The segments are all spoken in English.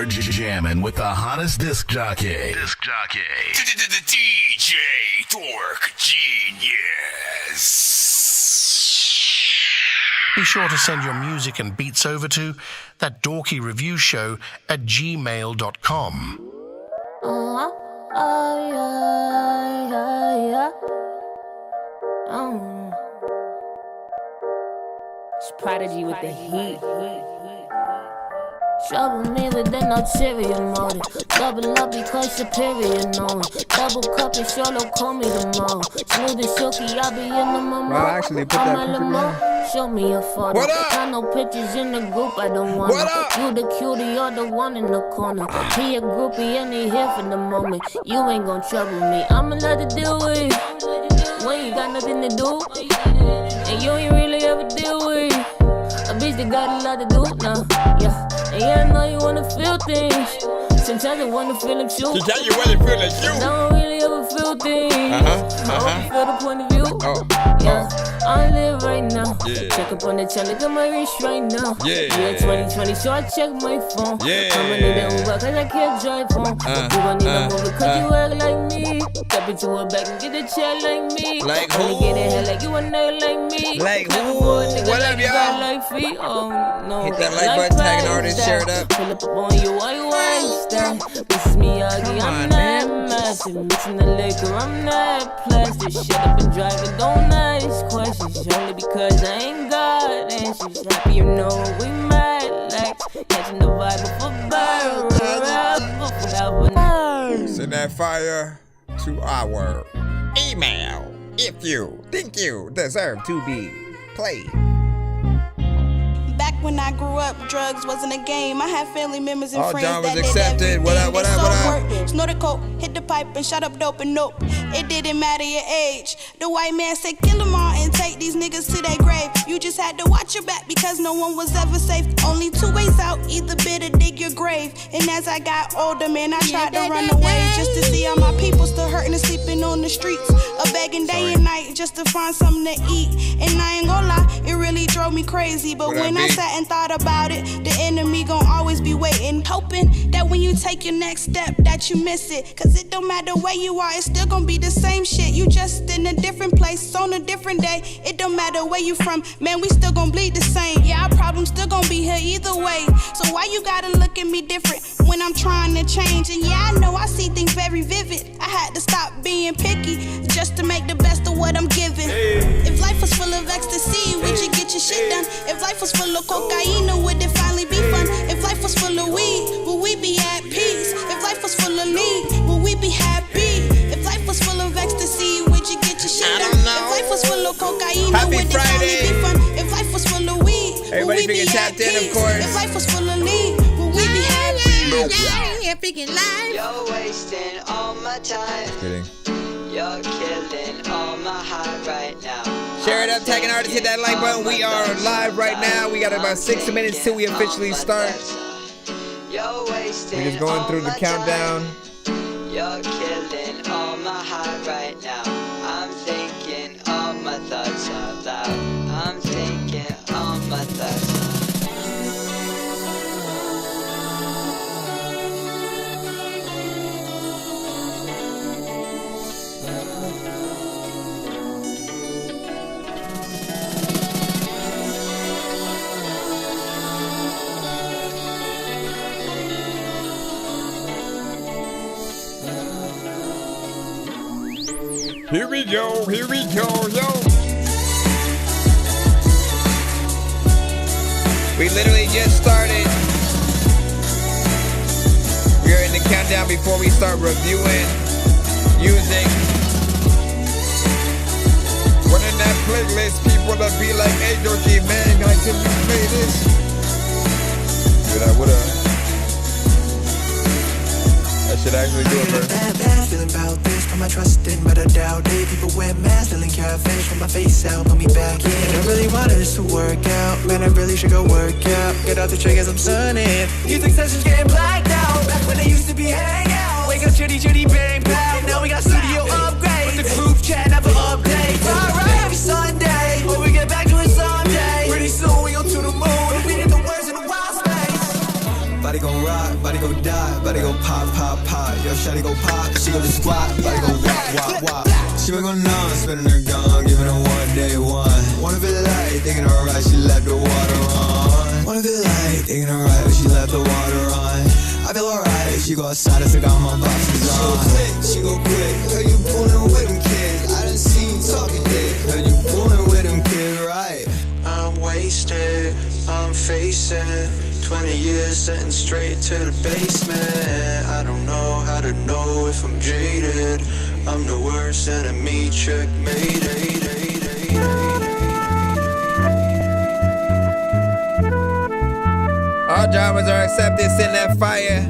We're jamming with the hottest disc jockey. DJ Dork Genius. Be sure to send your music and beats over to ThatDorkyReviewShow at gmail.com. It's Prodigy with the heat. Trouble me with an ulterior motive. Double up because superior knowing. Double cup and solo call me tomorrow. Smooth and silky, I'll be in the moment. I actually put that picture down. Show me a photo. What up? Got no pictures in the group, I don't want What it. up? You the cutie, you're the one in the corner. He a groupie and he here for the moment. You ain't gon' trouble me, I'ma let it deal with it. When you got nothing to do, and you ain't really ever deal with it. A bitch that got a lot to do now, yeah. And yeah, I know you wanna feel things. Sometimes I wanna feel them too. Sometimes you wanna feel like you. I don't really ever feel things. I hope you feel the point of view. Yeah, I live right now. Yeah. Check up on the channel, look at my wrist right now. Yeah. 2020, so I check my phone. Yeah. I'ma need that Uber cause I can't drive home. You gon' need a movie cause you act like me. Step into a bag and get a chair like me. Like Only who? get in here like you a nigga like me. Like Clap who? for a nigga What like up, you y'all? got like feet. Oh no. Hit that like button, tag an artist, Price share it up. Pull up on you while you Einstein. This is Miyagi, Come I'm on, not man. massive. Mixing the liquor, I'm not plastic. Shut up and drive it, don't ask questions. Only because I ain't got answers. Happy you know we might like catching the vibe of a bird. Send that fire to our email if you think you deserve to be played. Back when I grew up, drugs wasn't a game. I had family members and Oh, friends John was that did accepted. everything. What up, what They up, saw what up? work, snorted coke, hit the pipe and shot up dope and nope. It didn't matter your age. The white man said kill them all and take these niggas to their grave. You just had to watch your back because no one was ever safe. Only two ways out, either bid or dig your grave. And as I got older, man, I tried to run away just to see all my people still hurting and sleeping on the streets. A begging day and night just to find something to eat. And I ain't gonna lie, it really drove me crazy. But What when up, I B? sat and thought about it, the enemy gon' always be waiting, hoping that when you take your next step that you miss it. Cause it don't matter where you are, it's still gon' be the same shit. You just in a different place on a different day. It don't matter where you from, man, we still gon' bleed the same. Yeah, our problems still gon' be here either way. So why you gotta look at me different when I'm trying to change? And yeah, I know I see things very vivid. I had to stop being picky just to make the best of what I'm given. If life was full of ecstasy, would you get your shit done? If life was full of cocaine, would it finally be fun? If life was full of weed, would we be at peace? If life was full of lead, would we be happy? If life was full of ecstasy, would you get your shit I done? don't know. If life was full of cocaine, Happy would it Friday. finally be fun? If life was full of weed, would Everybody we be figure at tapped in, of peace? course. If life was full of lead, would we be happy? You're wasting all my time. Kidding. You're killing all my high right now. Share it up, tag an artist, hit that like button. We are live right now. We got about 6 minutes till we officially start. You're wasting We're just going all through the my countdown. time. You're killing all my high right now. I'm thinking all my thoughts out loud. I'm thinking all my thoughts out loud. Here we go, yo. We literally just started. We are in the countdown before we start reviewing music. One in that playlist, people that be like, hey, Dorky, man, can you play this? What up? That shit actually do it, bro. Bad feeling about this, put my trust in, but I doubt it. People wear masks, selling catfish, put my face out, put me back in. I really wanted this to work out, man, I really should go work out. Get off the track as I'm sunning. Music sessions getting blacked out, back when they used to be hang out. Wake up, chitty, bang, pow. Now we got studio upgrades, but the group chat never updates. Alright, every Sunday, or we get back to it someday. Pretty soon we go to the moon, we get the words in the wild space. Body gon' rock, body go die, body go pop, pop, pop. Yo, shawty go pop, she go to squat, body go wop, wop, wop. She been going on, spinning her gun, giving her one day one. Wanna feel like, thinking alright, she left the water on. Wanna feel like, thinking alright, she left the water on. I feel alright, she go outside, I still got my boxes on. She go quick, heard you pulling with them kids. I done seen you talking dick, heard you pulling with them kids, right? I'm wasted, I'm facing 20 years sentenced straight to the basement. I don't know how to know if I'm jaded. I'm the worst enemy, checkmate. All dramas are accepted, send that fire.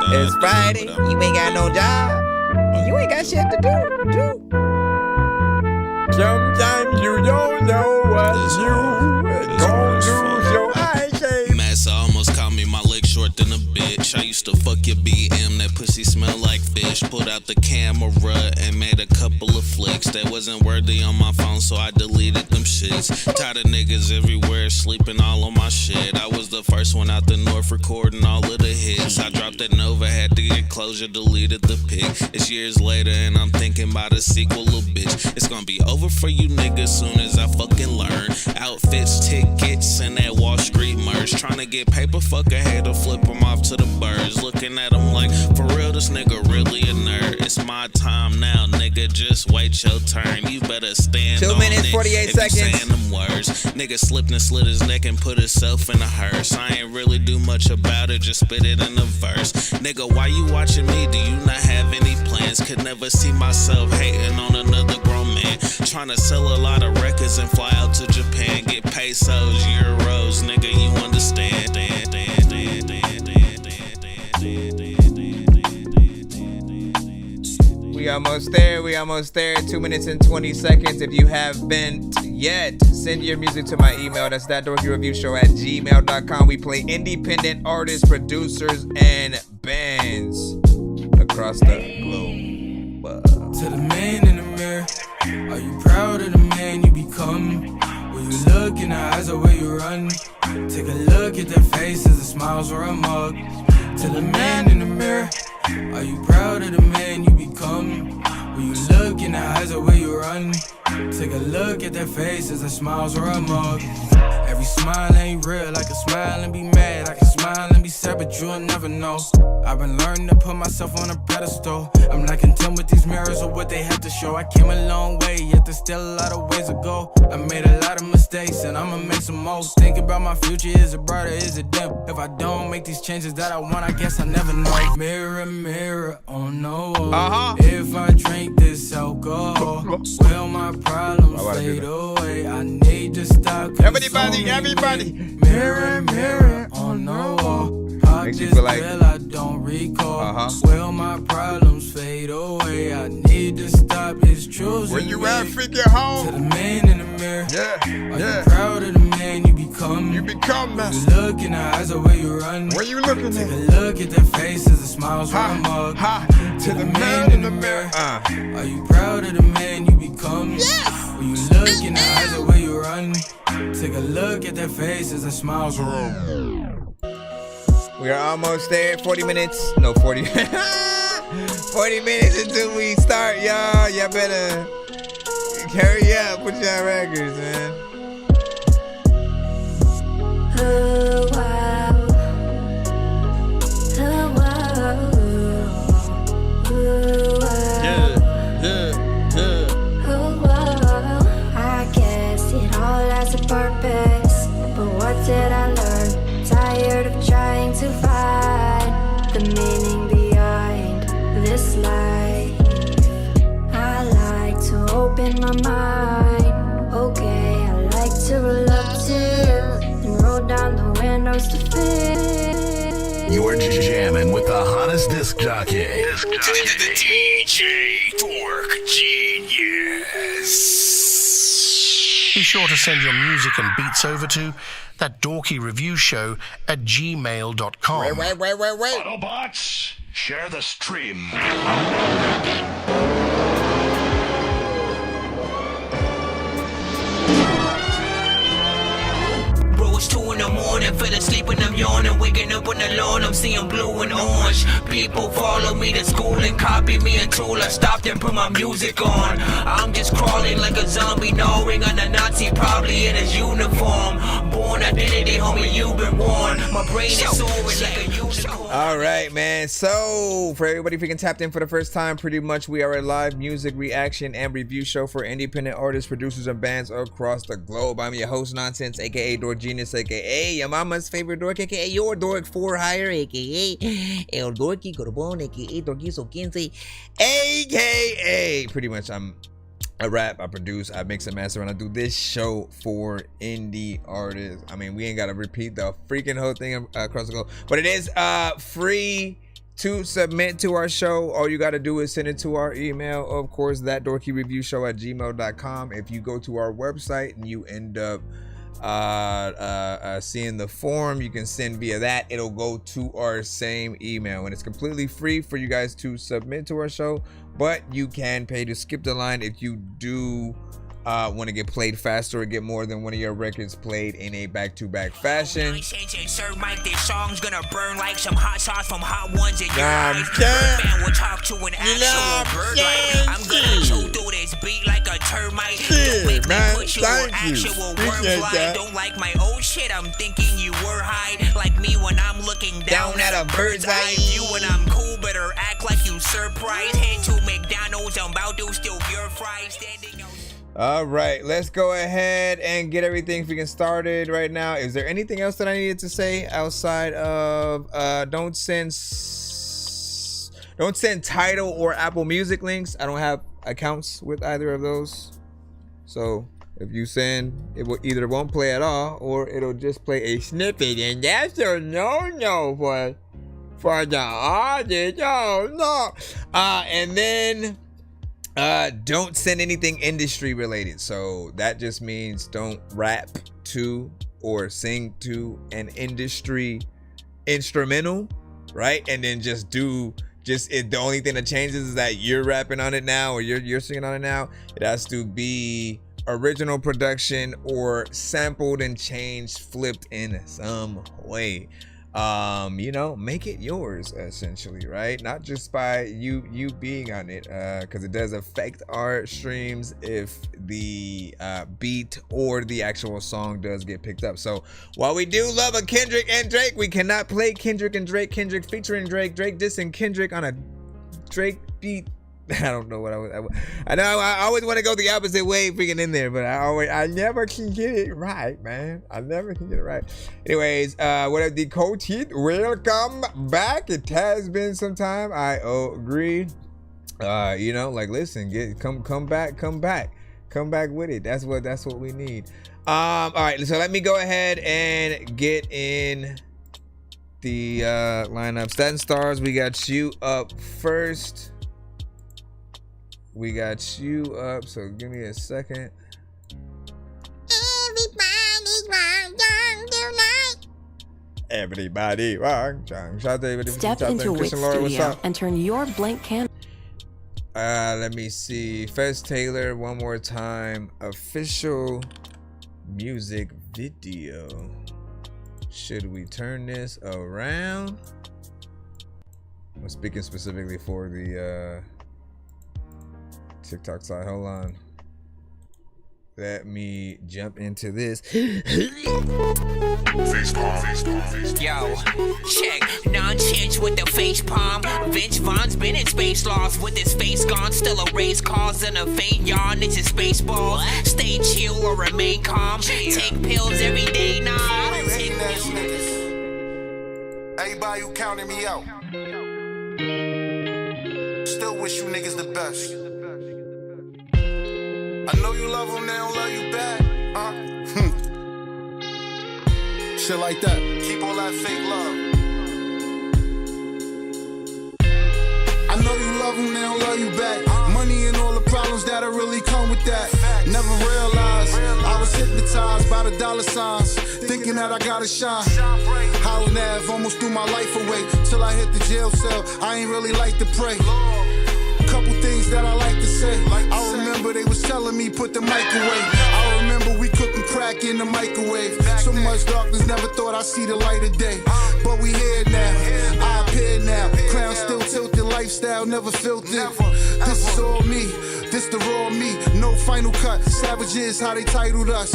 It's Friday, you ain't got no job, and you ain't got shit to do. Sometimes you don't know what you gon' do, so I say. Massa almost caught me, my leg short than a bitch. I used to fuck your BM, that pussy smell like fish. Pulled out the camera and made a couple of flicks that wasn't worthy on my phone, so I deleted them shits. Tired of niggas everywhere sleeping all on my shit. I was the first one out the north recording all of the hits. I dropped that Nova, had to get closure, deleted the pic. It's years later and I'm thinking about a sequel, little bitch. It's gonna be over for you niggas soon as I fucking learn. Outfits, tickets, and that Wall Street merch. Trying to get paper, fuck a hater, flip them off to the birds. Looking at them like, for real, this nigga really a nerd. It's my time now, nigga, just wait your turn. You better stand 2 on minutes, it 48 if seconds. You saying them words. Nigga slipped and slit his neck and put himself in a hearse. I ain't really do much about it, just spit it in a verse. Nigga, why you watching me? Do you not have any plans? Could never see myself hating on another grown man. Trying to sell a lot of records and fly out to Japan. Get pesos, euros, nigga, you understand. We almost there. 2 minutes and 20 seconds. If you have been yet, send your music to my email. That's ThatDorkyReviewShow@gmail.com. We play independent artists, producers, and bands across the globe. To the man in the mirror, are you proud of the man you become? When you look in the eyes of where you run, take a look at their faces, the smiles or a mug. To the man in the mirror, are you proud of the man you become? When you look in the eyes of where you run, take a look at their faces, the smiles or a mug. Every smile ain't real, I can smile and be mad, I can smile and be sad, but you'll never know. I've been learning to put myself on a pedestal. I'm not content with these mirrors or what they have to show. I came a long way, yet there's still a lot of ways to go. I made a lot of mistakes and I'ma make some more. Think about my future, is it bright or is it dim? If I don't make these changes that I want, I guess I never know. Mirror, mirror on the wall, if I drink this alcohol, will my problems fade away? I need to stop. Everybody. Mirror, mirror on the wall, pop this pill I don't recall. Will my problems fade away? I need to stop. It's choosing When you me. rap, freak your home. To the man in the mirror, are you proud of the man you become? You become that. You look in the eyes of where you run. Where you looking Take at? a look at their faces, the smiles from a mug. To the man in the mirror. Are you proud of the man you become? When you look in the eyes of where you run, take a look at their faces, the smiles from a mug. We are almost there. 40 minutes. No, 40. 40 minutes until we start, y'all. Y'all better hurry up with y'all records, man. Oh, wow. Oh, wow. Oh, wow. Oh, wow. I guess it all has a purpose, but what did I learn? Tired of trying to find the meaning behind this life. I like to open my mind. Okay, I like to roll up to and roll down the windows to fit. You are jamming with the hottest disc jockey. DJ Dork Genius. Be sure to send your music and beats over to ThatDorkyReviewShow@gmail.com. Wait. Autobots, share the stream. Bro, it's 2 in the morning, fell asleep in the yawning, waking up on the lawn, I'm seeing blue and orange. People follow me to school and copy me until I stopped and put my music on. I'm just crawling like a zombie, gnawing on a Nazi, probably in his uniform. Born identity, homie, you've been warned. My brain is soaring like a unicorn. All right, man. So, for everybody freaking tapped in for the first time, pretty much we are a live music reaction and review show for independent artists, producers, and bands across the globe. I'm your host, Nonsense, aka Dork Genius, aka your mama's favorite dork, aka your dork for hire, aka El Dorky Corbon, aka Dorquizo 15, aka pretty much I rap, I produce, I mix and master, and I do this show for indie artists. I mean, we ain't gotta repeat the freaking whole thing across the globe, but it is free to submit to our show. All you gotta do is send it to our email, of course, ThatDorkyReviewShow@gmail.com. If you go to our website and you end up seeing the form, you can send via that. It'll go to our same email, and it's completely free for you guys to submit to our show, but you can pay to skip the line if you do want to get played faster or get more than one of your records played in a back-to-back fashion. This song's gonna burn like some hot sauce from Hot Ones in your eyes. Man will talk to an actual bird like I'm gonna chew through this beat like a termite. Don't make me put you on actual wormfly. Don't like my old shit, I'm thinking you were high. Like me when I'm looking down at a bird's eye view. When I'm cool, better act like you surprised. Head to McDonald's, I'm about to steal your fries. Standing out. All right, let's go ahead and get everything freaking started right now. Is there anything else that I needed to say outside of don't send Tidal or Apple Music links? I don't have accounts with either of those, so if you send, it will either won't play at all or it'll just play a snippet, and that's a no for the audience. No. And then don't send anything industry related. So that just means don't rap to or sing to an industry instrumental, right? And then just the only thing that changes is that you're rapping on it now or you're singing on it now. It has to be original production or sampled and changed, flipped in some way. Make it yours essentially, right? Not just by you being on it, because it does affect our streams if the beat or the actual song does get picked up. So while we do love a Kendrick and Drake, we cannot play Kendrick and Drake, Kendrick featuring Drake dissing Kendrick on a Drake beat. I don't know what I know I always want to go the opposite way freaking in there, but I never can get it right, man. I never can get it right. Anyways, what up, the coach? Welcome back. It has been some time. I agree. Listen, come back with it. That's what we need. All right, so let me go ahead and get in the lineup. Statin Stars, we got you up first. We got you up, so give me a second. Everybody wrong tonight. Step into Wit Studio and turn your blank canvas. Let me see. Fez Taylor, one more time. Official music video. Should we turn this around? I'm speaking specifically for the TikTok side. Hold on. Let me jump into this. Yo, check. Nonsense with the face palm. Vince Vaughn's been in space lost with his face gone. Still a race cause and a faint yawn. It's his space ball. Stay chill or remain calm. Take pills every day now. Everybody who counted me out. Still wish you niggas the best. I know you love them, they don't love you back, huh? Shit like that. Keep all that fake love. I know you love them, they don't love you back. Money and all the problems that'll really come with that. Never realized I was hypnotized by the dollar signs, thinking that I gotta shine. Hollin' Ave, almost threw my life away till I hit the jail cell. I ain't really like to pray. Couple things that I like to say. I remember they was telling me put the mic away. I remember we We cooking crack in the microwave. So much darkness, never thought I'd see the light of day. But we here now, I appear now. Crown still tilted, lifestyle never filtered. This is all me, this the raw me. No final cut, savages how they titled us.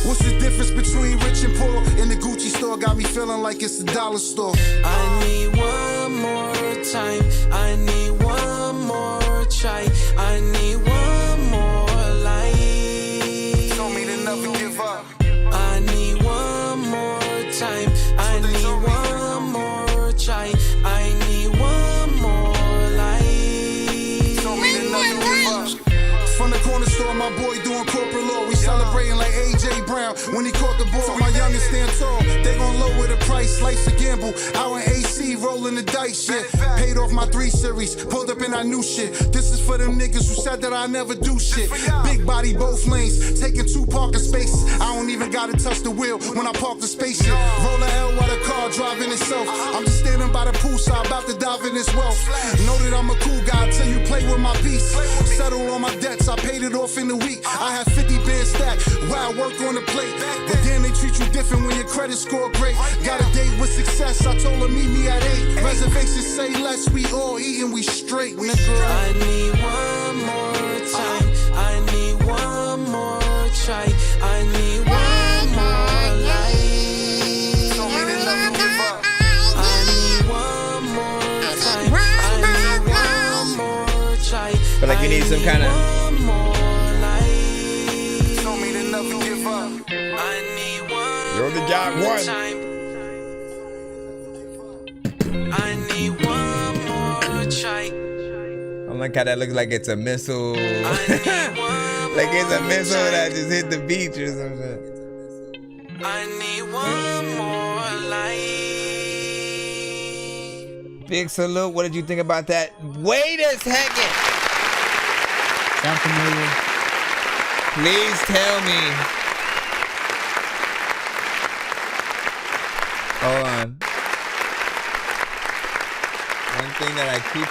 What's the difference between rich and poor? In the Gucci store, got me feeling like it's a dollar store. I need one more time. I need one more try. I need one more light. Told me to never give up. I need one more time. I need one more try. I need one more light. Told me to never give up. From the corner store, my boy doing corporate law. We celebrating like AJ Brown when he caught the ball. My youngest stand tall. They gon' lower the price. Life's a gamble. Out in AC, rolling the dice. Shit. Paid off my 3 Series. Pulled up in our new shit. This is for them niggas who said that I never do shit. Big body, both lanes. Taking 2 parking spaces. I don't even gotta touch the wheel when I park the spaceship. Roll a L while the car driving itself. I'm just standing by the poolside, about to dive in this wealth. Know that I'm a cool guy till you play with my piece. Settle on my debts. I paid it off in the week. I had 50 bands stacked. Wild work on the plate. But then they treat you different when your credit score great. Got a date with success. I told her meet me at 8. Reservations say less. We all eating. We straight, nigga. I need one more time. I need one more try. I need one more light. Told me to never give up. I need one more time. I need one more try. Feel like you need some kind of. One more light. Told me to never give up. I need one. You only got more one. time. I need one more try. I like how that looks like it's a missile. Like it's a missile that just hit the beach or something. I need one more light. Big salute. What did you think about that? Wait a second. Sound familiar? Please tell me. Hold on. One thing that I keep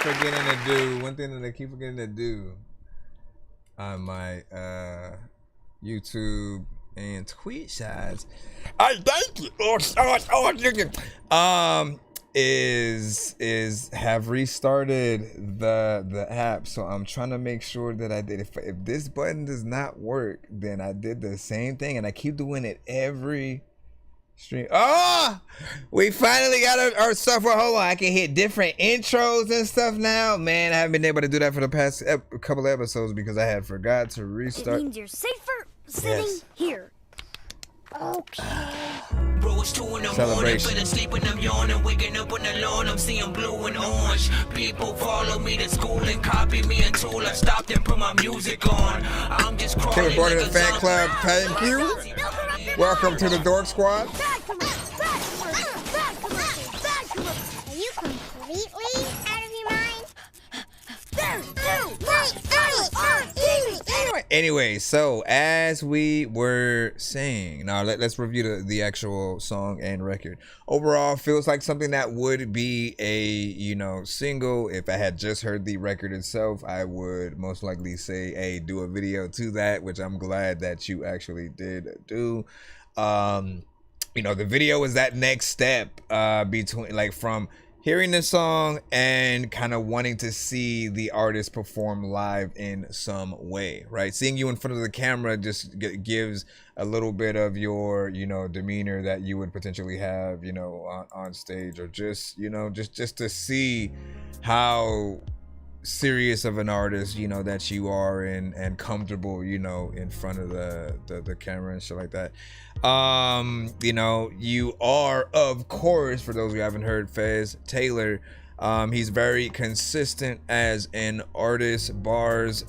forgetting to do on my YouTube and Twitch sides. I thank you. Is have restarted the app, so I'm trying to make sure that I did. If this button does not work, then I did the same thing, and I keep doing it every stream. Oh, we finally got our software. Hold on, I can hit different intros and stuff now. Man, I haven't been able to do that for the past couple episodes because I had forgot to restart. It means you're safer sitting here. Okay. Bro, it's 2 in the morning, better sleep when I'm yawning, waking up on the lawn, I'm seeing blue and orange. People follow me to school and copy me until I stopped and put my music on. I'm just crawling. Okay, we're part of the fan club. Thank you. Welcome to the Dork Squad. Are you completely out of your mind? Anyway, so as we were saying, now let's review the actual song and record. Overall, feels like something that would be a single. If I had just heard the record itself, I would most likely say, hey, do a video to that, which I'm glad that you actually did do. The video is that next step between from hearing the song and kind of wanting to see the artist perform live in some way, right? Seeing you in front of the camera just gives a little bit of your, demeanor that you would potentially have, on stage, or just to see how serious of an artist, that you are and comfortable, in front of the camera and shit like that. You are, of course, for those who haven't heard, Fez Taylor. He's very consistent as an artist, bars,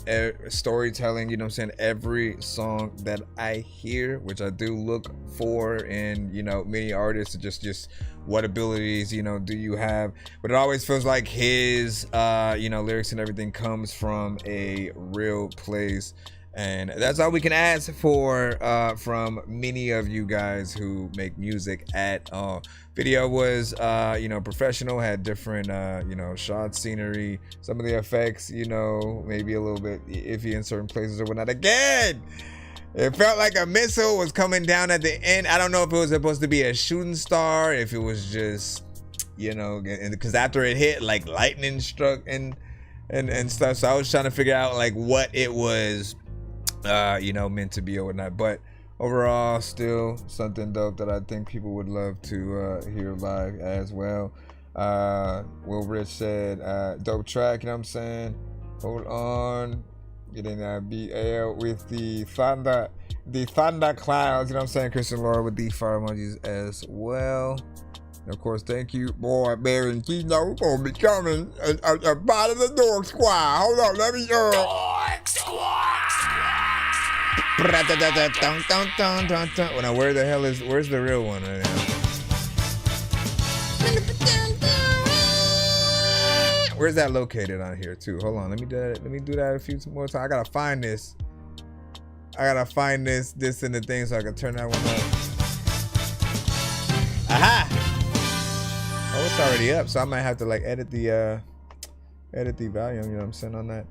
storytelling, every song that I hear, which I do look for in, many artists, just what abilities, do you have? But it always feels like his, lyrics and everything comes from a real place. And that's all we can ask for from many of you guys who make music at all. Video was, professional, had different, shots, scenery, some of the effects, maybe a little bit iffy in certain places or whatnot. Again, It felt like a missile was coming down at the end. I don't know if it was supposed to be a shooting star, if it was just, you know, because after it hit, like lightning struck and stuff. So I was trying to figure out like what it was, you know, meant to be or whatnot. But overall, still something dope that I think people would love to hear live as well. Will Rich said, dope track, you know what I'm saying? Hold on. Getting that BL with the thunder clouds, you know what I'm saying? Christian Laura with the fire emojis as well. And of course, thank you, boy, Baron Kino. We're gonna be coming a part of the Dork Squad. Hold on, let me Dork Squad. Now, where's the real one right now? Where's that located on here too? Hold on, let me do that a few more times. I gotta find this. This in the thing so I can turn that one up. Aha! Oh, it's already up, so I might have to like edit the volume, you know what I'm saying, on that.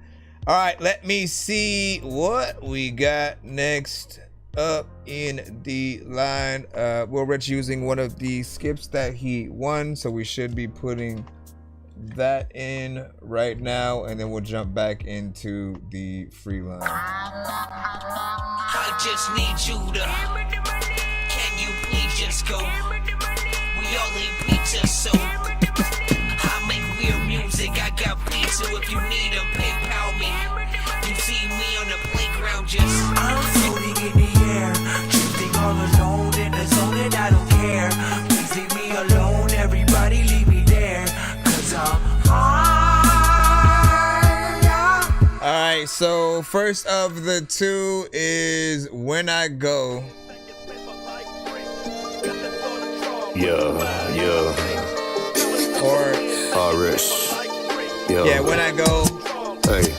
All right, let me see what we got next up in the line. Will Rich using one of the skips that he won, so we should be putting that in right now, and then we'll jump back into the free line. I just need you to. Can you please just go? We all eat pizza, so I make weird music. I got pizza if you need a PayPal me. You see me on the playground, just I'm floating in the air, drifting all alone in the zone, and I don't care. Please leave me alone, everybody leave me there. Alright, so first of the two is When I Go. Or yeah, When I Go. Hey.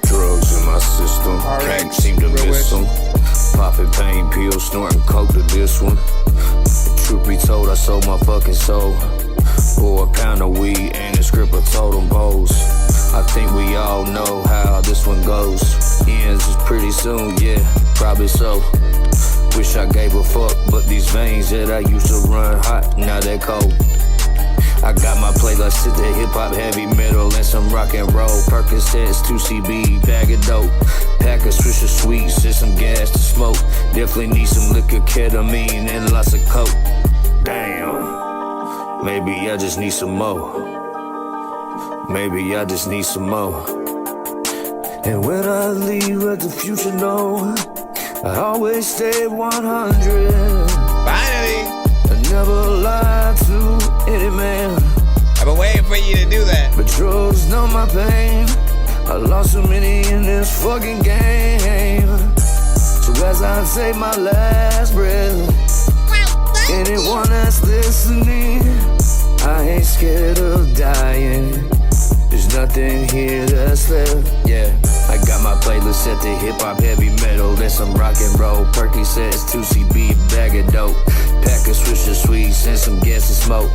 Drugs in my system, can't seem to miss them. Popping pain pills, snorting coke to this one. Truth be told, I sold my fucking soul for a pound of weed and a script of totem poles. I think we all know how this one goes. Ends is pretty soon, yeah, probably so. Wish I gave a fuck, but these veins that I used to run hot, now they're cold. I got my playlist to the hip-hop, heavy metal, and some rock and roll. Percocets, 2CB, bag of dope. Pack of Swisher Sweets and some gas to smoke. Definitely need some liquor, ketamine, and lots of coke. Damn. Maybe I just need some more. Maybe I just need some more. And when I leave, let the future know I always stay 100. Finally! I never lied to any man. I've been waiting for you to do that. But drugs numb my pain. I lost so many in this fucking game. So as I take my last breath, anyone that's listening, I ain't scared of dying. There's nothing here that's left. Yeah, I got my playlist set to hip-hop, heavy metal, and some rock and roll. Percocets, 2CB, bag of dope. Pack of Swisher Sweets and some gas to smoke.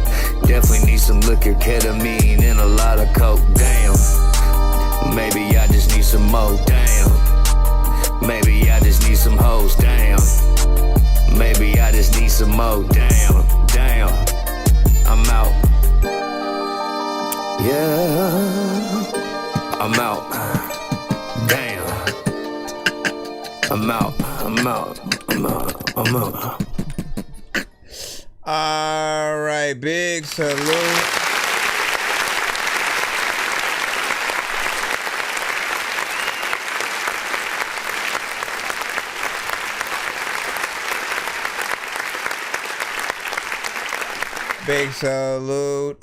Definitely need some liquor, ketamine, and a lot of coke. Damn, maybe I just need some more. Damn, maybe I just need some hoes. Damn, maybe I just need some more. Damn, damn, I'm out. Yeah, I'm out. Damn, I'm out. All right, big salute. Big salute.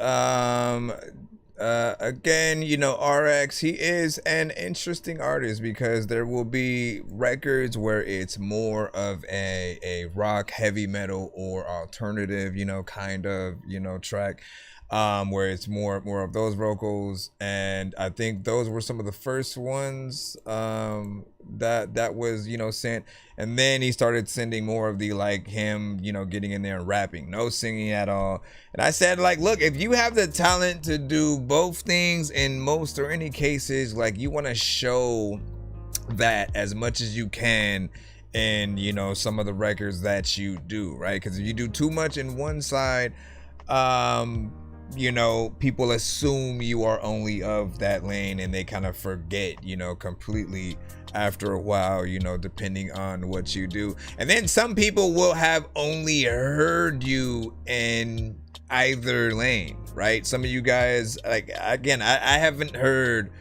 Again, you know, RX, he is an interesting artist because there will be records where it's more of a rock, heavy metal, or alternative, you know, kind of, you know, track, where it's more of those vocals. And I think those were some of the first ones that was, you know, sent. And then he started sending more of the, like, him, you know, getting in there and rapping, no singing at all. And I said, like, look, if you have the talent to do both things in most or any cases, like, you want to show that as much as you can in, you know, some of the records that you do, right? Because if you do too much in one side, you know, people assume you are only of that lane, and they kind of forget, you know, completely after a while, you know, depending on what you do. And then some people will have only heard you in either lane, right? Some of you guys, like, again, I haven't heard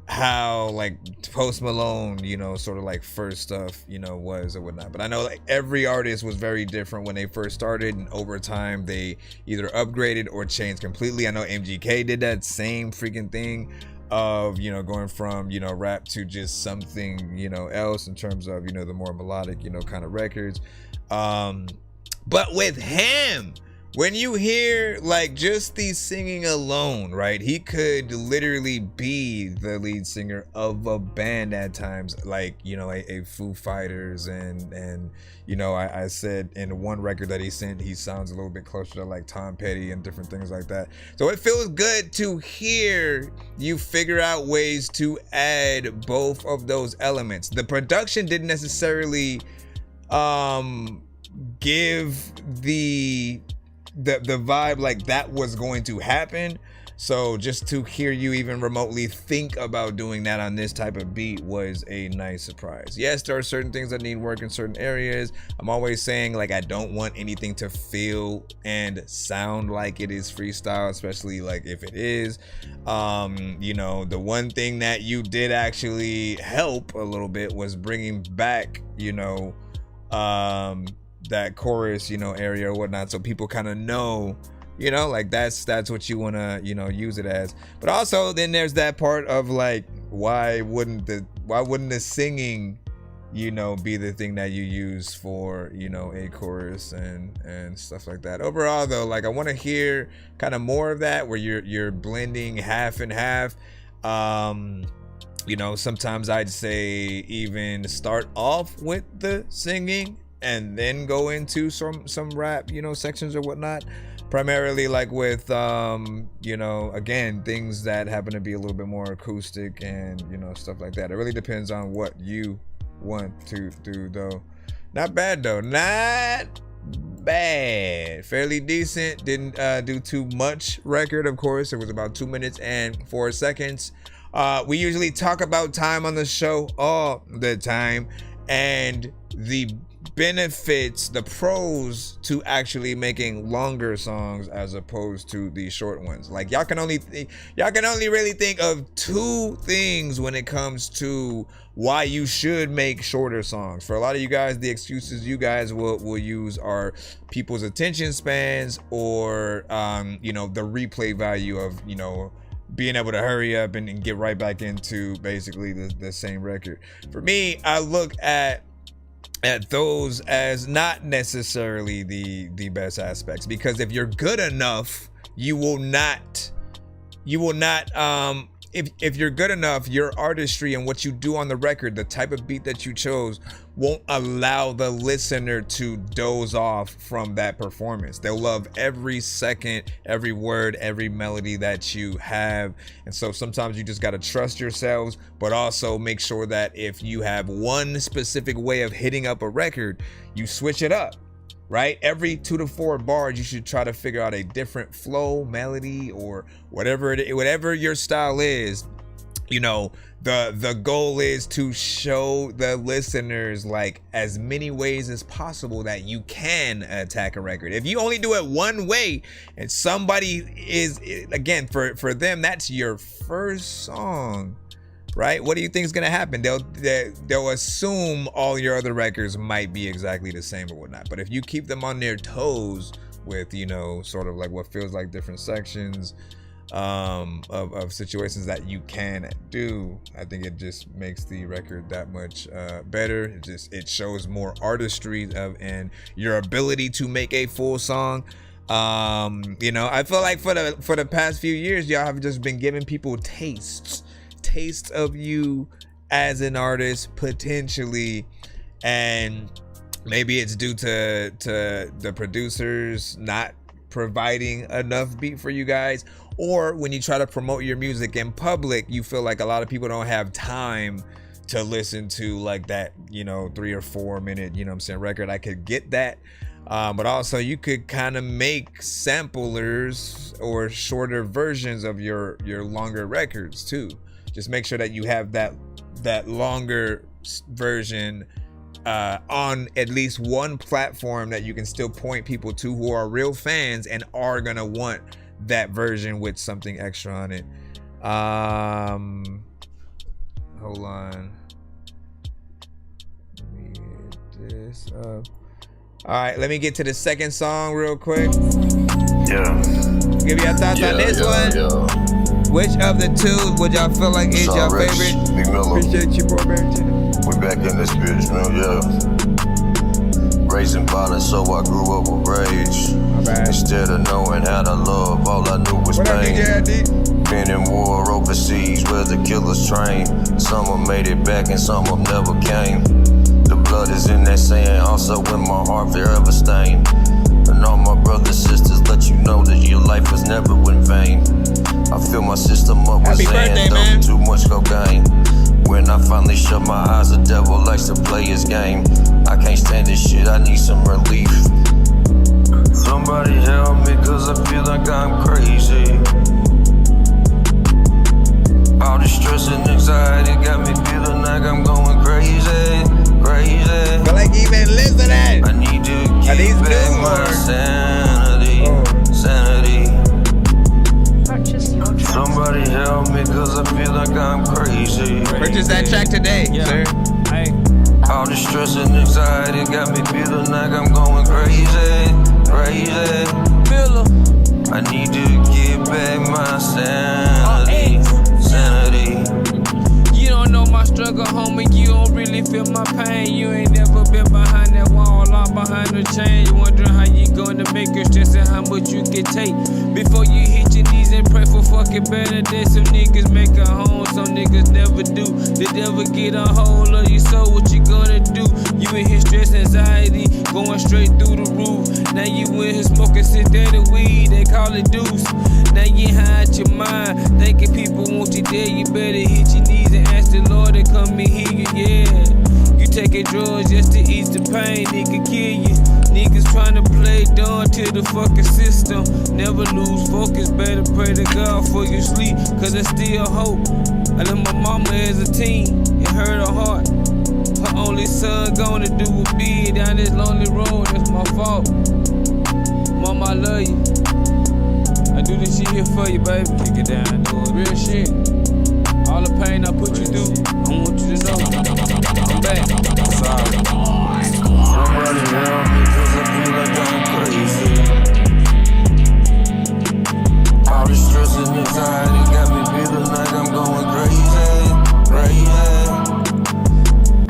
how like Post Malone, you know, sort of like first stuff, you know, was or whatnot. But I know like every artist was very different when they first started, and over time they either upgraded or changed completely. I know MGK did that same freaking thing of, you know, going from, you know, rap to just something, you know, else in terms of, you know, the more melodic, you know, kind of records. But with him, when you hear like just the singing alone, right? He could literally be the lead singer of a band at times, like, you know, a Foo Fighters, and you know, I said in one record that he sent, he sounds a little bit closer to like Tom Petty and different things like that. So it feels good to hear you figure out ways to add both of those elements. The production didn't necessarily give the vibe like that was going to happen. So just to hear you even remotely think about doing that on this type of beat was a nice surprise. Yes, there are certain things that need work in certain areas. I'm always saying, like, I don't want anything to feel and sound like it is freestyle, especially like if it is. You know, the one thing that you did actually help a little bit was bringing back, you know, that chorus, you know, area or whatnot, so people kind of know, you know, like that's what you want to, you know, use it as. But also then there's that part of like, why wouldn't the singing, you know, be the thing that you use for, you know, a chorus and stuff like that. Overall though, like, I want to hear kind of more of that where you're blending half and half. You know, sometimes I'd say even start off with the singing and then go into some rap, you know, sections or whatnot. Primarily like with, you know, again, things that happen to be a little bit more acoustic and, you know, stuff like that. It really depends on what you want to do though. Not bad though, not bad. Fairly decent, didn't do too much record, of course. It was about 2 minutes and 4 seconds. We usually talk about time on the show all the time, and the benefits, the pros to actually making longer songs as opposed to the short ones. Like, y'all can only really think of two things when it comes to why you should make shorter songs. For a lot of you guys, the excuses you guys will use are people's attention spans, or you know, the replay value of, you know, being able to hurry up and get right back into basically the same record. For me, I look at those as not necessarily the best aspects, because if you're good enough, you will not if you're good enough, your artistry and what you do on the record, the type of beat that you chose, won't allow the listener to doze off from that performance. They'll love every second, every word, every melody that you have. And so sometimes you just got to trust yourselves, but also make sure that if you have one specific way of hitting up a record, you switch it up. Right? Every 2 to 4 bars, you should try to figure out a different flow, melody, or whatever your style is. You know, the goal is to show the listeners like as many ways as possible that you can attack a record. If you only do it one way, and somebody is, again, for them, that's your first song, right? What do you think is gonna happen? They'll assume all your other records might be exactly the same or whatnot. But if you keep them on their toes with, you know, sort of like what feels like different sections of situations that you can do, I think it just makes the record that much better. It shows more artistry and your ability to make a full song. You know, I feel like for the past few years, y'all have just been giving people tastes of you as an artist, potentially, and maybe it's due to the producers not providing enough beat for you guys, or when you try to promote your music in public, you feel like a lot of people don't have time to listen to like that, 3 or 4 minute, record. I could get that. But also you could kind of make samplers or shorter versions of your longer records too. Just make sure that you have that longer version on at least one platform that you can still point people to who are real fans and are gonna want that version with something extra on it. Hold on. Let me get this up. All right, let me get to the second song real quick. Yeah. Give your thoughts on this one. Yeah. Which of the two would y'all feel like is your favorite? Big Miller. Appreciate you, bro, Barrington. We back in this bitch, man, yeah. Raising violence, so I grew up with rage. Instead of knowing how to love, all I knew was pain. Been in war overseas where the killers train. Some have made it back and some have never came. The blood is in that sand, also in my heart forever stained. And all my brothers, sisters, let you know that your life was never in vain. I fill my system up with sand, though too much cocaine. When I finally shut my eyes, the devil likes to play his game. I can't stand this shit, I need some relief. Somebody help me, cause I feel like I'm crazy. All the stress and anxiety got me feeling like I'm going crazy, crazy. But like even listen to that. I need to get back my sanity, sanity. Somebody help me, cause I feel like I'm crazy. Purchase that track today, sir. All the stress and anxiety got me feeling like I'm going crazy, crazy. I need to get back my sanity, sanity. You don't know my struggle, homie. You don't really feel my pain. You ain't never been behind that wall, all behind the chain. You wondering how you gonna make it, stressing how much you can take. Before you hit your knees and pray for fucking better days. Some niggas make a home, some niggas never do. They never get a hold of you, so what you gonna do? You in here stress, anxiety, going straight through the roof. Now you in here smoking synthetic weed, they call it deuce. Now you hide your mind, thinking people want you dead. You better hit your knees and ask the Lord to come and heal you, yeah. You taking drugs just to ease the pain, nigga kill you. Niggas trying to play dumb to the fucking system. Never lose focus, better pray to God for your sleep, cause there's still hope. I left my mama as a teen, it hurt her heart. Her only son gonna do a bid down this lonely road, that's my fault. Mama, I love you. I do this shit here for you, baby. Kick it down, do it. Real shit. All the pain I put you through, I want you to know. I'm back. Sorry. Somebody help me, cause I feel like I'm crazy. All the stress and anxiety got me feeling like I'm going crazy, crazy.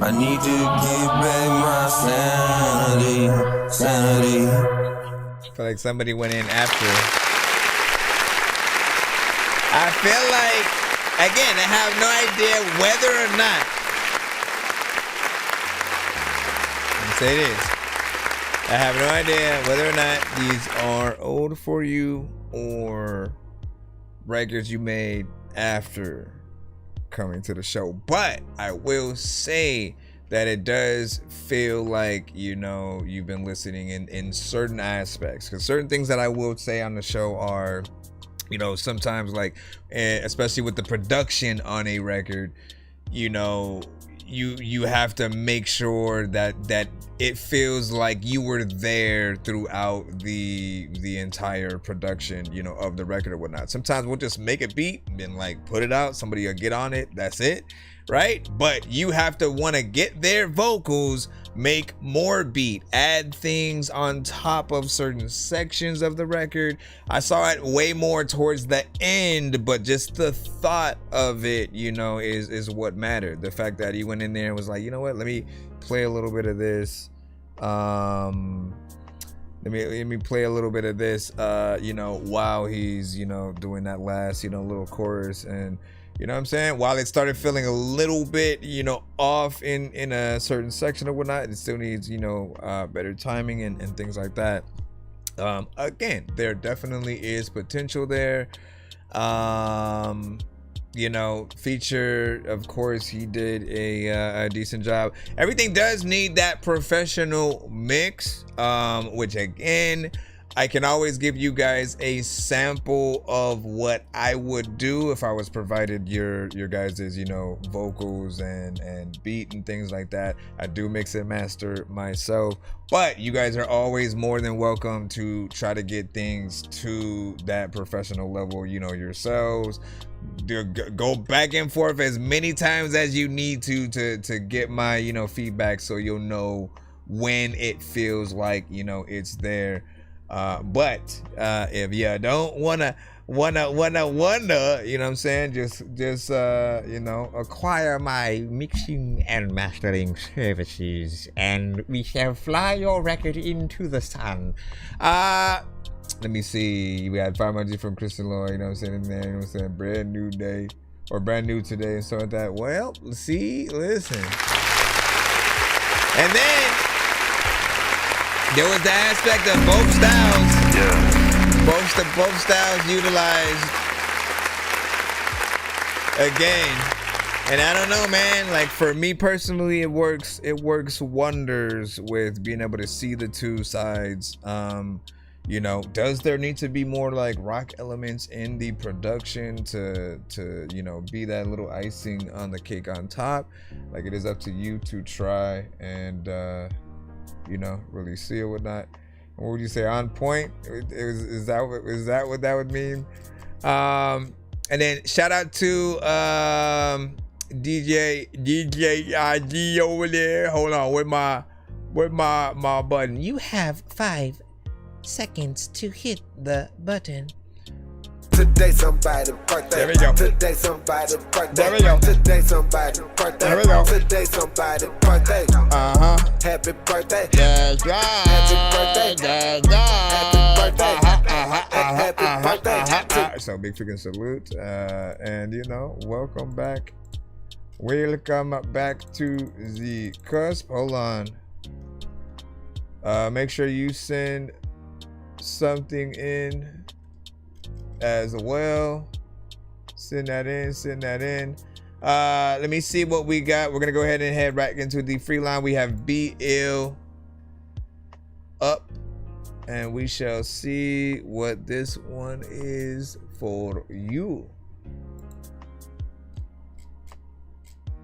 I need to get back my sanity, sanity. I feel like somebody went in after. I feel like, again, I have no idea whether or not. Let me say this. I have no idea whether or not these are old for you or records you made after coming to the show. But I will say that it does feel like, you've been listening in certain aspects. Because certain things that I will say on the show are, sometimes like, especially with the production on a record, you have to make sure that it feels like you were there throughout the entire production, of the record or whatnot. Sometimes we'll just make a beat and like put it out, somebody will get on it, that's it, right? But you have to want to get their vocals, make more beat, add things on top of certain sections of the record. I saw it way more towards the end, but just the thought of it, is what mattered. The fact that he went in there and was like, you know what, let me play a little bit of this. Let me play a little bit of this, while he's, doing that last, little chorus. And you know what I'm saying? While it started feeling a little bit, off in a certain section or whatnot, it still needs, better timing and things like that. Again, there definitely is potential there. you know, feature, of course, he did a decent job. Everything does need that professional mix, which again, I can always give you guys a sample of what I would do if I was provided your guys', you know, vocals and beat and things like that. I do mix and master myself, but you guys are always more than welcome to try to get things to that professional level, you know, yourselves. Go back and forth as many times as you need to get my, you know, feedback, so you'll know when it feels like, you know, it's there. But if you don't wanna, you know what I'm saying, just you know, acquire my mixing and mastering services, and we shall fly your record into the sun. Let me see. We had 500 from Kristen Lloyd, you know what I'm saying, in there, you know what I'm saying, brand new day, or brand new today, and so like that. Well, see, listen. And then there was the aspect of both styles. Yeah. Both styles utilized again. And I don't know, man, like for me personally, it works wonders with being able to see the two sides. You know, does there need to be more like rock elements in the production to you know, be that little icing on the cake on top? Like, it is up to you to try and you know, really see or whatnot. What would you say, on point? Is that what that would mean? And then shout out to DJ ID over there. Hold on, with my button. You have 5 seconds to hit the button. Today somebody's birthday. There we go. Today somebody's birthday. There we go. Today somebody's birthday. There we go. Today somebody's birthday. Happy birthday. That's right. Happy birthday. That's right. Happy birthday. Happy birthday. So big freaking salute. And you know, welcome back. Welcome back to the cusp. Hold on. Make sure you send something in as well. Send that in. Let me see what we got. We're gonna go ahead and head right into the free line. We have Be Ill up, and we shall see what this one is for you.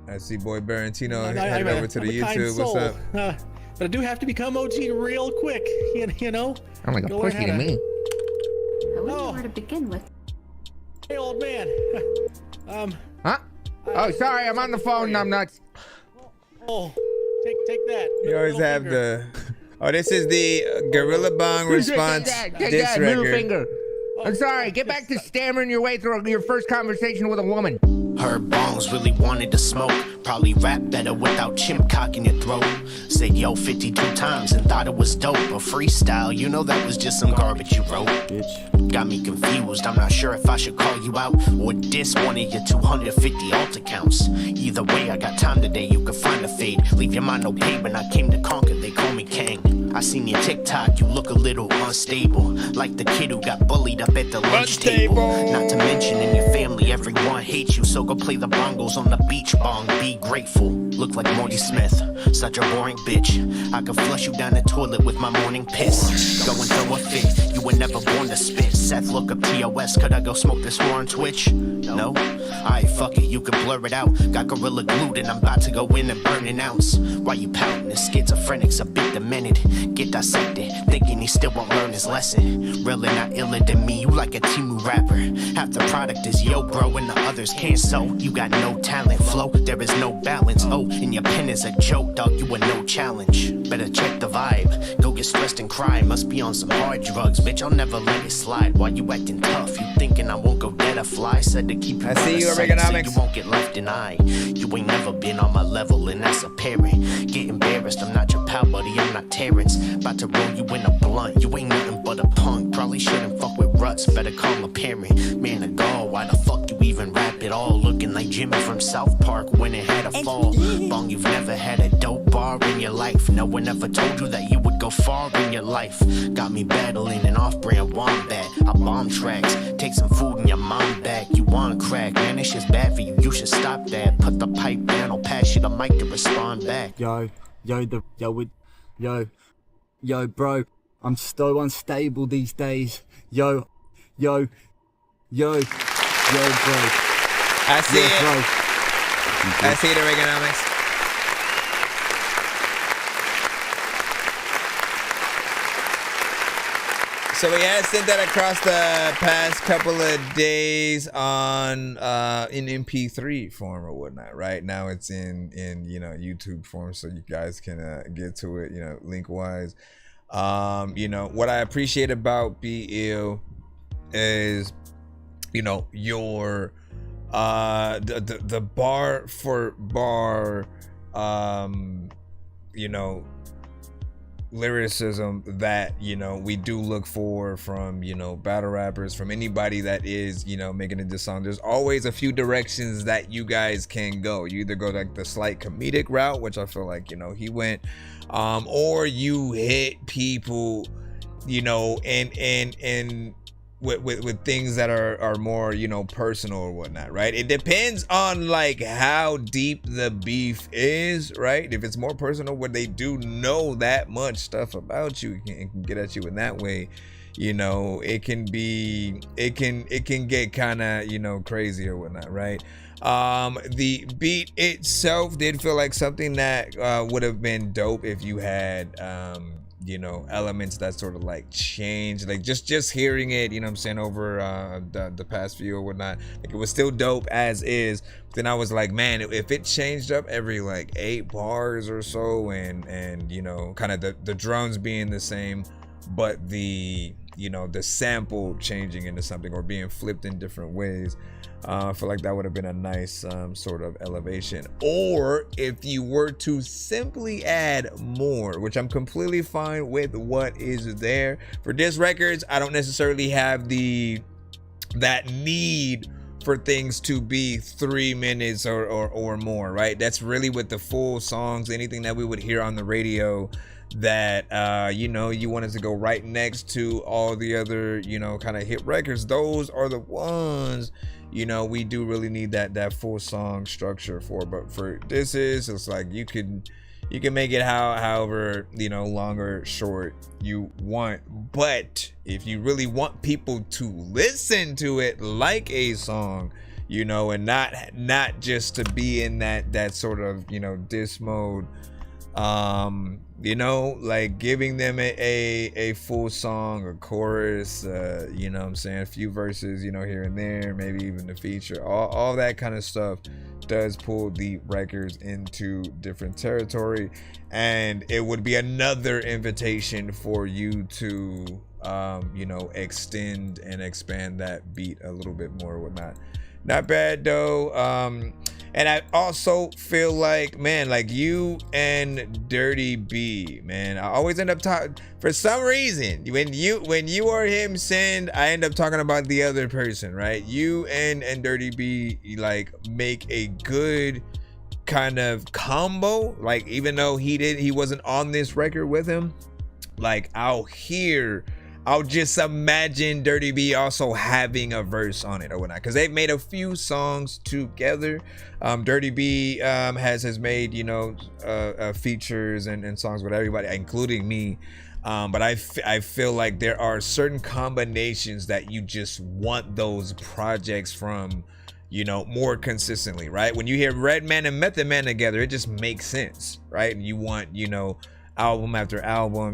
I see boy Barantino headed over to the YouTube. What's up? But I do have to become OG real quick, you know. I'm like a pussy to me. I wouldn't know where to begin with. Hey, old man. Huh? Oh, sorry, I'm on the phone. I'm nuts. Oh, take that. You always have the. Oh, this is the Gorilla Bong response. Take that, middle finger. I'm sorry. Get back to stammering your way through your first conversation with a woman. Heard Bones really wanted to smoke. Probably rap better without chimp cock in your throat. Said yo 52 times and thought it was dope. A freestyle, you know that was just some garbage you wrote. Bitch. Got me confused, I'm not sure if I should call you out or diss one of your 250 alt accounts. Either way, I got time today, you can find a fade. Leave your mind no pain, when I came to conquer, they call me Kang. I seen your TikTok, you look a little unstable. Like the kid who got bullied up at the lunch table. Not to mention in your family, everyone hates you. So go play the bongos on the beach bong, be grateful. Look like Morty Smith, such a boring bitch. I could flush you down the toilet with my morning piss. Go and throw a fit, you were never born to spit. Seth, look up TOS, could I go smoke this war on Twitch? No? Alright, fuck it, you can blur it out. Got Gorilla glued and I'm about to go in and burn an ounce. Why you pouting? The schizophrenic's a bit demented. Get dissected, thinking he still won't learn his lesson. Really not iller than me, you like a Timu rapper. Half the product is yo bro and the others can't sew. You got no talent, flow, there is no balance. Oh, and your pen is a joke, dog, you a no challenge. Better check the vibe, go get stressed and cry. Must be on some hard drugs, bitch, I'll never let it slide. Why you acting tough, you thinking I won't go dead a fly. Said to keep you I see you, Reaganomics. So you won't get left in eye. You ain't never been on my level and that's apparent. Get embarrassed, I'm not your pal buddy, I'm not Terrence. About to roll you in a blunt, you ain't nothing but a punk. Probably shouldn't fuck with ruts, better call a parent. Man of God, why the fuck you even rap at all? Looking like Jimmy from South Park when it had a fall. Bong, you've never had a dope bar in your life. No one ever told you that you would go real far in your life. Got me battling an off-brand wombat. I bomb tracks, take some food in your mom back. You want crack, man, it's just bad for you, you should stop that. Put the pipe down, I'll pass you the mic to respond back. Yo, bro, I'm so unstable these days. Yo, bro. I see it. Bro. I see the Reaganomics. So we had sent that across the past couple of days on in MP3 form or whatnot. Right now it's in YouTube form, so you guys can get to it, link wise. What I appreciate about Be Ill is your the bar for bar lyricism that we do look for from battle rappers, from anybody that is making a diss song. There's always a few directions that you guys can go. You either go like the slight comedic route, which I feel like he went, or you hit people and with things that are more personal or whatnot, right? It depends on like how deep the beef is, right? If it's more personal, where they do know that much stuff about you, it can get at you in that way, it can get kind of crazy or whatnot, right? The beat itself did feel like something that would have been dope if you had elements that sort of like change, like just hearing it, over the past few or whatnot, like it was still dope as is. But then I was like, man, if it changed up every like 8 bars or so, and kind of the drums being the same, but the sample changing into something or being flipped in different ways, I feel like that would have been a nice sort of elevation. Or if you were to simply add more, which I'm completely fine with what is there. For diss records, I don't necessarily have that need for things to be 3 minutes or more, right? That's really with the full songs, anything that we would hear on the radio that you wanted to go right next to all the other kind of hit records. Those are the ones we do really need that full song structure for. But for this it's like you can make it however long or short you want. But if you really want people to listen to it like a song, and not just to be in that sort of diss mode, like giving them a full song, a chorus, a few verses, here and there, maybe even the feature, all that kind of stuff does pull the records into different territory. And it would be another invitation for you to extend and expand that beat a little bit more or whatnot. Not bad though. And I also feel like, man, like you and Dirty B, man, I always end up talking, for some reason, when you or him send, I end up talking about the other person, right? You and Dirty B like make a good kind of combo. Like even though he wasn't on this record with him, like I'll just imagine Dirty B also having a verse on it or whatnot, because they've made a few songs together. Dirty B has made features and songs with everybody, including me. But I feel like there are certain combinations that you just want those projects from, more consistently, right? When you hear Redman and Method Man together, it just makes sense, right? And you want, album after album,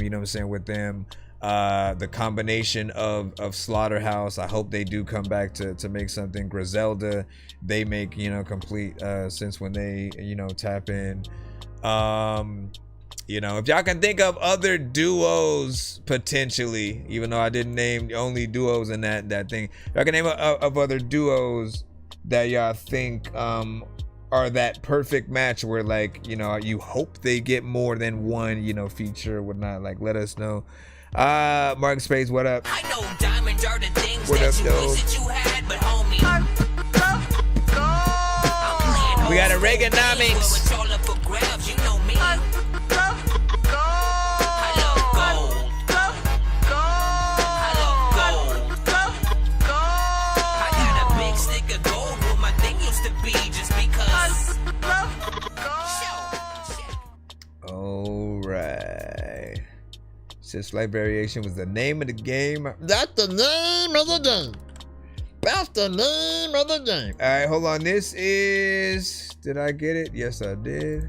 with them. The combination of Slaughterhouse, I hope they do come back to make something. Griselda, they make complete sense when they tap in. If y'all can think of other duos potentially, even though I didn't name only duos in that thing, if y'all can name of other duos that y'all think are that perfect match where like you hope they get more than one feature or whatnot, like let us know. Mark Space, what up? I know diamonds are the things what that up, you though? wish that you had, but homie, We got a Reaganomics. it's all up for grabs, you know me. I love Says Slight Variation was the name of the game. That's the name of the game. That's the name of the game. All right, hold on. This is... Did I get it? Yes, I did.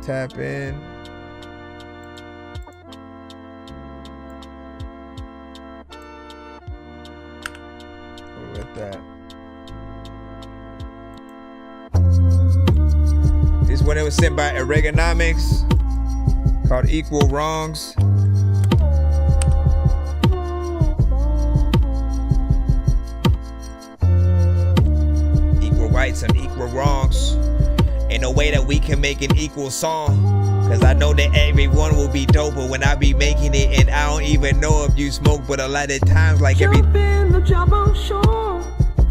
Tap in. With that. This one, it was sent by Oregonomics, called Equal Wrongs. Equal rights and equal wrongs. Ain't no way that we can make an equal song. Cause I know that everyone will be doper when I be making it. And I don't even know if you smoke, but a lot of times like every... Jump in the job on shore.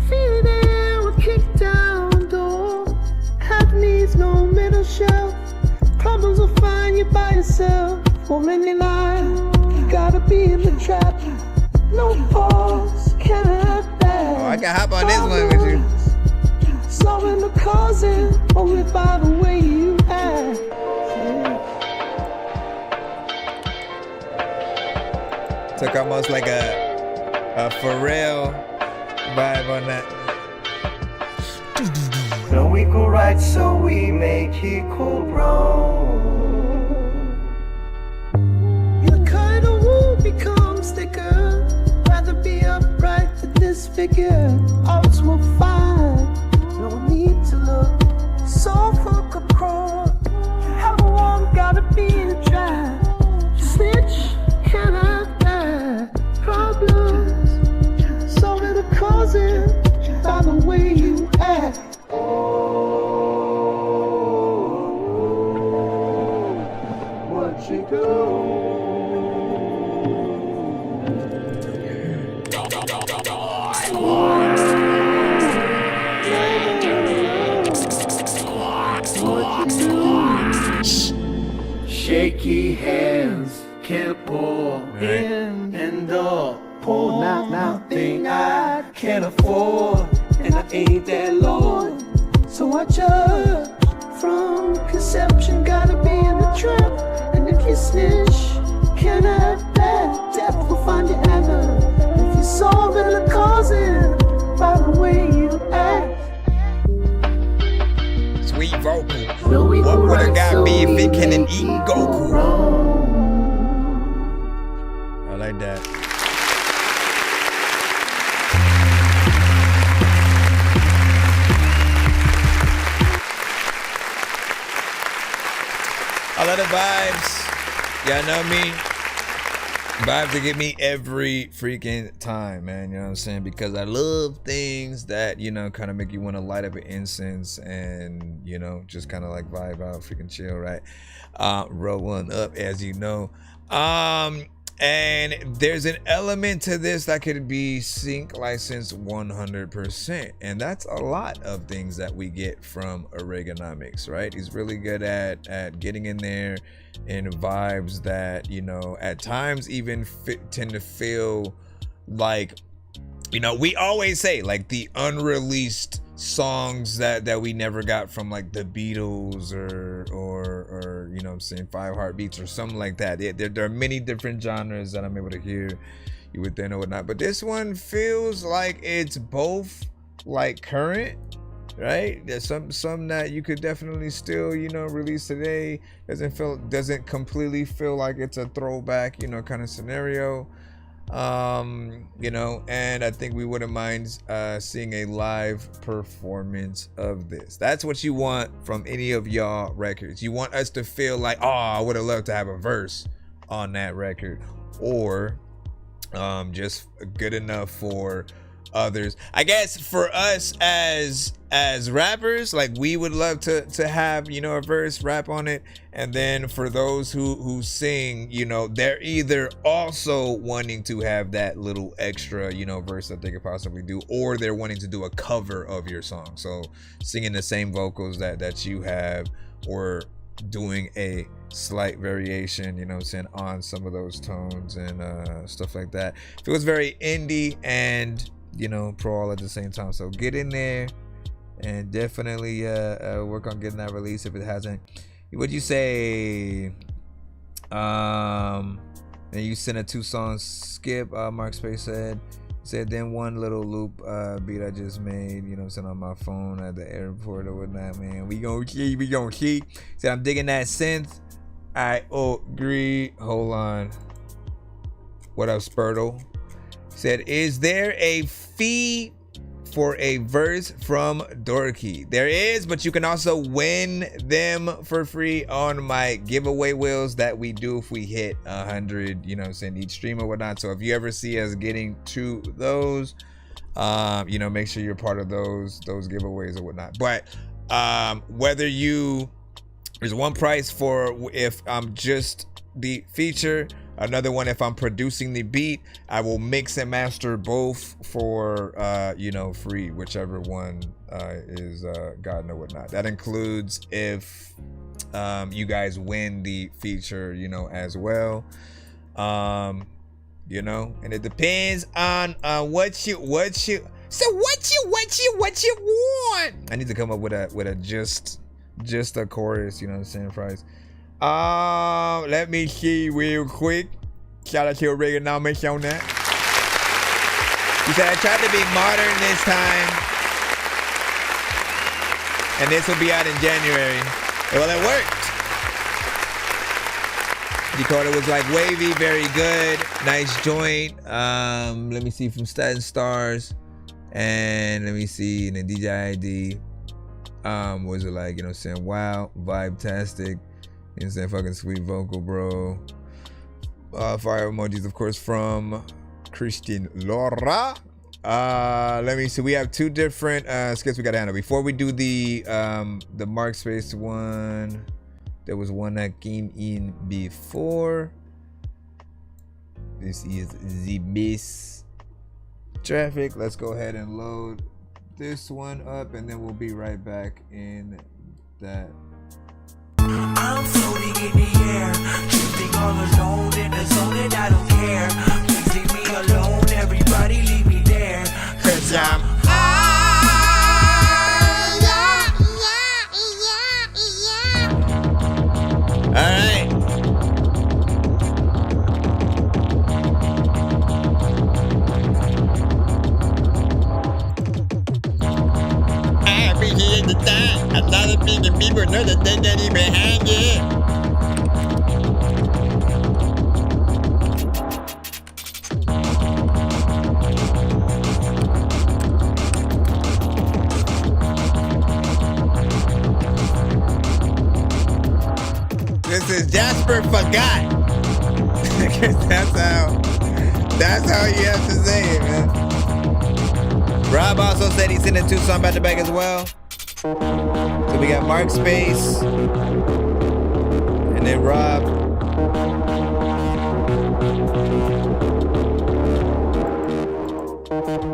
Feed in with kick down door. Half needs no middle shelf. Problems will find you by yourself. For any line, you gotta be in the trap. No pause, can't have that. Oh, I can hop on this one with you. Solving the causing, only by the way you act. Took almost like a Pharrell vibe on that. No equal rights, so we make equal wrong. Your kind of wound becomes thicker. Rather be upright than disfigure. Odds will find. No need to look so fuck across. Have one gotta be in a trap. Snitch, can have that. Problems, solving the causes by the way you act. What you do? Shaky hands can't pour in and up. Pour now thing I can't afford, and I ain't that Lord. So I judge from conception, gotta be in the trap. And if you snitch, can I have that? Death will find you ever. If you're solving the causes by the way you act. Sweet vocal. What would a guy be if he can eat Goku? I like that. I love the vibes. Y'all know me. Vibes to get me every freaking time, man. You know what I'm saying? Because I love things that, you know, kind of make you want to light up an incense and, you know, just kind of like vibe out, freaking chill, right? Roll one up, as you know. And there's an element to this that could be sync licensed 100%. And that's a lot of things that we get from Oregonomics, right? He's really good at getting in there in vibes that, you know, at times even tend to feel like, you know, we always say like the unreleased songs that we never got from like the Beatles or you know what I'm saying, 5 Heartbeats or something like that. There are many different genres that I'm able to hear you within or whatnot, but this one feels like it's both like current, right? There's some that you could definitely still, you know, release today. Doesn't completely feel like it's a throwback, you know, kind of scenario. You know, and I think we wouldn't mind seeing a live performance of this. That's what you want from any of y'all records. You want us to feel like, oh, I would have loved to have a verse on that record, or just good enough for others. I guess for us as rappers, like we would love to have, you know, a verse rap on it. And then for those who sing, you know, they're either also wanting to have that little extra, you know, verse that they could possibly do, or they're wanting to do a cover of your song, so singing the same vocals that you have, or doing a slight variation, you know what I'm saying, on some of those tones and stuff like that. Feels very indie and, you know, pro all at the same time. So get in there and definitely work on getting that release if it hasn't. Would you say And you sent a 2-song skip, Mark Space said then one little loop beat I just made, you know what I'm saying, on my phone at the airport or whatnot, man. We gon' see. Said I'm digging that synth. I agree. Hold on. What up, Spurtle? Said, is there a fee for a verse from Dorky? There is, but you can also win them for free on my giveaway wheels that we do if we hit 100, you know what I'm saying, each stream or whatnot. So if you ever see us getting to those, you know, make sure you're part of those giveaways or whatnot. But there's one price for if I'm just the feature, another one if I'm producing the beat. I will mix and master both for you know, free, whichever one is gotten or whatnot. That includes if you guys win the feature, you know, as well. You know, and it depends on what you want. I need to come up with a just a chorus, you know what I'm saying, Price. Let me see real quick. Shout out to Reaganomics on that. He said, I tried to be modern this time, and this will be out in January. Well, it worked. Dakota was like wavy, very good, nice joint. Let me see from Staten Stars, and let me see in the DJ ID. Was it like, you know what I'm saying, wow, vibe-tastic. You know what I'm saying, fucking sweet vocal, bro. Fire emojis, of course, from Christian Laura. Let me see. We have 2 different skits we gotta handle. Before we do the Mark Space one, there was one that came in before. This is the Miss Traffic. Let's go ahead and load this one up, and then we'll be right back in that. I'm floating in the air, drifting all alone in the zone, and I don't care. Please leave me alone, everybody leave me there, 'cause I'm Alright. I appreciate the time. A lot of people know that they got it behind it. This is Jasper Forgot. that's how you have to say it, man. Rob also said he sent a 2-song back to back as well. So we got Mark Space and then Rob.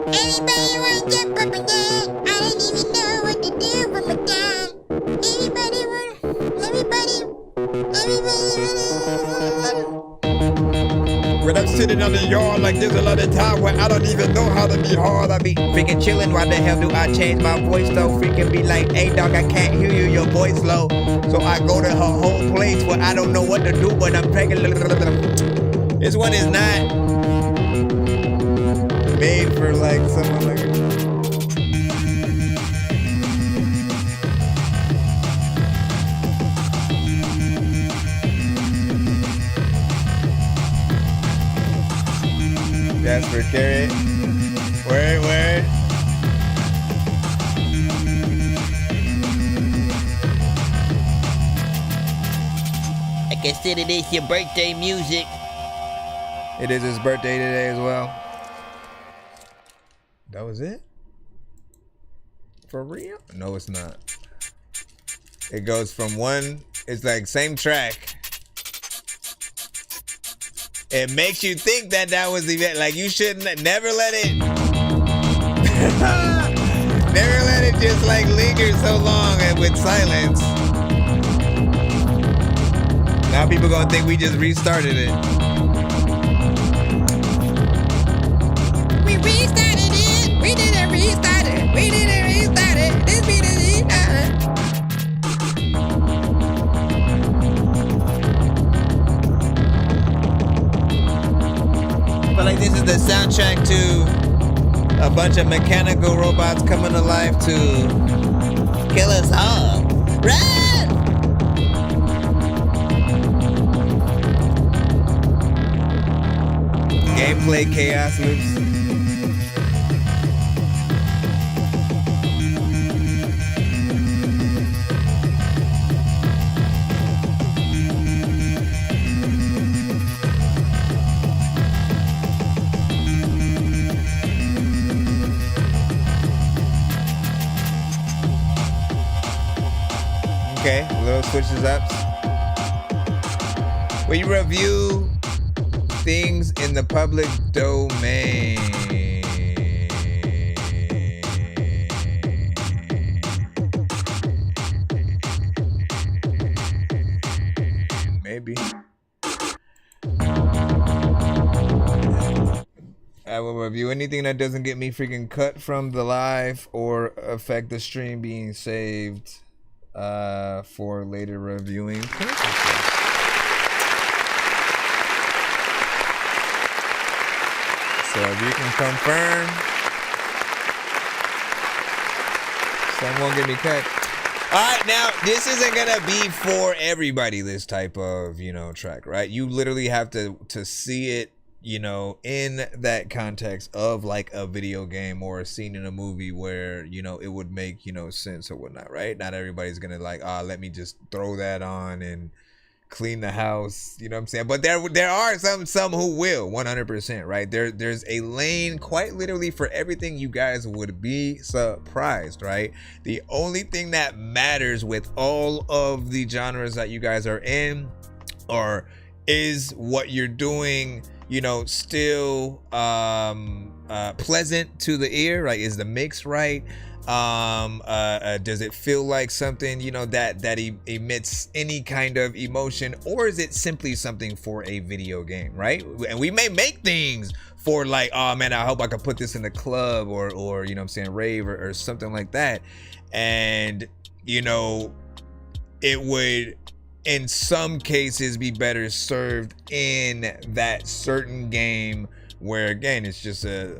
Anybody wanna jump up and down? I don't even know what to do with my time. Anybody wanna? Everybody. When I'm sitting on the yard like there's a lot of time where I don't even know how to be hard. I be freaking chilling. Why the hell do I change my voice though? Freaking be like, hey dog, I can't hear you, your voice low. So I go to her whole place where I don't know what to do, but I'm taking. This one is not made for like someone like. Jasper Carrot. Word. I consider this your birthday music. It is his birthday today as well. That was it? For real? No, it's not. It goes from one, it's like same track. It makes you think that was the event. Like you shouldn't, never let it, never let it just like linger so long and with silence. Now people gonna think we just restarted it. We restarted it. We didn't restart it. We didn't restart it. This beat is restarted. this is the soundtrack to a bunch of mechanical robots coming to life to kill us all. Run! Gameplay chaos loops. Okay, little switches up. We review things in the public domain. Maybe. I will review anything that doesn't get me freaking cut from the live or affect the stream being saved for later reviewing. So if you can confirm, some won't get me cut. All right, now this isn't gonna be for everybody. This type of track, right? You literally have to see it, in that context of like a video game or a scene in a movie where it would make sense or whatnot, right? Not everybody's gonna like, let me just throw that on and clean the house, you know what I'm saying? But there are some who will 100%, right? There's a lane quite literally for everything. You guys would be surprised, right? The only thing that matters with all of the genres that you guys are in is what you're doing, still pleasant to the ear, right? Is the mix right? Does it feel like something that emits any kind of emotion, or is it simply something for a video game, right? And we may make things for like, oh man, I hope I could put this in the club or what I'm saying, rave or something like that, and it would in some cases be better served in that certain game where again it's just a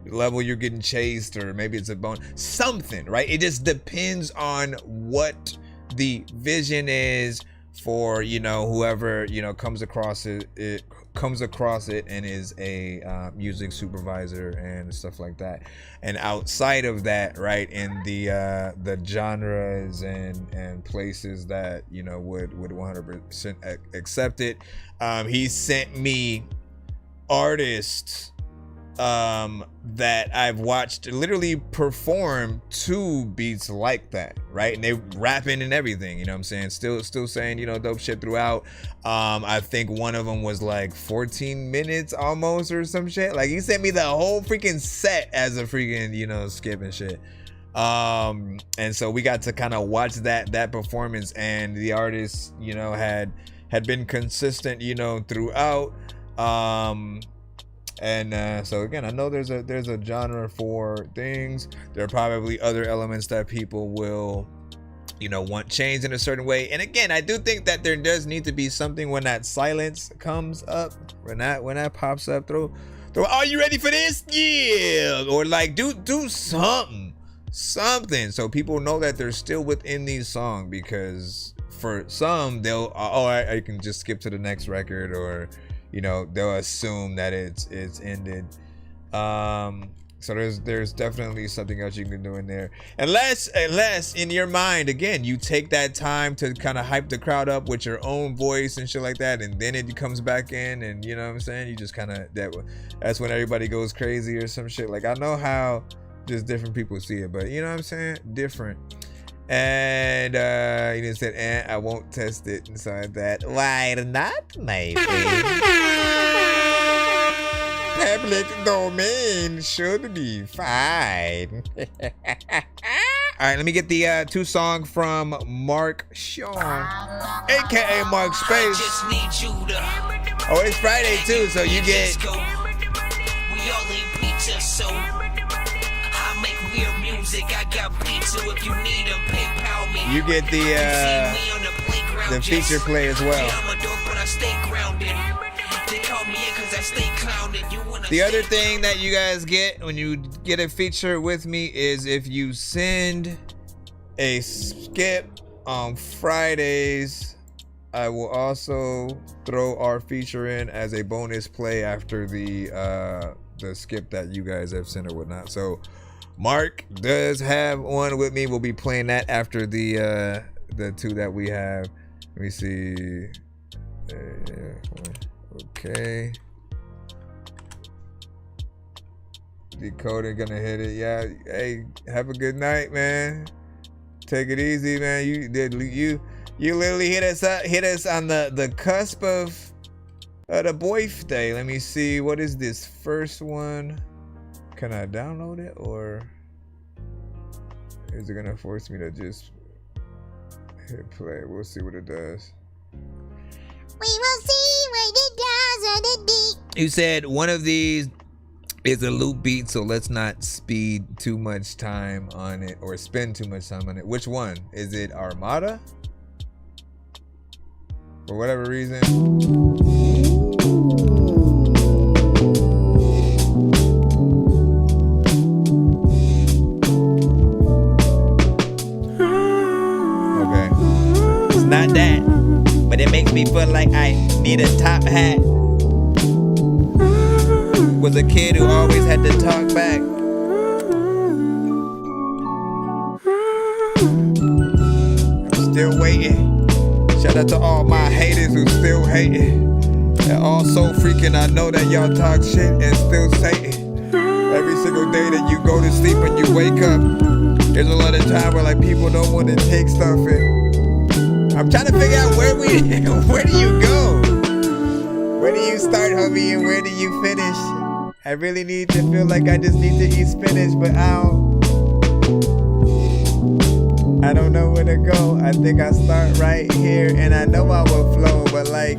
level you're getting chased, or maybe it's a bone, something, right? It just depends on what the vision is for whoever comes across it and is a music supervisor and stuff like that. And outside of that, right, in the genres and places that would 100% accept it, he sent me artists that I've watched literally perform to beats like that, right? And they rapping and everything, what I'm saying? Still saying, dope shit throughout. I think one of them was like 14 minutes almost or some shit. Like he sent me the whole freaking set as a freaking, skip and shit. And so we got to kind of watch that performance, and the artist, had been consistent, throughout. And so again, I know there's a genre for things. There are probably other elements that people will want changed in a certain way. And again, I do think that there does need to be something when that silence comes up, when that pops up, throw are you ready for this? Yeah, or like do something so people know that they're still within these songs, because for some they'll I can just skip to the next record, or they'll assume that it's ended. So there's definitely something else you can do in there, unless in your mind, again, you take that time to kind of hype the crowd up with your own voice and shit like that, and then it comes back in, and you know what I'm saying, you just kind of that's when everybody goes crazy or some shit. Like I know how just different people see it, but you know what I'm saying, different. And he just said, I won't test it inside that. Why not, maybe? Public domain should be fine. All right, let me get the 2 song from Mark Sean, aka Mark Space. Oh, it's Friday too, so you get I got pizza if you need a PayPal me. You get the feature play as well. They call me in cause I stay clowning. You wanna The other thing that you guys get when you get a feature with me is if you send a skip on Fridays, I will also throw our feature in as a bonus play after the skip that you guys have sent or whatnot. So Mark does have one with me. We'll be playing that after the two that we have. Let me see. Okay. Decoder gonna hit it. Yeah. Hey, have a good night, man. Take it easy, man. You literally hit us on the cusp of the birthday. Let me see. What is this first one? Can I download it or is it gonna force me to just hit play? We'll see what it does. We will see what it does on the deep. You said one of these is a loop beat, so let's not speed too much time on it or spend too much time on it. Which one? Is it Armada? For whatever reason. Okay. It's not that, but it makes me feel like I need a top hat. Was a kid who always had to talk back. I'm still waiting. Shout out to all my haters who still hating. And also freaking, I know that y'all talk shit and still say it. Every single day that you go to sleep and you wake up, there's a lot of time where like people don't want to take stuff in. I'm trying to figure out where do you go? Where do you start, homie, and where do you finish? I really need to feel like I just need to eat spinach, but I don't know where to go. I think I start right here, and I know I will flow, but like,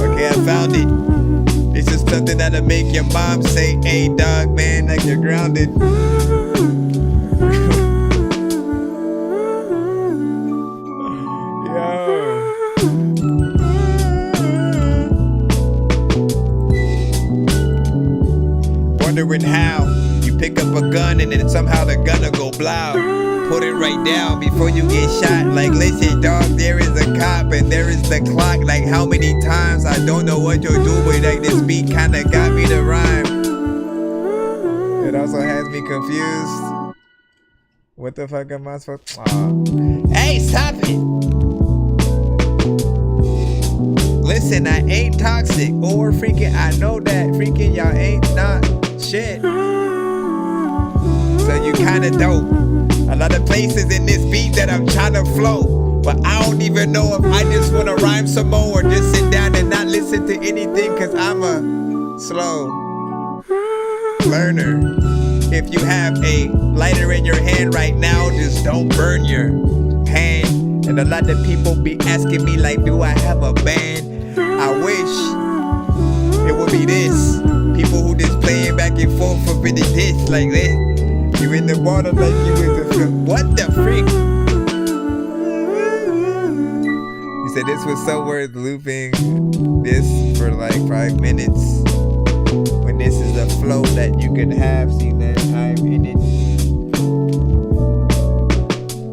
okay, I found it. This is something that'll make your mom say, "Hey, dog, man, like you're grounded." Wondering how you pick up a gun and then somehow the gun'll go blow. Put it right down before you get shot. Like, listen, dog, there is a cop and there is the clock. Like, how many times I don't know what you'll do, but like this beat kinda got me to rhyme. It also has me confused. What the fuck am I supposed to? Hey, stop it! Listen, I ain't toxic or freaking, I know that freaking y'all ain't not shit. So you kinda dope. A lot of places in this beat that I'm trying to flow, but I don't even know if I just wanna rhyme some more or just sit down and not listen to anything, cause I'm a slow learner. If you have a lighter in your hand right now, just don't burn your hand. And a lot of people be asking me like, do I have a band? I wish it would be this. People who just playing back and forth for this, like this. You in the water like you is a what the freak? You said this was so worth looping this for like 5 minutes. When this is a flow that you could have, see that I'm in it.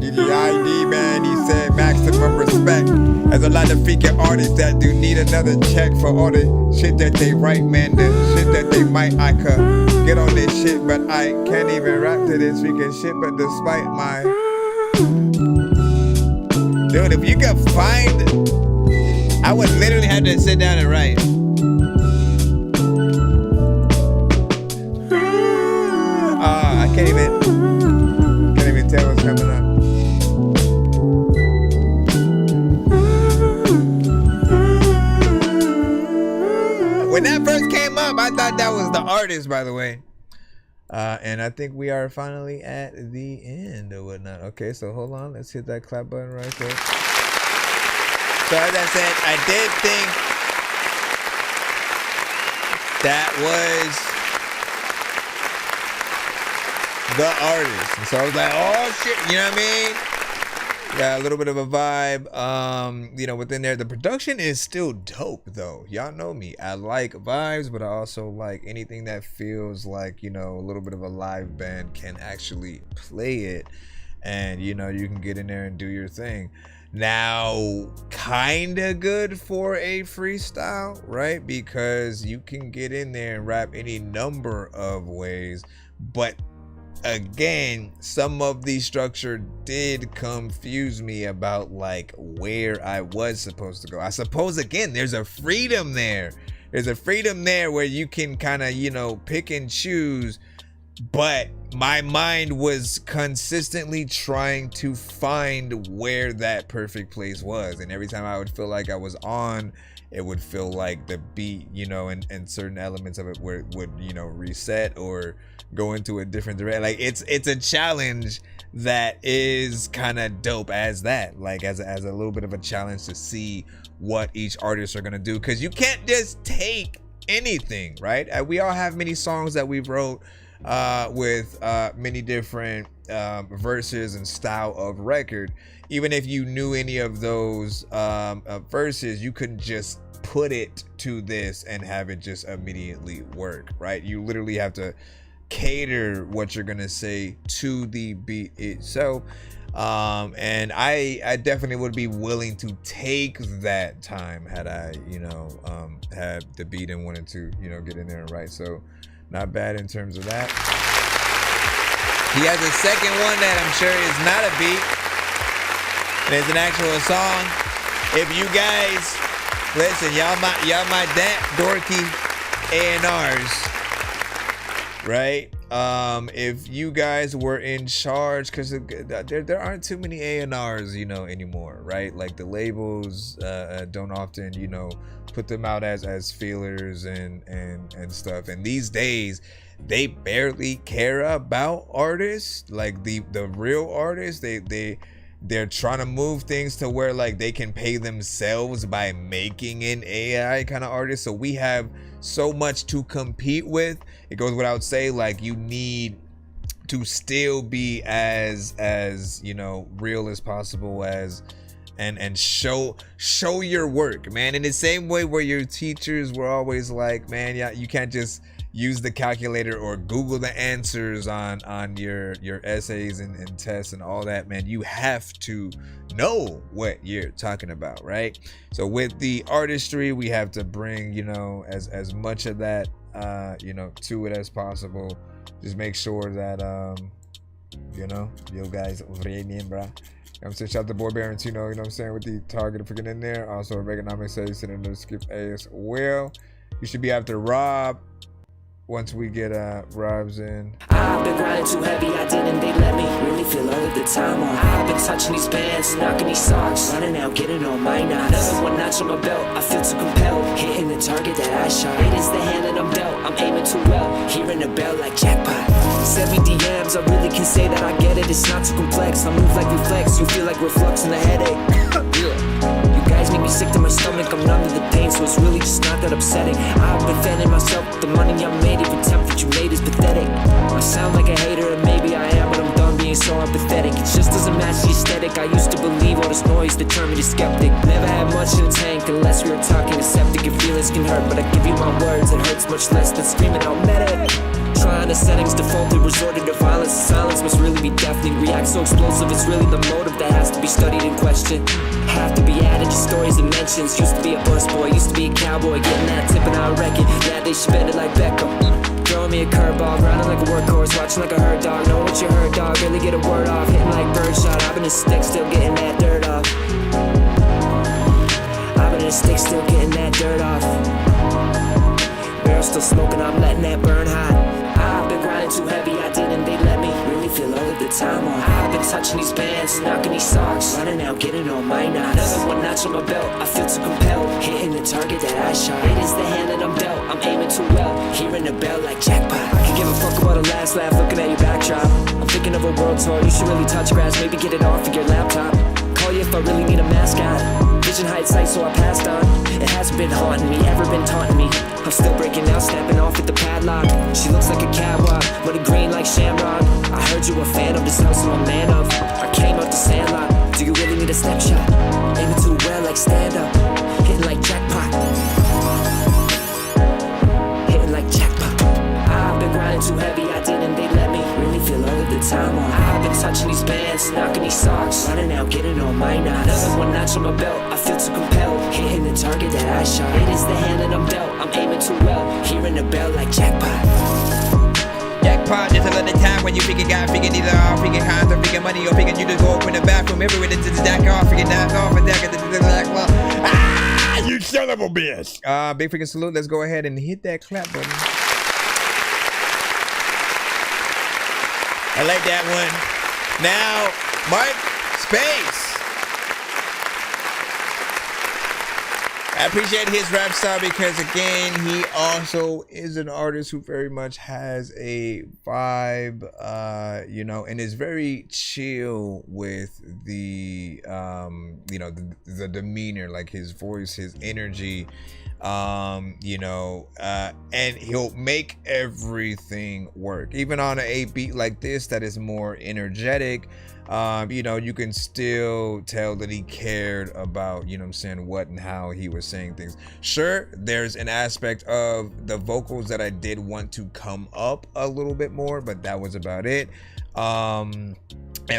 DDID, man, he said maximum respect. There's a lot of freaking artists that do need another check for all the shit that they write, man. The shit that they might, I could get on this shit, but I can't even rap to this freaking shit. But despite my dude, if you could find, I would literally have to sit down and write. I can't even tell what's coming up. When that first came up, I thought that was the artist, by the way. And I think we are finally at the end or whatnot. Okay, so hold on. Let's hit that clap button right there. So as I said, I did think that was the artist. And so I was like, oh shit, you know what I mean? Got a little bit of a vibe, you know, within there. The production is still dope, though. Y'all know me. I like vibes, but I also like anything that feels like, you know, a little bit of a live band can actually play it. And, you know, you can get in there and do your thing. Now, kind of good for a freestyle, right? Because you can get in there and rap any number of ways, but again, some of the structure did confuse me about like where I was supposed to go. I suppose again, there's a freedom there. There's a freedom there where you can kind of, you know, pick and choose, but my mind was consistently trying to find where that perfect place was. And every time I would feel like I was on, it would feel like the beat, you know, and certain elements of it would, you know, reset or go into a different direction. Like it's a challenge that is kind of dope as that, like as a little bit of a challenge to see what each artist are gonna do, because you can't just take anything, right? We all have many songs that we wrote with many different verses and style of record. Even if you knew any of those verses, you couldn't just put it to this and have it just immediately work, right? You literally have to cater what you're gonna say to the beat itself. And I definitely would be willing to take that time had I, you know, had the beat and wanted to, you know, get in there and write. So not bad in terms of that. He has a second one that I'm sure is not a beat. And it's an actual song. If you guys listen, y'all my ThatDorky A&Rs, right? If you guys were in charge, because there aren't too many A&Rs, you know, anymore, right? Like the labels don't often, you know, put them out as feelers and stuff. And these days, they barely care about artists, like the real artists. They're trying to move things to where like they can pay themselves by making an AI kind of artist. So we have so much to compete with. It goes without saying, like you need to still be as you know, real as possible, as and show your work, man. In the same way where your teachers were always like, man, yeah, you can't just use the calculator or Google the answers on your essays and tests and all that, man. You have to know what you're talking about, right? So with the artistry, we have to bring, you know, as much of that, you know, to it as possible. Just make sure that, you know, you guys, I'm saying, shout out to Boy Barons, you know what I'm saying, with the target for getting in there. Also, Reaganomics says sitting in the skip A as well. You should be after Rob. Once we get Rob's in. I've been grinding too heavy, I didn't, they let me really feel all of the time on. I've been touching these bands, knocking these socks, running out, getting all my knots. Another one notch on my belt, I feel too compelled, hitting the target that I shot. It is the hand that I'm dealt, I'm aiming too well, hearing the bell like jackpot. 70 DMs, I really can say that I get it, it's not too complex. I move like reflex, you feel like reflux in the headache. You guys make me sick to my stomach, I'm numb to the pain, so it's really just not that upsetting. I've been fanning myself with the money I made, every attempt that you made is pathetic. I sound like a hater, and maybe I am, but I'm done being so empathetic. It just doesn't match the aesthetic. I used to believe all this noise that turned me to skeptic. Never had much in the tank unless we were talking septic. Your feelings can hurt, but I give you my words, it hurts much less than screaming out medic. Trying the settings, defaulted, resorted to violence. The silence must really be deafening. React so explosive, it's really the motive that has to be studied and questioned. Have to be added to stories and mentions. Used to be a busboy, used to be a cowboy, getting that tip and I reckon. Yeah, they spend it like Beckham. Throwing me a curveball, grinding like a workhorse, watching like a herd dog. Know what you heard, dog, really get a word off. Hitting like birdshot, I've been in stick, still getting that dirt off. I've been in stick, still getting that dirt off. Barrel still smoking, I'm letting that burn hot. I've been grinding too heavy, I didn't, they let me really feel all of the time on. I've been touching these bands, knocking these socks, running out, getting all my knots. Another one notch on my belt, I feel too compelled, hitting the target that I shot. It is the hand that I'm dealt, I'm aiming too well, hearing the bell like jackpot. I can give a fuck about a last laugh, looking at your backdrop. I'm thinking of a world tour, you should really touch grass, maybe get it off of your laptop. Call you if I really need a mascot. Vision hindsight, so I passed on. It hasn't been haunting me, ever been taunting me. I'm still breaking out, snapping off at the padlock. She looks like a catwalk, with a green like shamrock. I heard you a fan of this house, I'm a man of. I came out the sandlot. Do you really need a snapshot? Aiming too well like stand up. Hitting like jackpot. Hitting like jackpot. I've been grinding too heavy, I didn't, they let me really feel all of the time on. I've been touching these bands, knocking these socks, running out, getting on my knots. Another one notch on my belt, I feel too compelled, hitting the target that I shot. It is the hand that I'm dealt, I'm aiming too well, hearing the bell like jackpot. Jackpot, there's another time when you figure God, figure either off, figure cons, or figure money, or figure you just go open the bathroom, everywhere to the jack off, figure knock off, and jack the jack off. Ah, you son of a bitch. Big freaking salute, let's go ahead and hit that clap button. I like that one. Now, Mark Space. I appreciate his rap style because, again, he also is an artist who very much has a vibe, you know, and is very chill with the, you know, the demeanor, like his voice, his energy, you know, and he'll make everything work. Even on a beat like this that is more energetic, you know, you can still tell that he cared about, you know what I'm saying, what and how he was saying things. Sure, there's an aspect of the vocals that I did want to come up a little bit more, but that was about it. And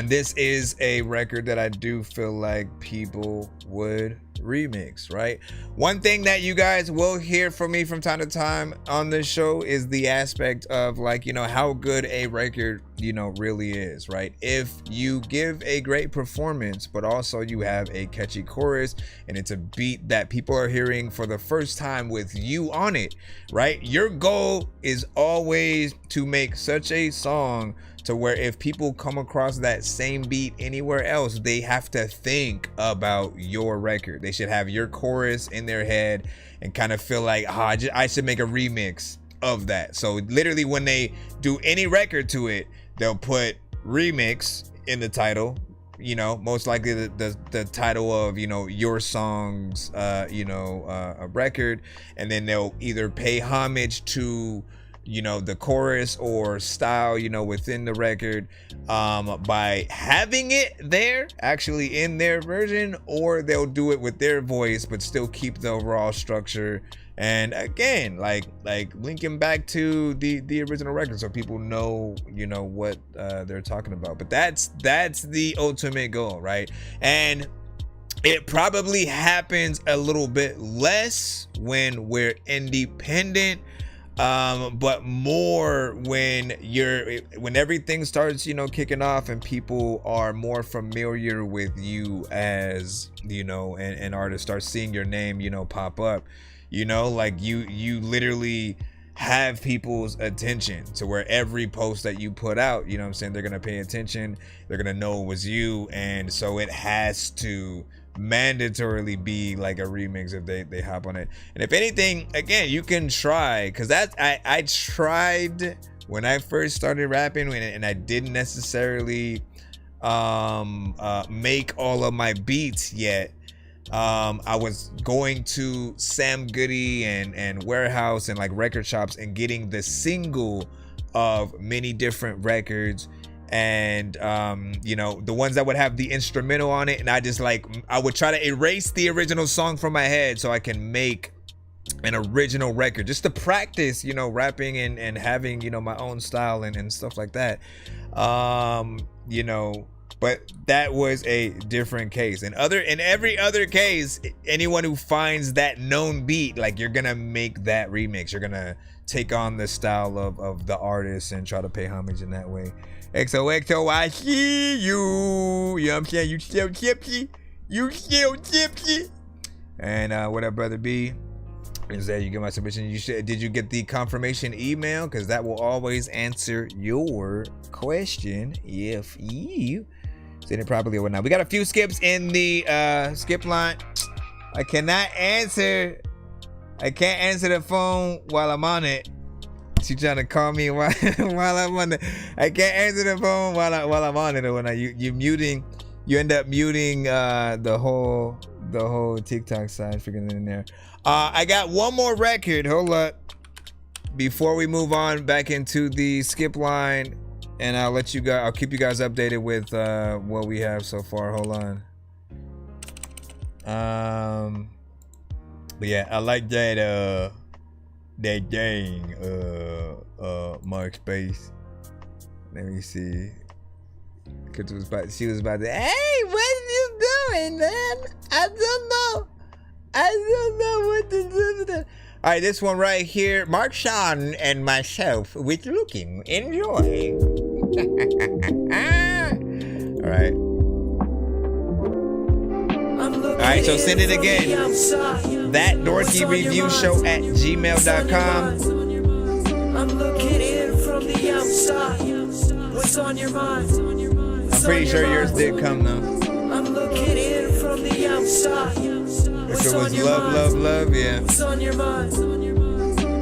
this is a record that I do feel like people would remix, right? One thing that you guys will hear from me from time to time on this show is the aspect of, like, you know, how good a record, you know, really is, right? If you give a great performance, but also you have a catchy chorus and it's a beat that people are hearing for the first time with you on it, right? Your goal is always to make such a song to where if people come across that same beat anywhere else, they have to think about your record. They should have your chorus in their head and kind of feel like, I should make a remix of that. So literally when they do any record to it, they'll put remix in the title, you know, most likely the title of, you know, your song's, you know, a record. And then they'll either pay homage to, you know, the chorus or style, you know, within the record, by having it there actually in their version, or they'll do it with their voice but still keep the overall structure. And again, like linking back to the original record, so people know, you know, what they're talking about. But that's the ultimate goal, right? And it probably happens a little bit less when we're independent, but more when everything starts, you know, kicking off and people are more familiar with you as, you know, an artist, start seeing your name, you know, pop up, you know, like you literally have people's attention to where every post that you put out, you know what I'm saying, they're gonna pay attention, they're gonna know it was you, and so it has to mandatorily be like a remix if they hop on it. And if anything, again, you can try, because that's I tried when I first started rapping, and I didn't necessarily make all of my beats yet. I was going to Sam Goody and Warehouse and like record shops and getting the single of many different records, and you know, the ones that would have the instrumental on it, and I would try to erase the original song from my head so I can make an original record, just to practice, you know, rapping and having, you know, my own style and stuff like that. You know, but that was a different case. In every other case, anyone who finds that known beat, like, you're gonna make that remix, you're gonna take on the style of the artist and try to pay homage in that way. XOXO, I see you. You know what I'm saying? You still tipsy. And what up, brother B? Is that you get my submission? Did you get the confirmation email? Because that will always answer your question if you said it properly or not. We got a few skips in the skip line. I can't answer the phone while I'm on it. She trying to call me while I'm on it. I can't answer the phone while I'm on it. Or when you end up muting the whole the whole TikTok side figured in there. I got one more record. Hold up. Before we move on back into the skip line, and I'll keep you guys updated with what we have so far. Hold on. But yeah, I like that gang, Mark Space. Let me see. Cause she was about to, hey, what you doing, man? I don't know what to do. All right, this one right here, Mark Sean and myself with Looking. Enjoy. All right. All right, so send it again. ThatDorkyReviewShow@gmail.com. I'm looking in from the outside. What's on your mind? I'm pretty sure yours did come though. I'm looking in from the outside. If it was love, yeah. What's on your mind?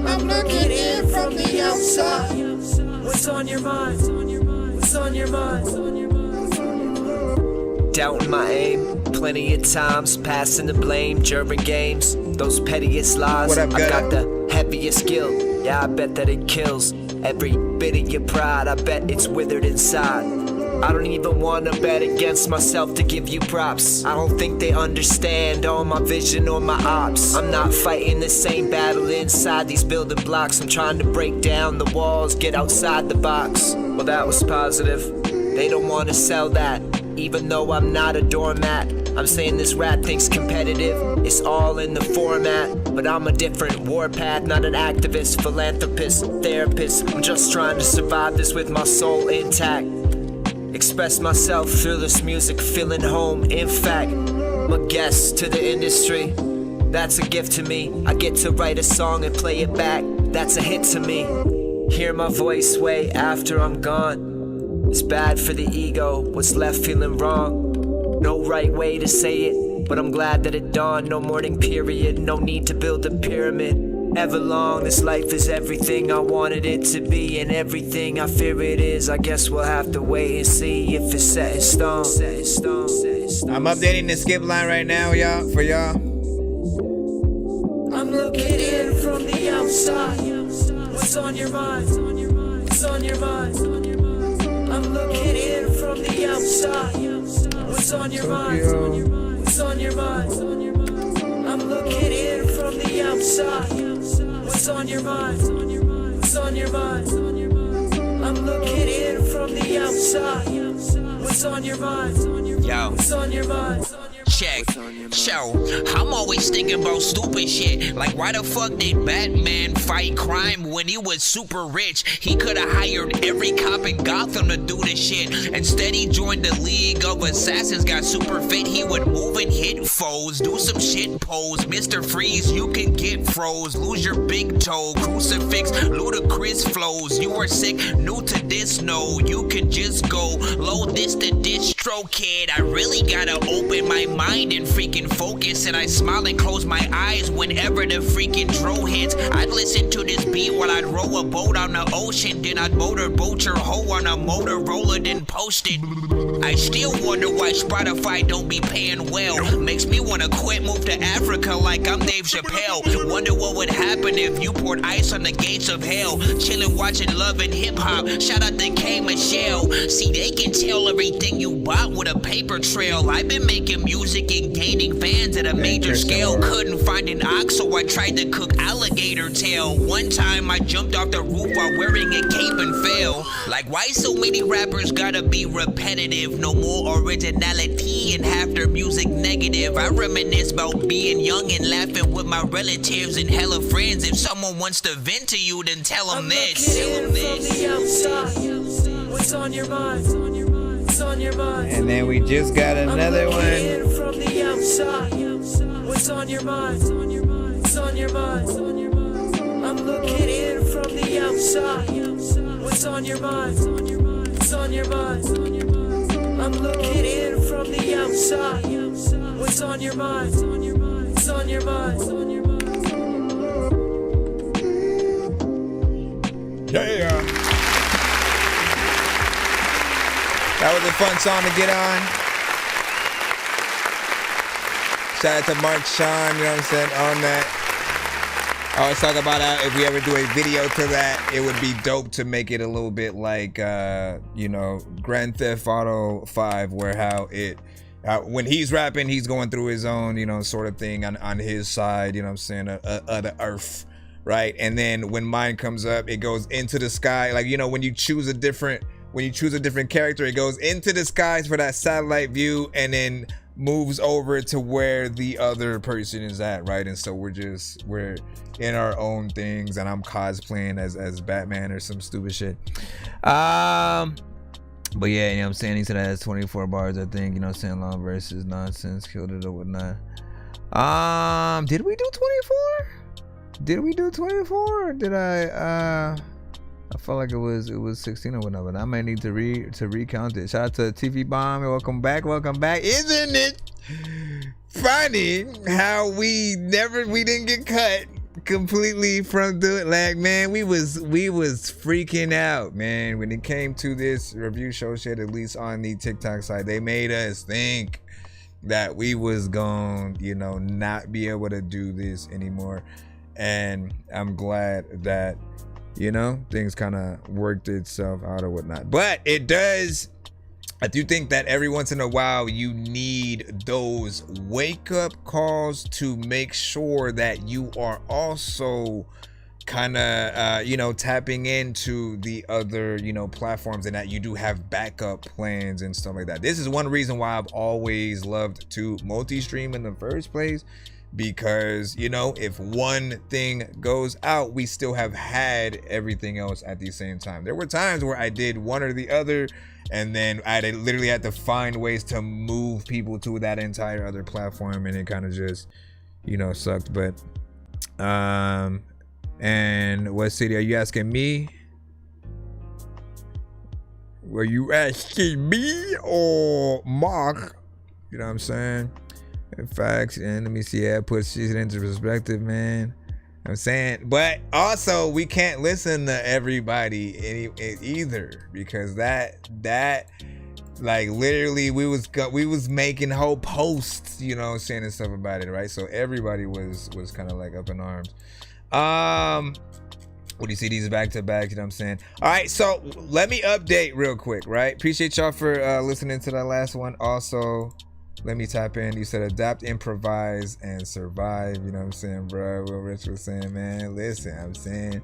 I'm looking in from the outside. What's on your mind? What's on your mind? Doubting my aim, plenty of times passing the blame, German games, those pettiest lies. What up, I got the heaviest guilt, yeah, I bet that it kills every bit of your pride. I bet it's withered inside. I don't even wanna bet against myself to give you props. I don't think they understand all my vision or my ops. I'm not fighting the same battle inside these building blocks. I'm trying to break down the walls, get outside the box. Well, that was positive. They don't wanna sell that, even though I'm not a doormat. I'm saying this rap thing's competitive, it's all in the format. But I'm a different warpath, not an activist, philanthropist, therapist. I'm just trying to survive this with my soul intact. Express myself through this music, feeling home. In fact, I'm a guest to the industry. That's a gift to me. I get to write a song and play it back. That's a hit to me. Hear my voice way after I'm gone. It's bad for the ego, what's left feeling wrong. No right way to say it, but I'm glad that it dawned. No mourning period, no need to build a pyramid. Ever long, this life is everything I wanted it to be, and everything I fear it is. I guess we'll have to wait and see if it's set in stone. I'm updating the skip line right now, y'all, for y'all. I'm looking in from the outside. What's on your mind? What's on your mind? I'm looking in from the outside. What's on your mind? What's on your mind? I'm looking in from the outside. What's on your mind? What's on your mind? I'm looking in from the outside. What's on your mind? Yo. What's on your mind? Check. So, I'm always thinking about stupid shit. Like, why the fuck did Batman fight crime when he was super rich? He could have hired every cop in Gotham to do this shit. Instead, he joined the League of Assassins, got super fit. He would move and hit foes, do some shit pose. Mr. Freeze, you can get froze, lose your big toe. Crucifix, ludicrous flows. You are sick, new to this, no. You can just go load this to distro, kid. I really gotta open my mind and freaking focus, and I smile and close my eyes whenever the freaking dro hits. I'd listen to this beat while I'd row a boat on the ocean, then I'd motorboat your hoe on a Motorola, then post it. I still wonder why Spotify don't be paying well. Makes me wanna quit, move to Africa like I'm Dave Chappelle. Wonder what would happen if you poured ice on the gates of hell. Chillin' watching Love and Hip Hop, shout out to K Michelle. See, they can tell everything you bought with a paper trail. I've been making music and gaining fans at a major scale. Couldn't find an ox, so I tried to cook alligator tail. One time I jumped off the roof while wearing a cape and fell. Like, why so many rappers gotta be repetitive? No more originality and half their music negative. I reminisce about being young and laughing with my relatives and hella friends. If someone wants to vent to you, then tell them this. What's on your mind? What's on your mind? And then we just got another one. From the outside. What's on your mind? What's on your mind? I'm looking in from the outside. What's on your mind? What's on your mind? I'm looking in from the outside. What's on your mind? What's on your mind? Yeah. That was a fun song to get on. Shout out to Mark Sean, you know what I'm saying, on that. I always talk about how if we ever do a video to that, it would be dope to make it a little bit like, Grand Theft Auto 5, where how it, when he's rapping, he's going through his own, sort of thing on his side, you know what I'm saying, of the earth, right? And then when mine comes up, it goes into the sky. Like, when you choose a different character, it goes into the skies for that satellite view and then moves over to where the other person is at, right? And so we're in our own things, and I'm cosplaying as Batman or some stupid shit. But yeah, you know what I'm saying? He said that has 24 bars, I think, long versus nonsense, killed it or whatnot. Did we do 24? Did we do 24? Did I felt like it was 16 or whatever, but I might need to recount it. Shout out to TV Bomb, welcome back. Isn't it funny how we didn't get cut completely from doing, like, man, we was freaking out, man, when it came to this review show shit, at least on the TikTok side. They made us think that we was gonna, not be able to do this anymore, and I'm glad that things kind of worked itself out or whatnot. But I do think that every once in a while you need those wake up calls to make sure that you are also kind of tapping into the other platforms, and that you do have backup plans and stuff like that. This is one reason why I've always loved to multi-stream in the first place, because if one thing goes out, we still have had everything else at the same time. There were times where I did one or the other, and then I literally had to find ways to move people to that entire other platform, and it kind of just sucked. But and what city are you asking me? Were you asking me or Mark? You know what I'm saying? In fact, and let me see, I put shit into perspective, man. I'm saying, but also we can't listen to everybody either, because that like literally we was making whole posts, saying and stuff about it, right? So everybody was kind of like up in arms. What do you see these back to back? You know what I'm saying? All right, so let me update real quick, right? Appreciate y'all for listening to that last one. Also, let me type in. You said adapt, improvise, and survive. You know what I'm saying, bro? Will Rich was saying, man, listen, I'm saying.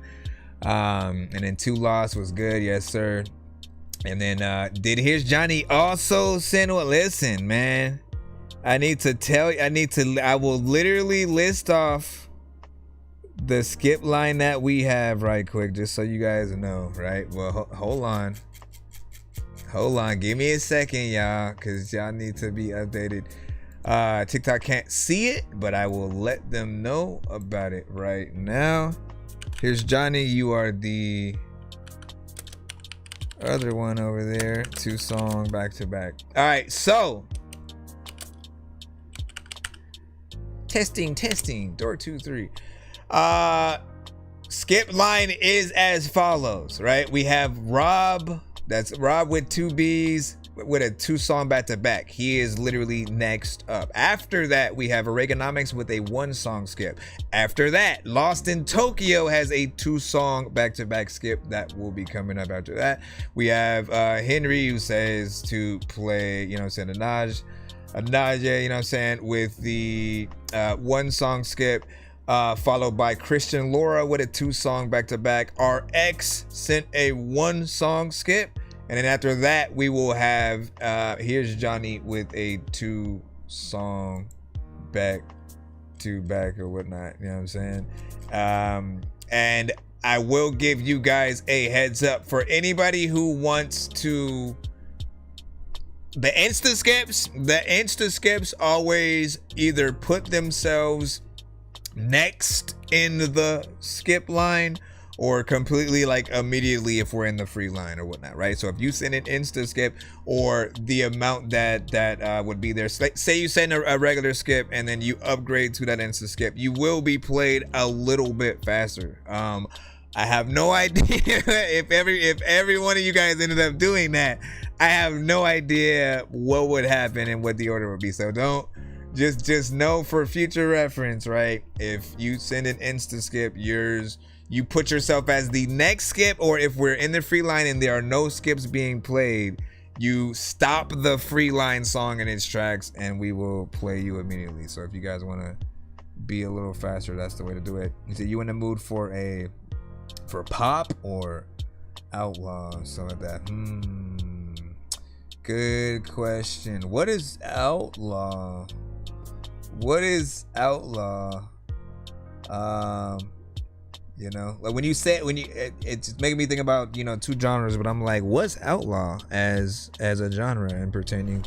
And then 2 Lost was good, yes, sir. And then here's Johnny also send one. Listen, man, I will literally list off the skip line that we have right quick, just so you guys know, right? Well, hold on, give me a second, y'all, because y'all need to be updated. TikTok can't see it, but I will let them know about it right now. Here's Johnny, you are the other one over there, 2 song back to back. All right, so testing Door 2 3. Skip line is as follows, right? We have Rob, that's Rob with 2 B's with a 2 song back to back. He is literally next up. After that, we have Oregonomics with a 1 song skip. After that, Lost in Tokyo has a 2 song back to back skip that will be coming up after that. We have Henry, who says to play, you know what I'm saying, Anaja, you know what I'm saying, with the 1 song skip. Followed by Christian Laura with a 2 song back to back. RX sent a 1 song skip. And then after that, we will have here's Johnny with a 2 song back to back or whatnot. You know what I'm saying? And I will give you guys a heads up for anybody who wants to. The insta skips always either put themselves next in the skip line or completely like immediately if we're in the free line or whatnot, right? So if you send an insta skip or the amount that would be there, say you send a regular skip and then you upgrade to that insta skip, you will be played a little bit faster. I have no idea if every one of you guys ended up doing that. I have no idea what would happen and what the order would be. So don't Just know for future reference, right? If you send an insta skip, you put yourself as the next skip, or if we're in the free line and there are no skips being played, you stop the free line song in its tracks and we will play you immediately. So if you guys want to be a little faster, that's the way to do it. You say you in the mood for pop or outlaw, something like that. Good question. What is outlaw? What is outlaw? You know, like when you say it's making me think about, you know, two genres, but I'm like, what's outlaw as a genre and pertaining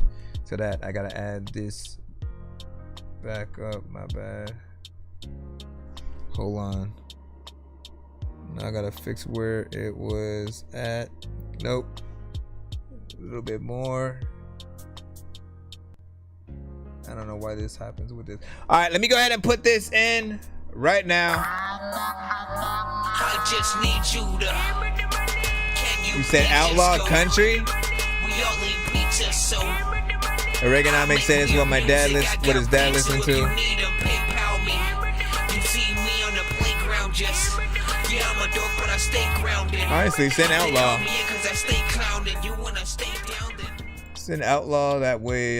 to that? I gotta add this back up. My bad. Hold on. Now I gotta fix where it was at. Nope. A little bit more. I don't know why this happens with this. All right, let me go ahead and put this in right now. I just need you to. Can You said outlaw country? We all eat pizza, so. Oregonomics says what my dad what his dad listened to. You see me on the playground, just. Yeah, I'm a dork, but I stay grounded. Honestly, send outlaw. Send outlaw, that way,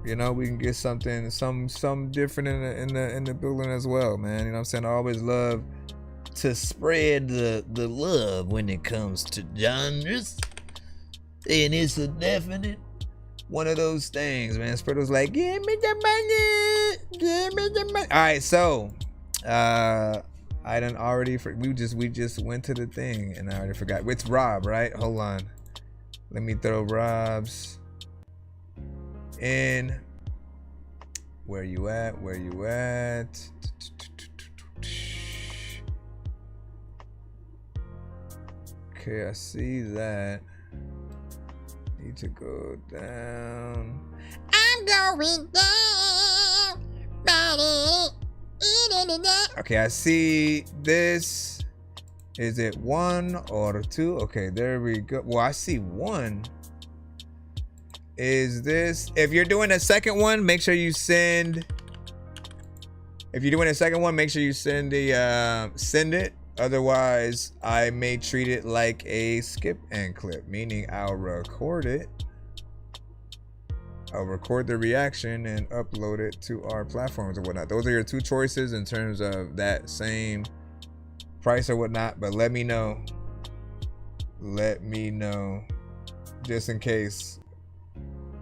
you know, we can get something, some different in the building as well, man. You know what I'm saying? I always love to spread the love when it comes to genres, and it's a definite one of those things, man. Spread was like, give me the money, give me the money. All right, so I done already we just went to the thing and I already forgot. It's Rob, right? Hold on, let me throw Rob's in. Where you at? Okay, I see that. Need to go down. I'm going down. Okay, I see this. Is it 1 or 2? Okay, there we go. Well, I see 1. Is this, if you're doing a second one, make sure you send. If you're doing a second one, make sure you send it. Otherwise, I may treat it like a skip and clip, meaning I'll record it. I'll record the reaction and upload it to our platforms and whatnot. Those are your two choices in terms of that same price or whatnot. But let me know. Just in case.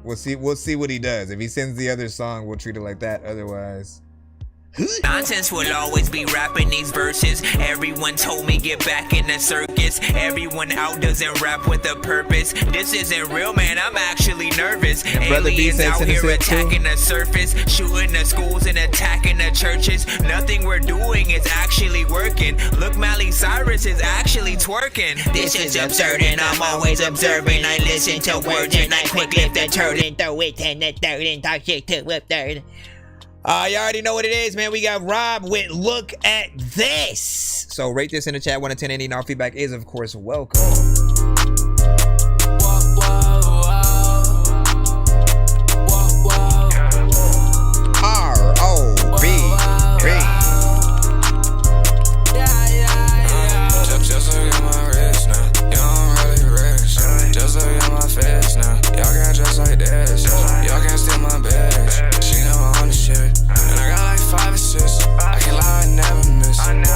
We'll see what he does. If he sends the other song, we'll treat it like that. Otherwise, Nonsense will always be rapping these verses. Everyone told me get back in the circus. Everyone out doesn't rap with a purpose. This isn't real, man, I'm actually nervous. Aliens out here attacking the surface, shooting the schools and attacking the churches. Nothing we're doing is actually working. Look, Miley Cyrus is actually twerking. This is absurd and I'm always observing. I listen to words and I quick lift the turd and throw it in the third and talk shit to a third. you already know what it is, man. We got Rob with Look at This. So rate this in the chat, 1 to 10, and all feedback is, of course, welcome.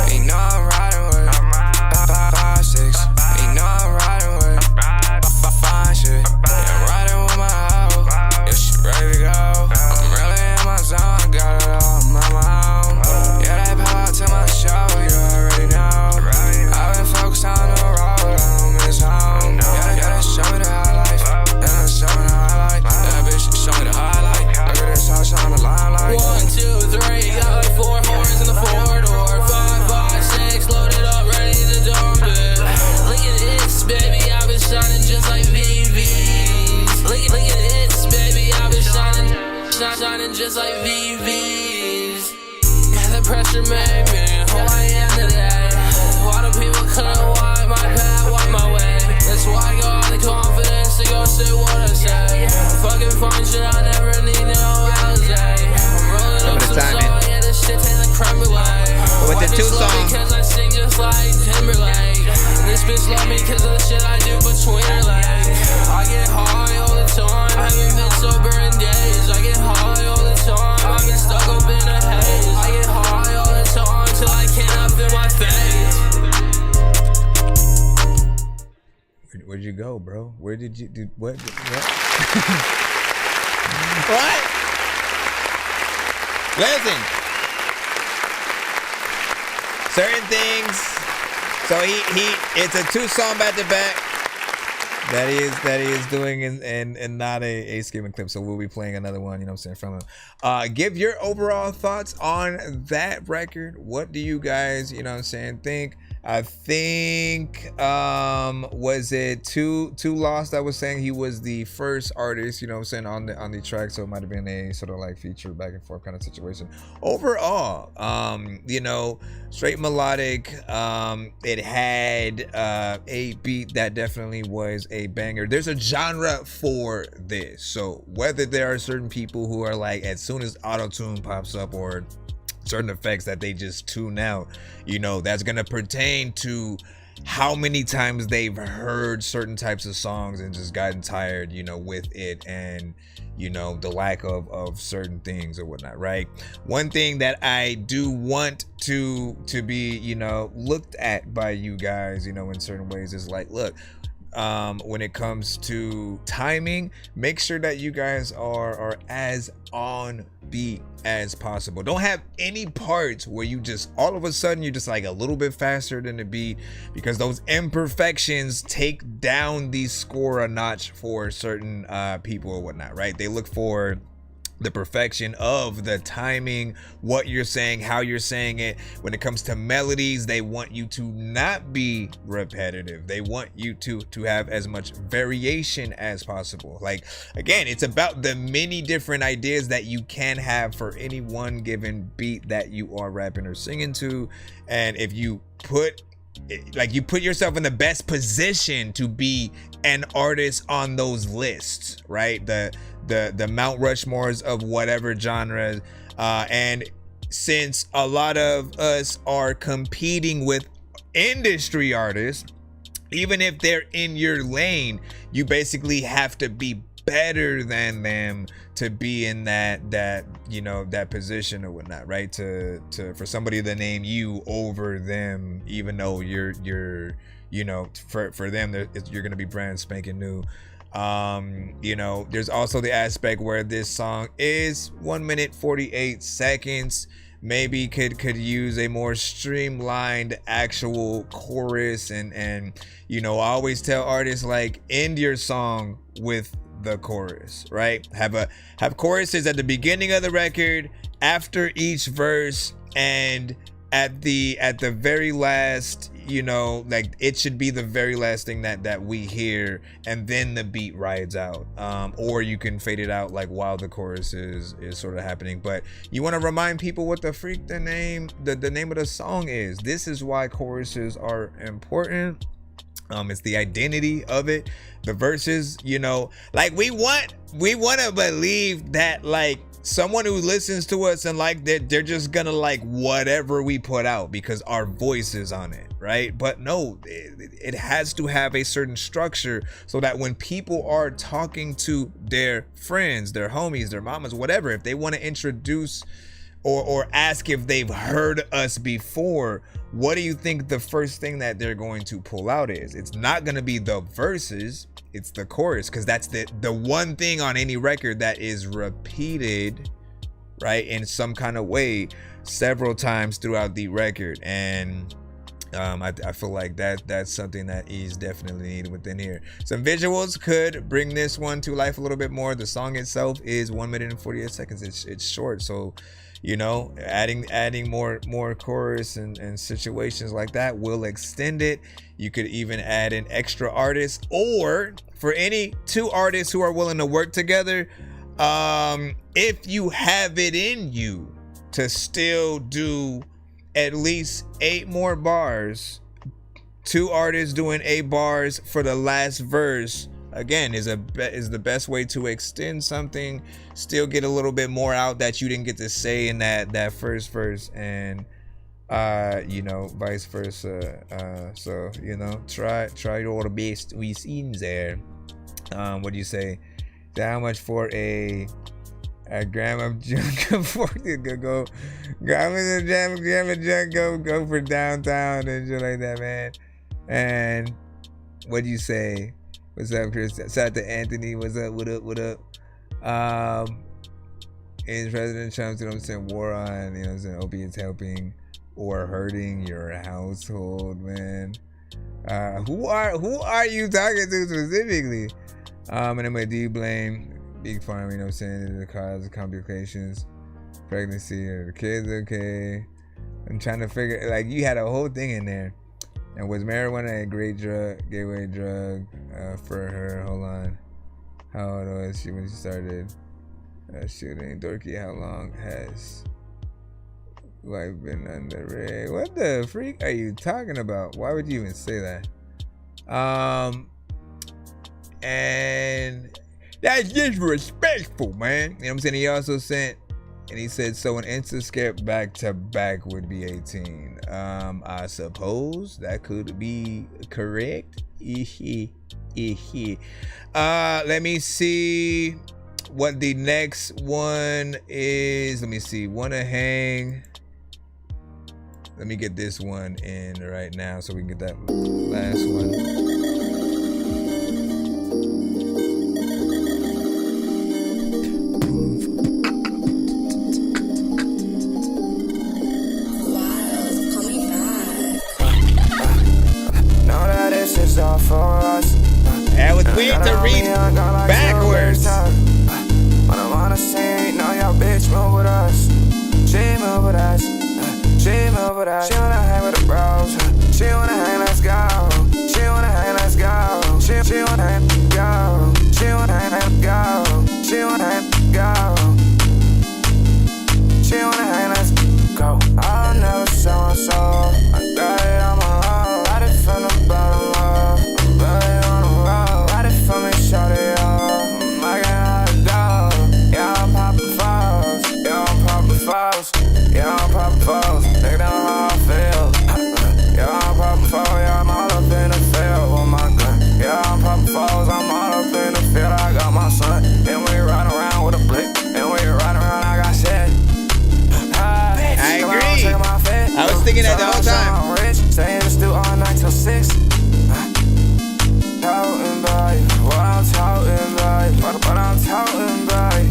Ain't no I'm riding with 5, 6. Ain't no I'm riding songs. love me cause I sing just like Timberlake. This bitch love me cause of the shit I do between her legs. I get high all the time, haven't been sober in days. I get high all the time, I've been stuck up in a haze. I get high all the time till I cannot feel my face. Where'd you go, bro? Where did you do what? What? Listen. Certain things. So he it's a 2-song back to back that he is doing and not a skimming clip. So we'll be playing another one, you know what I'm saying, from him. Give your overall thoughts on that record. What do you guys, you know what I'm saying, think? I think was it Too Lost that was saying he was the first artist, you know what I'm saying, on the track, so it might have been a sort of like feature back and forth kind of situation. Overall, you know, straight melodic. It had a beat that definitely was a banger. There's a genre for this, so whether there are certain people who are like, as soon as auto-tune pops up or certain effects that they just tune out, you know, that's gonna pertain to how many times they've heard certain types of songs and just gotten tired, you know, with it, and you know, the lack of certain things or whatnot, right? One thing that I do want to be, you know, looked at by you guys, you know, in certain ways is like, look, when it comes to timing, make sure that you guys are as on beat as possible. Don't have any parts where you just all of a sudden you're just like a little bit faster than the beat, because those imperfections take down the score a notch for certain people or whatnot, right? They look for the perfection of the timing, what you're saying, how you're saying it. When it comes to melodies, they want you to not be repetitive. They want you to have as much variation as possible. Like, again, it's about the many different ideas that you can have for any one given beat that you are rapping or singing to. And if you put yourself in the best position to be an artist on those lists, right? The Mount Rushmores of whatever genre, and since a lot of us are competing with industry artists, even if they're in your lane, you basically have to be better than them to be in that you know, that position or whatnot, right? To for somebody to name you over them, even though you're you know, for them you're gonna be brand spanking new. You know, there's also the aspect where this song is 1 minute 48 seconds. Maybe could use a more streamlined actual chorus, and you know, I always tell artists, like, end your song with the chorus, right? Have choruses at the beginning of the record, after each verse, and at the very last, you know, like, it should be the very last thing that we hear, and then the beat rides out. Or you can fade it out, like, while the chorus is sort of happening. But you want to remind people what the freak the name of the song is. This is why choruses are important. It's the identity of it. The verses, you know, like, we want to believe that, like, someone who listens to us and like they're just gonna like whatever we put out because our voice is on it, right? But no, it has to have a certain structure, so that when people are talking to their friends, their homies, their mamas, whatever, if they want to introduce or ask if they've heard us before, what do you think the first thing that they're going to pull out is? It's not going to be the verses, it's the chorus, because that's the one thing on any record that is repeated, right, in some kind of way several times throughout the record. And I feel like that's something that is definitely needed within here. Some visuals could bring this one to life a little bit more. The song itself is 1 minute and 48 seconds. It's short, so you know, adding more chorus and situations like that will extend it. You could even add an extra artist, or for any two artists who are willing to work together, if you have it in you to still do at least 8 more bars, 2 artists doing 8 bars for the last verse, again, is the best way to extend something, still get a little bit more out that you didn't get to say in that first verse, and You know, vice versa. So you know, try all the best we seen there. What do you say? How much for a gram of junk? Go gram of junk. Go for downtown and shit like that, man. And what do you say? What's up, Chris? Shout out to Anthony. What's up? What up? Is President Trump, you know what I'm saying, war on, you know what I'm saying, opiates helping or hurting your household, man? Who are you talking to specifically? And then do you blame Big Pharma, you know what I'm saying, the cause of complications, pregnancy, or the kids okay? I'm trying to figure, like, you had a whole thing in there. And was marijuana a great gateway drug for her? Hold on. How old was she when she started shooting? Dorky, how long has life been underrated? What the freak are you talking about? Why would you even say that? And that's disrespectful, man. You know what I'm saying? He also sent, and he said, so an instant skip back to back would be 18. I suppose that could be correct. Let me see what the next one is. Let me see. Wanna hang? Let me get this one in right now so we can get that last one. All for us. That was weird to read backwards. When I'm on the scene, know your bitch move with us. She move with us. She move with us. She wanna hang with the bros. She wanna hang, let's go. She wanna hang, let's go. She wanna hang, go. She wanna hang, let's go. She wanna hang, go. She wanna hang, let's go. I'll never sell my soul. I got it on my own. Got it from the bottom up. For me, shout it up. I'm like how to go. Yeah, I'm popping falls. Yeah, I'm popping falls. Yeah, I'm popping falls. Nigga, know how I feel. Yeah, I'm popping falls. Yeah, I'm all up in the field with my gun. Yeah, I'm popping falls. I'm all up in the field. I got my son. And we ride around with a blick. And we ride around, I got shit. I agree. I was thinking that the whole time. Rich, saying it's still all night till 6. Talking about what I'm talking about, what I'm talking about.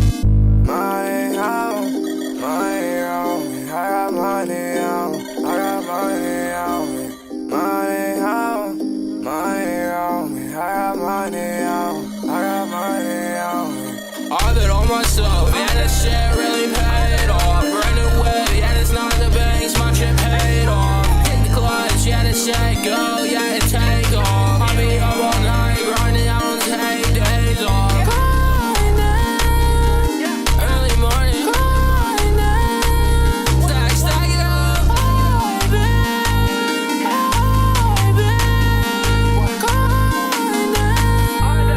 Money on me, I got money on me, I got money on me. Money on me, I got money on me, I got money on me. All that on myself, yeah, that shit really paid off. Brand new whip, yeah, that's not the banks, my shit paid off. Hit the clutch, yeah, that shit go, yeah, it take off. I be up all night, grinding, I don't take days off. Early morning, stack it up.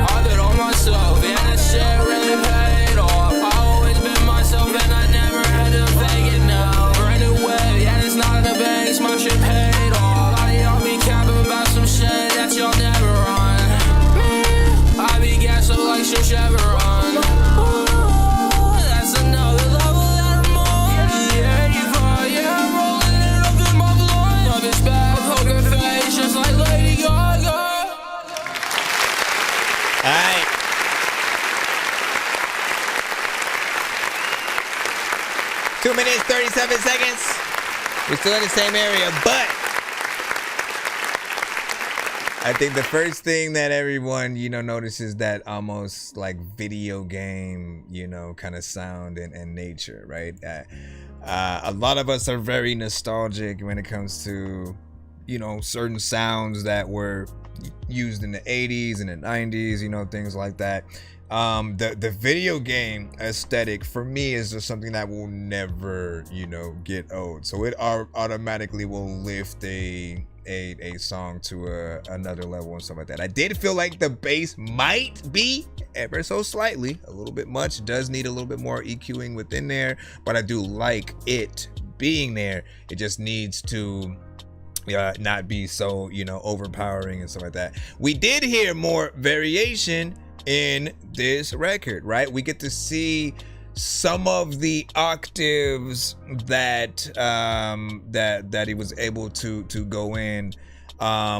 All that on myself, yeah, that shit really paid off. I always been myself and I never had to fake it now. Brand new wave, yeah, that's not the banks, my shit paid off. A lot of y'all be capping about some shit that y'all never run. I be gassed up like shit Chevron. That's another level that I'm on. Yeah, you far, yeah, I'm rolling it up in my blunt. Love is bad, poker face, just like Lady Gaga. Alright. Two minutes, 37 seconds. We're still in the same area, but I think the first thing that everyone, you know, notices that almost like video game, you know, kind of sound and nature, right? A lot of us are very nostalgic when it comes to, you know, certain sounds that were used in the 80s and the 90s, you know, things like that. The video game aesthetic for me is just something that will never, you know, get old. So it automatically will lift a song to another level and stuff like that. I did feel like the bass might be ever so slightly a little bit much. Does need a little bit more EQing within there, but I do like it being there. It just needs to not be so, you know, overpowering and stuff like that. We did hear more variation in this record, right? We get to see some of the octaves that that he was able to go in,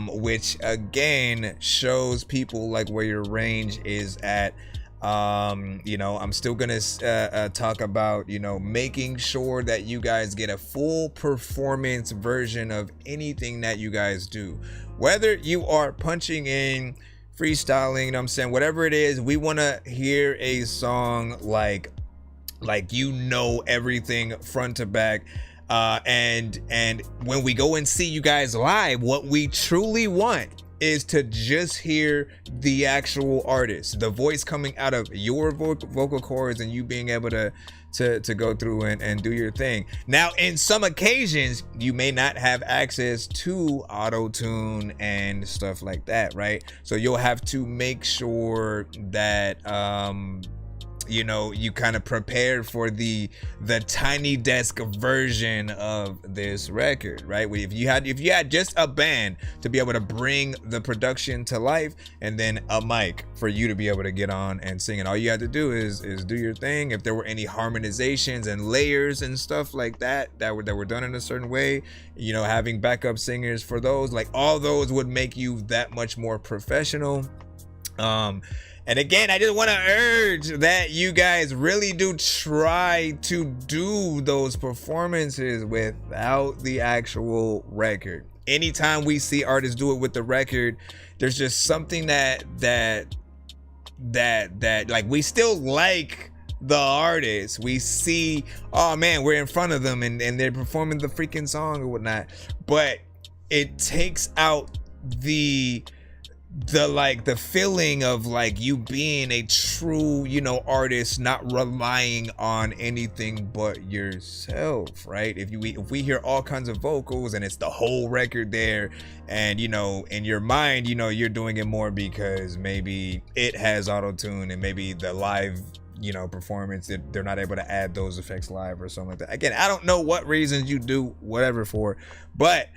which again shows people like where your range is at. You know, I'm still gonna talk about, you know, making sure that you guys get a full performance version of anything that you guys do, whether you are punching in, freestyling, you know what I'm saying, whatever it is. We want to hear a song like you know everything front to back. And when we go and see you guys live, what we truly want is to just hear the actual artist, the voice coming out of your vocal cords, and you being able to go through and do your thing. Now, in some occasions, you may not have access to auto-tune and stuff like that, right? So you'll have to make sure that you know, you kind of prepare for the tiny desk version of this record, right? If you had just a band to be able to bring the production to life, and then a mic for you to be able to get on and sing, and all you had to do is do your thing. If there were any harmonizations and layers and stuff like that were done in a certain way, you know, having backup singers for those, like, all those would make you that much more professional. And again, I just want to urge that you guys really do try to do those performances without the actual record. Anytime we see artists do it with the record, there's just something that like, we still like the artist. We see, oh man, we're in front of them and they're performing the freaking song or whatnot. But it takes out the feeling of like you being a true, you know, artist, not relying on anything but yourself, right? If we hear all kinds of vocals and it's the whole record there, and, you know, in your mind, you know, you're doing it more because maybe it has auto-tune, and maybe the live, you know, performance, they're not able to add those effects live or something like that. Again, I don't know what reasons you do whatever for, but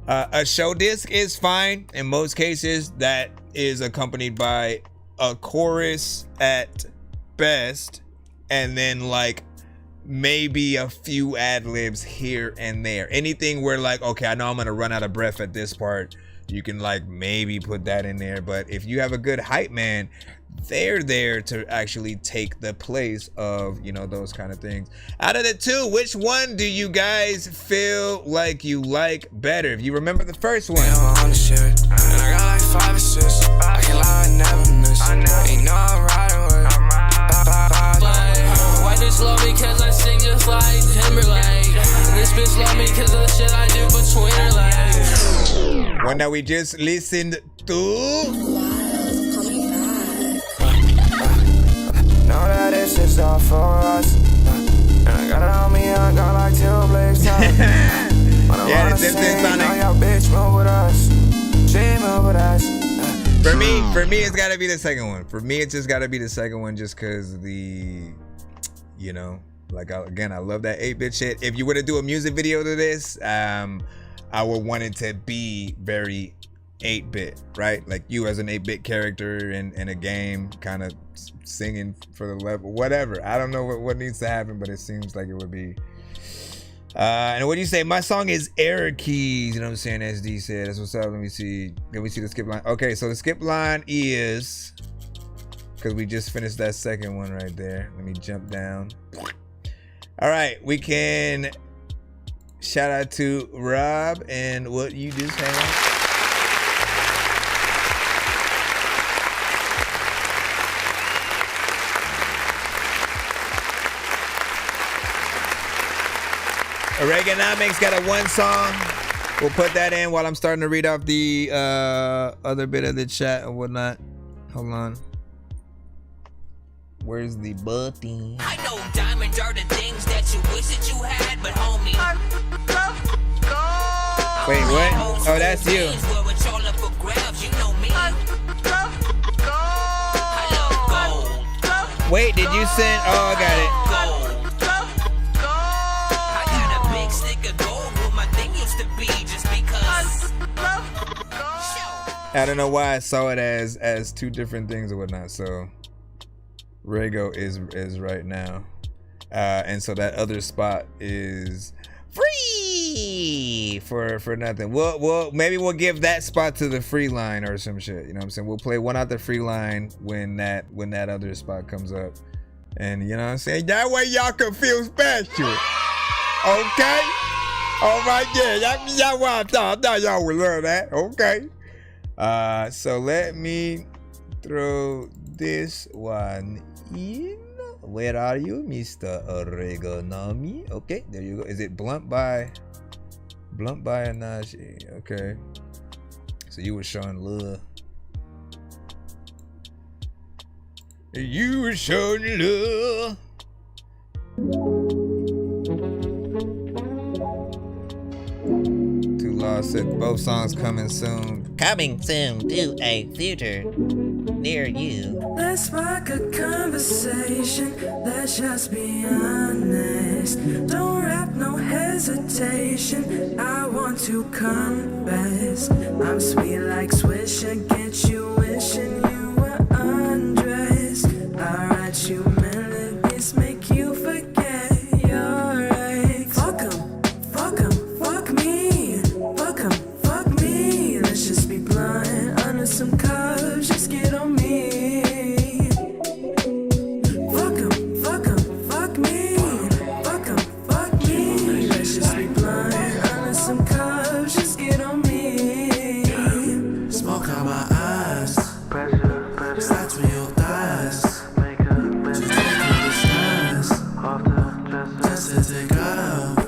a show disc is fine in most cases. That is accompanied by a chorus at best, and then like maybe a few ad-libs here and there. Anything where like, okay, I know I'm gonna run out of breath at this part, you can like maybe put that in there. But if you have a good hype man, they're there to actually take the place of, you know, those kind of things. Out of the two, which one do you guys feel like you like better? If you remember the first one. On the shit, and I got like 5 assists. I can't lie, I never miss. Ain't no I'm riding with. Why this love me? Cause I sing just like Timberlake. This bitch love me cause of the shit I do between her legs. One that we just listened to. Know that this is all for us. And I got it on me, I got like 2 blades time. Yeah, this is Sonic. Your bitch move with us. She move with us. For me, it's gotta be the second one. For me, it's just gotta be the second one, just cause the, you know, like, again, I love that 8-bit shit. If you were to do a music video to this, I would want it to be very 8-bit, right? Like you as an 8-bit character in a game, kind of singing for the level, whatever. I don't know what needs to happen, but it seems like it would be. And what do you say? My song is Error Keys. You know what I'm saying? SD said. That's what's up. Let me see the skip line. Okay, so the skip line is, because we just finished that second one right there. Let me jump down. All right, we can shout out to Rob and what you just had. Oregonomics got a 1 song. We'll put that in while I'm starting to read off the other bit of the chat and whatnot. Hold on. Where's the button? I know diamonds are the things that you wish that you had, but homie. Wait, what? Oh, that's you. Wait, did you send? Oh, I got it. I don't know why I saw it as two different things or whatnot. So Rego is right now, and so that other spot is free for nothing. We'll maybe we'll give that spot to the free line or some shit. You know what I'm saying? We'll play one out the free line when that other spot comes up, and you know what I'm saying? That way y'all can feel special. Okay. All right, yeah, y'all what I'm talking. I thought y'all would love that. Okay. So let me throw this one in. Where are you, Mr. Oregonami? Okay, there you go. Is it Blunt by Anaji? Okay. So you were showing love. You were showing love. Too Lost said both songs coming soon. Coming soon to a theater near you. Let's spark a conversation, let's just be honest. Don't rap, no hesitation, I want to confess. I'm sweet like Swish and get you wishing you were undressed. I write you melodies, make you forget your ex. Fuck 'em, fuck me. Fuck 'em, fuck me. Let's just be blunt, under some cuffs, just get on me. Fuck 'em, fuck me. Fuck 'em, fuck me. Let's just be blunt, under some cuffs, just get on me. Smoke out my eyes, slide to your thighs. Just take me the stars, just to take off.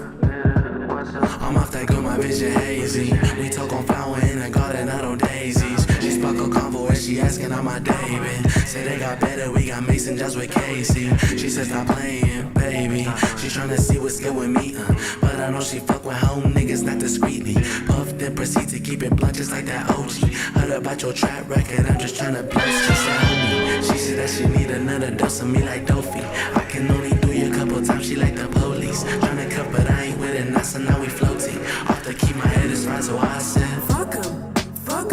I'm off that good, my vision hazy. We talk on flower in the garden, I don't daisies. She spark a convo and she asking I'm my David. Say they got better, we got Mason just with Casey. She says stop playing, baby. She tryna see what's good with me, but I know she fuck with home niggas, not discreetly. Puff then proceed to keep it blunt just like that OG. Heard about your trap record, I'm just tryna bless. She said homie, she said that she need another dose of me like Dorky. I can only do you a couple times, she like the police. Tryna cut but I ain't with it, now so now we floating. Off to keep my head is right, so I said fuck 'em, fuck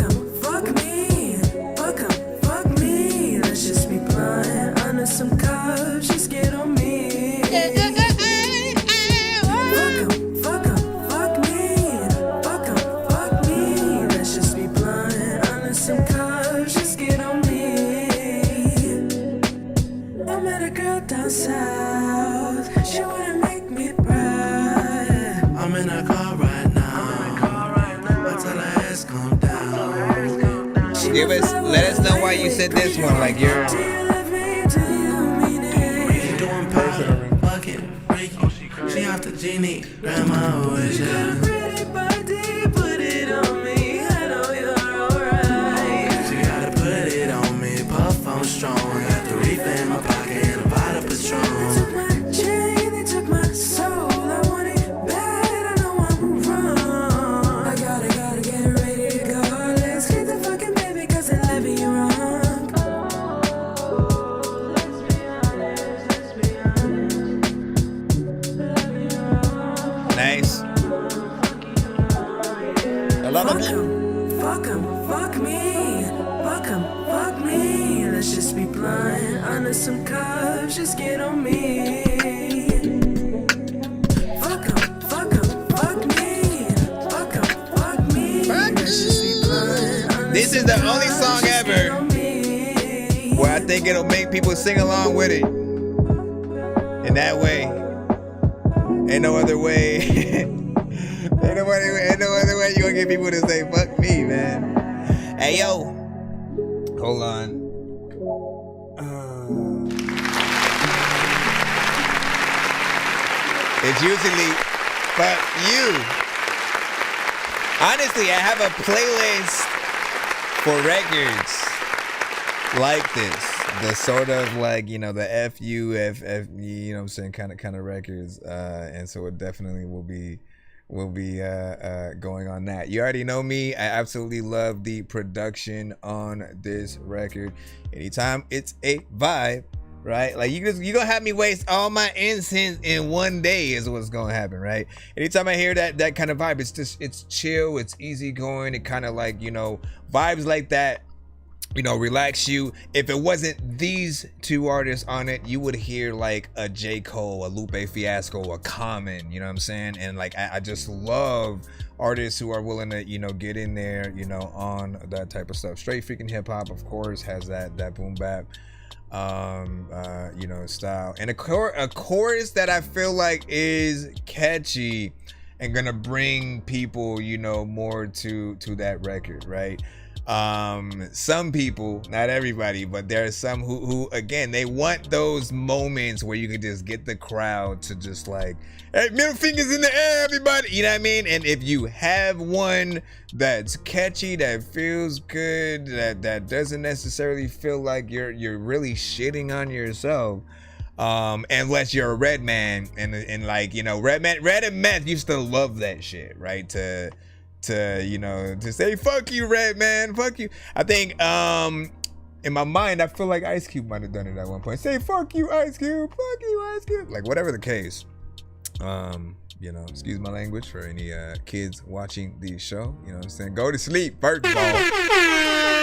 me. Fuck 'em, fuck me. Let's just be blunt, under some cuffs, just get on me. Fuck 'em, fuck me. Fuck 'em, fuck me. Let's just be blunt, under some cuffs, just get on me. I met a girl down south, she wanna make me proud. I'm in a car right now. I tell her ass calm down. Let us know why you said this one. Like you're doing powder, fucking freaky. She off the genie, grandma always yeah. Pretty body, put it on me. I know you're alright. She gotta put it on me. Puff, I'm strong. Got the reefer in my pocket and a bottle of Patron. They took my chain, they took my soul. I want it bad, I know I'm wrong. I gotta get ready to go. Let's get the fucking baby, cause they love you wrong. nice. I love it. Fuck 'em, fuck me. Fuck 'em, fuck me. Let's just be blunt, under some cuffs, just get on me. Fuck 'em, fuck me. Fuck 'em, fuck me. Let's just be blunt. This is the only song ever where I think it'll make people sing along with it. In that way. Ain't no other way. Ain't no other way you gonna get people to say fuck me, man. Hey yo. Hold on. It's usually fuck you. Honestly, I have a playlist for records like this. The sort of like, you know, the FU, FF, you know what I'm saying, kind of records. And so it definitely will be going on that. You already know me. I absolutely love the production on this record. Anytime it's a vibe, right? Like you gonna have me waste all my incense in one day is what's gonna happen, right? Anytime I hear that kind of vibe, it's chill, it's easygoing, it kind of like, you know, vibes like that, you know, relax you. If it wasn't these two artists on it, you would hear like a J. Cole, a Lupe Fiasco, a Common, you know what I'm saying? And like I just love artists who are willing to, you know, get in there, you know, on that type of stuff. Straight freaking hip hop, of course, has that boom bap you know, style, and a chorus that I feel like is catchy and gonna bring people, you know, more to that record, right? Some people, not everybody, but there are some who again, they want those moments where you can just get the crowd to just like, hey, middle fingers in the air, everybody, you know what I mean? And if you have one that's catchy, that feels good, that doesn't necessarily feel like you're really shitting on yourself, unless you're a Red Man, and like, you know, Red and Meth used to love that shit, right? To you know, to say fuck you, Red Man, fuck you. I think in my mind I feel like Ice Cube might have done it at one point. Say fuck you, Ice Cube, fuck you, Ice Cube. Like whatever the case. You know, excuse my language for any kids watching the show, you know what I'm saying? Go to sleep, first of all.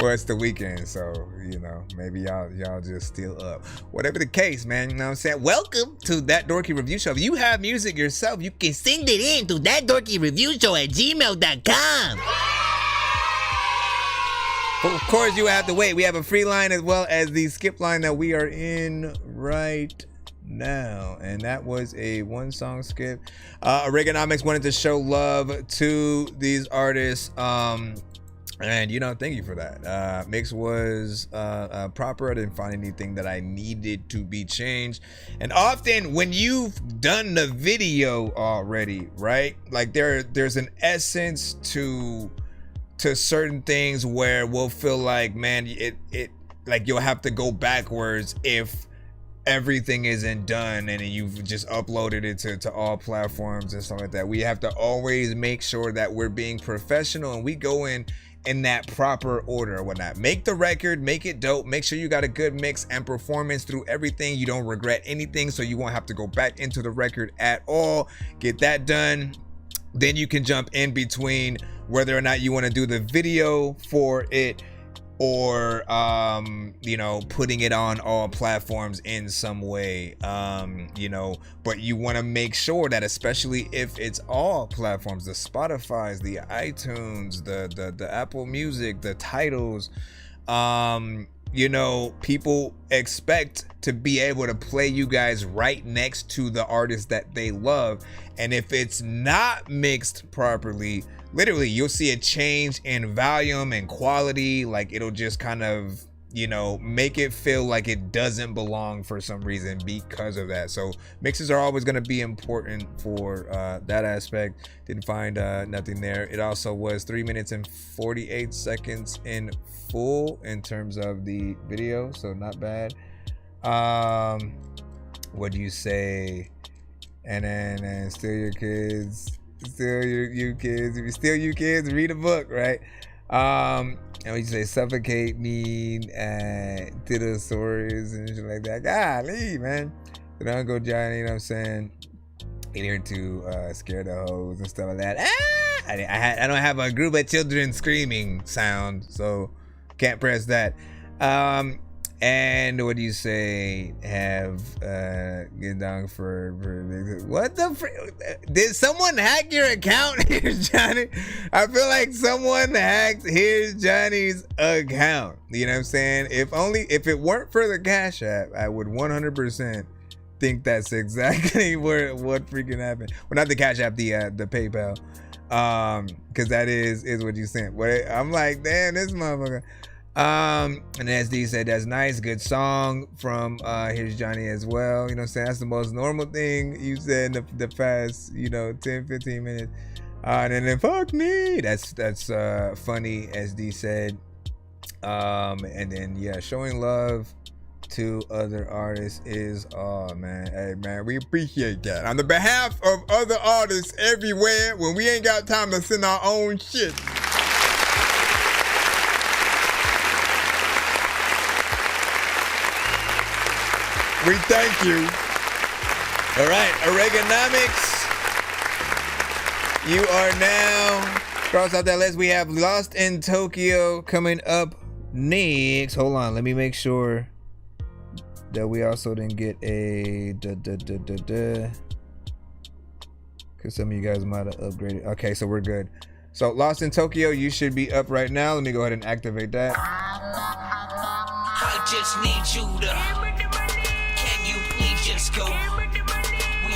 Well, it's the weekend, so, you know, maybe y'all just still up. Whatever the case, man, you know what I'm saying? Welcome to That Dorky Review Show. If you have music yourself, you can send it in to ThatDorkyReviewShow@gmail.com. Of course, you have to wait. We have a free line as well as the skip line that we are in right now, and that was a one song skip. Oregonomics wanted to show love to these artists, and you know, thank you for that. Mix was proper. I didn't find anything that I needed to be changed, and often when you've done the video already, right, like there's an essence to certain things where we'll feel like, man, it like you'll have to go backwards if everything isn't done and you've just uploaded it to all platforms and stuff like that. We have to always make sure that we're being professional and we go in that proper order or whatnot. Make the record, make it dope, make sure you got a good mix and performance through everything. You don't regret anything, so you won't have to go back into the record at all. Get that done. Then you can jump in between whether or not you want to do the video for it, or you know, putting it on all platforms in some way, you know, but you want to make sure that, especially if it's all platforms, the Spotify's, the iTunes, the Apple Music, the titles, you know, people expect to be able to play you guys right next to the artist that they love, and if it's not mixed properly, literally you'll see a change in volume and quality. Like it'll just kind of, you know, make it feel like it doesn't belong for some reason because of that. So mixes are always going to be important for that aspect. Didn't find nothing there. It also was 3 minutes and 48 seconds in full in terms of the video, so not bad. What do you say? And then still your kids, still you kids. If you steal you kids, read a book, right? And we say suffocate me, Titosaurus and shit like that. Golly, man. But Uncle Johnny, you know what I'm saying? In here to scare the hoes and stuff like that. I don't have a group of children screaming sound, so can't press that. And what do you say? Have get down for what the did someone hack your account? Here's Johnny. I feel like someone hacked Here's Johnny's account. You know what I'm saying? If it weren't for the Cash App, I would 100% think that's exactly what freaking happened. Well, not the Cash App, the PayPal, because that is what you sent. But I'm like, damn, this motherfucker. And SD said that's nice, good song from Here's Johnny as well. You know what I'm saying? That's the most normal thing you said in the past, you know, 10-15 minutes. And then fuck me. That's funny, SD said. And then yeah, showing love to other artists is man. Hey man, we appreciate that. On the behalf of other artists everywhere, when we ain't got time to send our own shit. We thank you. All right, Oregonomics. You are now cross out that list. We have Lost in Tokyo coming up next. Hold on, let me make sure that we also didn't get a because some of you guys might have upgraded. Okay, so we're good. So Lost in Tokyo, you should be up right now. Let me go ahead and activate that. I just need you to. Can you please just go? We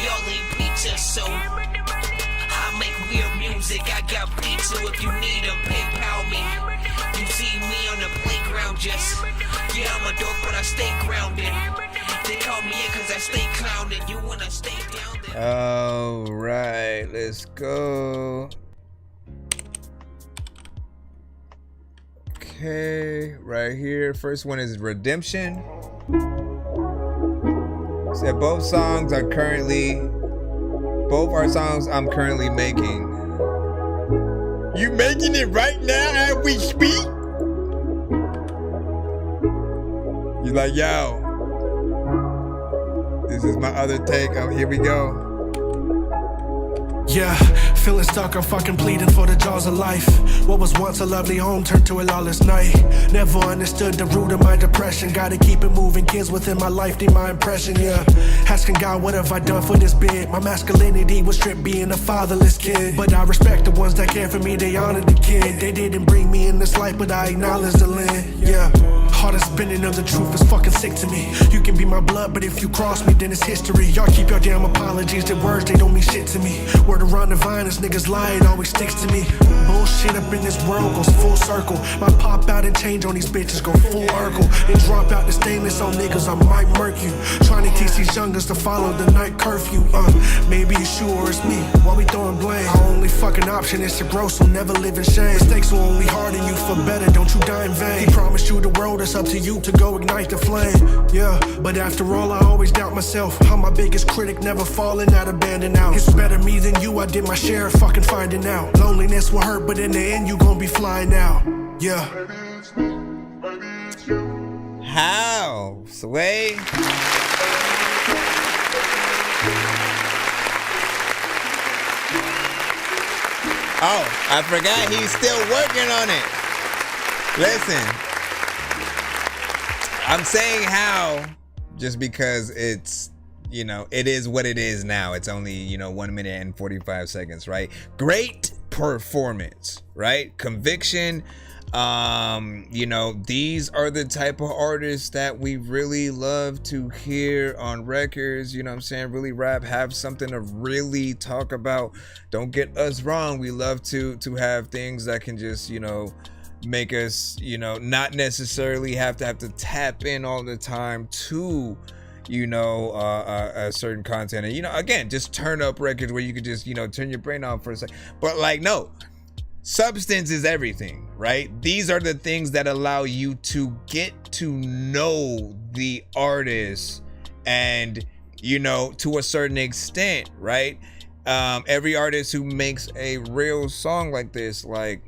all eat pizza, so I make weird music. I got beats, so if you need them, PayPal me. You see me on the playground, just yeah, I'm a dork, but I stay grounded. They call me in cause I stay clowning. You wanna stay down there? All right, let's go. Okay, right here. First one is Redemption. Said both our songs I'm currently making. You making it right now as we speak? He's like, yo, this is my other take. Oh, here we go. Yeah, feeling stuck, I'm fucking bleeding for the jaws of life. What was once a lovely home turned to a lawless night. Never understood the root of my depression. Gotta keep it moving, kids within my life need my impression, yeah. Asking God, what have I done for this bit? My masculinity was stripped being a fatherless kid. But I respect the ones that care for me, they honored the kid. They didn't bring me in this life, but I acknowledge the land, yeah. Heart is spinning of the truth is fucking sick to me. You can be my blood, but if you cross me, then it's history. Y'all keep your damn apologies, the words, they don't mean shit to me. Word around the vine, this niggas lie, it always sticks to me. Bullshit up in this world goes full circle. My pop out and change on these bitches go full Urkel. And drop out the stainless on niggas, I might murk you. Trying to teach these youngers to follow the night curfew. Maybe it's you or it's me, why we throwing blame? Our only fucking option is to grow, so never live in shame. Mistakes will only harden you for better, don't you die in vain. He promised you the world, it's up to you to go ignite the flame. Yeah, but after all, I always doubt myself. I'm my biggest critic, never falling out, abandoned out. It's better me than you, I did my share of fucking finding out. Loneliness will hurt, but in the end, you gon' be flying out. Yeah. How? Sway? Oh, I forgot he's still working on it. Listen, I'm saying how just because it's, you know, it is what it is now. It's only, you know, 1 minute and 45 seconds, right? Great performance, right? Conviction. You know, these are the type of artists that we really love to hear on records, you know what I'm saying? Really rap, have something to really talk about. Don't get us wrong, we love to have things that can just, you know, make us, you know, not necessarily have to tap in all the time to, you know, a certain content. And, you know, again, just turn up records where you could just, you know, turn your brain off for a second. But like, no, substance is everything, right? These are the things that allow you to get to know the artist and, you know, to a certain extent, right? Every artist who makes a real song like this, like,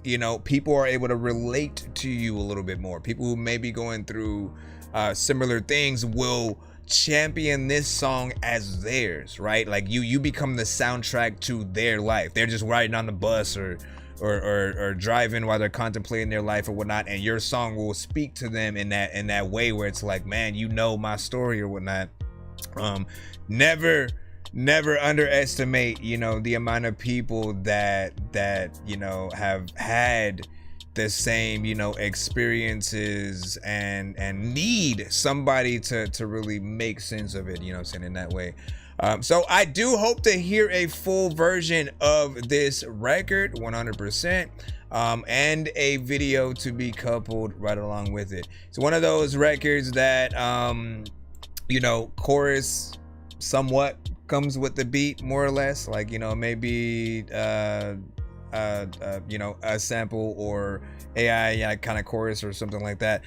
you know, people are able to relate to you a little bit more. People who may be going through similar things will champion this song as theirs, right? Like you become the soundtrack to their life. They're just riding on the bus or driving while they're contemplating their life or whatnot, and your song will speak to them in that way where it's like, man, you know my story or whatnot. Never underestimate, you know, the amount of people that you know have had the same, you know, experiences and need somebody to really make sense of it, you know what I'm saying, in that way. So I do hope to hear a full version of this record 100%, and a video to be coupled right along with it. It's one of those records that you know, chorus somewhat comes with the beat more or less, like, you know, maybe you know, a sample or AI kind of chorus or something like that.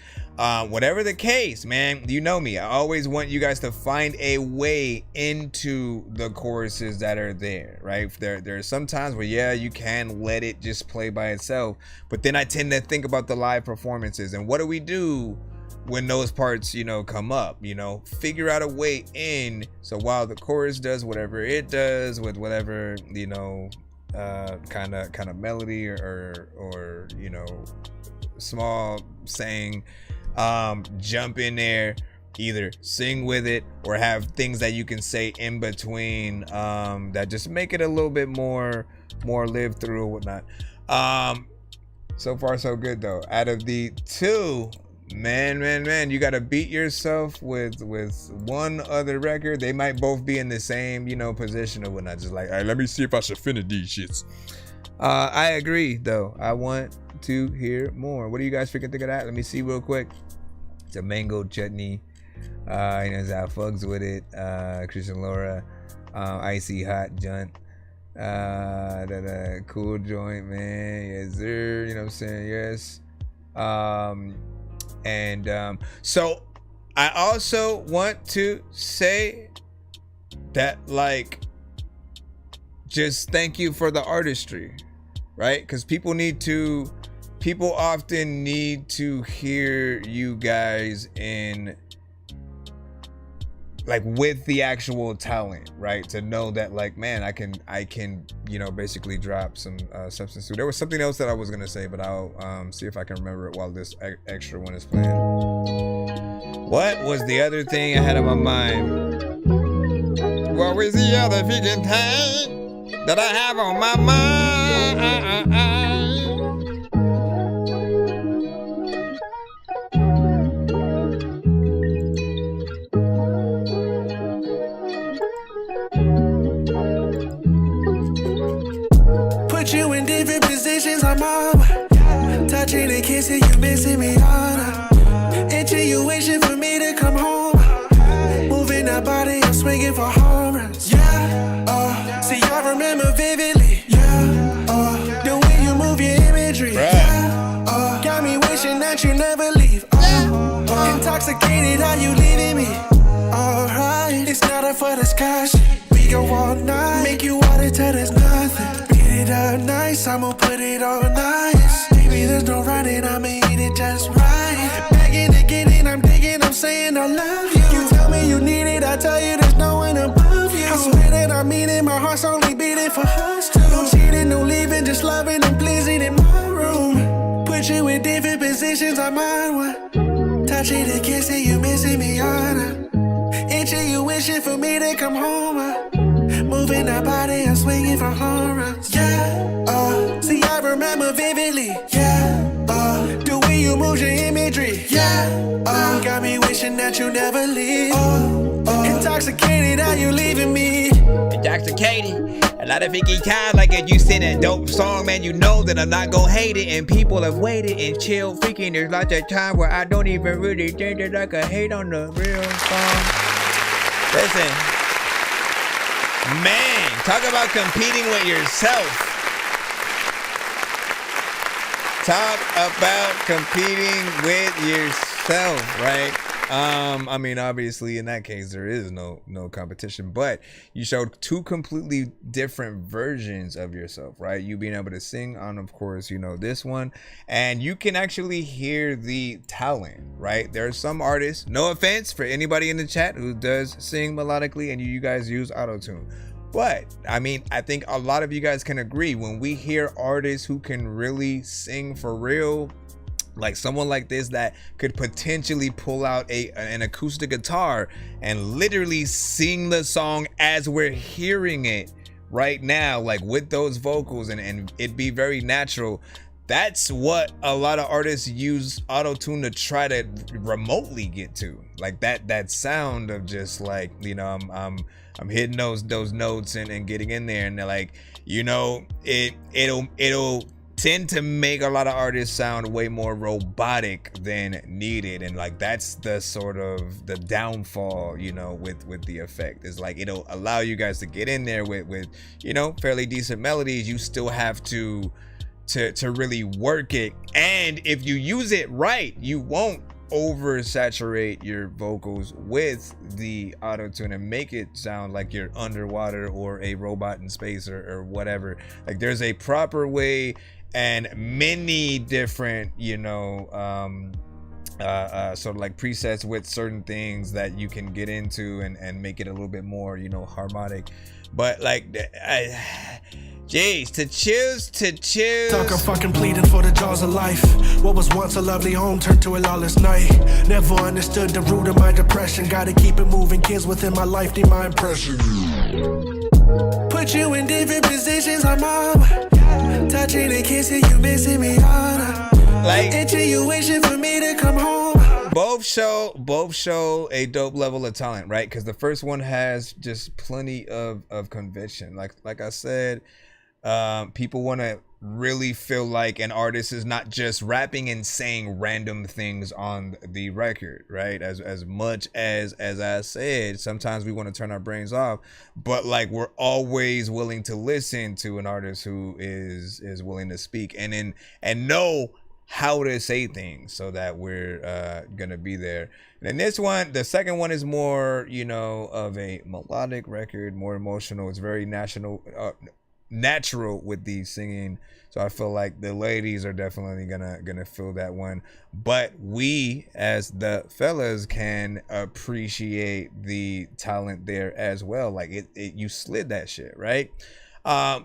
Whatever the case, man, you know me, I always want you guys to find a way into the choruses that are there, right? There are some times where, yeah, you can let it just play by itself, but then I tend to think about the live performances and what do we do when those parts, you know, come up, you know, figure out a way in. So while the chorus does whatever it does with whatever, you know, kind of melody or you know, small saying, jump in there, either sing with it or have things that you can say in between, that just make it a little bit more live through or whatnot. So far so good though. Out of the two, man, you gotta beat yourself with one other record. They might both be in the same, you know, position or whatnot. Just like, all right, let me see if I should finish these shits. I agree though. I want to hear more. What do you guys freaking think of that? Let me see real quick. It's a mango chutney. You know, I fucks with it. Christian Laura, icy hot junt. That cool joint, man. Yes, sir. You know what I'm saying? Yes. So I also want to say that, like, just thank you for the artistry, right? Because people often need to hear you guys in, like, with the actual talent, right? To know that, like, man, I can, you know, basically drop some substance to. There was something else that I was gonna say, but I'll see if I can remember it while this extra one is playing. What was the other thing I had on my mind? What was the other freaking thing that I have on my mind? You in different positions, I'm on. Touching and kissing, you missing me on. Intuition for me to come home. Moving that body, I'm swinging for home runs. Yeah, see, I remember vividly. Yeah, the way you move your imagery. Yeah, got me wishing that you never leave. Intoxicated, how you leaving me? Alright, it's not up for discussion. We go all night, make you water till there's nothing. It up nice, I'ma put it on nice. Baby, there's no running, I'ma eat it just right. Begging to get in, I'm digging, I'm saying I love you. You tell me you need it, I tell you there's no one above you. I swear that I mean it, my heart's only beating for us too. No cheating, no leaving, just loving and pleasing in my room. Put you in different positions, I'm on one. Touching and kissing, you missing me on. Intuition for me to come home. Moving that body, I'm swinging for home runs. Yeah, see, I remember vividly. Yeah, the way you move your imagery. Yeah, got me wishing that you never leave. Intoxicated, how you leaving me? Intoxicated. A lot of freaky times, like if you sing a dope song, man, you know that I'm not gonna hate it. And people have waited and chill. Freaking, there's lots of time where I don't even really think that I could hate on the real song. Listen, man, talk about competing with yourself. Talk about competing with yourself, right? I mean, obviously in that case there is no competition, but you showed two completely different versions of yourself, right? You being able to sing on, of course, you know, this one, and you can actually hear the talent, right? There are some artists, no offense for anybody in the chat who does sing melodically and you guys use auto-tune, but I mean, I think a lot of you guys can agree when we hear artists who can really sing for real, like someone like this that could potentially pull out an acoustic guitar and literally sing the song as we're hearing it right now, like with those vocals, and it be very natural. That's what a lot of artists use auto-tune to try to remotely get to, like that sound of just like, you know, I'm hitting those notes and getting in there, and they're like, you know, it'll tend to make a lot of artists sound way more robotic than needed, and like that's the sort of the downfall, you know, with the effect, is like it'll allow you guys to get in there with you know, fairly decent melodies. You still have to really work it, and if you use it right, you won't oversaturate your vocals with the auto-tune and make it sound like you're underwater or a robot in space or whatever. Like there's a proper way and many different, you know, sort of like presets with certain things that you can get into and make it a little bit more, you know, harmonic. But like, jeez, to choose. Sucker fucking pleading for the jaws of life. What was once a lovely home turned to a lawless night. Never understood the root of my depression. Gotta keep it moving, kids within my life need my impression. Put you in different positions, I'm mom. Touching and kissing, you missing me harder. Like, until you wishing for me to come home. Both show a dope level of talent, right? Because the first one has just plenty of conviction. Like I said, people want to really feel like an artist is not just rapping and saying random things on the record, right? As much as I said, sometimes we want to turn our brains off, but like we're always willing to listen to an artist who is willing to speak and know how to say things so that we're gonna be there. And this one, the second one, is more, you know, of a melodic record, more emotional. It's very natural with the singing, so I feel like the ladies are definitely gonna feel that one. But we as the fellas can appreciate the talent there as well. Like it you slid that shit, right?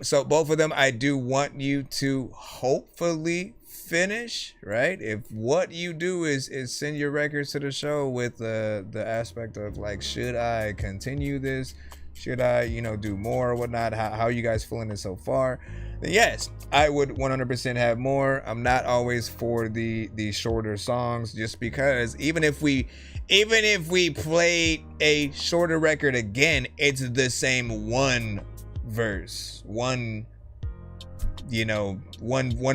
So both of them, I do want you to hopefully finish, right? If what you do is send your records to the show with the aspect of like, should I continue this? Should I, you know, do more or whatnot? How are you guys feeling it so far? Then yes, I would 100% have more. I'm not always for the shorter songs, just because even if we played a shorter record again, it's the same one verse, one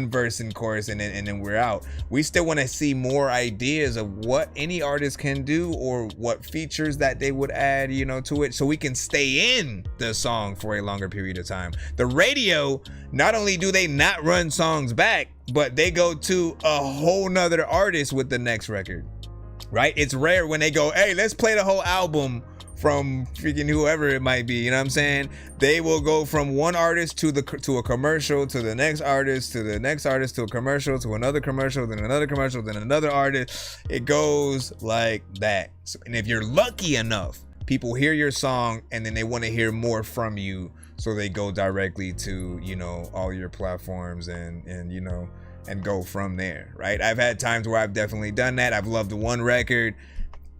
verse and chorus, and then we're out. We still want to see more ideas of what any artist can do or what features that they would add, you know, to it, so we can stay in the song for a longer period of time. The radio, not only do they not run songs back, but they go to a whole nother artist with the next record, right? It's rare when they go, hey, let's play the whole album from freaking whoever it might be, you know what I'm saying? They will go from one artist to a commercial, to the next artist, to the next artist, to a commercial, to another commercial, then another commercial, then another artist. It goes like that. So, and if you're lucky enough, people hear your song and then they want to hear more from you, so they go directly to, you know, all your platforms and you know, and go from there, right? I've had times where I've definitely done that. I've loved the one record,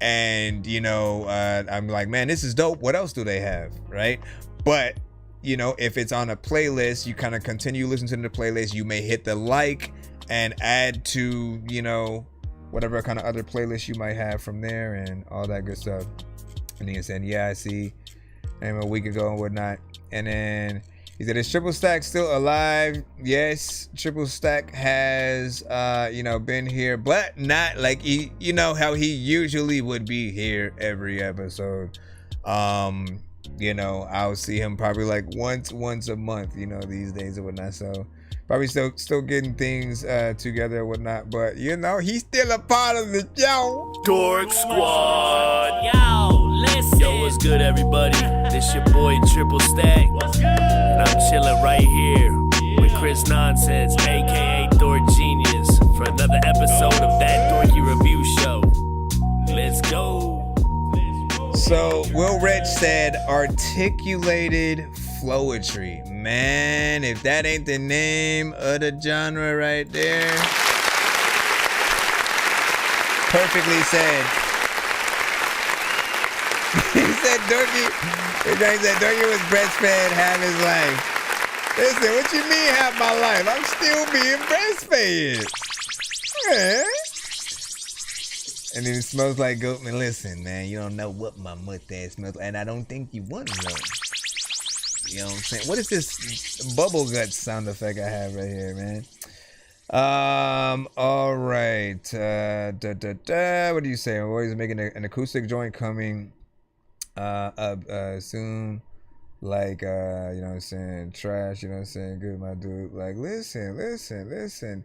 and you know, I'm like, man, this is dope, what else do they have, right? But you know, if it's on a playlist, you kind of continue listening to the playlist. You may hit the like and add to, you know, whatever kind of other playlist you might have from there and all that good stuff. And he said, yeah, I see, and a week ago and whatnot. And then he said, is Triple Stack still alive? Yes, Triple Stack has, you know, been here, but not like he, you know, how he usually would be here every episode. You know, I'll see him probably like once a month, you know, these days or whatnot. So probably still getting things together or whatnot. But you know, he's still a part of the show. Dork Squad. Yo, listen. Yo, what's good, everybody? This your boy Triple Stack. And I'm chilling right here with Chris Nonsense, aka Dork Genius, for another episode of That Dorky Review Show. Let's go. So Will Rich said articulated flowetry. Man, if that ain't the name of the genre right there. Perfectly said. He said Dorky was breastfed half his life. Listen, what you mean half my life? I'm still being breastfed. Yeah. And then it smells like goat. Man, listen, man, you don't know what my mustache smells like, and I don't think you want to know. You know what I'm saying? What is this bubble gut sound effect I have right here, man? All right. What do you say? I'm always making an acoustic joint coming up soon. Like, you know what I'm saying? Trash, you know what I'm saying? Good, my dude. Like, listen.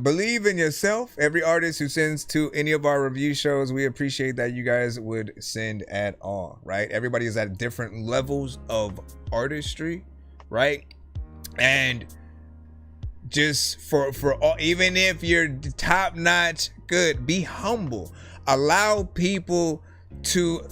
Believe in yourself. Every artist who sends to any of our review shows, we appreciate that you guys would send at all, right? Everybody is at different levels of artistry, right? And just for all, even if you're top notch good, be humble. Allow people to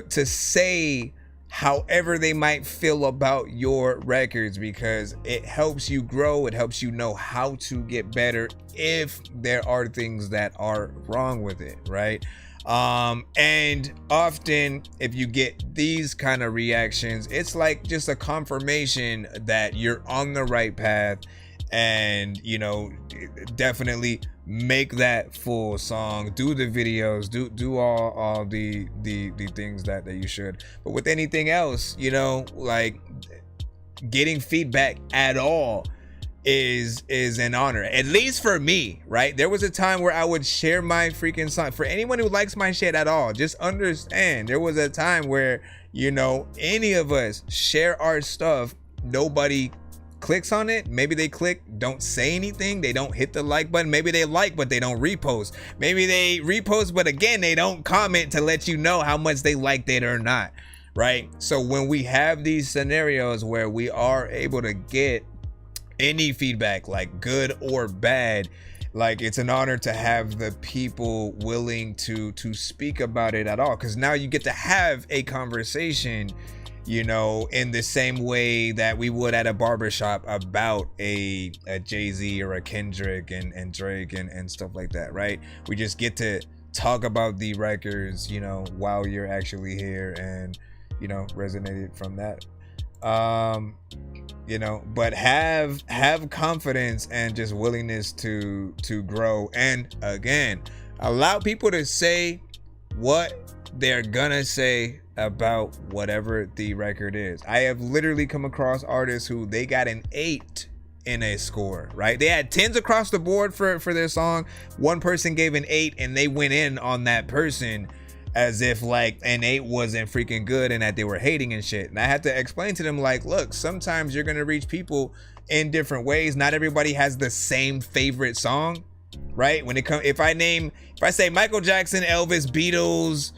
say however they might feel about your records, because it helps you grow. It helps you know how to get better if there are things that are wrong with it, right? And often if you get these kind of reactions, it's like just a confirmation that you're on the right path, and you know, definitely make that full song, do the videos, do all the things that you should. But with anything else, you know, like getting feedback at all is an honor, at least for me, right? There was a time where I would share my freaking song. For anyone who likes my shit at all, just understand there was a time where, you know, any of us share our stuff, nobody clicks on it. Maybe they click, don't say anything, they don't hit the like button. Maybe they like but they don't repost. Maybe they repost but again they don't comment to let you know how much they liked it or not, right? So when we have these scenarios where we are able to get any feedback, like good or bad, like it's an honor to have the people willing to speak about it at all, because now you get to have a conversation, you know, in the same way that we would at a barbershop about a Jay-Z or a Kendrick and Drake and stuff like that, right? We just get to talk about the records, you know, while you're actually here, and, you know, resonated from that. You know, but have confidence and just willingness to grow, and again, allow people to say what they're gonna say about whatever the record is. I have literally come across artists who they got an 8 in a score, right? They had 10s across the board for their song. One person gave an 8 and they went in on that person as if like an 8 wasn't freaking good and that they were hating and shit. And I had to explain to them, like, look, sometimes you're gonna reach people in different ways. Not everybody has the same favorite song, right? When it comes, if I say Michael Jackson, Elvis, Beatles,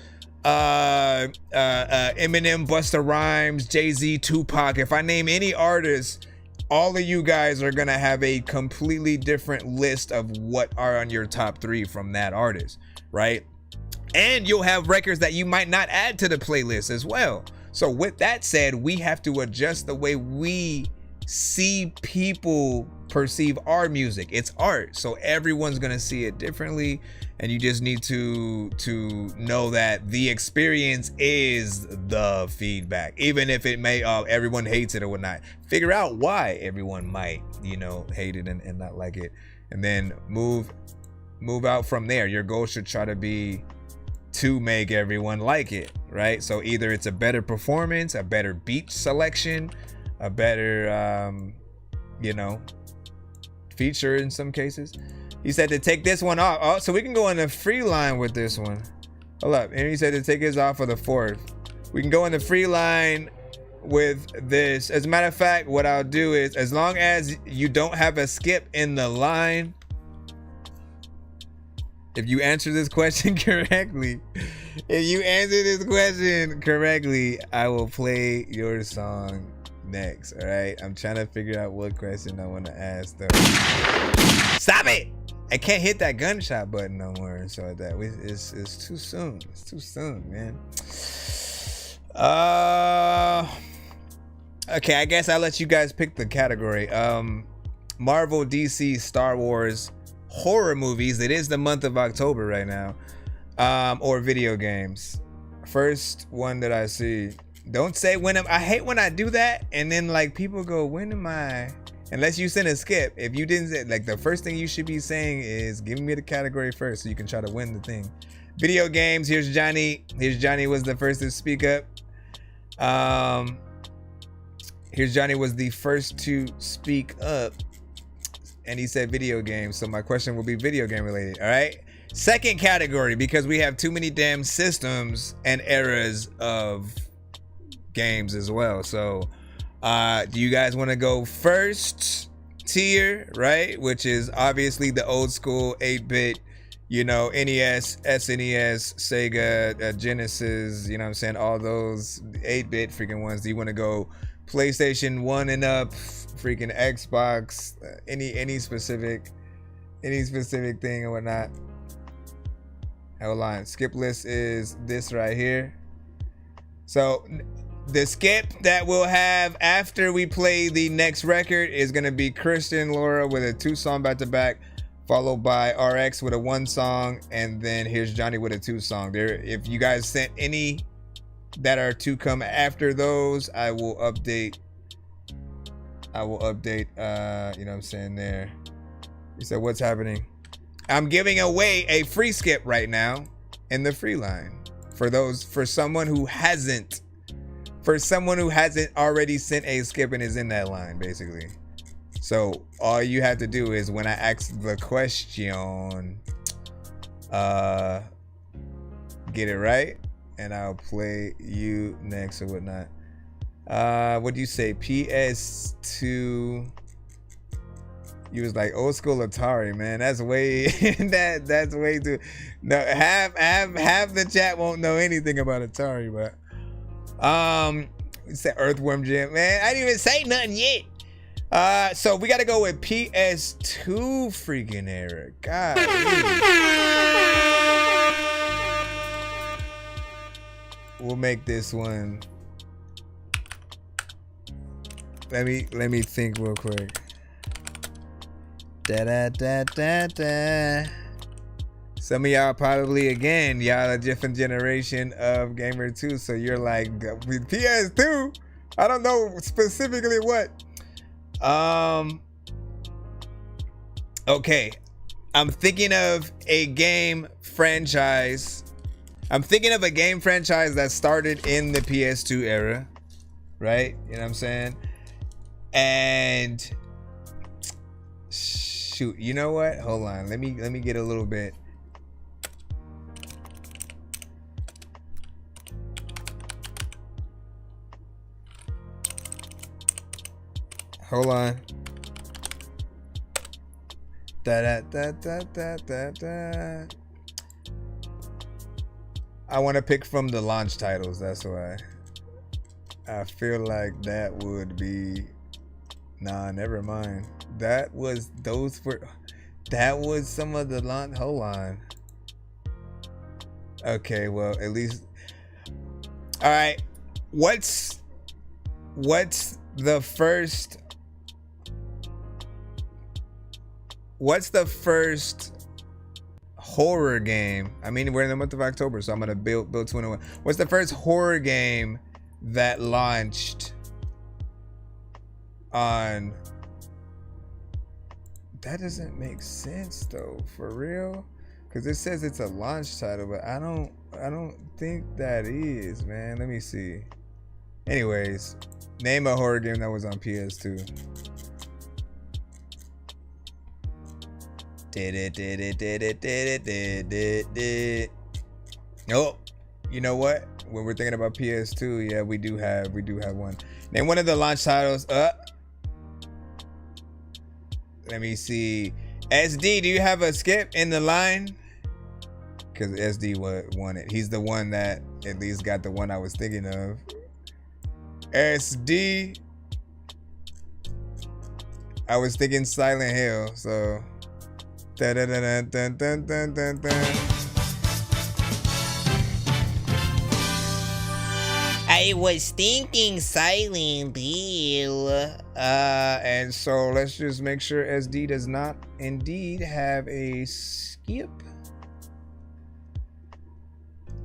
Eminem, Busta Rhymes, Jay-Z, Tupac, if I name any artist, all of you guys are gonna have a completely different list of what are on your top 3 from that artist, right? And you'll have records that you might not add to the playlist as well. So with that said, we have to adjust the way we see people perceive our music. It's art, so everyone's gonna see it differently, and you just need to know that the experience is the feedback, even if it may everyone hates it or whatnot. Figure out why everyone might, you know, hate it and not like it, and then move out from there. Your goal should try to be to make everyone like it, right? So either it's a better performance, a better beat selection, a better you know, feature in some cases. He said to take this one off. Oh, so we can go in the free line with this one. Hold up. And he said to take his off for the 4th. We can go in the free line with this. As a matter of fact, what I'll do is, as long as you don't have a skip in the line, if you answer this question correctly, I will play your song next. All right, I'm trying to figure out what question I want to ask though. Stop it! I can't hit that gunshot button no more. So that it's too soon. It's too soon, man. Okay, I guess I'll let you guys pick the category. Marvel, DC, Star Wars, horror movies. It is the month of October right now. Or video games. First one that I see. Don't say when I hate when I do that and then like people go, when am I? Unless you send a skip. If you didn't say, like, the first thing you should be saying is give me the category first so you can try to win the thing. Video games. Here's Johnny. Johnny was the first to speak up. Here's Johnny was the first to speak up, and he said video games. So my question will be video game related. All right. Second category, because we have too many damn systems and eras of games as well. So do you guys want to go first tier, right? Which is obviously the old school 8-bit, you know, NES, SNES, Sega, Genesis, you know what I'm saying? All those 8-bit freaking ones. Do you want to go PlayStation 1 and up, freaking Xbox, any specific thing or whatnot. Hold on. Skip list is this right here. So the skip that we'll have after we play the next record is gonna be Christian Laura with a 2-song back-to-back, followed by RX with a 1-song, and then here's Johnny with a 2-song. There, if you guys sent any that are to come after those, I will update. You know what I'm saying there. He said, what's happening? I'm giving away a free skip right now in the free line for someone who hasn't already sent a skip and is in that line, basically. So all you have to do is, when I ask the question, get it right, and I'll play you next or whatnot. What do you say? PS2. You was like old school Atari, man. That's way that's way too. No, half the chat won't know anything about Atari, but it's the Earthworm Jim, man. I didn't even say nothing yet. So we gotta go with PS2 freaking era. God. We'll make this one. Let me think real quick. Some of y'all probably, again, y'all a different generation of gamer too. So you're like, with PS2, I don't know specifically what. Okay, I'm thinking of a game franchise. That started in the PS2 era, right? You know what I'm saying? And shoot, you know what? Hold on. Let me get a little bit. Hold on. I want to pick from the launch titles. That's why. I feel like that would be. Nah, never mind. That was some of the launch. Hold on. Okay, well, at least. All right. What's the first? What's the first horror game? I mean, we're in the month of October, so I'm gonna build 21. What's the first horror game that launched on? That doesn't make sense though, for real, because it says it's a launch title, but I don't think that is, man. Let me see. Anyways, name a horror game that was on PS2. Oh, you know what? When we're thinking about PS2, yeah, we do have one. Name one of the launch titles. Let me see. SD, do you have a skip in the line? Because SD won it. He's the one that at least got the one I was thinking of. SD. I was thinking Silent Hill, so. Dun, dun, dun, dun, dun, dun, dun, dun. I was thinking Silent Hill. And so let's just make sure SD does not indeed have a skip.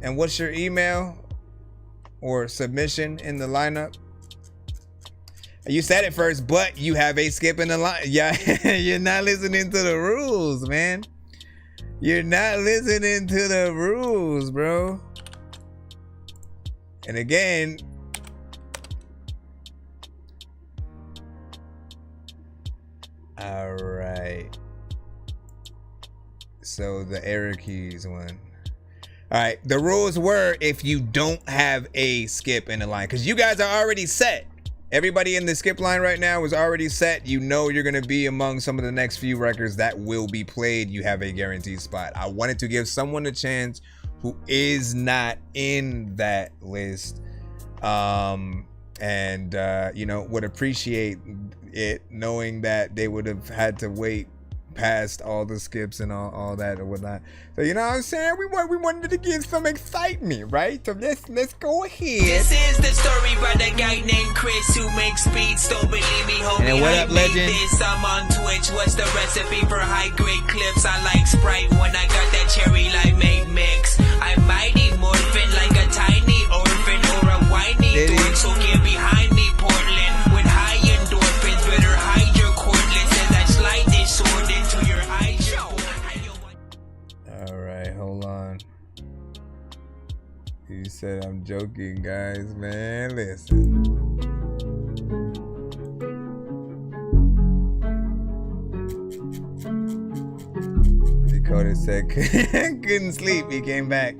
And what's your email or submission in the lineup? You said it first, but you have a skip in the line. Yeah, you're not listening to the rules, man. You're not listening to the rules, bro. And again, all right. So the error keys one. All right, the rules were if you don't have a skip in the line, because you guys are already set. Everybody in the skip line right now is already set. You know you're going to be among some of the next few records that will be played. You have a guaranteed spot. I wanted to give someone a chance who is not in that list. and you know, would appreciate it, knowing that they would have had to wait past all the skips and all that or whatnot. So you know what I'm saying? We wanted to get some excitement, right? So let's go ahead. This is the story about a guy named Chris who makes beats. Don't believe me, homie. And what up, legend? This, I'm on Twitch. What's the recipe for high grade clips? I like Sprite when I got that cherry limeade mix. I'm mighty morphin' like a tiny orphan or a whiny dork. So get behind me, Portland, with high endorphins. Better hide your cordless as I slide this sword into your eye. All right, hold on. You said I'm joking, guys, man. Listen. Dakota said couldn't sleep. He came back.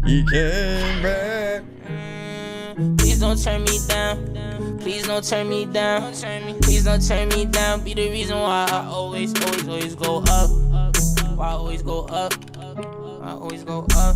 He came back. Please don't turn me down. Please don't turn me down. Please don't turn me down. Be the reason why I always go up. Why I always go up. I always go up.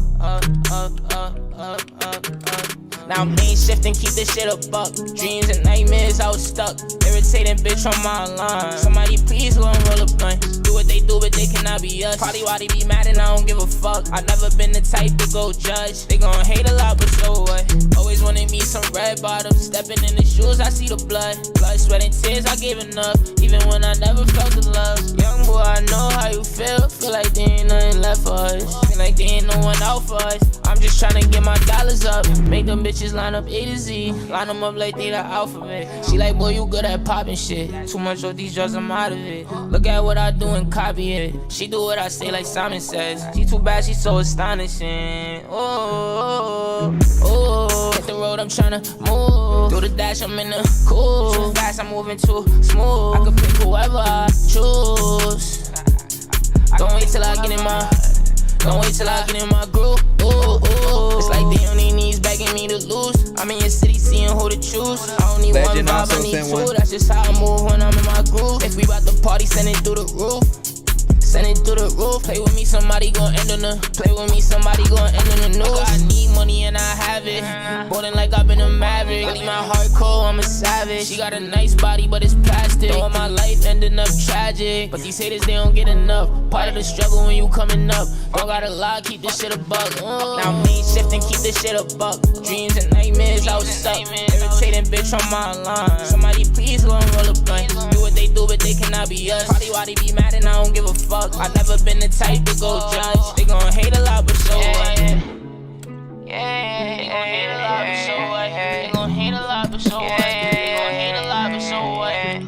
Now I'm lane shifting, keep this shit a buck. Dreams and nightmares, I was stuck. Irritating bitch on my line. Somebody please go and roll a blunt. Do what they do, but they cannot be us. Probably why they be mad and I don't give a fuck. I've never been the type to go judge. They gon' hate a lot, but so what? Always wanted me some red bottoms. Stepping in the shoes, I see the blood. Blood, sweat, and tears, I gave enough. Even when I never felt the love. Young boy, I know how you feel. Feel like there ain't nothing left for us. Feel like there ain't no one out for us. I'm just tryna get my dollars up. Make them bitches line up A to Z. Line them up like they the alphabet. She like, boy, you good at popping shit. Too much of these drugs, I'm out of it. Look at what I do and copy it. She do what I say like Simon says. She too bad, she so astonishing. Oh, hit the road, I'm tryna move. Do the dash, I'm in the cool. Too fast, I'm moving too smooth. I can pick whoever I choose. Don't wait till I get in my Don't wait till I get in my groove. Ooh, ooh. It's like they on their knees begging me to lose. I'm in your city seeing who to choose. I don't need Legend one vibe, I need two. That's just how I move when I'm in my groove. If we bout to party, send it through the roof. Send it through the roof. Play with me, somebody gon' end on the. Play with me, somebody gon' end on the news. I need money and I have it. Ballin' like I've been a maverick. I leave my heart cold, I'm a savage. She got a nice body, but it's plastic. All my life ending up tragic. But these haters, they don't get enough. Part of the struggle when you coming up. Don't gotta lie, keep this shit a buck. Now me shifting, keep this shit a buck. Dreams and nightmares, I was stuck. Irritating bitch on my line. Somebody please go and roll a blunt. Do what they do, but they cannot be us. Probably why they be mad and I don't give a fuck. I've never been the type to go judge. They gon' hate a lot, but so what? They gon' hate a lot, but so what? They gon' hate a lot, but so what? They gon' hate a lot, but so what?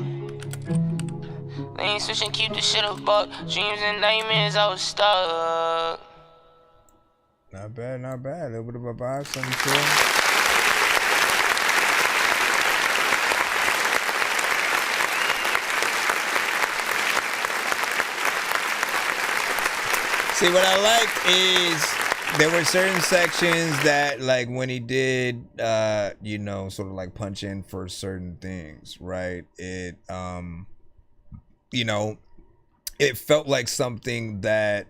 They ain't switching, keep the shit a buck. Dreams and nightmares, I was stuck. Not bad, not bad. A little bit of a vibe, something cool. See, what I like is there were certain sections that, like, when he did, you know, sort of like punch in for certain things, right? It, you know, it felt like something that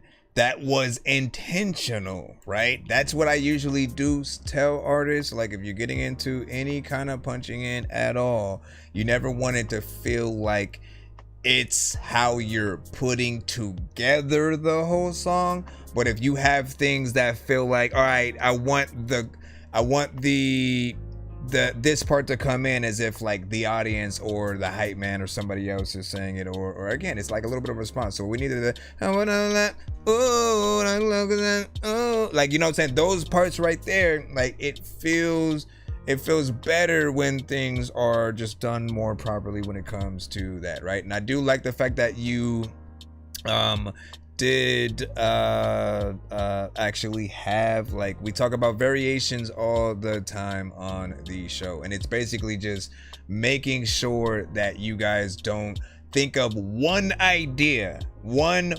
was intentional, right? That's what I usually do tell artists. Like, if you're getting into any kind of punching in at all, you never want it to feel like it's how you're putting together the whole song. But if you have things that feel like, all right, I want this part to come in as if like the audience or the hype man or somebody else is saying it, or again, it's like a little bit of a response. So we needed the like, you know what I'm saying, those parts right there, like it feels better when things are just done more properly when it comes to that, right? And I do like the fact that you did actually have, like, we talk about variations all the time on the show, and it's basically just making sure that you guys don't think of one idea, one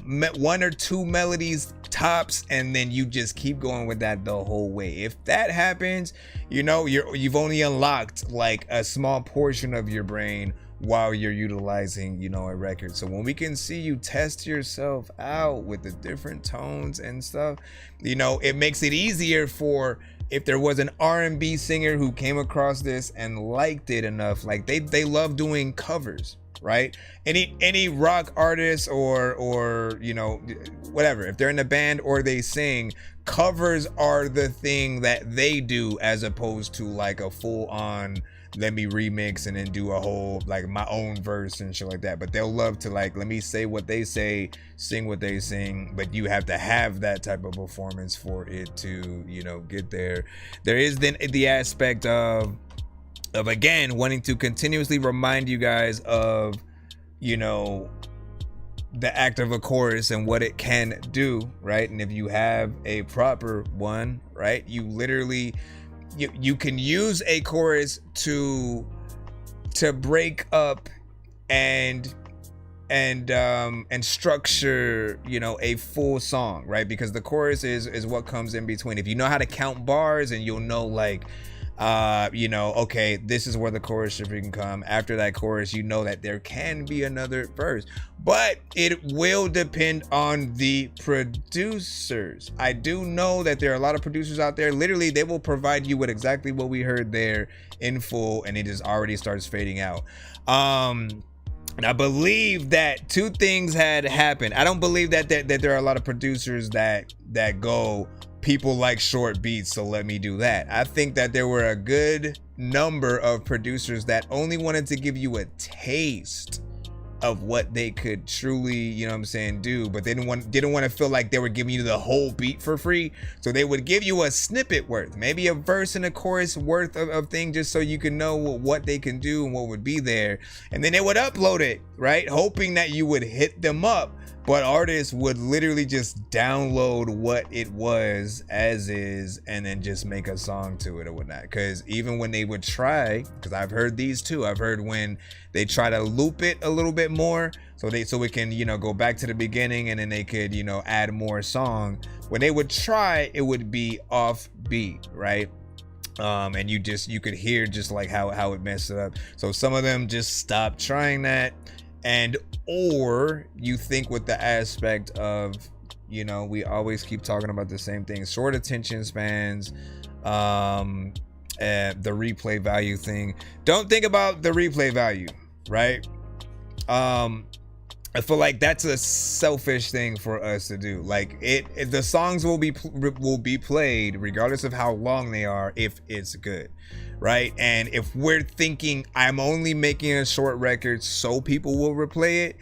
or two melodies tops, and then you just keep going with that the whole way. If that happens, you know, you've only unlocked like a small portion of your brain while you're utilizing, you know, a record. So when we can see you test yourself out with the different tones and stuff, you know, it makes it easier for if there was an R&B singer who came across this and liked it enough, like they love doing covers, right? Any rock artist or you know, whatever, if they're in a band or they sing, covers are the thing that they do, as opposed to like a full on let me remix and then do a whole like my own verse and shit like that. But they'll love to like, let me say what they say, sing what they sing, but you have to have that type of performance for it to, you know, get there. There is then the aspect of again wanting to continuously remind you guys of, you know, the act of a chorus and what it can do, right? And if you have a proper one, right, you literally you can use a chorus to break up and structure, you know, a full song, right? Because the chorus is what comes in between. If you know how to count bars, and you'll know like you know, okay, this is where the chorus should freaking come. After that chorus, you know that there can be another verse, but it will depend on the producers. I do know that there are a lot of producers out there, literally they will provide you with exactly what we heard there in full, and it just already starts fading out. And I believe that two things had happened. I don't believe that there are a lot of producers that go, people like short beats, so let me do that. I think that there were a good number of producers that only wanted to give you a taste of what they could truly, you know what I'm saying, do, but they didn't want to feel like they were giving you the whole beat for free. So they would give you a snippet worth, maybe a verse and a chorus worth of thing, just so you can know what they can do and what would be there. And then they would upload it, right, hoping that you would hit them up. But artists would literally just download what it was as is and then just make a song to it or whatnot. Because even when they would try, because I've heard these too, I've heard when they try to loop it a little bit more so it can, you know, go back to the beginning, and then they could, you know, add more song. When they would try, it would be off beat, right? And you could hear just like how it messed it up. So some of them just stopped trying that. And or you think with the aspect of, you know, we always keep talking about the same thing, short attention spans, the replay value thing. Don't think about the replay value, right? I feel like that's a selfish thing for us to do. Like the songs will be played regardless of how long they are, if it's good, right? And if we're thinking I'm only making a short record so people will replay it,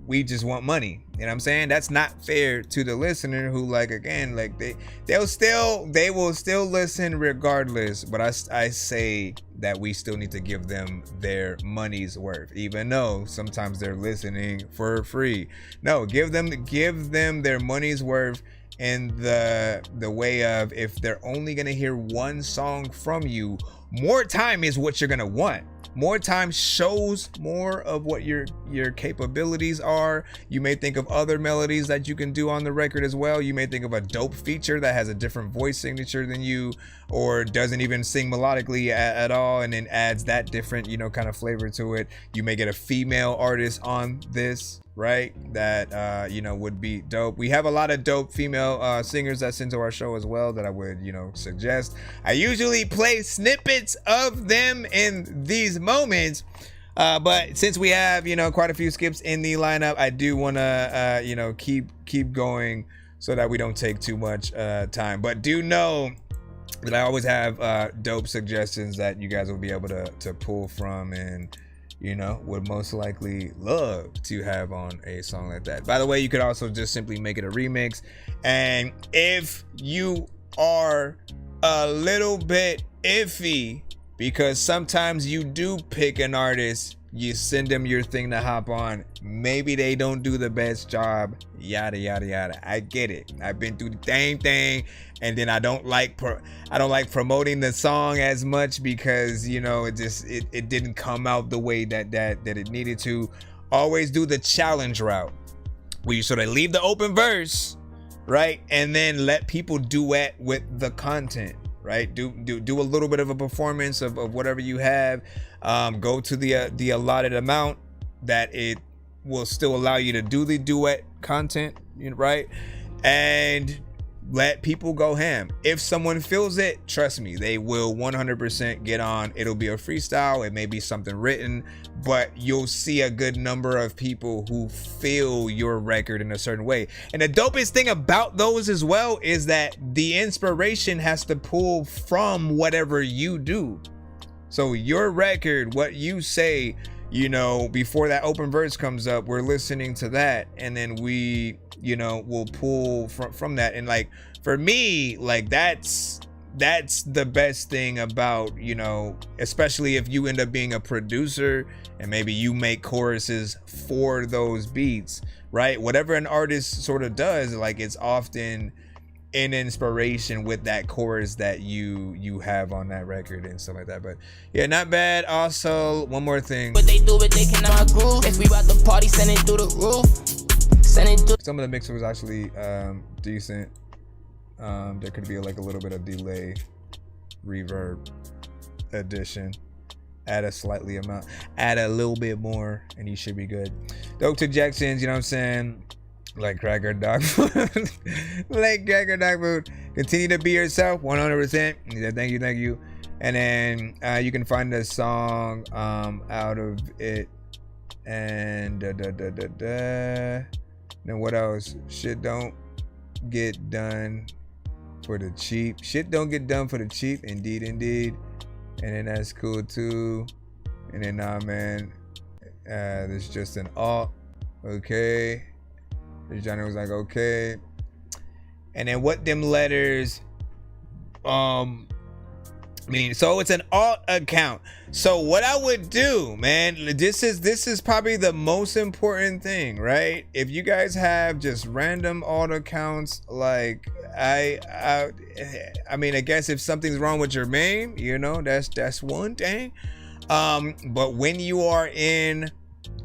we just want money. You know what I'm saying? That's not fair to the listener who, like, again, like they will still listen regardless. But I say that we still need to give them their money's worth, even though sometimes they're listening for free. No, give them their money's worth in the way of, if they're only gonna hear one song from you, more time is what you're gonna want. More time shows more of what your capabilities are. You may think of other melodies that you can do on the record as well. You may think of a dope feature that has a different voice signature than you, or doesn't even sing melodically at all, and then adds that different, you know, kind of flavor to it. You may get a female artist on this, right? That you know, would be dope. We have a lot of dope female singers that send to our show as well that I would, you know, suggest. I usually play snippets of them in these moments, but since we have, you know, quite a few skips in the lineup, I do want to you know, keep going so that we don't take too much time. But do know that I always have dope suggestions that you guys will be able to pull from, and, you know, would most likely love to have on a song like that. By the way, you could also just simply make it a remix. And if you are a little bit iffy, because sometimes you do pick an artist, you send them your thing to hop on, maybe they don't do the best job, yada yada yada. I get it. I've been through the same thing, and then I don't like promoting the song as much because, you know, it didn't come out the way that it needed to. Always do the challenge route, where you sort of leave the open verse, right, and then let people duet with the content, right? Do a little bit of a performance of whatever you have. Go to the allotted amount that it will still allow you to do the duet content, right? And let people go ham. If someone feels it, trust me, they will 100% get on. It'll be a freestyle. It may be something written, but you'll see a good number of people who feel your record in a certain way. And the dopest thing about those as well is that the inspiration has to pull from whatever you do. So your record, what you say, you know, before that open verse comes up, we're listening to that, and then we, you know, we'll pull from that. And like for me, like that's the best thing about, you know, especially if you end up being a producer and maybe you make choruses for those beats, right? Whatever an artist sort of does, like it's often an inspiration with that chorus that you have on that record and stuff like that. But yeah, not bad. Also, one more thing. But they do it, they cannot groove. If we about to party, send it through the roof. Send it through. Some of the mixer was actually decent. There could be like a little bit of delay, reverb, addition. Add a slightly amount, add a little bit more, and you should be good. Dope to Jackson's, you know what I'm saying? Like cracker dog food. Like cracker dog food. Continue to be yourself 100%. Yeah, thank you. And then you can find the song out of it. And then what else? Shit don't get done for the cheap. Shit don't get done for the cheap. Indeed. And then that's cool too. And then nah, man, there's just an alt. Okay. Johnny was like, okay. And then what them letters mean? So it's an alt account. So what I would do, man, this is probably the most important thing, right? If you guys have just random alt accounts, like I mean, I guess if something's wrong with your main, you know, that's one thing. But when you are in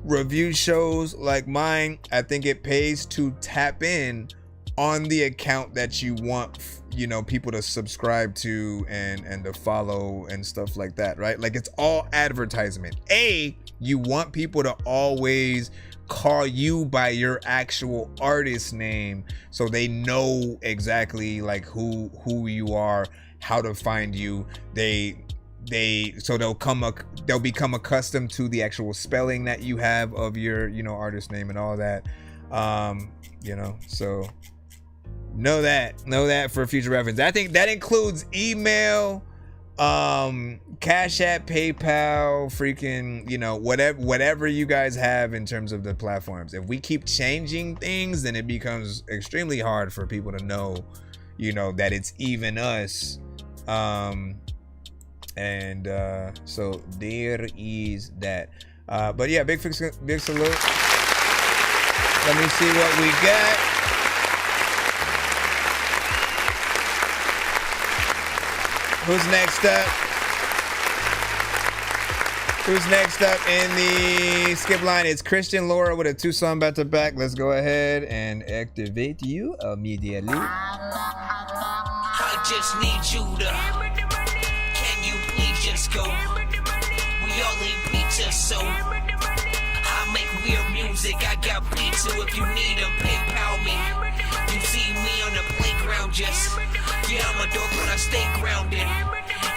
review shows like mine, I think it pays to tap in on the account that you want, you know, people to subscribe to and to follow and stuff like that, right? Like it's all advertisement. You want people to always call you by your actual artist name so they know exactly like who you are, how to find you. So they'll become accustomed to the actual spelling that you have of your, you know, artist name and all that. You know, so know that for future reference. I think that includes email, Cash App, PayPal, freaking, you know, whatever you guys have in terms of the platforms. If we keep changing things, then it becomes extremely hard for people to know, you know, that it's even us. And so there is that. But yeah, big salute. Let me see what we got. Who's next up in the skip line? It's Christian Laura with a 2-song back-to-back. Let's go ahead and activate you immediately. I just need you to, can you please just go? We all need pizza, so I make weird music. I got beats, so if you need them, PayPal me. You see me on the playground, just I'm a dork, but I stay grounded.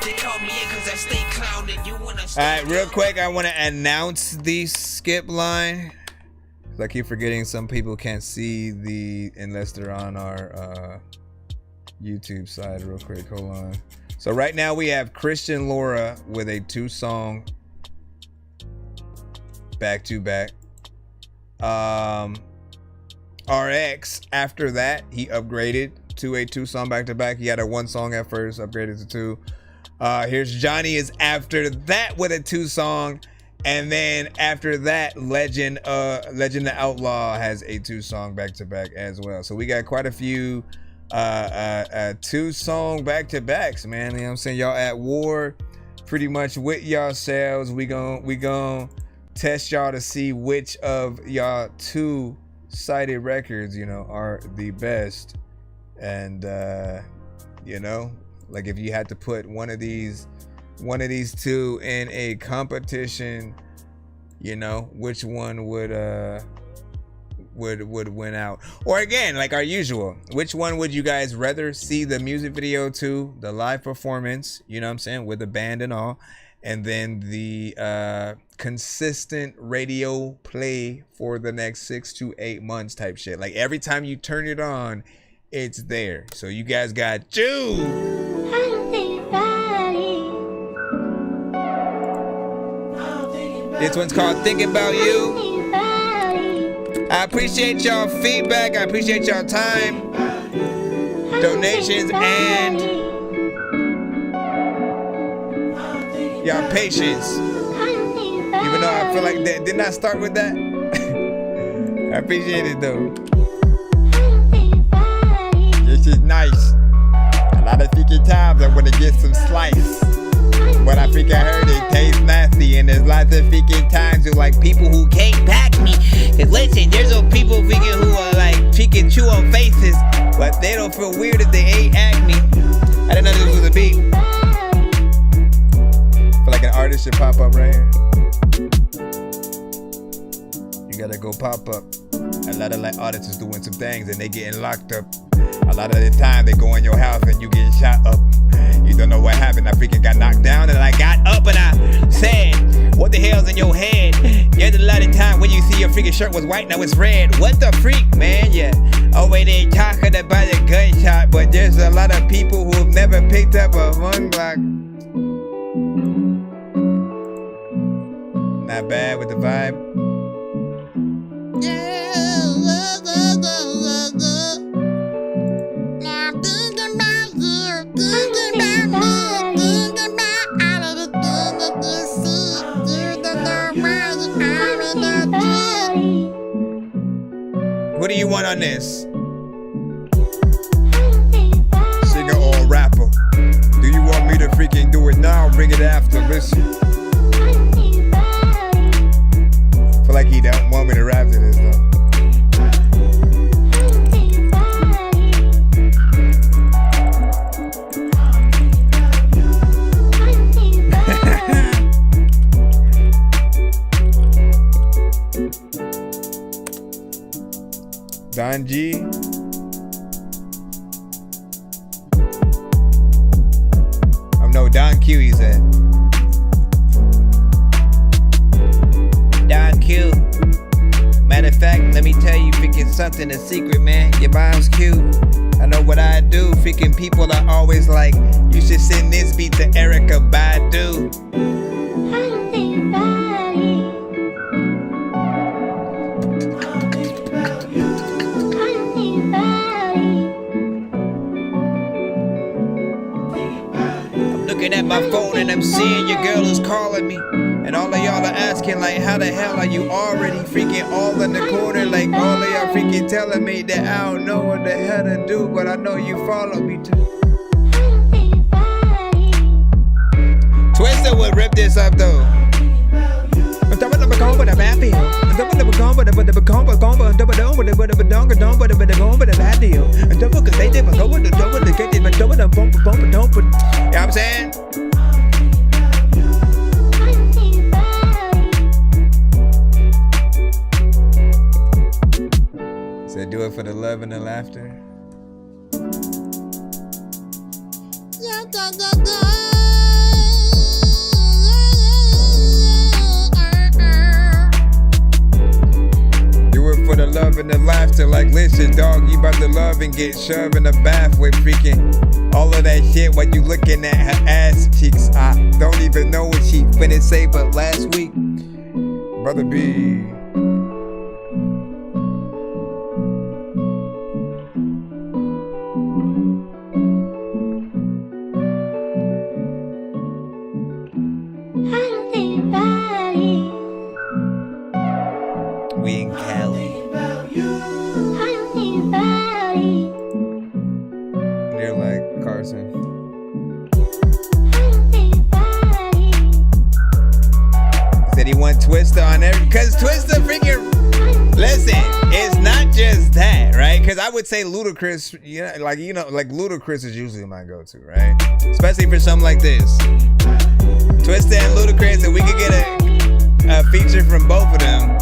They call me in cause I stay clowning. You wanna stay. Alright, real quick, I want to announce the skip line. I keep forgetting some people can't see unless they're on our YouTube side. Real quick, hold on. So right now we have Christian Laura with a 2-song back-to-back. RX after that he upgraded to a 2-song back-to-back. He had a 1-song at first, upgraded to 2. Here's Johnny is after that with a 2-song, and then after that Legend the Outlaw has a 2-song back-to-back as well. So we got quite a few 2-song back-to-backs, man. You know what I'm saying? Y'all at war pretty much with yourselves. We gon' test y'all to see which of y'all 2-sided records, you know, are the best. And you know, like if you had to put one of these 2 in a competition, you know, which one would would win out. Or again, like our usual, which one would you guys rather see the music video to, the live performance, you know what I'm saying, with the band and all, and then the consistent radio play for the next 6 to 8 months type shit. Like every time you turn it on, it's there. So you guys got choose. This one's called Thinking About You. I appreciate y'all feedback. I appreciate y'all time, donations, and y'all patience. Even though I feel like that, didn't I start with that? I appreciate it though. This is nice. A lot of freaking times I want to get some slice. But I freaking heard it tastes nasty, and there's lots of freaking times with like people who can't back me. Cause listen, there's those people freaking who are like freaking chew on faces, but they don't feel weird if they ain't at me. I didn't know this was a beat. I feel like an artist should pop up right here. You gotta go pop up. A lot of like artists is doing some things and they getting locked up. A lot of the time they go in your house and you get shot up. You don't know what happened. I freaking got knocked down and I got up and I said, what the hell's in your head? There's a lot of time when you see your freaking shirt was white, now it's red. What the freak, man? Yeah. Oh, wait, they talking about a gunshot, but there's a lot of people who've never picked up a one Glock. Not bad with the vibe. What do you want on this? Singer or rapper? Do you want me to freaking do it now or bring it after? Listen. I feel like he don't want me to rap to this though. Don G. No, Don Q, he said. Don Q. Matter of fact, let me tell you freaking something, a secret, man. Your mom's cute. I know what I do. Freaking people are always like, you should send this beat to Erica Badu. Looking at my phone and I'm seeing your girl is calling me. And all of y'all are asking like, how the hell are you already freaking all in the corner? Like all of y'all freaking telling me that I don't know what the hell to do, but I know you follow me too. Twister would rip this up though. You know what I'm saying? So do it for the love and the laughter. For the love and the laughter, like listen dog, you about to love and get shoved in the bath with freaking all of that shit while you looking at her ass cheeks. I don't even know what she finna say, but last week, Brother B. We in Cali. Near like Carson. Said he want Twister on every, cause Twister freaking, listen, it's not just that, right? Cause I would say Ludacris, like Ludacris is usually my go-to, right? Especially for something like this. Twister and Ludacris, and we could get a feature from both of them.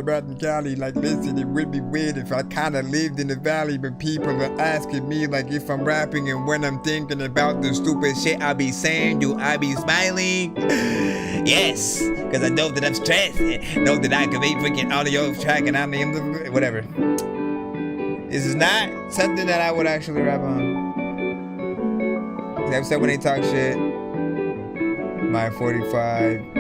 about the Cali. Like, listen, it would be weird if I kind of lived in the valley, but people are asking me like if I'm rapping, and when I'm thinking about the stupid shit I be saying, do I be smiling? Yes, because I know that I'm stressed. Know that I can be freaking audio track and I'm in the whatever. This is not something that I would actually rap on. Except when they talk shit. My 45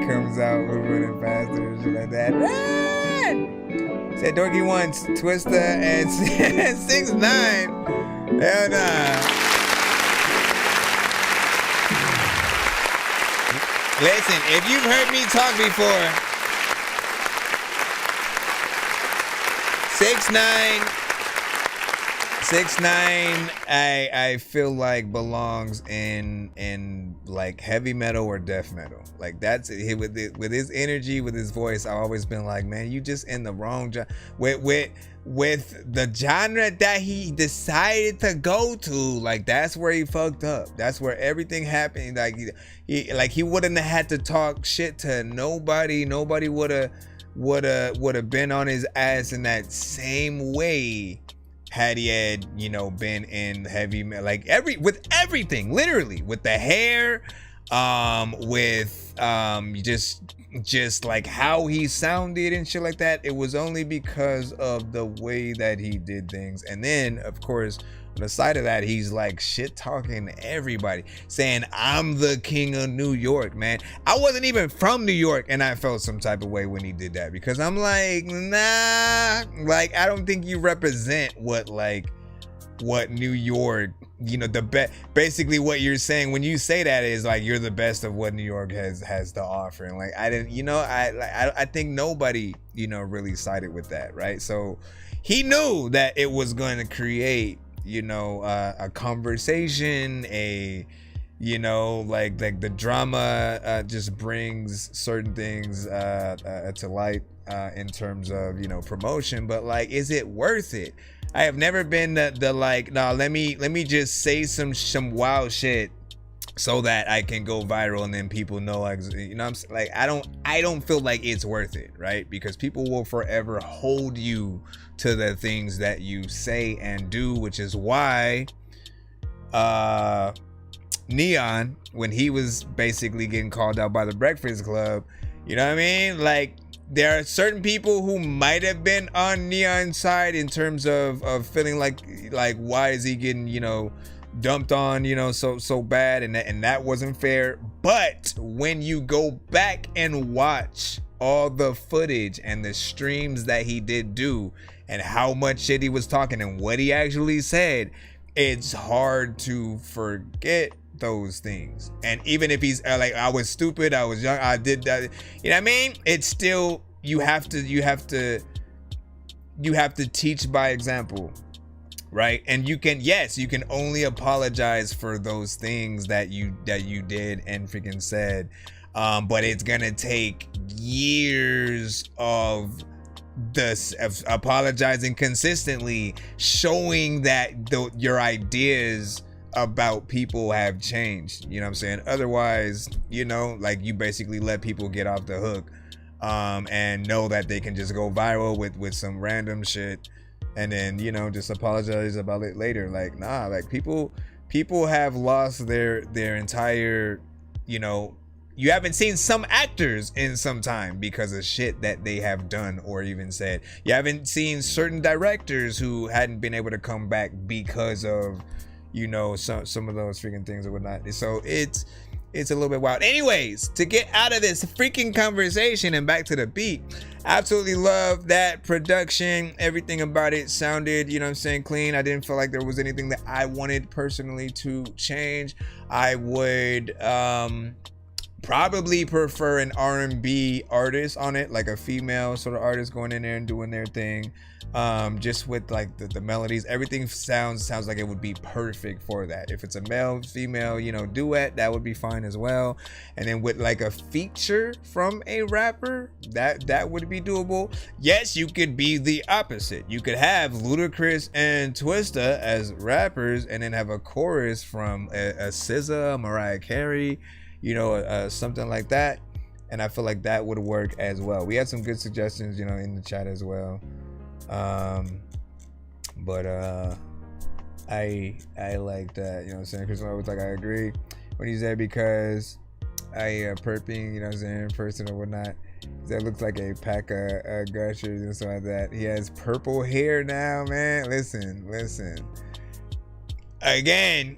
comes out running faster and shit like that. Run! Said Dorky once, Twista and 6ix9ine. Hell nah. Listen, if you've heard me talk before, 6ix9ine, I feel like belongs in like heavy metal or death metal. Like that's it, with his energy, with his voice. I've always been like, man, you just in the wrong genre with the genre that he decided to go to. Like that's where he fucked up. That's where everything happened. Like he wouldn't have had to talk shit to nobody. Nobody would have been on his ass in that same way had he had, you know, been in heavy metal, like with everything, literally, with the hair, with just like how he sounded and shit like that. It was only because of the way that he did things. And then, of course, on the side of that, he's like shit talking everybody, saying I'm the king of New York, man. I wasn't even from New York, and I felt some type of way when he did that, because I'm like, nah, like I don't think you represent what New York, you know, basically what you're saying when you say that is like you're the best of what New York has to offer. And like I didn't, you know, I think nobody, you know, really sided with that, right? So he knew that it was going to create, you know, a conversation, you know, like the drama just brings certain things to light in terms of, you know, promotion. But like, is it worth it? I have never been the like, nah, let me just say some wild shit so that I can go viral and then people know, like, you know, I'm like, I don't feel like it's worth it, right? Because people will forever hold you to the things that you say and do, which is why Neon, when he was basically getting called out by the Breakfast Club, you know what I mean? Like, there are certain people who might have been on Neon's side in terms of feeling like why is he getting, you know, dumped on, you know, so bad, and that wasn't fair. But when you go back and watch all the footage and the streams that he did do and how much shit he was talking and what he actually said, it's hard to forget those things. And even if he's like, I was stupid, I was young, I did that, you know what I mean? It's still, you have to teach by example, right? And you can only apologize for those things that you did and freaking said, but it's gonna take years of apologizing consistently, showing that your ideas about people have changed, you know what I'm saying? Otherwise, you know, like, you basically let people get off the hook and know that they can just go viral with some random shit and then, you know, just apologize about it later. Like, nah, like people have lost their entire, you know, you haven't seen some actors in some time because of shit that they have done or even said. You haven't seen certain directors who hadn't been able to come back because of, you know, some of those freaking things or whatnot. So it's a little bit wild. Anyways, to get out of this freaking conversation and back to the beat, absolutely love that production. Everything about it sounded, you know what I'm saying, clean. I didn't feel like there was anything that I wanted personally to change. I would probably prefer an R&B artist on it, like a female sort of artist going in there and doing their thing. Just with like the melodies, everything sounds like it would be perfect for that. If it's a male female, you know, duet, that would be fine as well. And then with like a feature from a rapper, that would be doable. Yes, you could be the opposite. You could have Ludacris and Twista as rappers and then have a chorus from a SZA, Mariah Carey, you know, something like that. And I feel like that would work as well. We had some good suggestions, you know, in the chat as well. But I like that, you know what I'm saying? Chris was like, I agree when he said because perping, you know what I'm saying, person or whatnot. That looks like a pack of gushers and stuff like that. He has purple hair now, man. Listen. Again,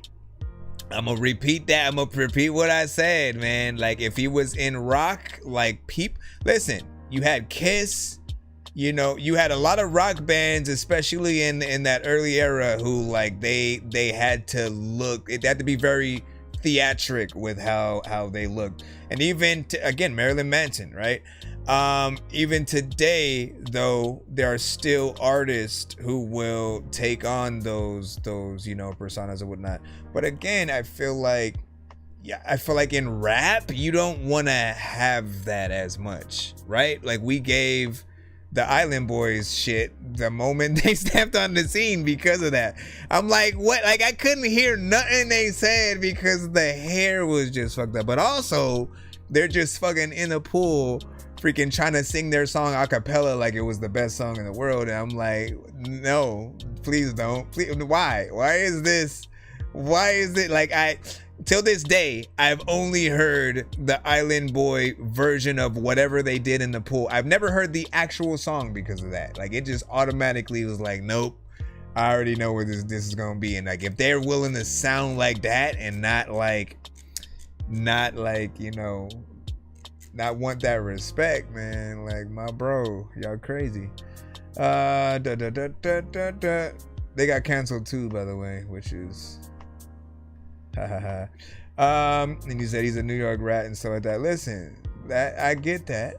I'm gonna repeat that. I'm gonna repeat what I said, man. Like if he was in rock, like listen, you had Kiss, you know, you had a lot of rock bands, especially in that early era, who like they had to look. It had to be very theatric with how they looked. And even again, Marilyn Manson, right? Even today, though, there are still artists who will take on those you know, personas or whatnot. But again, I feel like in rap, you don't want to have that as much, right? Like we gave the Island Boys shit the moment they stepped on the scene because of that. I'm like, what? Like I couldn't hear nothing they said because the hair was just fucked up. But also, they're just fucking in the pool freaking trying to sing their song a cappella like it was the best song in the world. And I'm like, no, please don't. Please, why is it like till this day, I've only heard the Island Boy version of whatever they did in the pool. I've never heard the actual song because of that. Like it just automatically was like, nope, I already know where this is gonna be. And like if they're willing to sound like that and not like, you know, not want that respect, man. Like my bro, y'all crazy. They got canceled too, by the way, which is and he said he's a New York rat and stuff like that. Listen, that I get that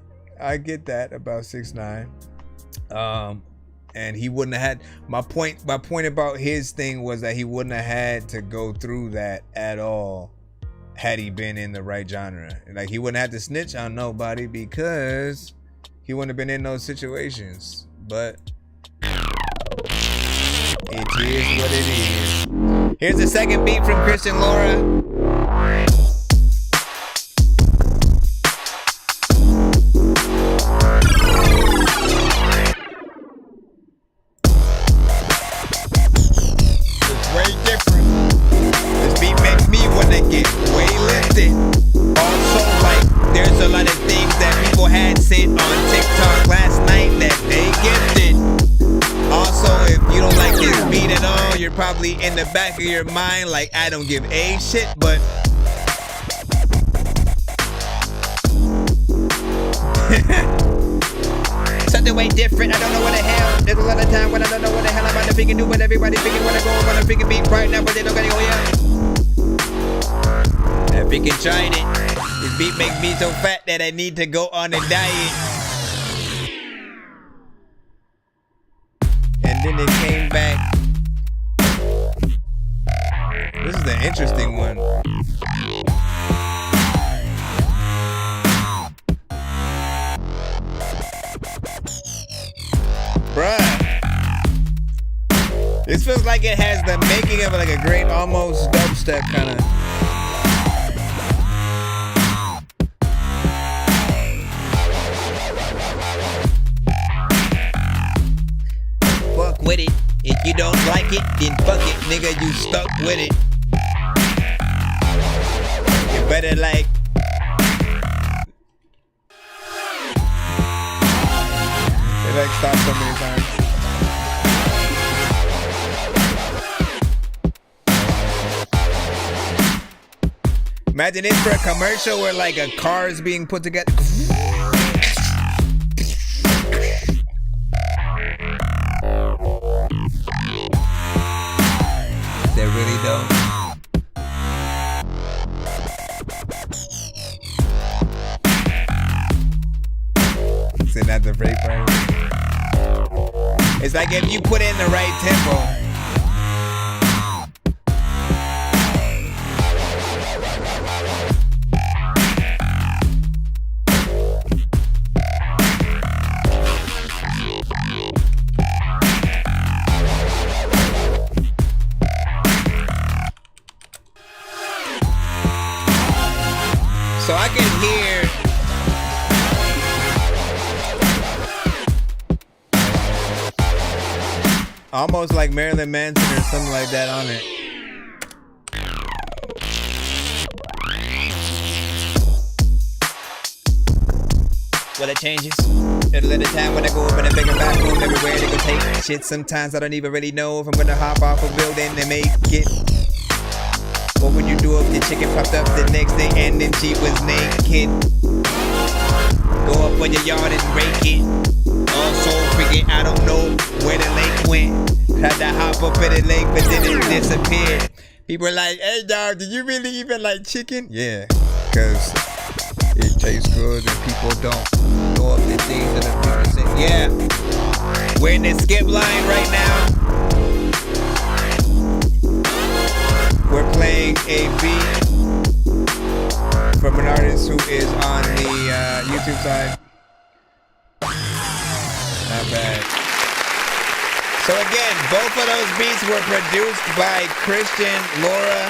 about 6ix9ine. And he wouldn't have had my point about his thing was that he wouldn't have had to go through that at all had he been in the right genre. Like he wouldn't have to snitch on nobody because he wouldn't have been in those situations. But it is what it is. Here's the second beat from Christian Laura. It's way different. This beat makes me wanna get way lifted. Also, like, there's a lot of things that people had sent on TikTok last night that they gifted. Also, if you don't like this beat at all, you're probably in the back of your mind like, I don't give a shit, but something way different, I don't know what the hell. There's a lot of time when I don't know what the hell I'm about to freaking do, but everybody freaking wanna go on a freaking beat right now, but they don't gotta go, yeah. I freaking tried it. This beat makes me so fat that I need to go on a diet. And then it came back. This is the interesting one. Bruh. This feels like it has the making of like a great almost dubstep kind of. Fuck with it. If you don't like it, then fuck it, nigga. You stuck with it. You better like. They like stop so many times. Imagine this for a commercial where like a car is being put together. They really don't. Is it not the break part? It's like if you put in the right tempo. So I can hear almost like Marilyn Manson or something like that on it. Well, it changes. It'll at a time when I go up in a bigger bathroom, everywhere they go take shit. Sometimes I don't even really know if I'm gonna hop off a building and make it. What would you do if the chicken popped up the next day and then she was naked? Go up on your yard and rake it. Also, freaking, I don't know where the lake went. Tried to hop up in the lake, but then it disappeared. People are like, hey, dog, do you really even like chicken? Yeah, because it tastes good and people don't know up the things that are people say. Yeah, we're in the skip line right now. We're playing a beat from an artist who is on the YouTube side. Not bad. So again, both of those beats were produced by Christian Laura.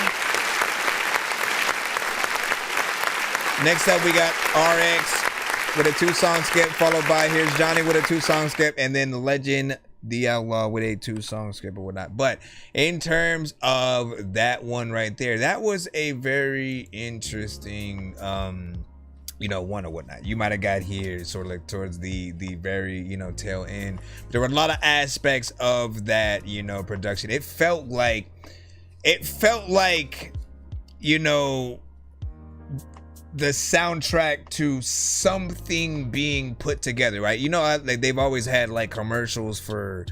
Next up, we got RX with a 2-song skip, followed by here's Johnny with a 2-song skip, and then Legend the Outlaw with a 2-song skip or whatnot. But in terms of that one right there, that was a very interesting one or whatnot. You might have got here sort of like towards the very tail end. There were a lot of aspects of that production. It felt like the soundtrack to something being put together, right? Like they've always had like commercials for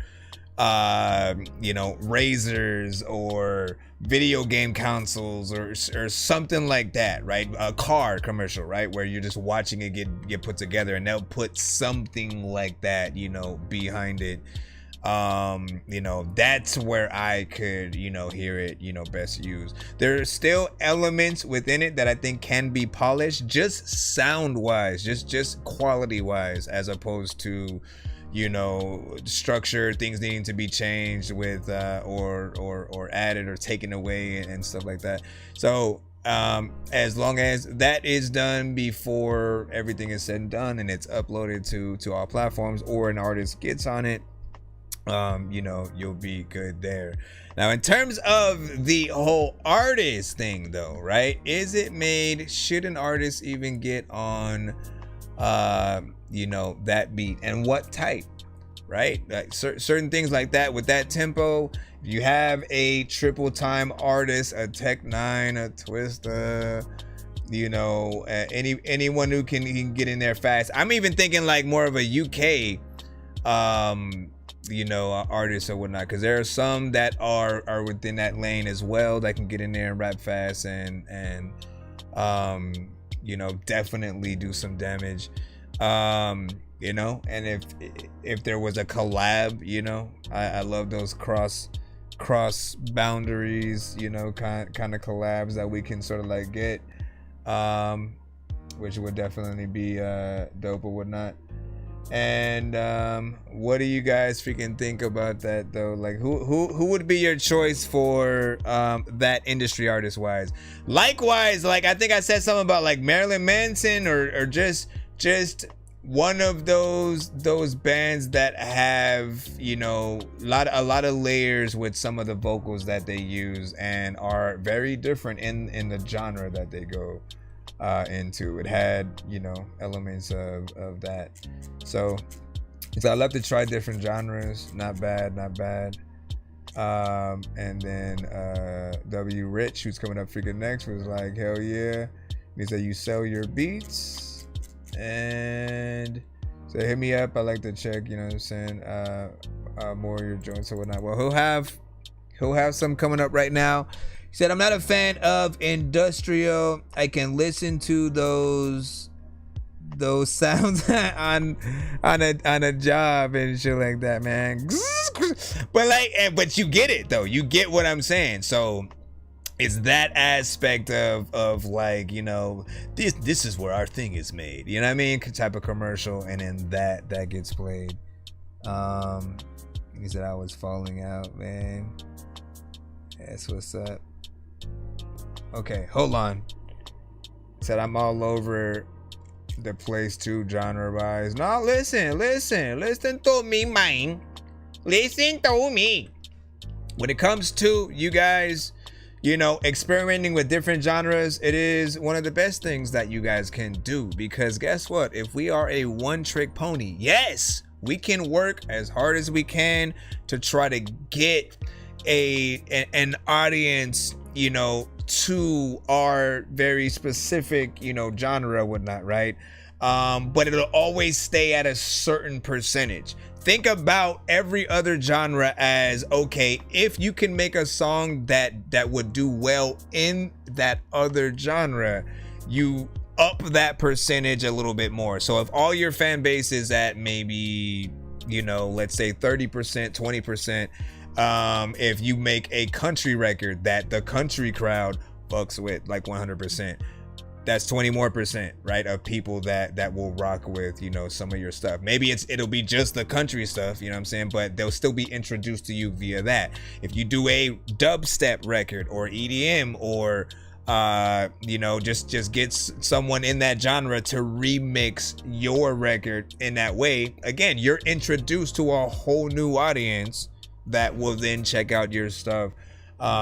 razors or video game consoles or something like that, right? A car commercial, right? Where you're just watching it get put together, and they'll put something like that behind it. That's where I could hear it best used. There are still elements within it that I think can be polished, just sound wise, just quality wise, as opposed to structure, things needing to be changed with or added or taken away and stuff like that. So as long as that is done before everything is said and done and it's uploaded to all platforms, or an artist gets on it, you'll be good there. Now, in terms of the whole artist thing though, right? Is it made? Should an artist even get on that beat, and what type, right? Like certain things like that with that tempo. If you have a triple time artist, a Tech 9, a Twista, anyone who can get in there fast. I'm even thinking like more of a UK artists or whatnot, because there are some that are within that lane as well that can get in there and rap fast and definitely do some damage. And if there was a collab, I love those cross boundaries, kind of collabs that we can sort of like get, which would definitely be dope or whatnot. And what do you guys freaking think about that though? Like who would be your choice for that industry artist wise? Likewise, like I think I said something about like Marilyn Manson or just one of those bands that have a lot of layers with some of the vocals that they use and are very different in the genre that they go into. It had elements of that, so I'd love to try different genres. Not bad. And then W Rich, who's coming up freaking next, was like, hell yeah. He said you sell your beats, and so hit me up. I like to check, more of your joints or whatnot. Well, he'll have some coming up right now. He said, I'm not a fan of industrial. I can listen to those sounds on a job and shit like that, man. But you get it though. You get what I'm saying. So it's that aspect of like, this is where our thing is made. You know what I mean? Type of commercial, and then that gets played. He said I was falling out, man. That's what's up. Okay, hold on. Said I'm all over the place too, genre wise. No, listen to me, man. Listen to me. When it comes to you guys, you know, experimenting with different genres, it is one of the best things that you guys can do, because guess what? If we are a one-trick pony, yes, we can work as hard as we can to try to get an audience, you know, to our very specific, you know, genre, whatnot, right? But it'll always stay at a certain percentage. Think about every other genre as, okay, if you can make a song that would do well in that other genre, you up that percentage a little bit more. So if all your fan base is at maybe, you know, let's say 30%, 20%, if you make a country record that the country crowd fucks with like 100%, that's 20% more, right, of people that will rock with, you know, some of your stuff. Maybe it'll be just the country stuff, you know what I'm saying, but they'll still be introduced to you via that. If you do a dubstep record or EDM or you know, just get someone in that genre to remix your record in that way, again, you're introduced to a whole new audience that will then check out your stuff,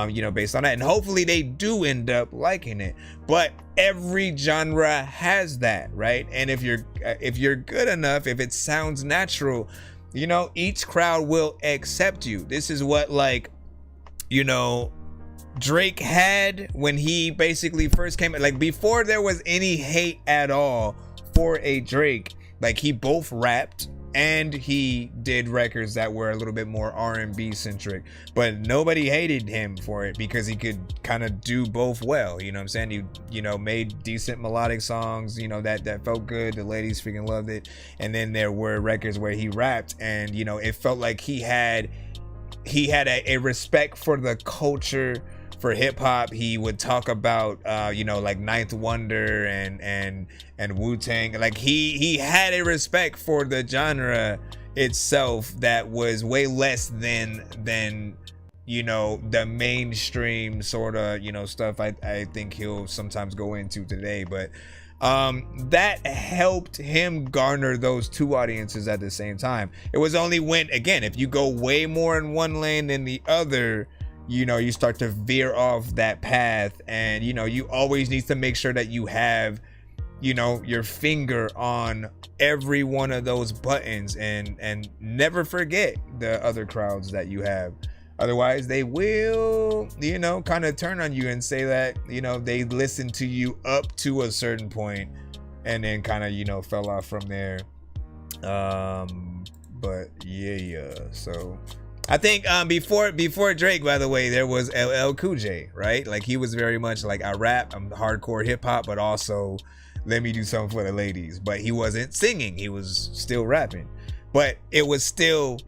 you know, based on that, and hopefully they do end up liking it. But every genre has that, right? And if you're good enough, if it sounds natural, you know, each crowd will accept you. This is what, like, you know, Drake had when he basically first came, like before there was any hate at all for a Drake, like he both rapped and he did records that were a little bit more R&B centric, but nobody hated him for it because he could kind of do both well, you know what I'm saying? He, you know, made decent melodic songs, you know, that felt good, the ladies freaking loved it. And then there were records where he rapped and, you know, it felt like he had a respect for the culture, for hip hop. He would talk about you know, like Ninth Wonder and Wu-Tang. Like he had a respect for the genre itself that was way less than you know, the mainstream sort of, you know, stuff I think he'll sometimes go into today. But that helped him garner those two audiences at the same time. It was only when, again, if you go way more in one lane than the other, you know, you start to veer off that path. And, you know, you always need to make sure that you have, you know, your finger on every one of those buttons, and never forget the other crowds that you have. Otherwise, they will, you know, kind of turn on you and say that, you know, they listened to you up to a certain point and then kind of, you know, fell off from there. But yeah. So I think before Drake, by the way, there was LL Cool J, right? Like he was very much like, I rap, I'm hardcore hip hop, but also let me do something for the ladies. But he wasn't singing, he was still rapping. But it was still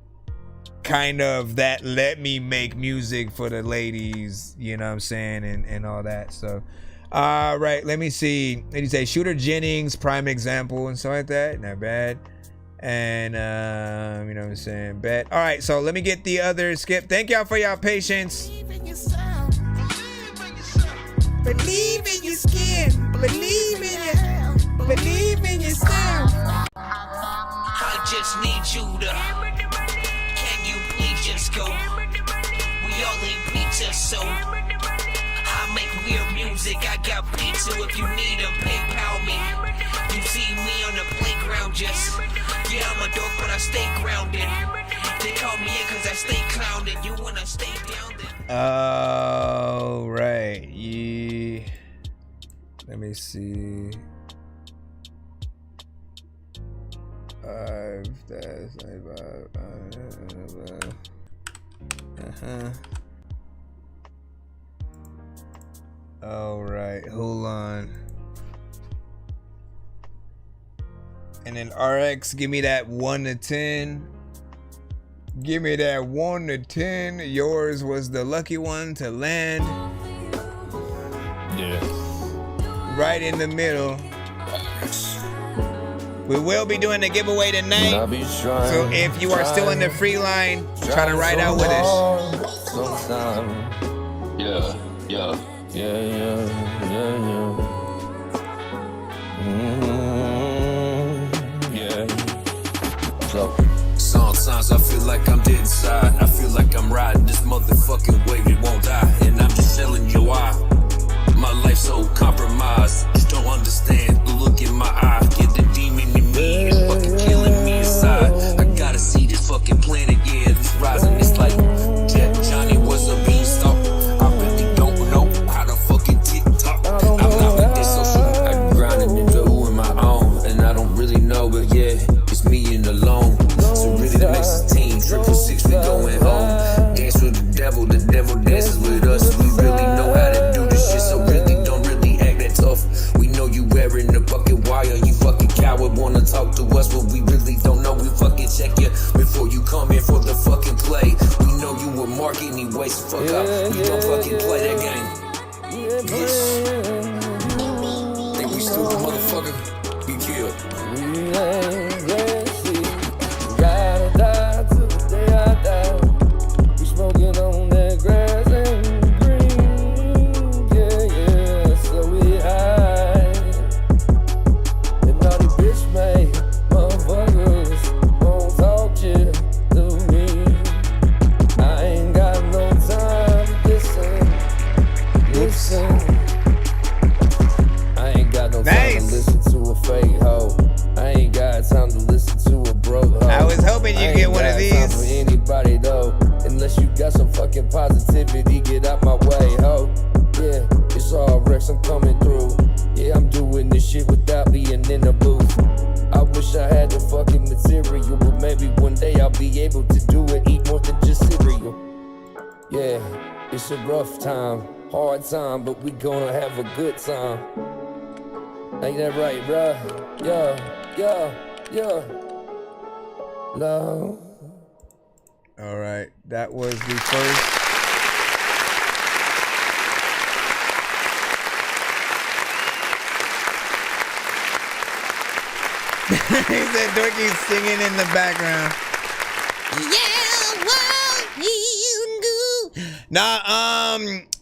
kind of that, let me make music for the ladies, you know what I'm saying, and all that. So right, let me see. Let me say Shooter Jennings, prime example and stuff like that. Not bad. And you know what I'm saying, bet. All right, so let me get the other skip. Thank y'all for y'all patience. Believe in your skin. Believe in yourself. I just need you to. Can you please just go? We all need pizza, so I make weird music. I got pizza if you need them. PayPal me. You see me on the playground, just yeah, I'm a dork, but I stay grounded. They call me in cause I stay clowned. You wanna stay down then? All right, yeah. Let me see. All right, hold on. And then RX, give me that 1 to 10. Give me that 1 to 10. Yours was the lucky one to land. Yeah. Right in the middle. We will be doing the giveaway tonight. So if you are still in the free line, try to ride out with us. Yeah. Sometimes I feel like I'm dead inside. like I'm riding this motherfucking wave, it won't die. And I'm just telling you why. My life so compromised. You don't understand the look in my eye. Get the demon in me, it's fucking killing me inside. I gotta see this fucking planet, yeah, it's rising. It's like Johnny was a beanstalk. I really don't know how to fucking TikTok. I'm not with this social. I grinding and doing my own, and I don't really know, but yeah, it's me and alone. So really that makes a team. 666, we going home. Dance with the devil dances with us. We really know how to do this shit, so really don't really act that tough. We know you wearing the fucking wire, you fucking coward wanna talk to us, but we really don't know. We fucking check you before you come in for the fucking play. We know you were mark anyway, so fuck up. We don't fucking play that game. Bitch. Think we stupid motherfucker? Be killed. Ride or die till the day I die. We smoking on that grass and green. Yeah, so we high. And all the bitch made motherfuckers won't talk shit to me. I ain't got no time to listen. I ain't got no time to listen to a fake hoe. I ain't got time to listen to a broke hoe. I was hoping you get one of these. Time for anybody though, unless you got some fucking positivity, get out my way, ho. Yeah, it's all Rex, I'm coming through. Yeah, I'm doing this shit without being in the booth. I wish I had the fucking material, but maybe one day I'll be able to do it, eat more than just cereal. Yeah, it's a rough time, hard time, but we gonna have a good time. Ain't that right, bruh? Yeah. Love. All right, that was the first. He said Dorky's singing in the background. Yeah, what you do? Nah,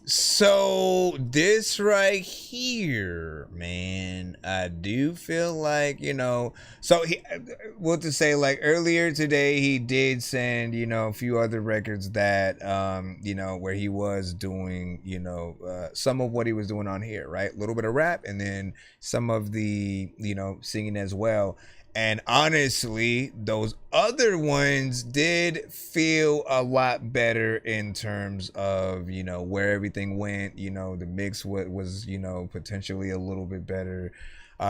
so this right here, man, I do feel like, you know, so he, what to say, like earlier today, he did send, you know, a few other records that, you know, where he was doing, you know, some of what he was doing on here, right? A little bit of rap and then some of the, you know, singing as well. And honestly, those other ones did feel a lot better in terms of, you know, where everything went. You know, the mix was, you know, potentially a little bit better.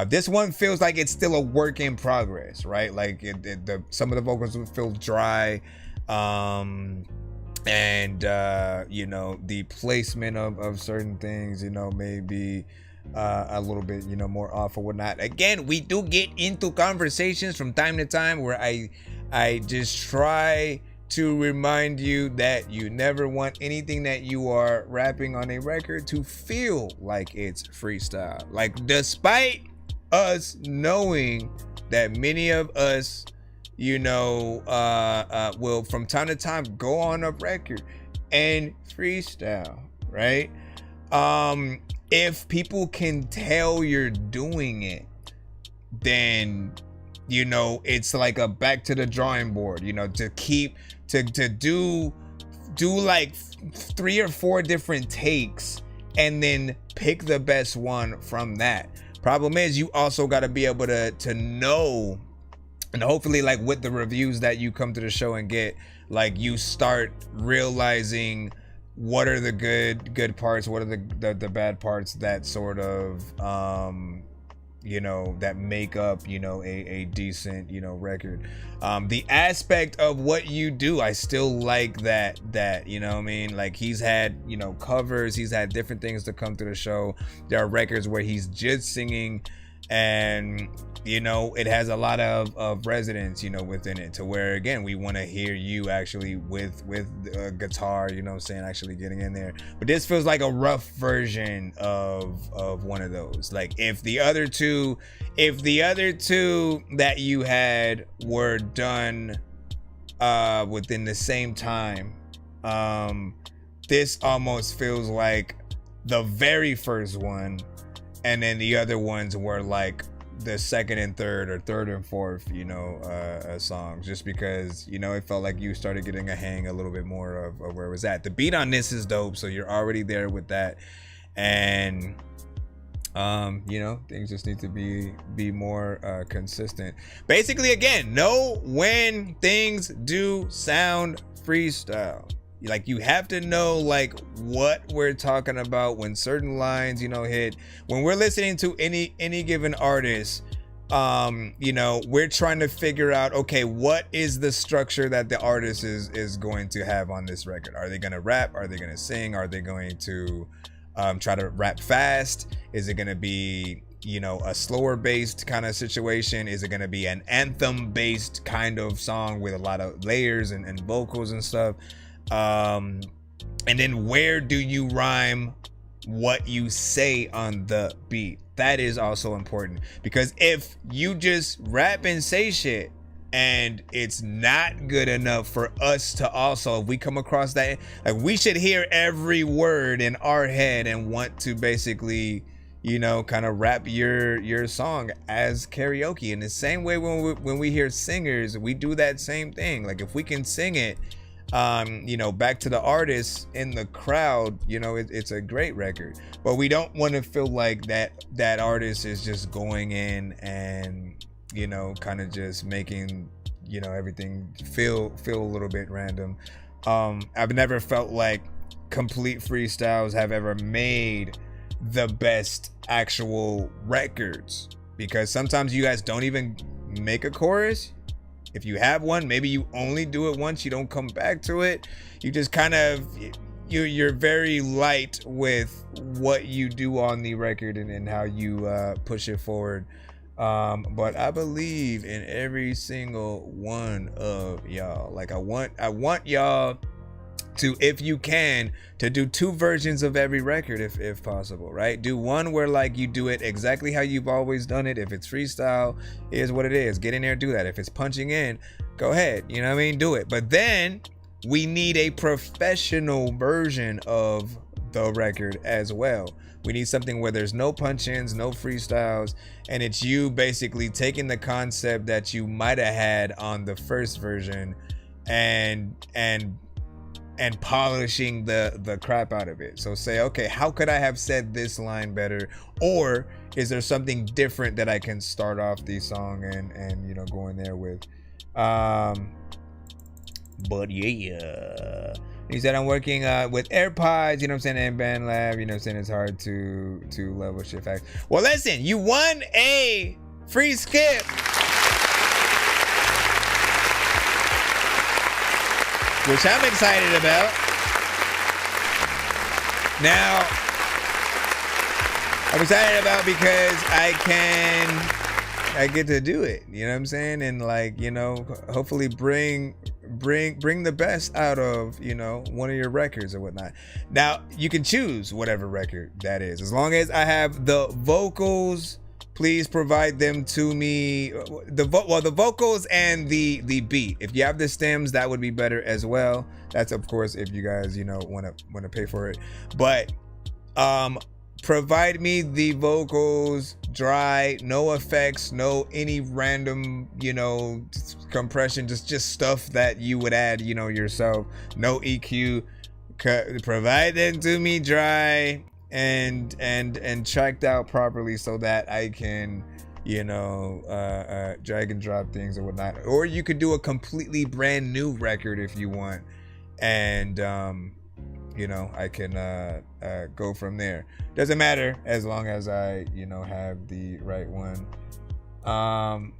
This one feels like it's still a work in progress, right? Like some of the vocals feel dry. And, you know, the placement of certain things, you know, maybe a little bit, you know, more off or whatnot. Again, we do get into conversations from time to time where I just try to remind you that you never want anything that you are rapping on a record to feel like it's freestyle. Like, despite us knowing that many of us, you know, will from time to time go on a record and freestyle, right? If people can tell you're doing it, then, you know, it's like a back to the drawing board, you know, to keep, to do like 3 or 4 different takes and then pick the best one from that. Problem is, you also got to be able to know, and hopefully like with the reviews that you come to the show and get, like you start realizing what are the good parts, what are the bad parts that sort of you know, that make up, you know, a decent, you know, record. The aspect of what you do, I still like that, you know what I mean? Like, he's had, you know, covers, he's had different things to come to the show. There are records where he's just singing, and, you know, it has a lot of resonance, you know, within it, to where, again, we want to hear you actually with guitar, you know what I'm saying, actually getting in there. But this feels like a rough version of one of those. Like, if the other two that you had were done within the same time, this almost feels like the very first one, and then the other ones were like the second and third or third and fourth, you know, songs, just because, you know, it felt like you started getting a hang a little bit more of where it was at. The beat on this is dope, so you're already there with that. And you know, things just need to be more consistent. Basically, again, know when things do sound freestyle. Like, you have to know like what we're talking about when certain lines, you know, hit. When we're listening to any given artist, you know, we're trying to figure out, okay, what is the structure that the artist is going to have on this record? Are they gonna rap? Are they gonna sing? Are they going to try to rap fast? Is it gonna be, you know, a slower based kind of situation? Is it gonna be an anthem based kind of song with a lot of layers and vocals and stuff? And then where do you rhyme what you say on the beat? That is also important, because if you just rap and say shit and it's not good enough for us to also, if we come across that, like, we should hear every word in our head and want to basically, you know, kind of rap your song as karaoke. In the same way, when we hear singers, we do that same thing. Like, if we can sing it, you know, back to the artists in the crowd, you know, it's a great record. But we don't want to feel like that artist is just going in and, you know, kind of just making, you know, everything feel a little bit random. I've never felt like complete freestyles have ever made the best actual records, because sometimes you guys don't even make a chorus. If you have one, maybe you only do it once, you don't come back to it. You just kind of, you're very light with what you do on the record and how you push it forward. But I believe in every single one of y'all. Like, I want y'all to, if you can, to do 2 versions of every record if possible, right? Do one where like you do it exactly how you've always done it. If it's freestyle, is what it is. Get in there, do that. If it's punching in, go ahead, you know what I mean, do it. But then we need a professional version of the record as well. We need something where there's no punch-ins, no freestyles, and it's you basically taking the concept that you might have had on the first version and polishing the crap out of it. So say, okay, how could I have said this line better? Or is there something different that I can start off the song and you know, go in there with? But yeah. He said, I'm working with AirPods, you know what I'm saying, and BandLab, you know what I'm saying, it's hard to level shit back. Well, listen, you won a free skip. Which I'm excited about. Now, I'm excited about because I get to do it, you know what I'm saying? And like, you know, hopefully bring the best out of, you know, one of your records or whatnot. Now, you can choose whatever record that is. As long as I have the vocals, please provide them to me. The vocals and the beat. If you have the stems, that would be better as well. That's, of course, if you guys, you know, want to pay for it. But provide me the vocals dry, no effects, no any random, you know, compression, just stuff that you would add, you know, yourself. No EQ. Provide them to me dry and tracked out properly so that I can, you know, drag and drop things or whatnot. Or you could do a completely brand new record if you want, and you know, I can go from there. Doesn't matter as long as I, you know, have the right one. Hold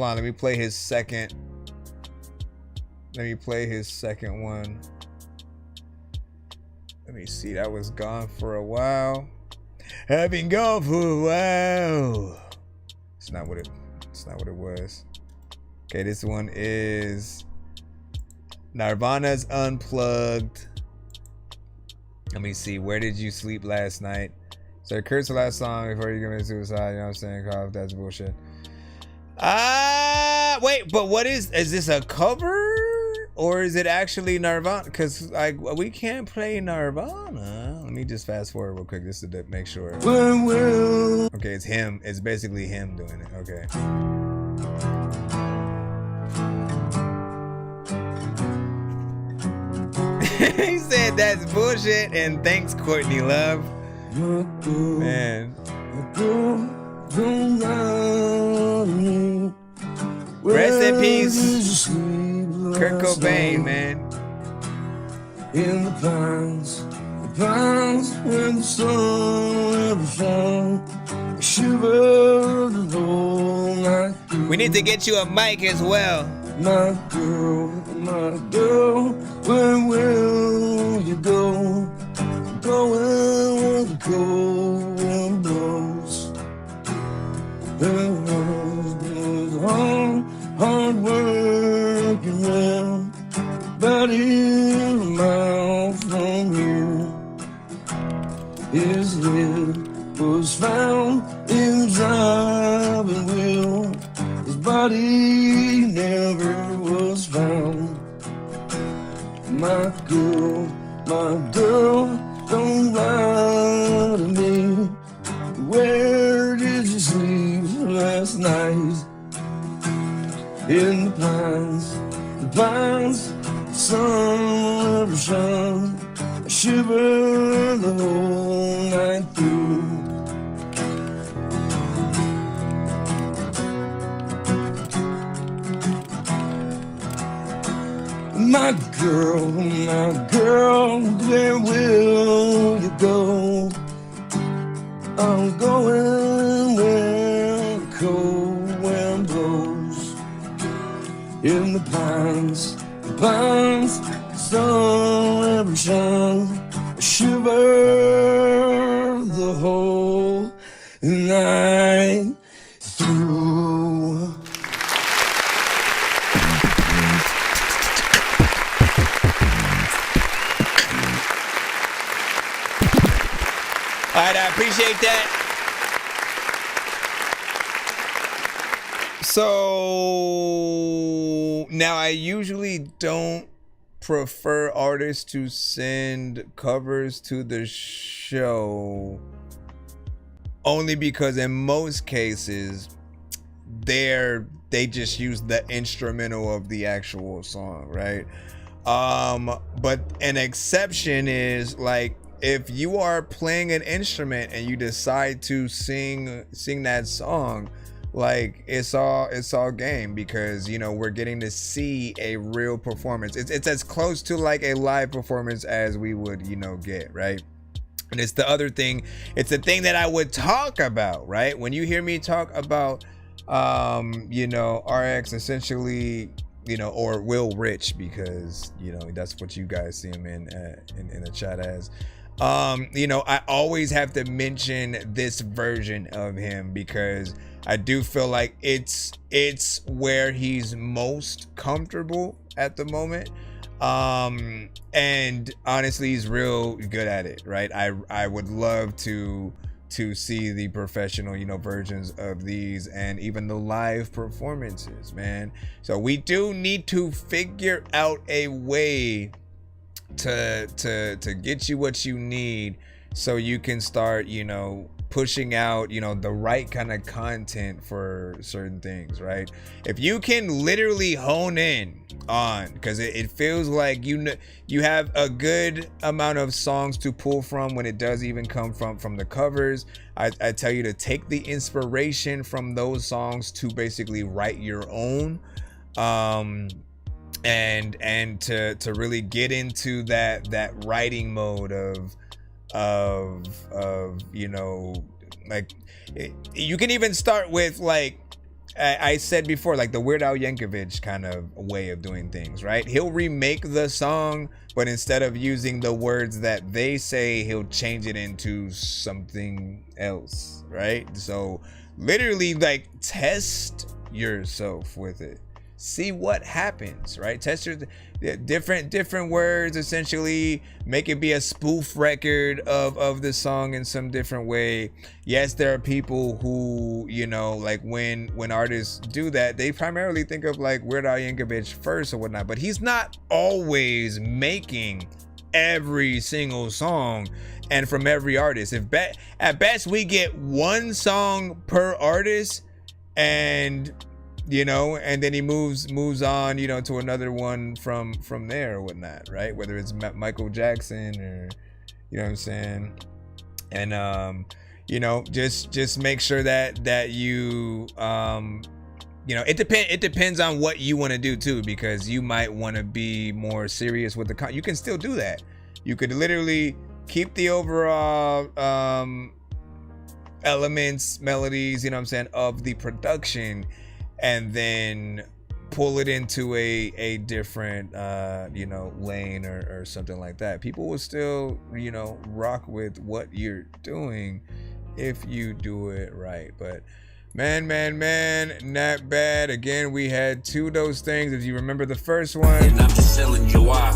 on, let me play his second one. Let me see, that was gone for a while. I've been gone for a while. It's not what it was. Okay, this one is Nirvana's Unplugged. Let me see, Where Did You Sleep Last Night? So curse the last song before you commit suicide, you know what I'm saying? Call, that's bullshit. Wait, but what is this a cover? or is it actually Nirvana? Because like we can't play Nirvana. Let me just fast forward real quick just to make sure. Okay, it's him. It's basically him doing it. Okay. He said that's bullshit, and thanks, Courtney Love. Man. Rest in peace, Kurt Cobain, man. In the pines when the sun ever shone, I shiver the whole night through. We need to get you a mic as well. My girl, where will you go? Going where the cold wind blows. There was hard working man, but in a mile from here, his head was found in the driving wheel. His body never was found. My girl, don't lie to me. Where did you sleep last night? In the pines, the sun never shone. I shiver the whole night through. My girl, where will you go? I'm going where the cold wind blows. In the pines, the sun never shone. I shiver the whole night through. All right, I appreciate that. So now I usually don't prefer artists to send covers to the show, only because in most cases they just use the instrumental of the actual song, right? But an exception is like if you are playing an instrument and you decide to sing that song, like it's all game, because you know we're getting to see a real performance. It's as close to like a live performance as we would get, right? And it's the other thing, it's the thing that I would talk about, right? When you hear me talk about RX essentially, or Will Rich, because that's what you guys see him in the chat as. I always have to mention this version of him because I do feel like it's where he's most comfortable at the moment. And honestly, he's real good at it, right? I would love to see the professional, versions of these and even the live performances, man. So we do need to figure out a way to get you what you need so you can start pushing out the right kind of content for certain things, right? If you can literally hone in on, because it feels like you have a good amount of songs to pull from when it does even come from the covers. I tell you to take the inspiration from those songs to basically write your own, and to really get into that writing mode of like you can even start with, like I said before, like the Weird Al Yankovic kind of way of doing things, right? He'll remake the song, but instead of using the words that they say, he'll change it into something else, right? So literally, like, test yourself with it. see what happens, right? Test your different words, essentially make it be a spoof record of the song in some different way. Yes, there are people who, you know, like when artists do that, they primarily think of like Weird Al Yankovic first or whatnot, but he's not always making every single song and from every artist. At best we get one song per artist, and you know, and then he moves on, you know, to another one from there or whatnot, right? Whether it's Michael Jackson or, you know what I'm saying? And you know, just make sure that you you know, it depends on what you want to do too, because you might want to be more serious with you can still do that. You could literally keep the overall elements, melodies, you know what I'm saying, of the production, and then pull it into a different you know, lane or something like that. People will still, you know, rock with what you're doing if you do it right. But man, not bad. Again, we had two of those things. If you remember the first one, and I'm just telling you why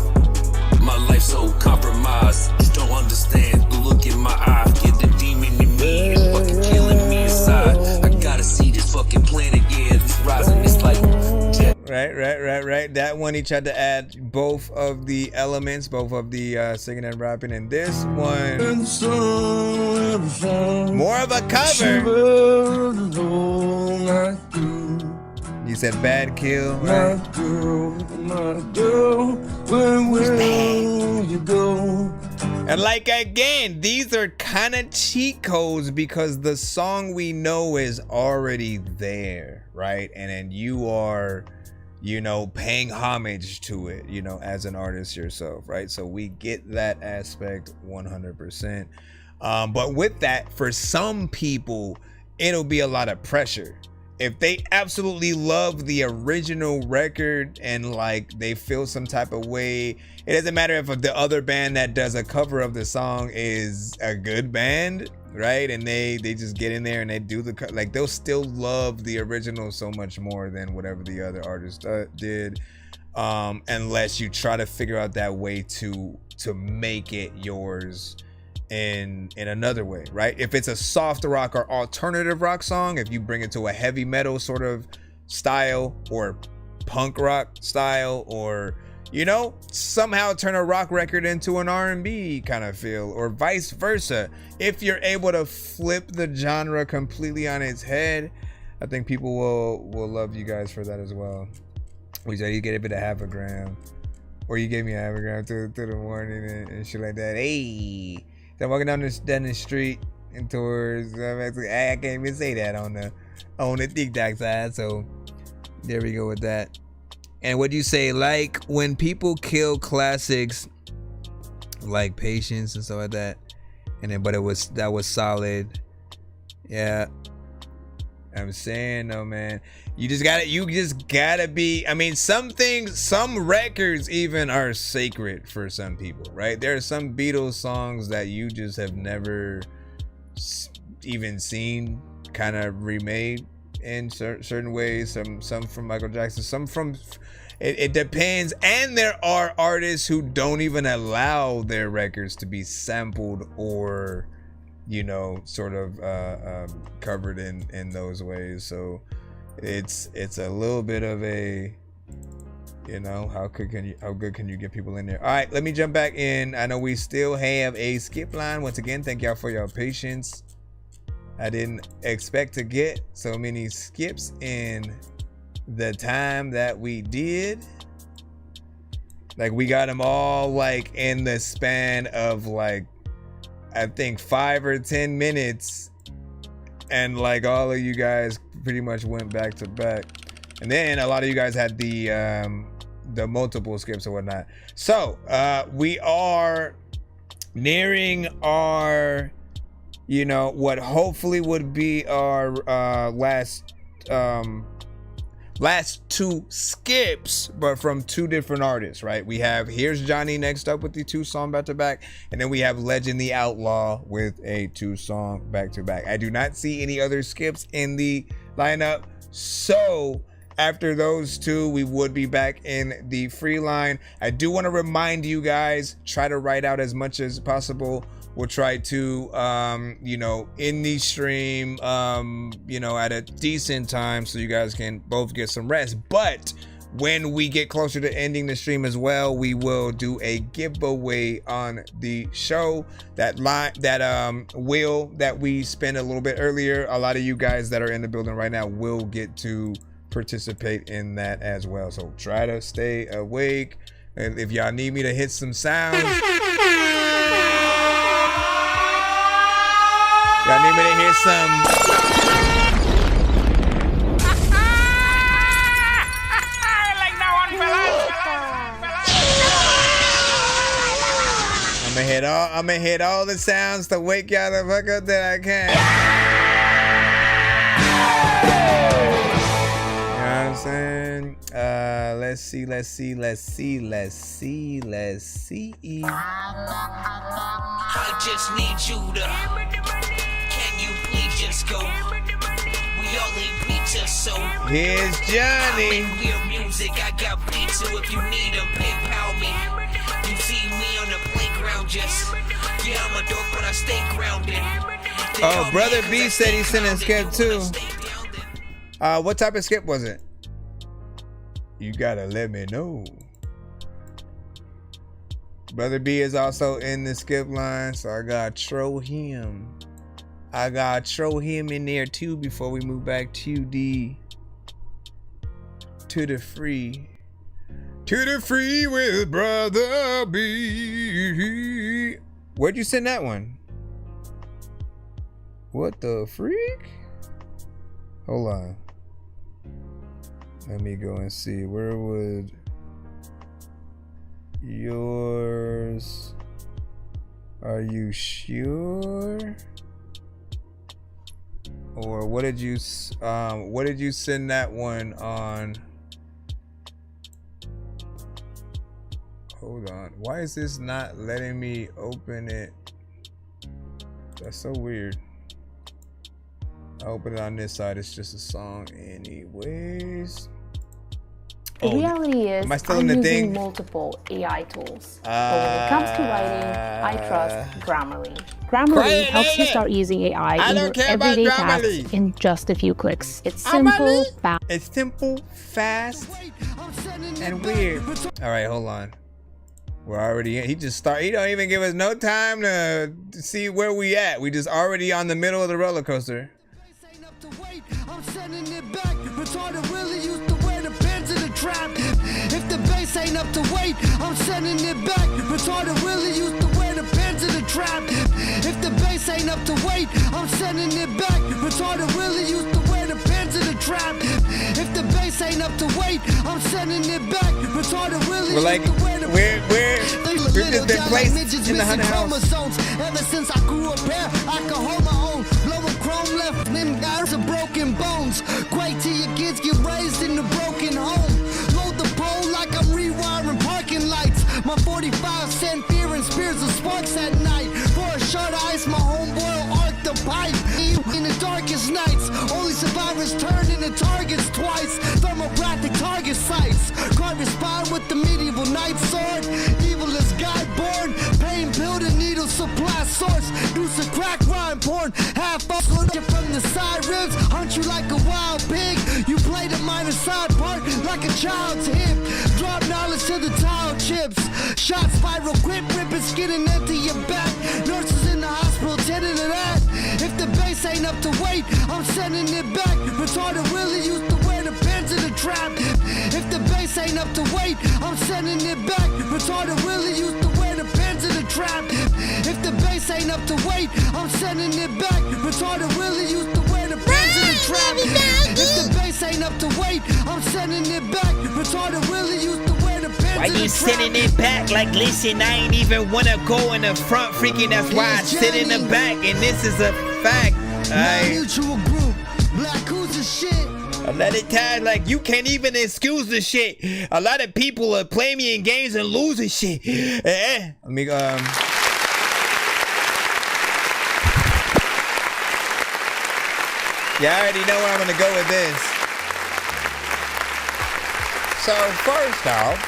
my life's so compromised. You don't understand the look in my eye. Get the demon in me, it's fucking killing me inside. I gotta see this fucking planet, yeah, it's rising, it's like right. That one, he tried to add both of the elements, both of the singing and rapping. And this one, more of a cover. You said Bad Kill, right? Where you go? And like, again, these are kind of cheat codes because the song we know is already there, right? And then you are, you know, paying homage to it, you know, as an artist yourself, right? So we get that aspect 100%. But with that, for some people, it'll be a lot of pressure. If they absolutely love the original record and like they feel some type of way, it doesn't matter if the other band that does a cover of the song is a good band, right? And they just get in there and they do like, they'll still love the original so much more than whatever the other artist did, unless you try to figure out that way to make it yours in another way, right? If it's a soft rock or alternative rock song, if you bring it to a heavy metal sort of style or punk rock style, or, you know, somehow turn a rock record into an R&B kind of feel, or vice versa, if you're able to flip the genre completely on its head, I think people will love you guys for that as well. We said you gave it a half a gram, or you gave me a half a gram to the morning and shit like that. Hey, I'm walking down the street and towards, I can't even say that on the TikTok side. So there we go with that. And what do you say? Like when people kill classics like Patience and stuff like that, and then but that was solid. Yeah, I'm saying though, man, you just gotta be, I mean, some records even are sacred for some people, right? There are some Beatles songs that you just have never even seen kind of remade in certain ways, some from Michael Jackson, some from, it depends. And there are artists who don't even allow their records to be sampled or, you know, sort of covered in those ways. So it's a little bit of a, you know, how good can you get people in there? All right, let me jump back in. I know we still have a skip line. Once again, thank y'all for your patience. I didn't expect to get so many skips in the time that we did. Like, we got them all like in the span of like, I think 5 or 10 minutes, and like all of you guys pretty much went back to back, and then a lot of you guys had the multiple skips or whatnot. So we are nearing our, you know, what hopefully would be our last two skips, but from two different artists, right? We have Here's Johnny next up with the 2-song back-to-back, and then we have Legend the Outlaw with a 2-song back-to-back. I do not see any other skips in the lineup, so After those two, we would be back in the free line. I do want to remind you guys, try to write out as much as possible. We'll try to, you know, end the stream, you know, at a decent time so you guys can both get some rest. But when we get closer to ending the stream as well, we will do a giveaway on the show. That wheel that we spent a little bit earlier, a lot of you guys that are in the building right now will get to participate in that as well. So try to stay awake. And if y'all need me to hit some sounds, y'all need me to hear some. I'ma hit all the sounds to wake y'all the fuck up that I can. You know what I'm saying? Let's see. I just need you to. Can you please just go? We all need pizza, so. Here's Johnny. I make weird music, I got pizza. If you need them, PayPal me. You see me on the playground, just. Yeah, I'm a dork, but I stay grounded. Oh, Brother B said he sent a skip too. What type of skip was it? You gotta let me know. Brother B is also in the skip line, so I gotta throw him. In there too before we move back to the free. To the free with Brother B. Where'd you send that one? What the freak? Hold on. Let me go and see. Where would yours? Are you sure? Or what did you send that one on? Hold on. Why is this not letting me open it? That's so weird. I open it on this side. It's just a song anyways. The reality is, am I still I'm in the using thing? multiple AI tools. But when it comes to writing, I trust Grammarly. Grammarly Quiet helps you lady. start using AI I in don't your care about everyday Grammarly. tasks in just a few clicks. It's simple, fast. It's simple, fast, and weird. All right, hold on. We're already in. He don't even give us no time to see where we at. We just already on the middle of the roller coaster. I'm sending it back. Retarded really used to wear the pants in the trap. If the bass ain't up to weight, I'm sending it back. Retarded really used to wear the pants in the trap. If the bass ain't up to weight, I'm sending it back. Retarded really used to wear the pants in the trap. If the bass ain't up to weight, I'm sending it back. Retarded really We're like, used to wear the we've just been placed in the hunter house. Ever since I grew up here, I can hold my own. Blowing chrome left them guys are broken bones. Great till your kids get raised in the broken home. Load the pole like I'm rewiring parking lights. My 45-cent beer and spears of sparks at night. For a short ice, my homeboy will arc the pipe. In the darkest nights, only survivors turn into targets twice. Thermographic target sights. Carve your spine with the medieval knight sword. Evil is God born. Pain pill to needle supply source. Do some crack rhyme porn. Half up from the side ribs. Hunt you like a wild pig. You play the minor side part like a child's hip. Drop knowledge to the tile chips. Shot spiral grip, ripping skin and empty your back. Nurses in the hospital tending to that. If the bass ain't up to weight, I'm sending it back. Retarded really used to wear the pants in the trap. If the bass ain't up to weight, I'm sending it back. Retarded really used to wear the pants in the trap. If the bass ain't up to weight, I'm sending it back. Retarded really used to wear the pants in the trap. If the bass ain't up to weight, I'm sending it back. Retarded really used to wear the pants Why in the you trap. sitting it back? Like, listen, I ain't even wanna go in the front, freaking. That's why I sit in the back, and this is a fact. Mutual group, black who's the shit. I let it tag like you can't even excuse the shit. A lot of people are playing me in games and losing shit. Let me Yeah, I already know where I'm gonna go with this. So first off,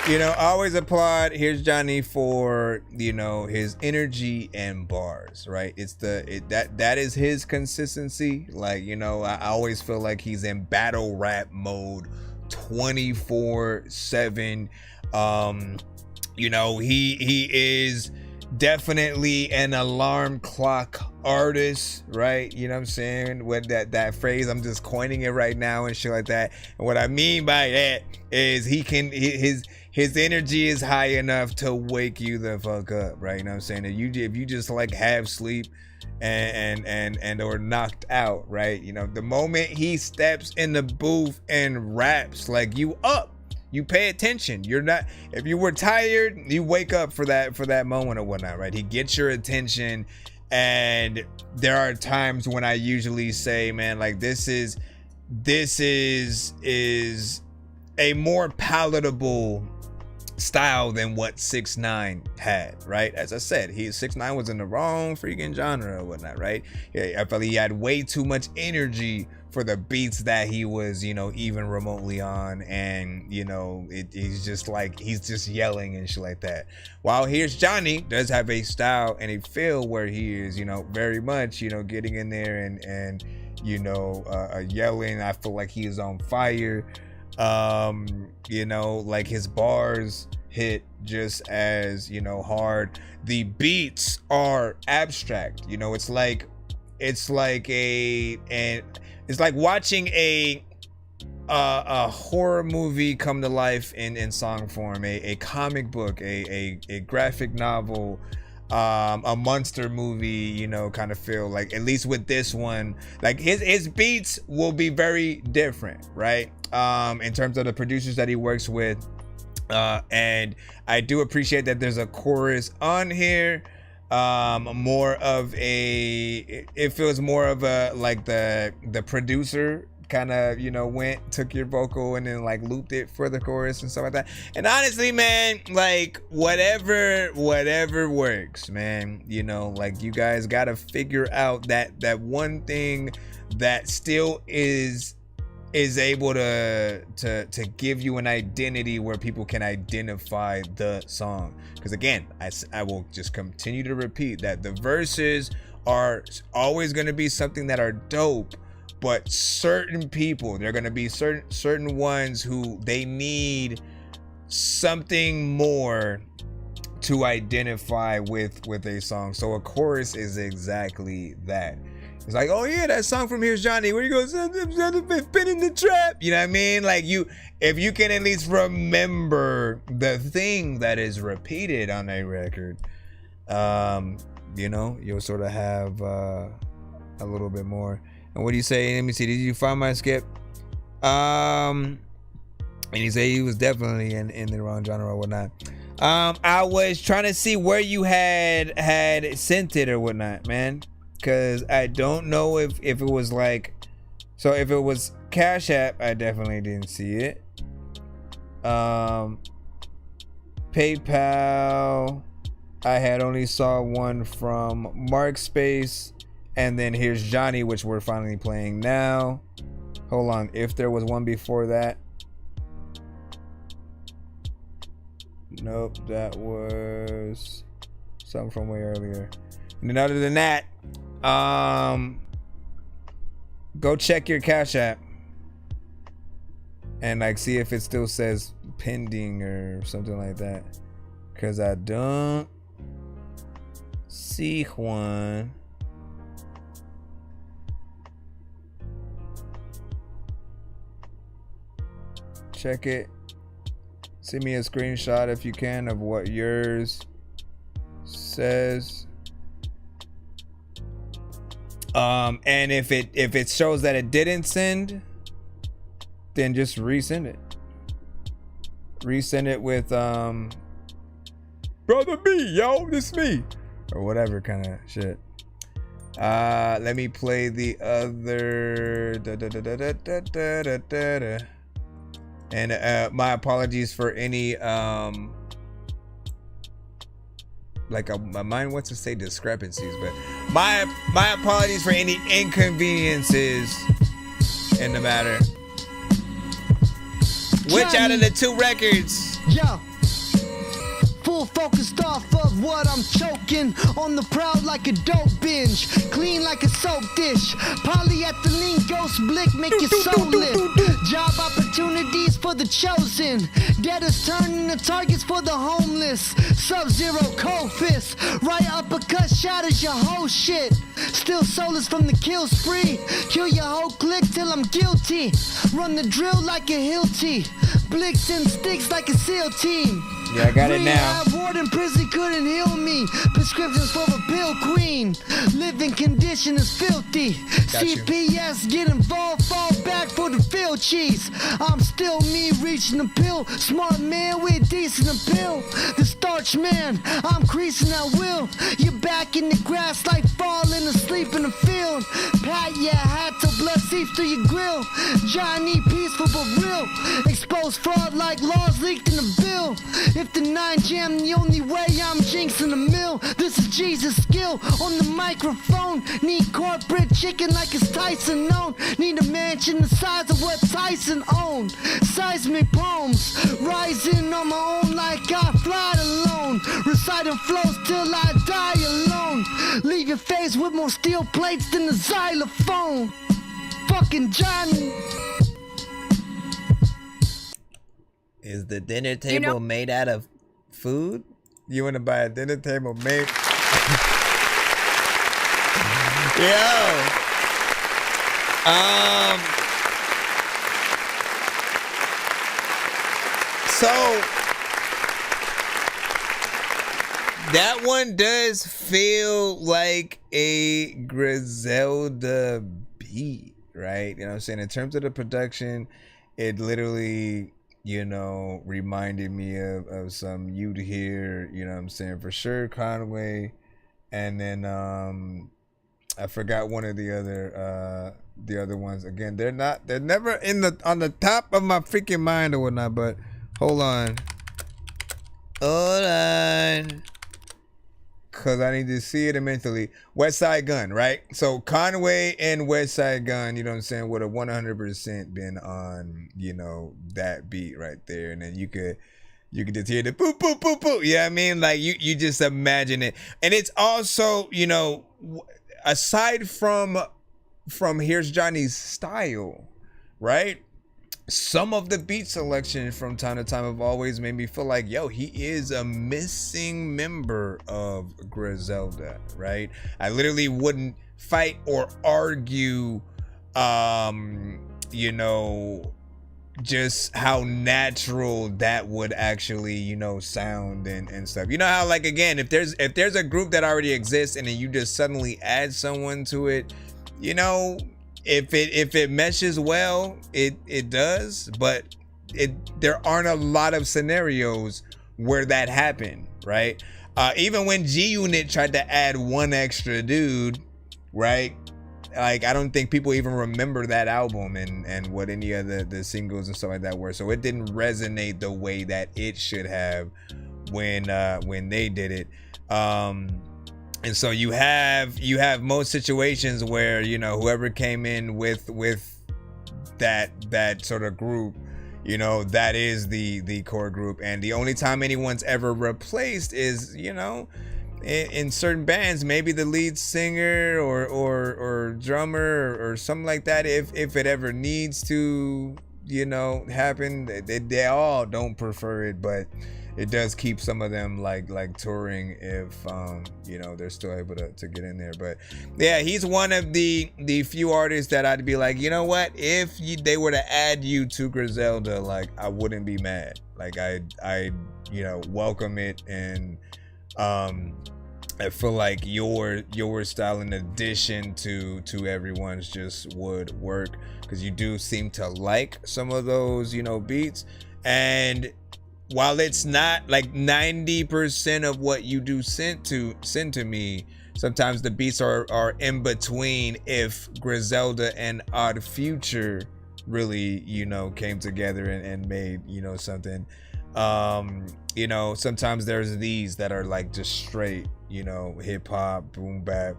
I always applaud Here's Johnny for, his energy and bars, right? That is his consistency. Like, I always feel like he's in battle rap mode 24/7. He is definitely an alarm clock artist, right? You know what I'm saying? With that phrase, I'm just coining it right now and shit like that. And what I mean by that is his energy is high enough to wake you the fuck up, right? You know what I'm saying? If you just like have sleep and or knocked out, right? The moment he steps in the booth and raps, like, you up. You pay attention. You're not, if you were tired, you wake up for that moment or whatnot, right? He gets your attention. And there are times when I usually say, man, like, this is a more palatable style than what 6ix9ine had, right? As I said, 6ix9ine was in the wrong freaking genre or whatnot, right? I felt he had way too much energy for the beats that he was, even remotely on. And, he's just yelling and shit like that. While Here's Johnny does have a style and a feel where he is, very much, getting in there and yelling. I feel like he is on fire. Like, his bars hit just as, hard. The beats are abstract. It's like watching a horror movie come to life in song form, a comic book, a graphic novel, a monster movie, kind of feel. Like, at least with this one, like, his beats will be very different, right? In terms of the producers that he works with. And I do appreciate that there's a chorus on here. It feels more of a, like, the producer kind of, took your vocal and then, like, looped it for the chorus and stuff like that. And honestly, man, like, whatever works, man. Like, you guys gotta figure out that one thing that still is able to give you an identity where people can identify the song. Because again, I will just continue to repeat that the verses are always going to be something that are dope, but certain people, they're going to be certain ones who they need something more to identify with a song. So a chorus is exactly that. It's like, oh yeah, that song from Here's Johnny, where he goes, I've been in the trap. You know what I mean? Like, if you can at least remember the thing that is repeated on a record, you'll sort of have a little bit more. And what do you say? Let me see. Did you find my skip? And he said he was definitely in the wrong genre or whatnot. I was trying to see where you had sent it or whatnot, man. Because I don't know if it was like, so if it was Cash App, I definitely didn't see it. PayPal, I had only saw one from Markspace, and then Here's Johnny, which we're finally playing now. Hold on, if there was one before that. Nope, that was something from way earlier. And then other than that, go check your Cash App and like see if it still says pending or something like that, because I don't see one. Check it. Send me a screenshot if you can of what yours says. And if it shows that it didn't send, then just resend it. Resend it with brother B, yo, this me, or whatever kind of shit. Let me play the other. And my apologies for any my mind wants to say discrepancies, but my apologies for any inconveniences in the matter. Which out of the two records? Yo. Full focused off of what I'm choking. On the proud like a dope binge. Clean like a soap dish. Polyethylene ghost blick make your soul lift. Job opportunities for the chosen. Debtors turning the targets for the homeless. Sub-zero cold fist. Right uppercut shatters your whole shit. Still soulless from the kill spree. Kill your whole clique till I'm guilty. Run the drill like a Hilti. Blicks and sticks like a SEAL team. Yeah, I got it now. Ward in prison couldn't heal me. Prescriptions for a pill queen. Living condition is filthy. CPS get involved, fall back for the field cheese. I'm still me reaching the pill. Smart man with decent appeal. The starch man, I'm creasing at will. You're back in the grass like falling asleep in the field. Pat your hat till blood seeps through your grill. Johnny peaceful but real. Expose fraud like laws leaked in the bill. If the 9 jam the only way, I'm jinxing the mill. This is Jesus' skill on the microphone. Need corporate chicken like it's Tyson known. Need a mansion the size of what Tyson owned. Seismic poems, rising on my own like I fly alone. Reciting flows till I die alone. Leave your face with more steel plates than a xylophone. Fucking Johnny. Is the dinner table made out of food? You want to buy a dinner table made? Yo. So that one does feel like a Griselda beat, right? You know what I'm saying? In terms of the production, it literally, you know, reminded me of some You'd Hear, you know what I'm saying, for sure, Conway, and then I forgot one of the other ones. Again, they're never on the top of my freaking mind or whatnot, but hold on, cause I need to see it mentally. West Side Gun, right? So Conway and West Side Gun, you know what I'm saying, would have 100% been on, you know, that beat right there, and then you could just hear the boop boop boop boop. Yeah, I mean, like you just imagine it, and it's also, you know, aside from Here's Johnny's style, right? Some of the beat selection from time to time have always made me feel like, yo, he is a missing member of Griselda, right? I literally wouldn't fight or argue, you know, just how natural that would actually, you know, sound and stuff. You know how, like, again, if there's a group that already exists and then you just suddenly add someone to it, you know, if it meshes well, it does, but there aren't a lot of scenarios where that happened, right? Even when G-Unit tried to add one extra dude, right? Like, I don't think people even remember that album and what any of the singles and stuff like that were. So it didn't resonate the way that it should have when they did it. And so you have most situations where, you know, whoever came in with that sort of group, you know, that is the core group. And the only time anyone's ever replaced is, you know, in certain bands, maybe the lead singer or drummer or something like that, if it ever needs to, you know, happen. They all don't prefer it, but it does keep some of them like touring if you know, they're still able to get in there. But yeah, he's one of the few artists that I'd be like, you know what, if they were to add you to Griselda, like, I wouldn't be mad. Like, I you know, welcome it. And I feel like your style in addition to everyone's just would work, because you do seem to like some of those, you know, beats. And while it's not like 90% of what you do send to me, sometimes the beats are in between. If Griselda and Odd Future really, you know, came together and made, you know, something, you know, sometimes there's these that are like just straight, you know, hip hop, boom bap,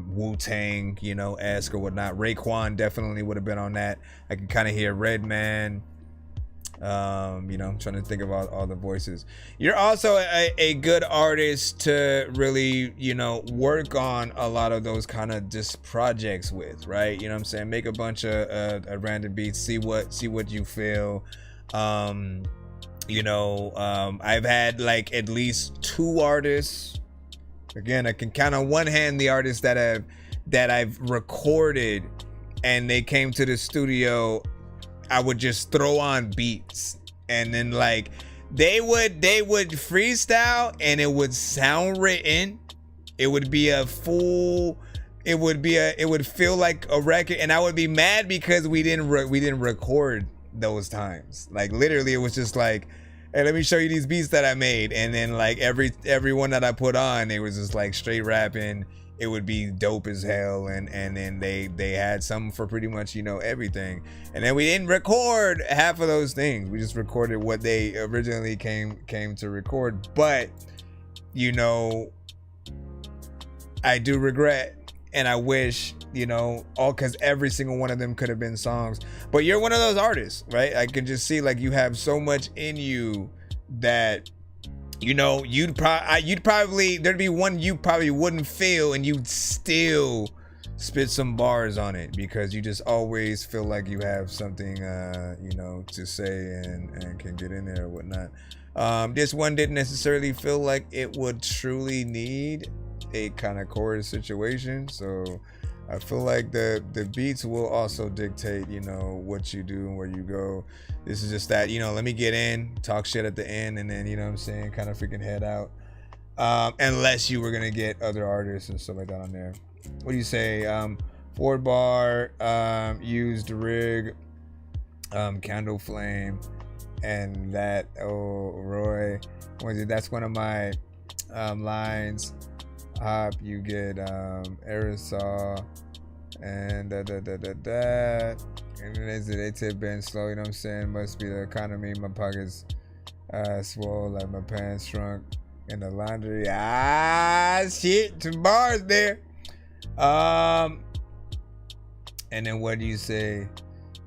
Wu-Tang, you know, esque or whatnot. Raekwon definitely would have been on that. I can kind of hear Redman, You know, I'm trying to think about all the voices. You're also a good artist to really, you know, work on a lot of those kind of just projects with, right? You know what I'm saying? Make a bunch of random beats, see what you feel. You know, I've had like at least 2 artists. Again, I can count on one hand the artists that I've recorded, and they came to the studio. I would just throw on beats, and then like they would freestyle, and it would sound written. It would be a full. It would feel like a record, and I would be mad because we didn't record those times. Like literally, it was just like, hey, let me show you these beats that I made, and then like every one that I put on, it was just like straight rapping. It would be dope as hell, and then they had something for pretty much, you know, everything. And then we didn't record half of those things. We just recorded what they originally came to record. But, you know, I do regret, and I wish, you know, because every single one of them could have been songs. But you're one of those artists, right? I can just see like you have so much in you that, you know, you'd probably there'd be one you probably wouldn't feel, and you'd still spit some bars on it because you just always feel like you have something, you know, to say and can get in there or whatnot. This one didn't necessarily feel like it would truly need a kind of chorus situation, so I feel like the beats will also dictate, you know, what you do and where you go. This is just that, you know, let me get in, talk shit at the end, and then, you know what I'm saying, kind of freaking head out. Unless you were gonna get other artists and stuff like that on there. What do you say? 4 bar, used rig, candle flame, and that, oh, Roy, that's one of my lines. Hop, you get aerosol, and and then they tip been slow, you know what I'm saying? Must be the economy. My pockets swole like my pants shrunk in the laundry. Shit, 2 bars there. And then what do you say?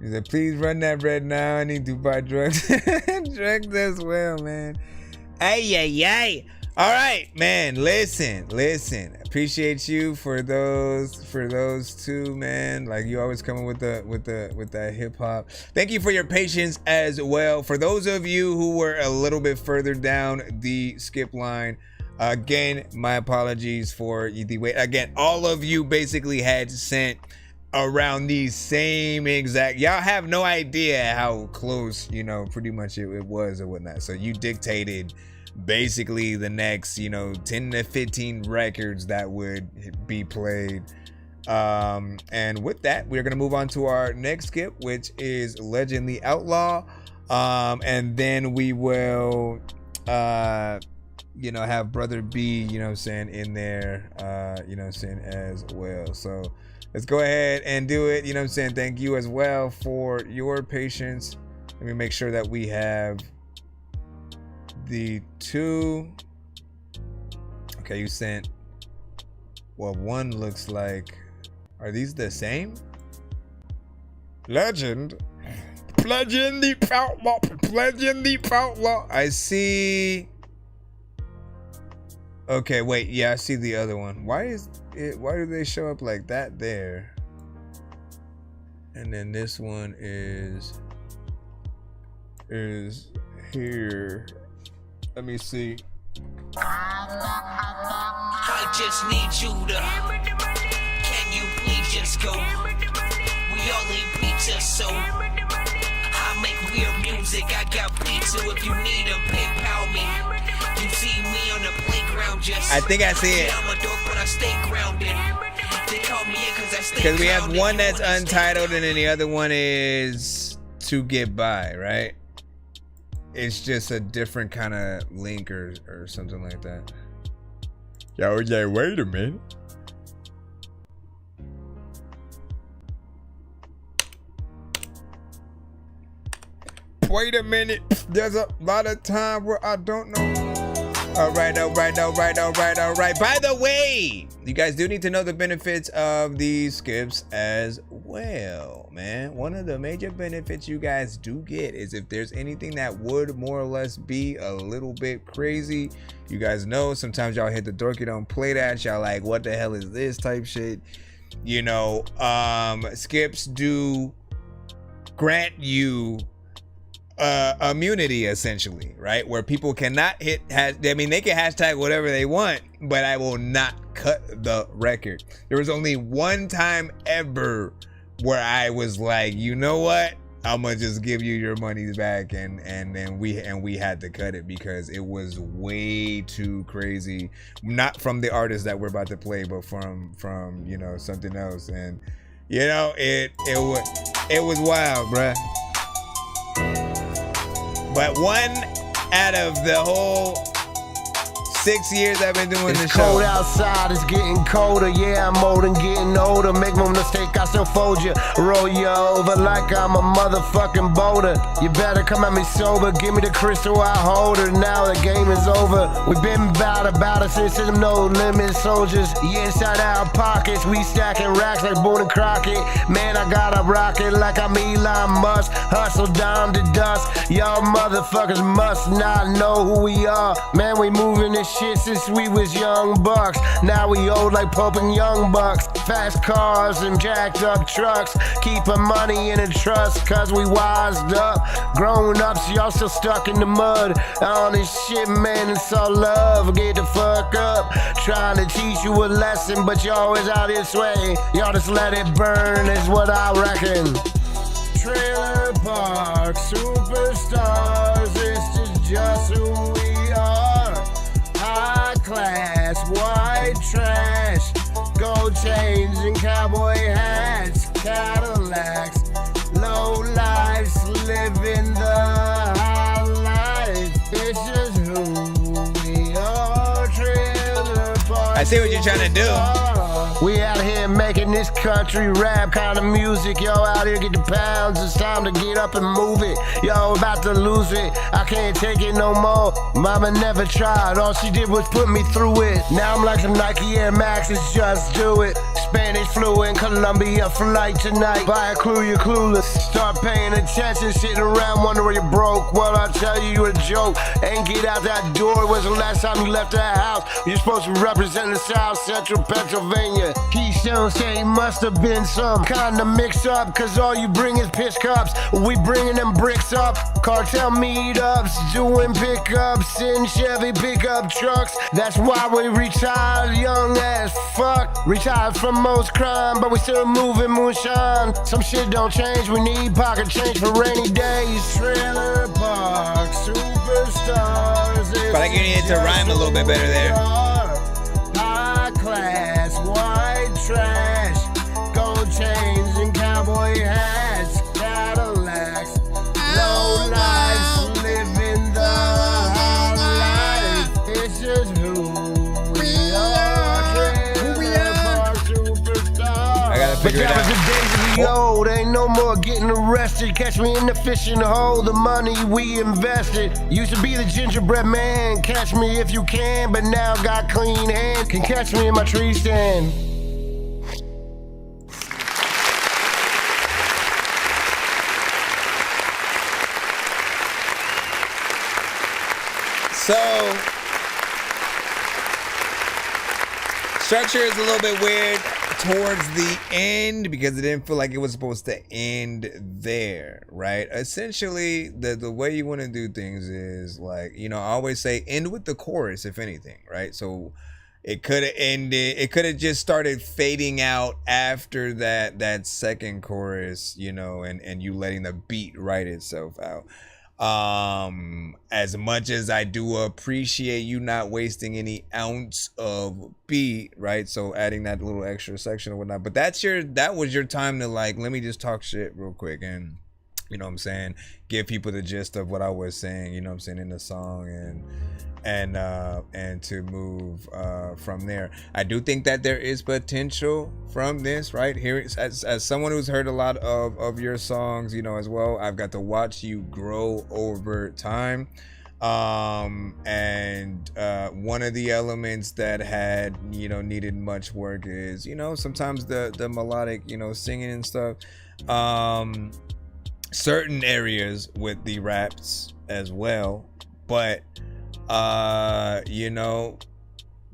You said, please run that red now. I need to buy drugs. Drugs as well, man. Ay. All right, man. Listen. Appreciate you for those 2, man. Like you always coming with that hip hop. Thank you for your patience as well. For those of you who were a little bit further down the skip line, again, my apologies for the wait. Again, all of you basically had sent around the same exact. Y'all have no idea how close, you know, pretty much it was or whatnot. So you dictated basically the next, you know, 10 to 15 records that would be played. And with that, we're gonna move on to our next skip, which is Legend the Outlaw. And then we will you know, have Brother B, you know what I'm saying, in there, you know what I'm saying, as well. So let's go ahead and do it. You know what I'm saying? Thank you as well for your patience. Let me make sure that we have the 2. Okay, you sent, well, one looks like, are these the same? Legend the Outlaw. I see. Okay, wait, yeah, I see the other one. Why do they show up like that there? And then this one is here. Let me see. I just need you to. Can you please just go? We all need pizza, so I make weird music. I got pizza if you need them. PayPal me. You see me on the playground, just. I think I see it. I'm a dork, but I stay grounded. They call me in because I stay. Because we have one that's untitled, and then the other one is To Get By, right? It's just a different kind of link or something like that. Yo, yeah, wait a minute. Wait a minute. There's a lot of time where I don't know. All right. By the way, You guys do need to know the benefits of these skips as well, man. One of the major benefits you guys do get is if there's anything that would more or less be a little bit crazy, you guys know sometimes y'all hit the dorky, don't play that. Y'all like, what the hell is this type shit? You know, skips do grant you immunity, essentially, right? Where people cannot hit they can hashtag whatever they want, but I will not cut the record. There was only one time ever where I was like, you know what, I'm gonna just give you your money back, and then we had to cut it because it was way too crazy. Not from the artist that we're about to play, but from you know, something else. And you know, it was wild, bruh. But one out of the whole 6 years I've been doing this show. Cold outside, it's getting colder. Yeah, I'm old and getting older. Make no mistake, I still fold you. Roll you over like I'm a motherfucking boulder. You better come at me sober. Give me the crystal, I hold her. Now the game is over. We've been about it since them no limit soldiers. Yeah, inside our pockets, we stacking racks like Boone and Crockett. Man, I gotta rock it like I'm Elon Musk. Hustle down to dust. Y'all motherfuckers must not know who we are. Man, we moving this shit since we was young bucks. Now we old like Pope and Young Bucks. Fast cars and jacked up trucks. Keeping money in a trust cause we wised up. Grown ups, y'all still stuck in the mud. All this shit, man, it's all love. Get the fuck up. Trying to teach you a lesson, but you always out this way. Y'all just let it burn is what I reckon. Trailer park superstars, this is just who we are. High class, white trash, gold chains and cowboy hats, Cadillacs, low lives, living the high life. It's just who we are. Trailer park. I see what you're trying to do. We out here making this country rap kind of music. Yo, out here get the pounds. It's time to get up and move it. Yo, about to lose it. I can't take it no more. Mama never tried. All she did was put me through it. Now I'm like some Nike Air Maxes. Just do it. Spanish fluent, Colombia flight tonight. Buy a clue, you're clueless. Start paying attention, sitting around wondering where you broke. Well, I'll tell you a joke. Ain't get out that door. When's the last time you left that house? You're supposed to represent the South Central Pennsylvania. Keystone State must have been some kind of mix up, cause all you bring is piss cups. We bringing them bricks up. Cartel meetups, doing pickups in Chevy pickup trucks. That's why we retired young as fuck. Retired from most crime, but we still moving moonshine. Some shit don't change, we need pocket change for rainy days. Trailer park superstars. But I can get it to rhyme a little bit better there. High class, white trash, gold chains and cowboy hats, Cadillacs, low lives, living the high life. It's just who we are. Trailer park superstars. I gotta figure it out. But that was the days of the old. Ain't no more getting arrested. Catch me in the fishing hole. The money we invested used to be the gingerbread man. Catch me if you can, but now got clean hands. Can catch me in my tree stand. So structure is a little bit weird towards the end because it didn't feel like it was supposed to end there, right? Essentially, the way you want to do things is like, you know, I always say end with the chorus, if anything, right? So it could have ended, it could have just started fading out after that second chorus, you know, and you letting the beat write itself out. As much as I do appreciate you not wasting any ounce of beat, right? So adding that little extra section or whatnot, but that was your time to like, let me just talk shit real quick and, you know what I'm saying, give people the gist of what I was saying, you know what I'm saying, in the song, and to move from there. I do think that there is potential from this, right? Here, as someone who's heard a lot of your songs, you know, as well, I've got to watch you grow over time. And one of the elements that had, you know, needed much work is, you know, sometimes the melodic, you know, singing and stuff. Certain areas with the raps as well, but you know,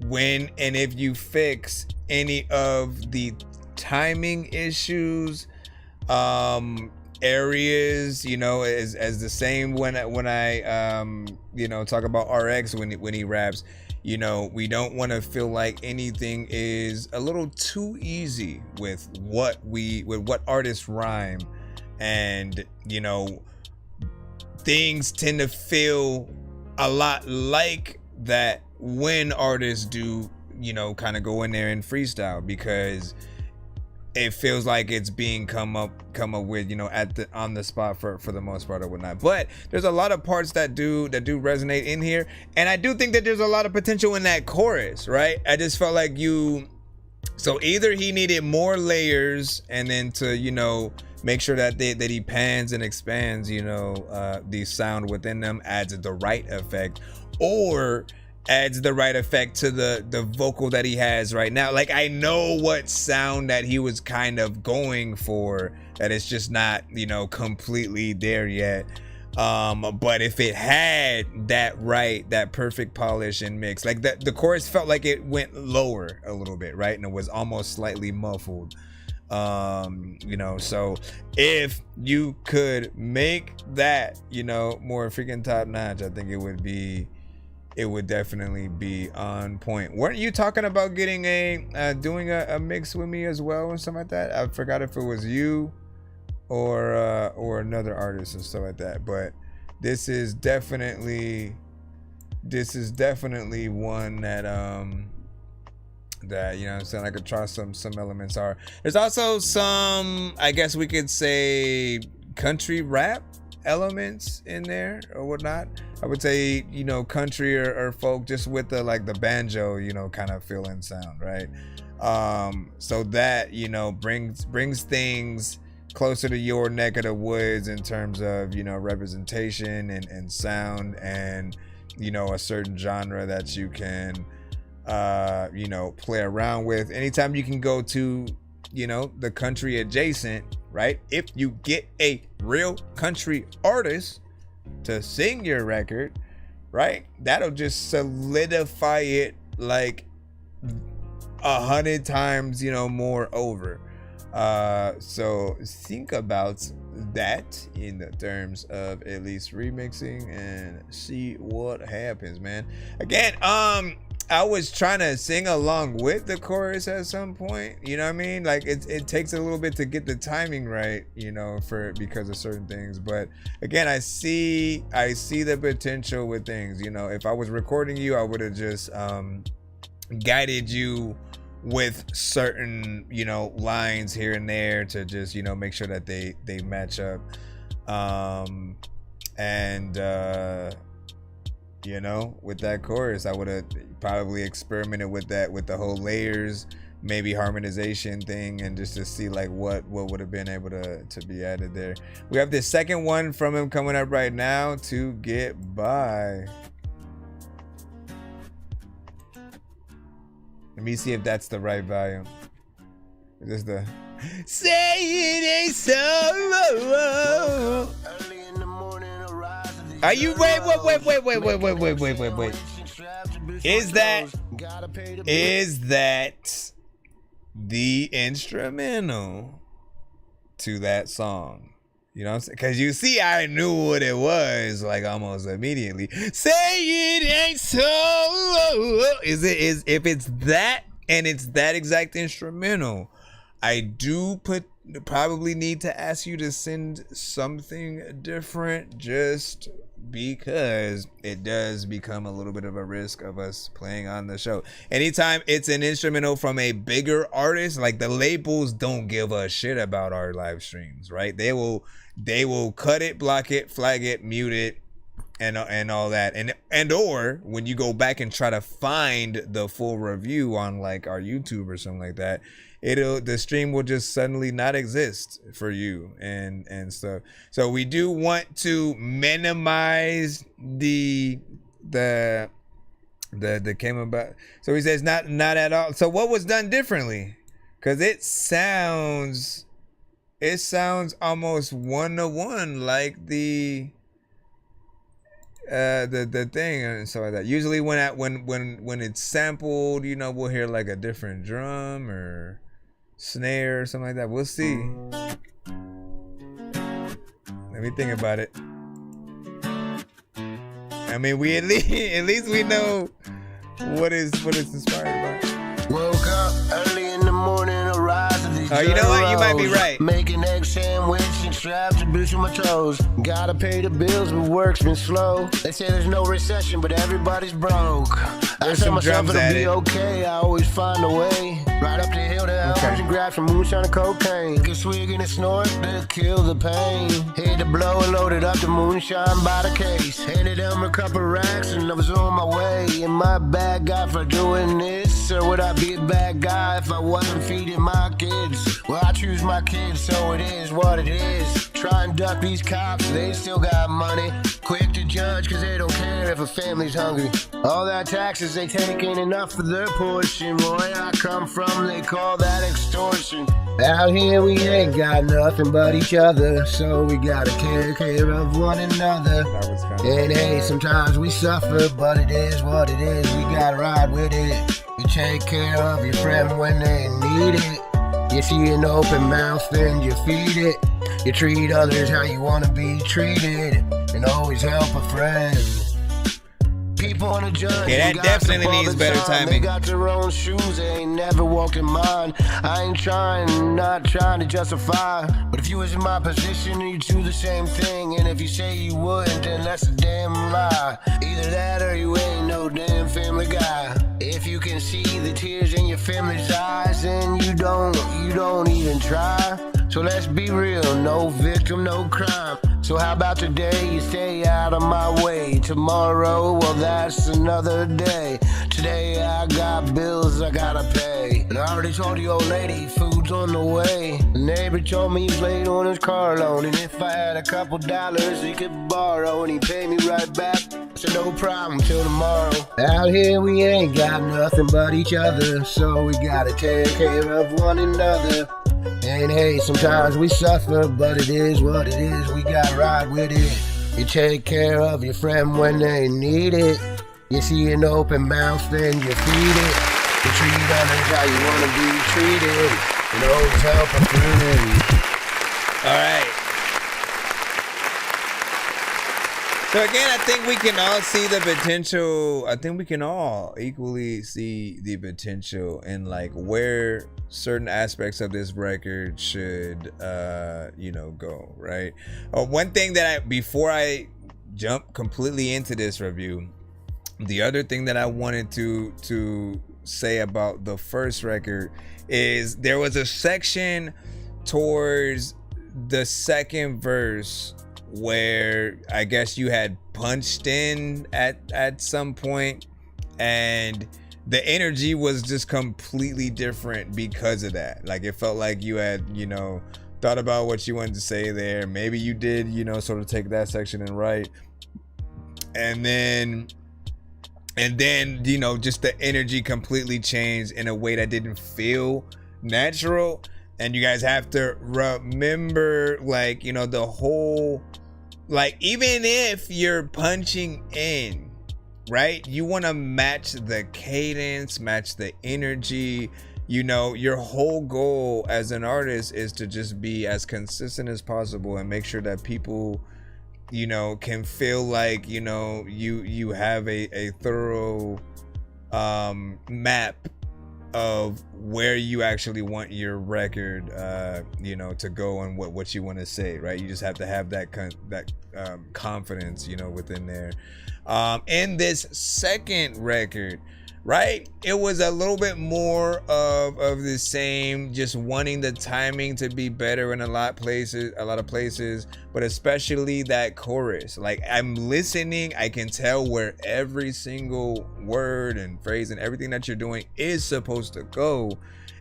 when and if you fix any of the timing issues, areas, you know, as the same when I you know, talk about RX when he raps, you know, we don't want to feel like anything is a little too easy with what artists rhyme. And, you know, things tend to feel a lot like that when artists do, you know, kind of go in there and freestyle, because it feels like it's being come up with, you know, on the spot for the most part or whatnot. But there's a lot of parts that do resonate in here, and I do think that there's a lot of potential in that chorus, right? I just felt like so either he needed more layers, and then to, you know, make sure that he pans and expands, you know, the sound within them, adds the right effect, or adds the right effect to the vocal that he has right now. Like, I know what sound that he was kind of going for, that it's just not, you know, completely there yet. But if it had that perfect polish and mix, like the chorus felt like it went lower a little bit, right? And it was almost slightly muffled. You know, so if you could make that, you know, more freaking top notch, I think it would definitely be on point. Weren't you talking about getting doing a mix with me as well and something like that? I forgot if it was you or another artist and stuff like that. But this is definitely one that, you know what I'm saying, I could try some elements are. There's also some, I guess we could say, country rap elements in there or whatnot. I would say, you know, country or folk, just with the like the banjo, you know, kind of feeling sound, right? So that, you know, brings things closer to your neck of the woods in terms of, you know, representation and sound, and, you know, a certain genre that you can you know, play around with. Anytime you can go to, you know, the country adjacent, right? If you get a real country artist to sing your record, right, that'll just solidify it like 100 times, you know, more over. So think about that in the terms of at least remixing and see what happens, man. Again, I was trying to sing along with the chorus at some point, you know what I mean? Like it takes a little bit to get the timing right, you know, because of certain things. But again, I see the potential with things, you know. If I was recording you, I would have just guided you with certain, you know, lines here and there to just, you know, make sure that they match up. You know, with that chorus, I would have probably experimented with that, with the whole layers, maybe harmonization thing, and just to see like what would have been able to be added there. We have the second one from him coming up right now, To Get By. Let me see if that's the right volume. Is this the Say It Ain't So? Are you wait? Is that the instrumental to that song? You know what I'm saying? Because you see, I knew what it was like almost immediately. Say it ain't so. If it's that and it's that exact instrumental, I do probably need to ask you to send something different, just because it does become a little bit of a risk of us playing on the show. Anytime it's an instrumental from a bigger artist, like the labels don't give a shit about our live streams, right? They will cut it, block it, flag it, mute it, and all that, and or when you go back and try to find the full review on like our YouTube or something like that, the stream will just suddenly not exist for you and stuff. So we do want to minimize the came about. So he says not at all. So what was done differently? Because it sounds almost 1-to-1 like the thing and stuff like that. Usually when it's sampled, you know, we'll hear like a different drum or snare or something like that. We'll see. Let me think about it. I mean, we at least we know what it's inspired by. Woke up early in the morning, arise to these Oh, you know what? You might be right. Make an egg sandwich and straps to boost my toes. Gotta pay the bills, but work's been slow. They say there's no recession, but everybody's broke. I tell myself it'll be okay, I always find a way. Right up the hill to Elms and grab some moonshine and cocaine. Get swig and a snort to kill the pain. Hit the blow and loaded up the moonshine by the case. Handed them a couple racks and I was on my way. Am I a bad guy for doing this? Or would I be a bad guy if I wasn't feeding my kids? Well, I choose my kids, so it is what it is. Try and duck these cops, they still got money. Quick to judge, cause they don't care if a family's hungry. All that taxes they take ain't enough for their portion. Where I come from, they call that extortion. Out here we ain't got nothing but each other, so we gotta take care of one another. And hey, sometimes we suffer, but it is what it is. We gotta ride with it. You take care of your friend when they need it. You see an open mouth and you feed it. You treat others how you wanna be treated, and always help a friend. People on a judge. Yeah, that definitely needs better timing. They got their own shoes, they ain't never walked in mine. I ain't not trying to justify. But if you was in my position, you'd do the same thing. And if you say you wouldn't, then that's a damn lie. Either that or you ain't no damn family guy. If you can see the tears in your family's eyes, and you don't even try. So let's be real, no victim, no crime. So how about today you stay out of my way? Tomorrow, well that's another day. Today I got bills I gotta pay. And I already told the old lady food's on the way. The neighbor told me he's late on his car loan, and if I had a couple dollars he could borrow, and he'd pay me right back. So no problem till tomorrow. Out here we ain't got nothing but each other, so we gotta take care of one another. And hey, sometimes we suffer, but it is what it is. We gotta ride with it. You take care of your friend when they need it. You see an open mouth and you feed it. You treat others how you wanna be treated, and always help a friend. All right. So again, I think we can all see the potential. I think we can all equally see the potential in like where certain aspects of this record should, go, right? One thing that before I jump completely into this review, the other thing that I wanted to say about the first record is there was a section towards the second verse where I guess you had punched in at some point, and the energy was just completely different because of that. Like it felt like you had, thought about what you wanted to say there. Maybe you did, sort of take that section and write. And then, just the energy completely changed in a way that didn't feel natural. And you guys have to remember, the whole, even if you're punching in, right? You want to match the cadence, match the energy. Your whole goal as an artist is to just be as consistent as possible and make sure that people, can feel like, you have a thorough map of where you actually want your record, to go and what you want to say, right? You just have to have that confidence, within there. In this second record, right? It was a little bit more of the same, just wanting the timing to be better in a lot of places, but especially that chorus. Like, I'm listening, I can tell where every single word and phrase and everything that you're doing is supposed to go,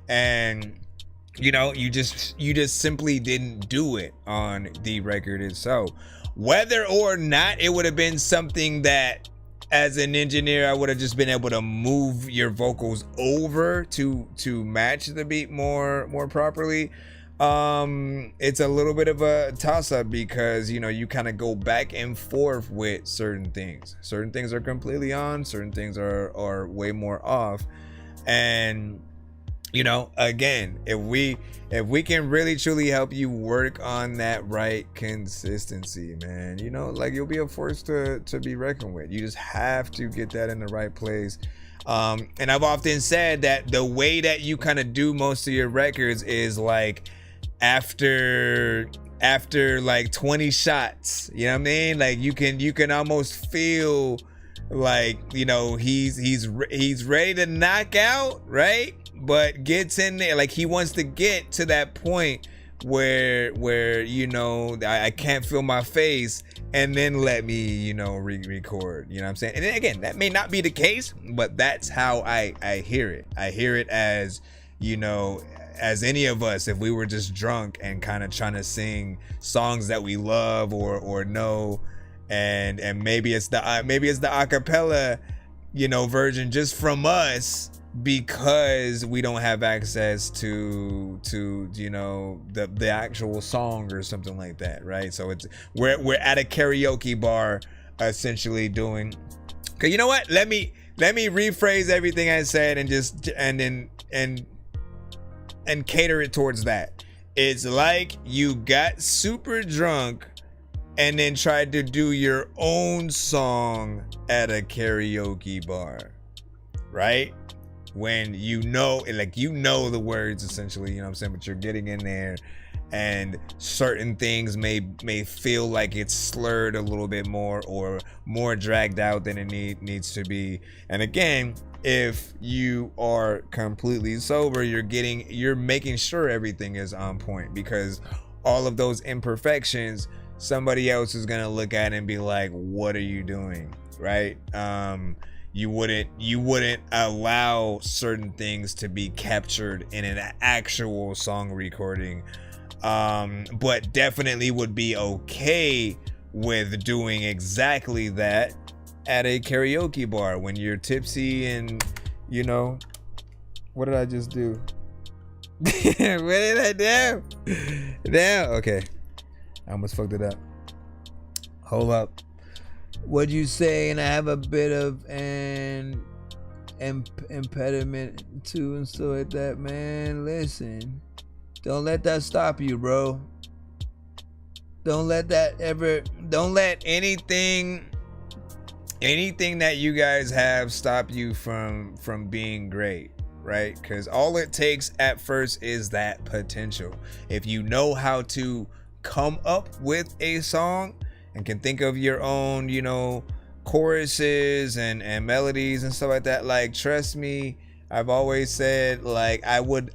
and you know, you just simply didn't do it on the record itself. Whether or not it would have been something that, as an engineer, I would have just been able to move your vocals over to match the beat more properly. It's a little bit of a toss-up because, you know, you kind of go back and forth with certain things. Certain things are completely on, certain things are way more off. And you know, again, if we can really truly help you work on that right consistency, man, you know, like, you'll be a force to be reckoned with. You just have to get that in the right place. And I've often said that the way that you kind of do most of your records is like after like 20 shots, you know what I mean? Like, you can almost feel like, you know, he's ready to knock out, right? But gets in there, like, he wants to get to that point where you know, I can't feel my face, and then let me, you know, record, you know what I'm saying? And then again, that may not be the case, but that's how I hear it. I hear it as, you know, as any of us, if we were just drunk and kind of trying to sing songs that we love or know, and maybe it's the acapella, you know, version just from us, because we don't have access to you know, the actual song or something like that, right? So it's we're at a karaoke bar essentially doing. Okay, you know what? Let me rephrase everything I said and just and cater it towards that. It's like you got super drunk and then tried to do your own song at a karaoke bar, right? When you know, like, you know the words essentially, you know what I'm saying, but you're getting in there and certain things may feel like it's slurred a little bit more or more dragged out than it needs to be. And again, if you are completely sober, you're making sure everything is on point, because all of those imperfections, somebody else is gonna look at it and be like, what are you doing, right? You wouldn't allow certain things to be captured in an actual song recording, but definitely would be okay with doing exactly that at a karaoke bar when you're tipsy and, you know, what did I just do? What did I do? Damn. Okay, I almost fucked it up. Hold up. What'd you say? And I have a bit of an impediment too and stuff like that, man. Listen, don't let that stop you, bro. Don't let anything that you guys have stop you from being great, right? Because all it takes at first is that potential. If you know how to come up with a song and can think of your own, you know, choruses and melodies and stuff like that, like, trust me, I've always said, like, I would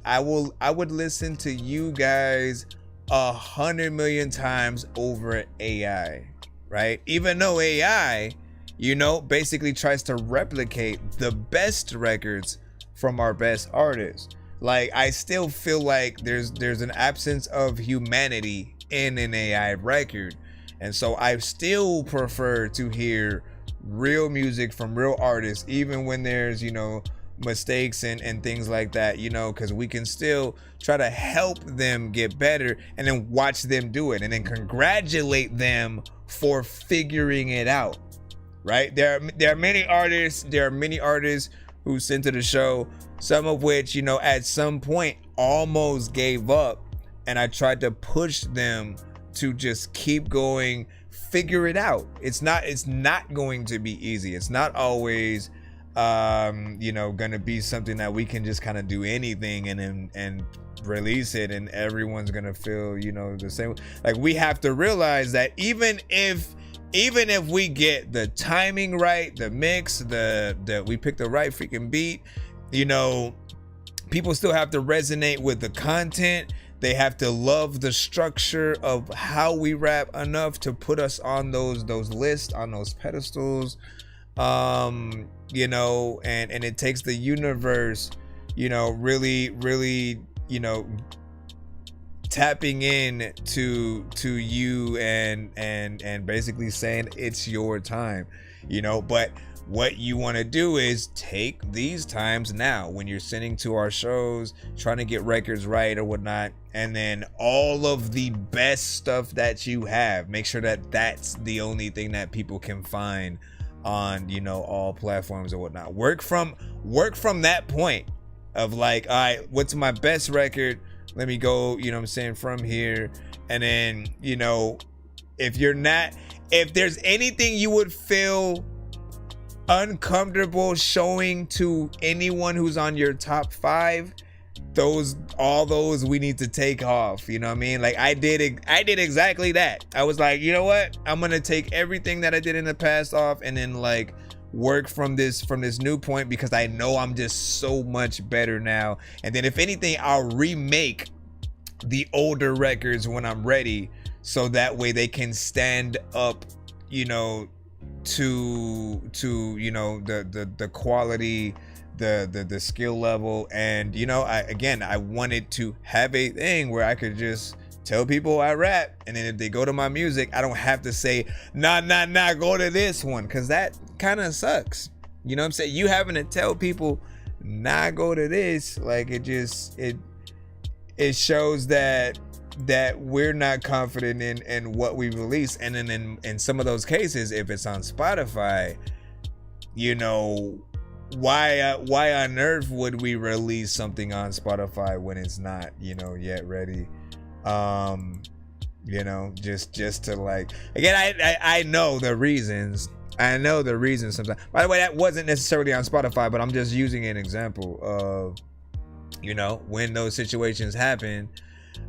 listen to you guys 100 million times over AI, right? Even though AI, you know, basically tries to replicate the best records from our best artists. Like, I still feel like there's an absence of humanity in an AI record. And so I still prefer to hear real music from real artists, even when there's, you know, mistakes and things like that, you know, because we can still try to help them get better and then watch them do it and then congratulate them for figuring it out, right? There are many artists who sent to the show, some of which, you know, at some point almost gave up, and I tried to push them to just keep going, figure it out. It's not going to be easy. It's not always you know, gonna be something that we can just kind of do anything and release it and everyone's gonna feel, you know, the same. Like, we have to realize that even if even if we get the timing right, the mix, we pick the right freaking beat, you know, people still have to resonate with the content. They have to love the structure of how we rap enough to put us on those lists, on those pedestals. You know, and it takes the universe, you know, really, you know, tapping in to you and basically saying it's your time, you know. But what you want to do is take these times now when you're sending to our shows, trying to get records right or whatnot, and then all of the best stuff that you have, make sure that that's the only thing that people can find on, you know, all platforms or whatnot. Work from that point of like, all right, what's my best record? Let me go, you know what I'm saying, from here. And then, you know, if there's anything you would feel uncomfortable showing to anyone who's on your top 5, all those we need to take off, you know what I mean? Like I did exactly that. I was like, you know what, I'm gonna take everything that I did in the past off and then like work from this new point, because I know I'm just so much better now. And then if anything, I'll remake the older records when I'm ready, so that way they can stand up, you know, to you know, the quality, the skill level. And you know, I wanted to have a thing where I could just tell people I rap, and then if they go to my music, I don't have to say nah, go to this one, because that kind of sucks, you know what I'm saying? You having to tell people nah, go to this, like it shows that we're not confident in what we release. And then in some of those cases, if it's on Spotify, you know, why on earth would we release something on Spotify when it's not, you know, yet ready? You know, just to like, again, I know the reasons. I know the reasons sometimes. By the way, that wasn't necessarily on Spotify, but I'm just using an example of, you know, when those situations happen.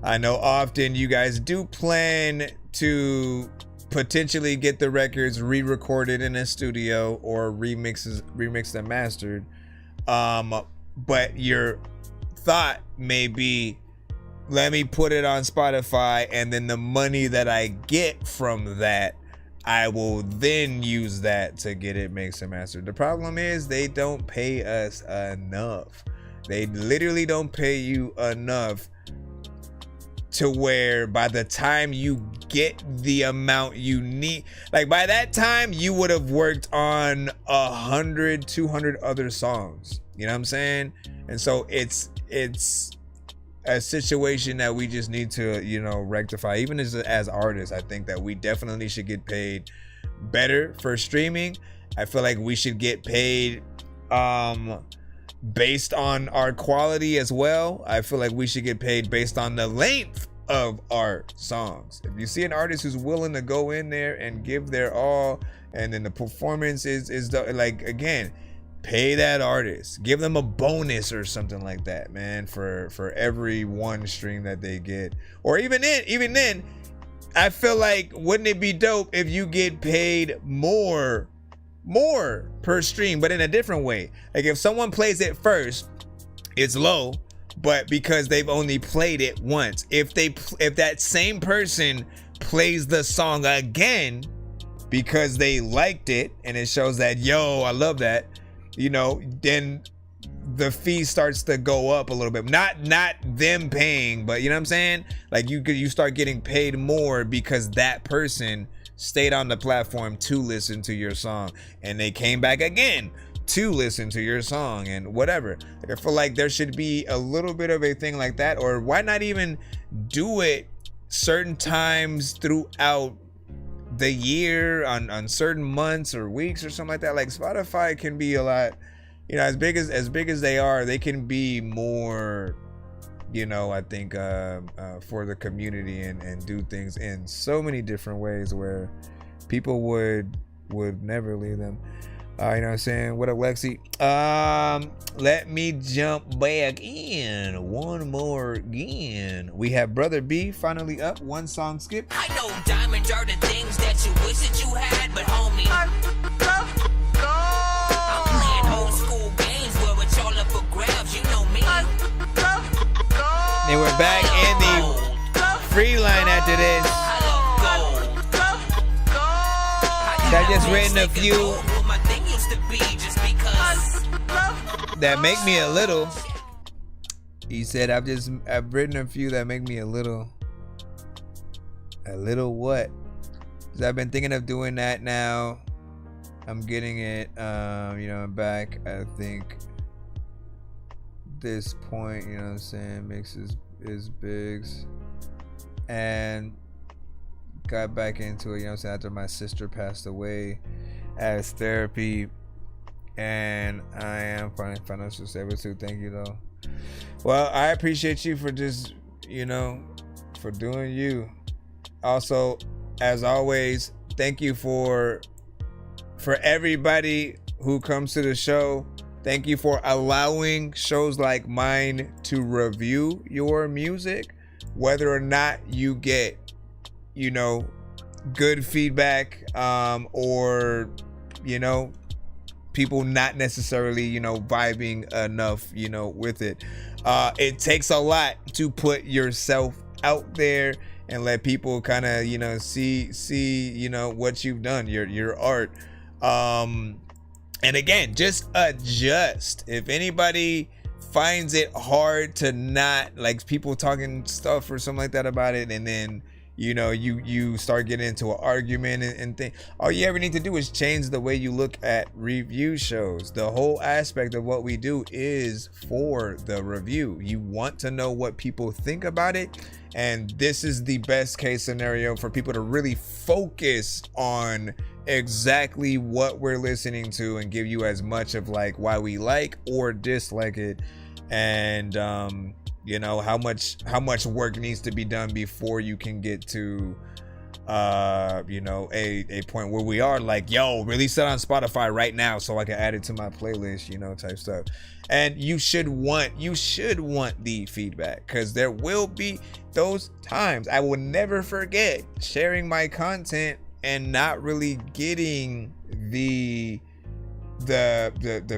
I know often you guys do plan to potentially get the records re-recorded in a studio or remixed and mastered. But your thought may be, let me put it on Spotify, and then the money that I get from that, I will then use that to get it mixed and mastered. The problem is they don't pay us enough. They literally don't pay you enough to where by the time you get the amount you need, like by that time you would have worked on 100, 200 other songs, you know what I'm saying? And so it's a situation that we just need to, you know, rectify. Even as artists, I think that we definitely should get paid better for streaming. I feel like we should get paid based on our quality as well. I feel like we should get paid based on the length of our songs. If you see an artist who's willing to go in there and give their all, and then the performance is the, like, again, pay that artist, give them a bonus or something like that, man, for every one stream that they get. Or even then, I feel like, wouldn't it be dope if you get paid more per stream, but in a different way? Like if someone plays it first, it's low, but because they've only played it once, if that same person plays the song again because they liked it and it shows that, yo, I love that, you know, then the fee starts to go up a little bit. Not them paying, but you know what I'm saying? Like you start getting paid more because that person stayed on the platform to listen to your song, and they came back again to listen to your song and whatever. Like I feel like there should be a little bit of a thing like that. Or why not even do it certain times throughout the year, on certain months or weeks or something like that? Like Spotify can be a lot, you know, as big as they are, they can be more, you know, I think for the community and do things in so many different ways where people would never leave them. You know what I'm saying? What up, Lexi? Let me jump back in one more again. We have Brother B finally up, one song skip. I know Diamond Talent are the things that you wish that you had, but homie, I'm playing old school games where it's all up for grabs, you know me. They were back in the free line after this. I just written a few that make me a little. He said, I've written a few that make me a little what? Because I've been thinking of doing that now. I'm getting it, I'm back. I think this point, you know what I'm saying, mixes is bigs. And got back into it, you know what I'm saying, after my sister passed away as therapy. And I am finding financial stable too. Thank you though. Well, I appreciate you for just, for doing you. Also, as always, thank you for everybody who comes to the show. Thank you for allowing shows like mine to review your music, whether or not you get, good feedback, or, people not necessarily, vibing enough, with it. It takes a lot to put yourself out there and let people kind of, see, what you've done, your art. And again, just adjust. If anybody finds it hard to not, like, people talking stuff or something like that about it, and then, you start getting into an argument and things, all you ever need to do is change the way you look at review shows. The whole aspect of what we do is for the review. You want to know what people think about it, and this is the best case scenario for people to really focus on exactly what we're listening to and give you as much of like why we like or dislike it, and how much work needs to be done before you can get to a point where we are like, yo, release it on Spotify right now so I can add it to my playlist, type stuff. And you should want the feedback, because there will be those times. I will never forget sharing my content and not really getting the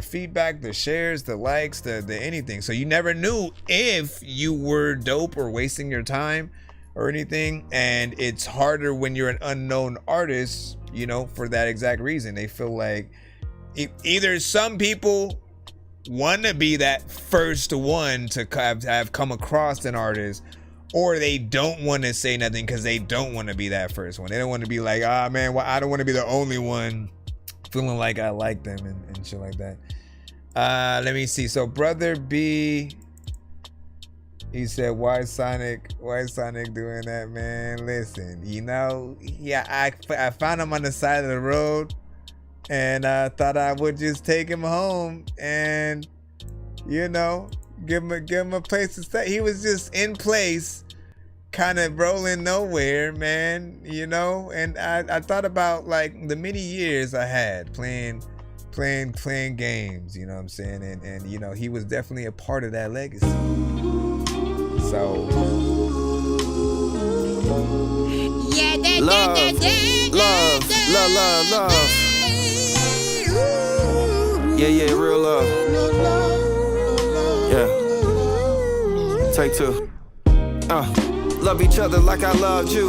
feedback, the shares, the likes, the anything. So you never knew if you were dope or wasting your time or anything. And it's harder when you're an unknown artist, for that exact reason. They feel like either some people want to be that first one to have come across an artist, or they don't want to say nothing because they don't want to be that first one. They don't want to be like, man, well, I don't want to be the only one feeling like I like them and shit like that. Let me see. So Brother B, he said, why Sonic doing that, man? Listen, I found him on the side of the road, and I thought I would just take him home and, give him a place to stay. He was just in place, kind of rolling nowhere, man, and I thought about like the many years I had playing games, you know what I'm saying, and he was definitely a part of that legacy. So love. Yeah, real love. Yeah. Take two. Love each other like I loved you.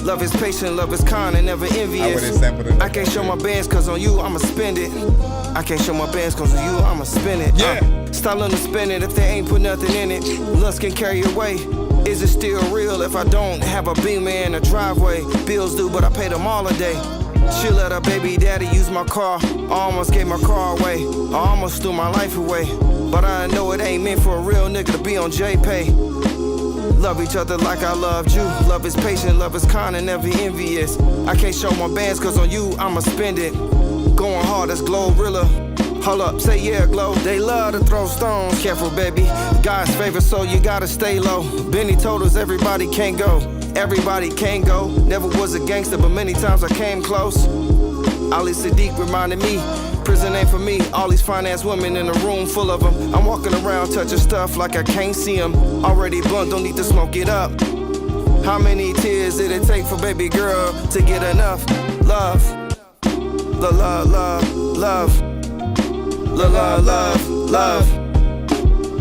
Love is patient, love is kind and never envious. I can't show my bands cause on you I'ma spend it. I can't show my bands cause on you I'ma spend it. Stop letting them spend it if they ain't put nothing in it. Lust can carry away. Is it still real if I don't have a Beamer in the driveway? Bills due but I pay them all a day. She let her baby daddy use my car. I almost gave my car away. I almost threw my life away. But I know it ain't meant for a real nigga to be on J-Pay. Love each other like I loved you. Love is patient, love is kind and never envious. I can't show my bands cause on you I'ma spend it. Going hard as Glorilla. Hold up, say yeah, Glow. They love to throw stones. Careful, baby. God's favor, so you gotta stay low. Benny told us everybody can't go. Everybody can't go. Never was a gangster, but many times I came close. Ali Sadiq reminded me, prison ain't for me. All these finance women in a room full of them. I'm walking around touching stuff like I can't see them. Already blunt, don't need to smoke it up. How many tears did it take for baby girl to get enough love? The love, love, love. The love, love, love.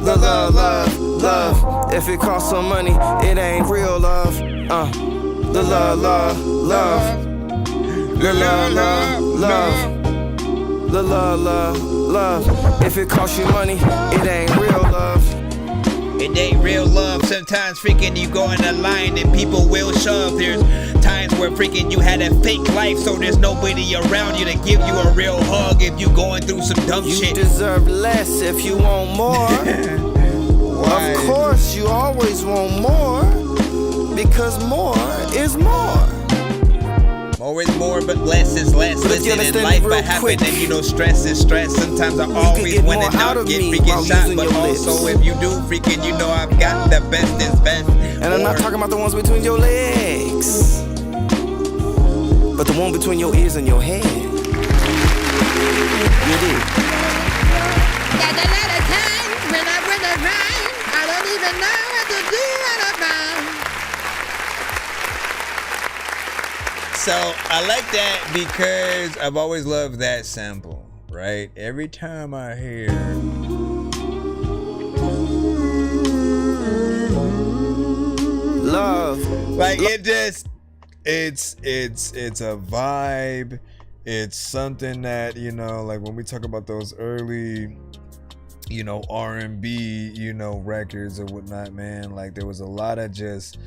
The love, love, love. If it costs some money, it ain't real love. The love, love, love. The love, love, love. The love, love, love. If it costs you money, it ain't real love. It ain't real love. Sometimes freaking you go in a line and people will shove. There's times where freaking you had a fake life, so there's nobody around you to give you a real hug if you going through some dumb shit. You deserve less if you want more. Of course, you always want more, because more is more. More is more, but less is less. Listen, in life I happen, and you know stress is stress. Sometimes I always win and not get freaking shot, but also if you do freaking, you know I've got the best is best. And I'm not talking about the ones between your legs, but the one between your ears and your head. You did. Got a lot of times when I run around, I don't even know what to do when I'm down. So I like that because I've always loved that sample, right? Every time I hear love, like it just, it's a vibe. It's something that, you know, like when we talk about those early, you know, R&B, you know, records or whatnot, man, like there was a lot of just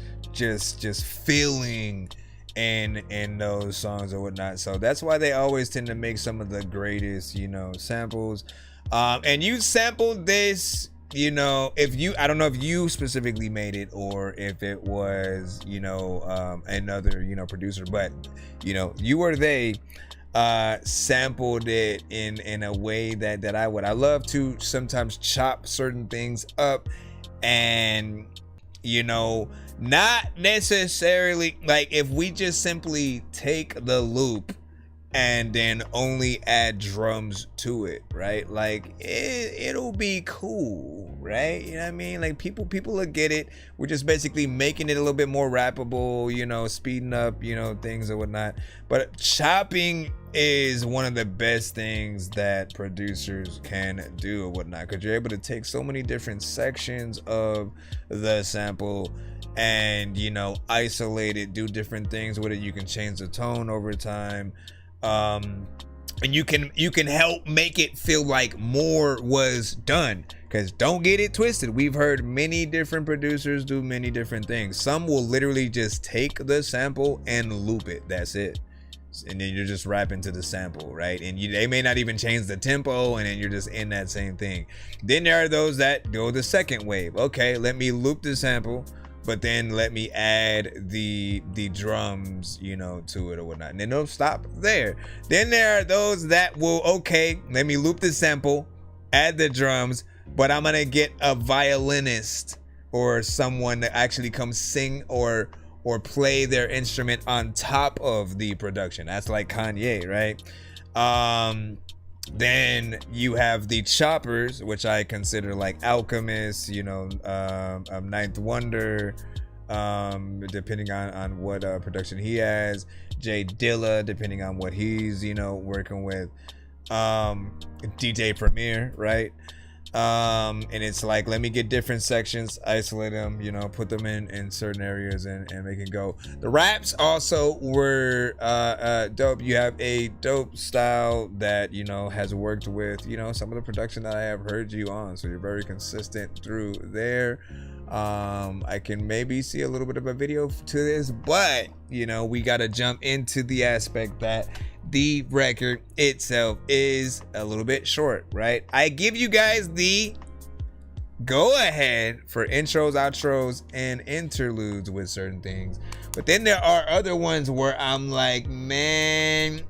feeling in those songs or whatnot. So that's why they always tend to make some of the greatest, you know, samples. And you sampled this, you know, if you, I don't know if you specifically made it or if it was, you know, another, you know, producer, but you know, you or they sampled it in a way that I would. I love to sometimes chop certain things up and, you know, not necessarily like if we just simply take the loop and then only add drums to it, right? Like it'll be cool, right? You know what I mean? Like people will get it. We're just basically making it a little bit more rappable, you know, speeding up, you know, things or whatnot. But chopping is one of the best things that producers can do or whatnot, because you're able to take so many different sections of the sample and, you know, isolate it, do different things with it. You can change the tone over time. And you can help make it feel like more was done, because don't get it twisted, we've heard many different producers do many different things. Some will literally just take the sample and loop it, that's it, and then you're just rapping to the sample, right? And they may not even change the tempo, and then you're just in that same thing. Then there are those that go the second wave. Okay, let me loop the sample, but then let me add the drums, you know, to it or whatnot. And then they'll stop there. Then there are those that will, okay, let me loop the sample, add the drums, but I'm gonna get a violinist or someone to actually come sing or play their instrument on top of the production. That's like Kanye, right? Then you have the choppers, which I consider like Alchemist, you know, Ninth Wonder, depending on what production he has, Jay Dilla, depending on what he's, you know, working with, DJ Premier, right? And it's like, let me get different sections, isolate them, you know, put them in certain areas and make it go. The raps also were dope. You have a dope style that, you know, has worked with, you know, some of the production that I have heard you on, so you're very consistent through there. I can maybe see a little bit of a video to this, but you know, we got to jump into the aspect that the record itself is a little bit short, right? I give you guys the go ahead for intros, outros, and interludes with certain things, but then there are other ones where I'm like, man,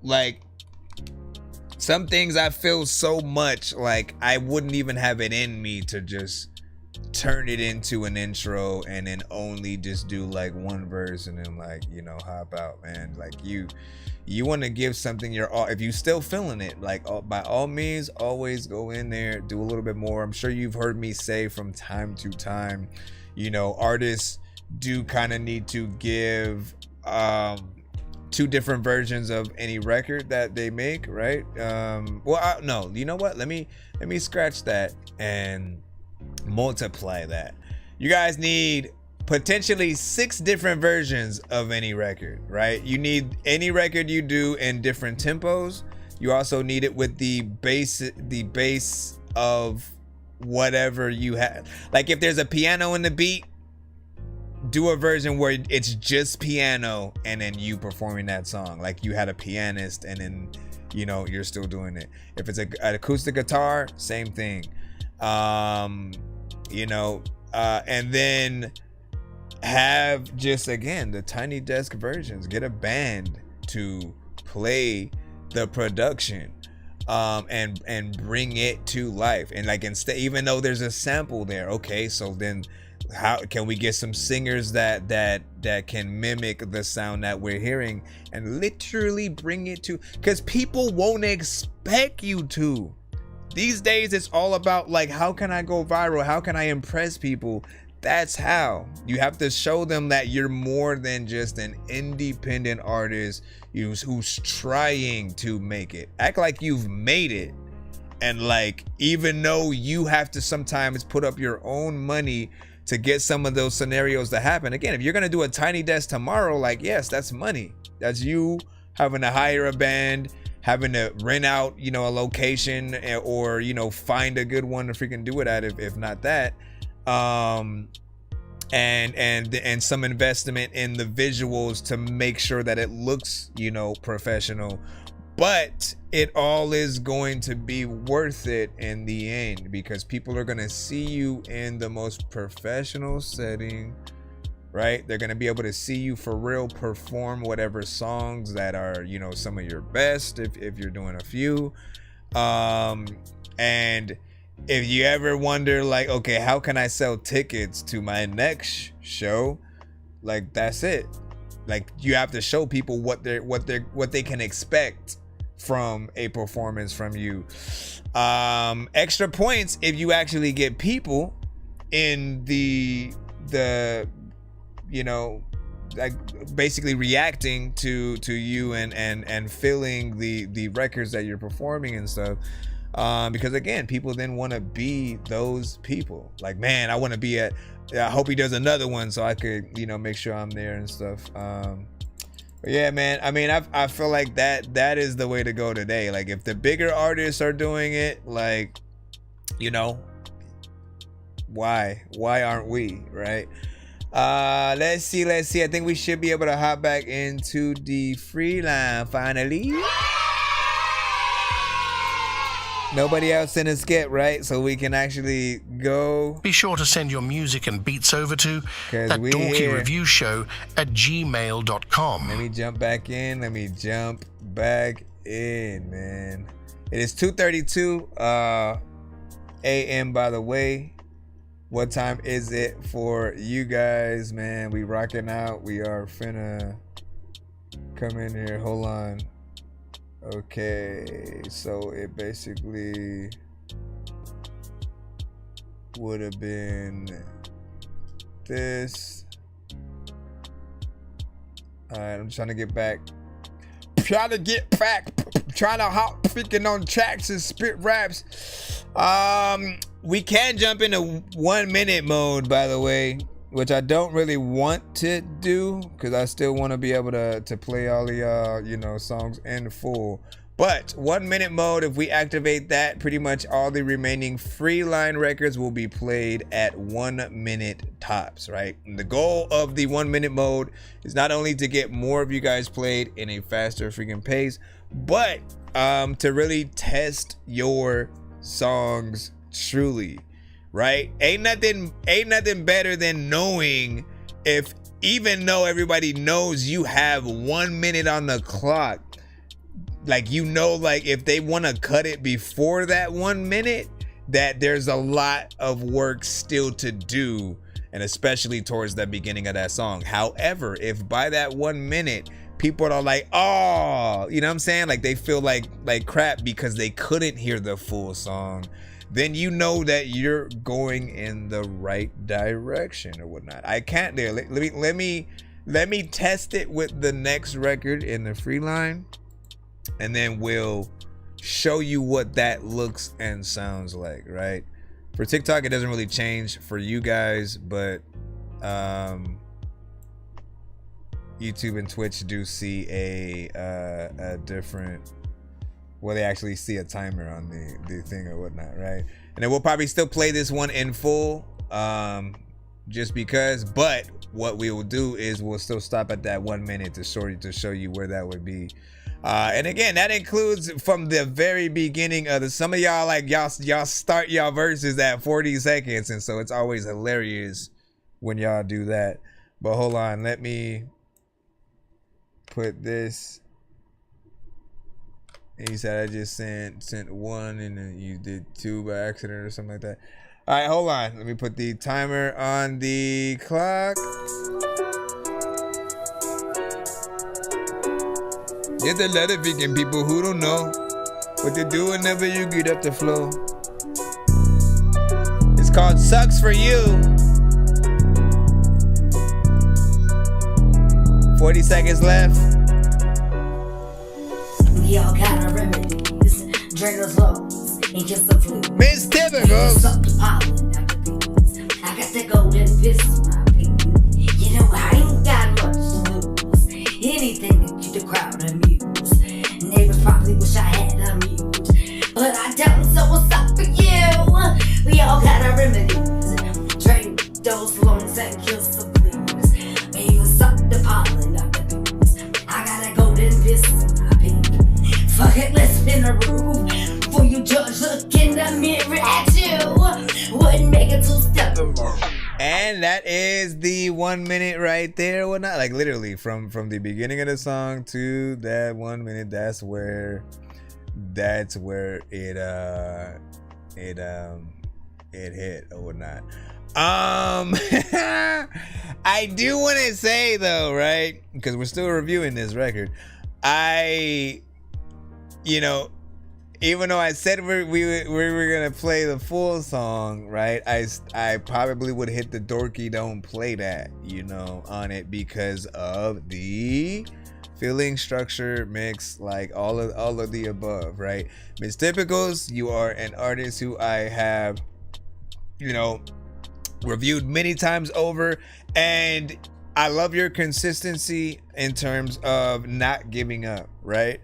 like some things I feel so much like I wouldn't even have it in me to just turn it into an intro and then only just do like one verse and then, like, you know, hop out, man. Like you want to give something your all. If you still feeling it, like, by all means, always go in there, do a little bit more. I'm sure you've heard me say from time to time, you know, artists do kind of need to give 2 different versions of any record that they make, right? No, you know what? Let me scratch that and multiply that. You guys need potentially 6 different versions of any record, right? You need any record you do in different tempos. You also need it with the bass of whatever you have. Like if there's a piano in the beat, do a version where it's just piano and then you performing that song. Like you had a pianist and then, you know, you're still doing it. If it's an acoustic guitar, same thing. You know, and then have just, again, the tiny desk versions. Get a band to play the production and bring it to life. And like, instead, even though there's a sample there, okay, so then how can we get some singers that can mimic the sound that we're hearing and literally bring it to, because people won't expect you to. These days it's all about like, how can I go viral? How can I impress people? That's how. You have to show them that you're more than just an independent artist who's trying to make it. Act like you've made it. And like, even though you have to sometimes put up your own money to get some of those scenarios to happen. Again, if you're gonna do a tiny desk tomorrow, like, yes, that's money. That's you having to hire a band, having to rent out, you know, a location, or, you know, find a good one to freaking do it at, if not that. And some investment in the visuals to make sure that it looks, you know, professional. But it all is going to be worth it in the end, because people are going to see you in the most professional setting, right? They're going to be able to see you for real perform whatever songs that are, you know, some of your best, if you're doing a few. And if you ever wonder, like, okay, how can I sell tickets to my next show? Like, that's it. Like, you have to show people what they can expect from a performance from you. Extra points if you actually get people in the you know, like basically reacting to you and feeling the records that you're performing and stuff. Because again, people then want to be those people. Like, man, I want to be at, I hope he does another one so I could, you know, make sure I'm there and stuff. But yeah, man, I mean, I feel like that is the way to go today. Like, if the bigger artists are doing it, like, you know, why aren't we, right? Let's see. I think we should be able to hop back into the free line finally. Nobody else in a skip, right? So we can actually go. Be sure to send your music and beats over to ThatDorkyReviewShow at gmail.com. Let me jump back in, man. It is 2:32 a.m. by the way. What time is it for you guys, man? We rocking out. We are finna come in here. Hold on. Okay, so it basically would have been this. Alright, I'm trying to get back. Trying to hop freaking on tracks and spit raps. We can jump into 1 minute mode, by the way, which I don't really want to do because I still want to be able to play all the you know, songs in full. But 1 minute mode, if we activate that, pretty much all the remaining free line records will be played at 1 minute tops, right? And the goal of the 1 minute mode is not only to get more of you guys played in a faster freaking pace, but to really test your songs truly, right? Ain't nothing better than knowing, if even though everybody knows you have 1 minute on the clock, like, you know, like if they want to cut it before that 1 minute, that there's a lot of work still to do, and especially towards the beginning of that song. However, if by that 1 minute people are like, oh, you know what I'm saying, like they feel like crap because they couldn't hear the full song, then you know that you're going in the right direction or whatnot. I can't there. Let me test it with the next record in the free line, and then we'll show you what that looks and sounds like, right? For TikTok, it doesn't really change for you guys, but YouTube and Twitch do see a different, well, they actually see a timer on the thing or whatnot, right? And then we'll probably still play this one in full, just because, but what we will do is we'll still stop at that 1 minute to show you where that would be. And again, that includes from the very beginning of the, some of y'all like y'all start y'all verses at 40 seconds, and so it's always hilarious when y'all do that. But hold on, let me put this. And he said I just sent one and then you did two by accident or something like that. All right, hold on, let me put the timer on the clock. There's a lot of vegan people who don't know what to do whenever you get up the floor. It's called Sucks For You. 40 seconds left. We all got our remedies. Drink those lows, ain't just the flu. Miss Typicals. I got the golden pistol, my baby. You know I ain't got much to lose. Anything to keep the crowd amused. Neighbors probably wish I had a mute, but I don't, so what's up for you? We all got our remedies. Drink those lungs and kill some fleas. Maybe suck the pollen up the bees. I got a golden pistol, my baby. Fuck it, let's spin a room. For you judge, look in the mirror at you. Wouldn't make it two-step. And that is the 1 minute right there, whatnot. Like literally from the beginning of the song to that 1 minute, that's where it hit or whatnot. I do want to say though, right? Because we're still reviewing this record. Even though I said we were gonna play the full song, right? I probably would hit the Dorky Don't Play That, on it because of the feeling, structure, mix, like all of the above, right? Miss Typicals, you are an artist who I have, reviewed many times over, and I love your consistency in terms of not giving up, right?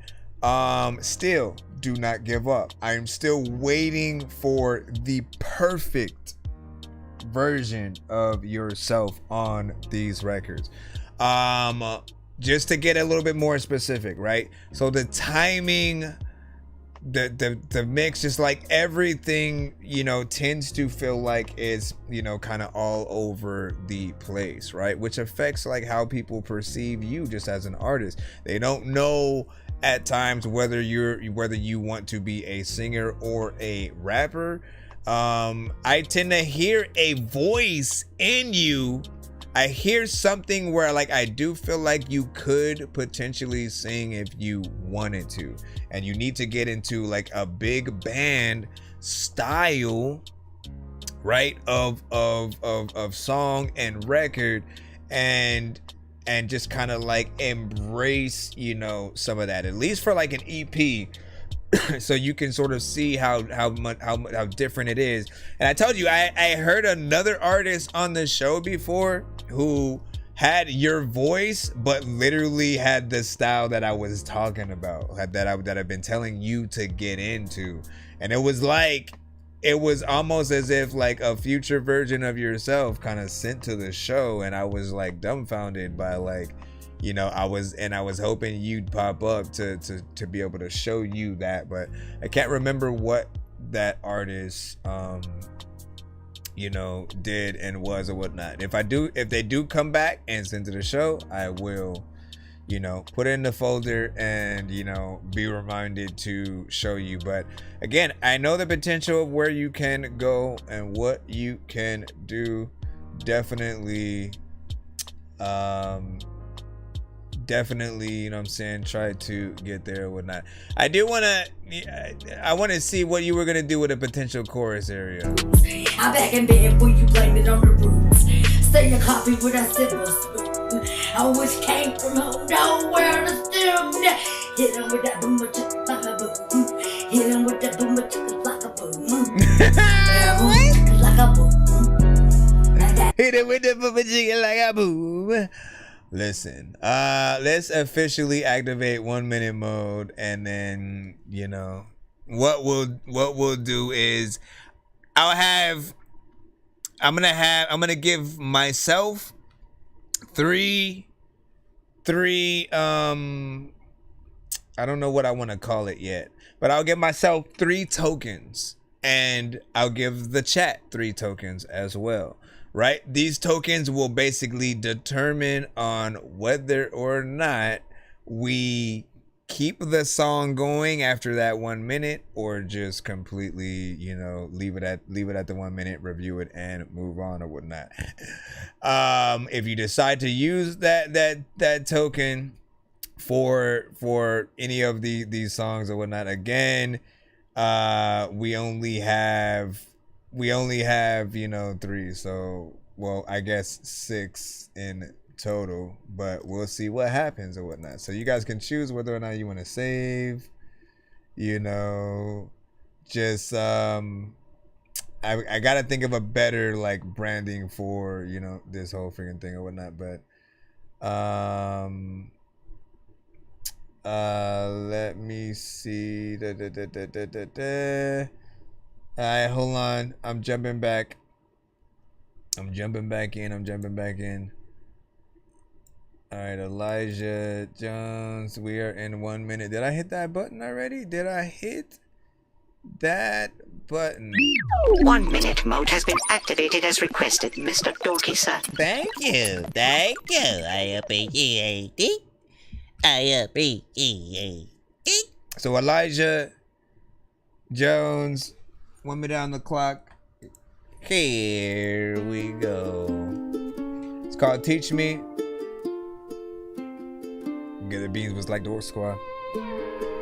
Still, do not give up. I am still waiting for the perfect version of yourself on these records. Just to get a little bit more specific, right? So the timing, the mix, just like everything, tends to feel like it's, kind of all over the place, right? Which affects like how people perceive you just as an artist. They don't know at times whether you want to be a singer or a rapper. I tend to hear a voice in you. I hear something where like I do feel like you could potentially sing if you wanted to, and you need to get into like a big band style, right, of song and record, and just kind of like embrace, some of that, at least for like an EP, so you can sort of see how different it is. And I told you, I heard another artist on the show before who had your voice, but literally had the style that I was talking about, that I've been telling you to get into. And it was almost as if like a future version of yourself kind of sent to the show, and I was like dumbfounded by like, I was hoping you'd pop up to be able to show you that, but I can't remember what that artist did and was or whatnot. If they do come back and send to the show, I will put it in the folder and be reminded to show you. But again, I know the potential of where you can go and what you can do. Definitely definitely, you know what I'm saying, try to get there or whatnot. I want to see what you were gonna do with a potential chorus area. I'm back in bed when you blame it on the roots. Stay a copy with a silver spoon. I wish came from home, nowhere to steal me. Hit him with that boom, like a boom. Hit him with that boom, like a boom. Like a boom. Hit him with the boom, like a boom. Listen, let's officially activate 1 minute mode, and then, you know, what we'll do is I'm gonna give myself three I don't know what I want to call it yet, but I'll give myself 3 tokens, and I'll give the chat 3 tokens as well, right? These tokens will basically determine on whether or not we keep the song going after that 1 minute, or just completely, you know, leave it at the 1 minute, review it, and move on or whatnot. If you decide to use that token for any of these songs or whatnot, again, we only have, you know, 3, so, well, I guess 6 in total, but we'll see what happens or whatnot. So you guys can choose whether or not you want to save, you know, just I gotta think of a better, like, branding for, you know, this whole freaking thing or whatnot. But let me see. Alright, hold on, I'm jumping back in. All right, Elijah Jones, we are in 1 minute. Did I hit that button already? Did I hit that button? 1 minute mode has been activated as requested, Mr. Dorky, sir. Thank you. I appreciate it. So Elijah Jones, 1 minute on the clock. Here we go. It's called Teach Me. Get the beans was like Dork Squad.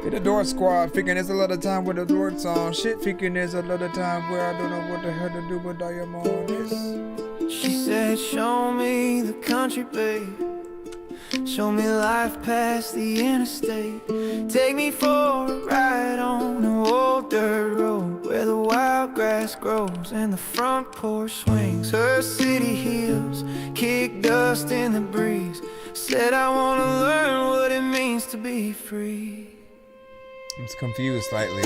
Get the Dork Squad. Freaking there's a lot of time with the Dork song. Shit, freaking there's a lot of time where I don't know what the hell to do with Diamond. She said, show me the country, babe. Show me life past the interstate. Take me for a ride on the old dirt road where the wild grass grows and the front porch swings. Her city heels kick dust in the breeze. Said I want to learn what it means to be free. I'm confused slightly.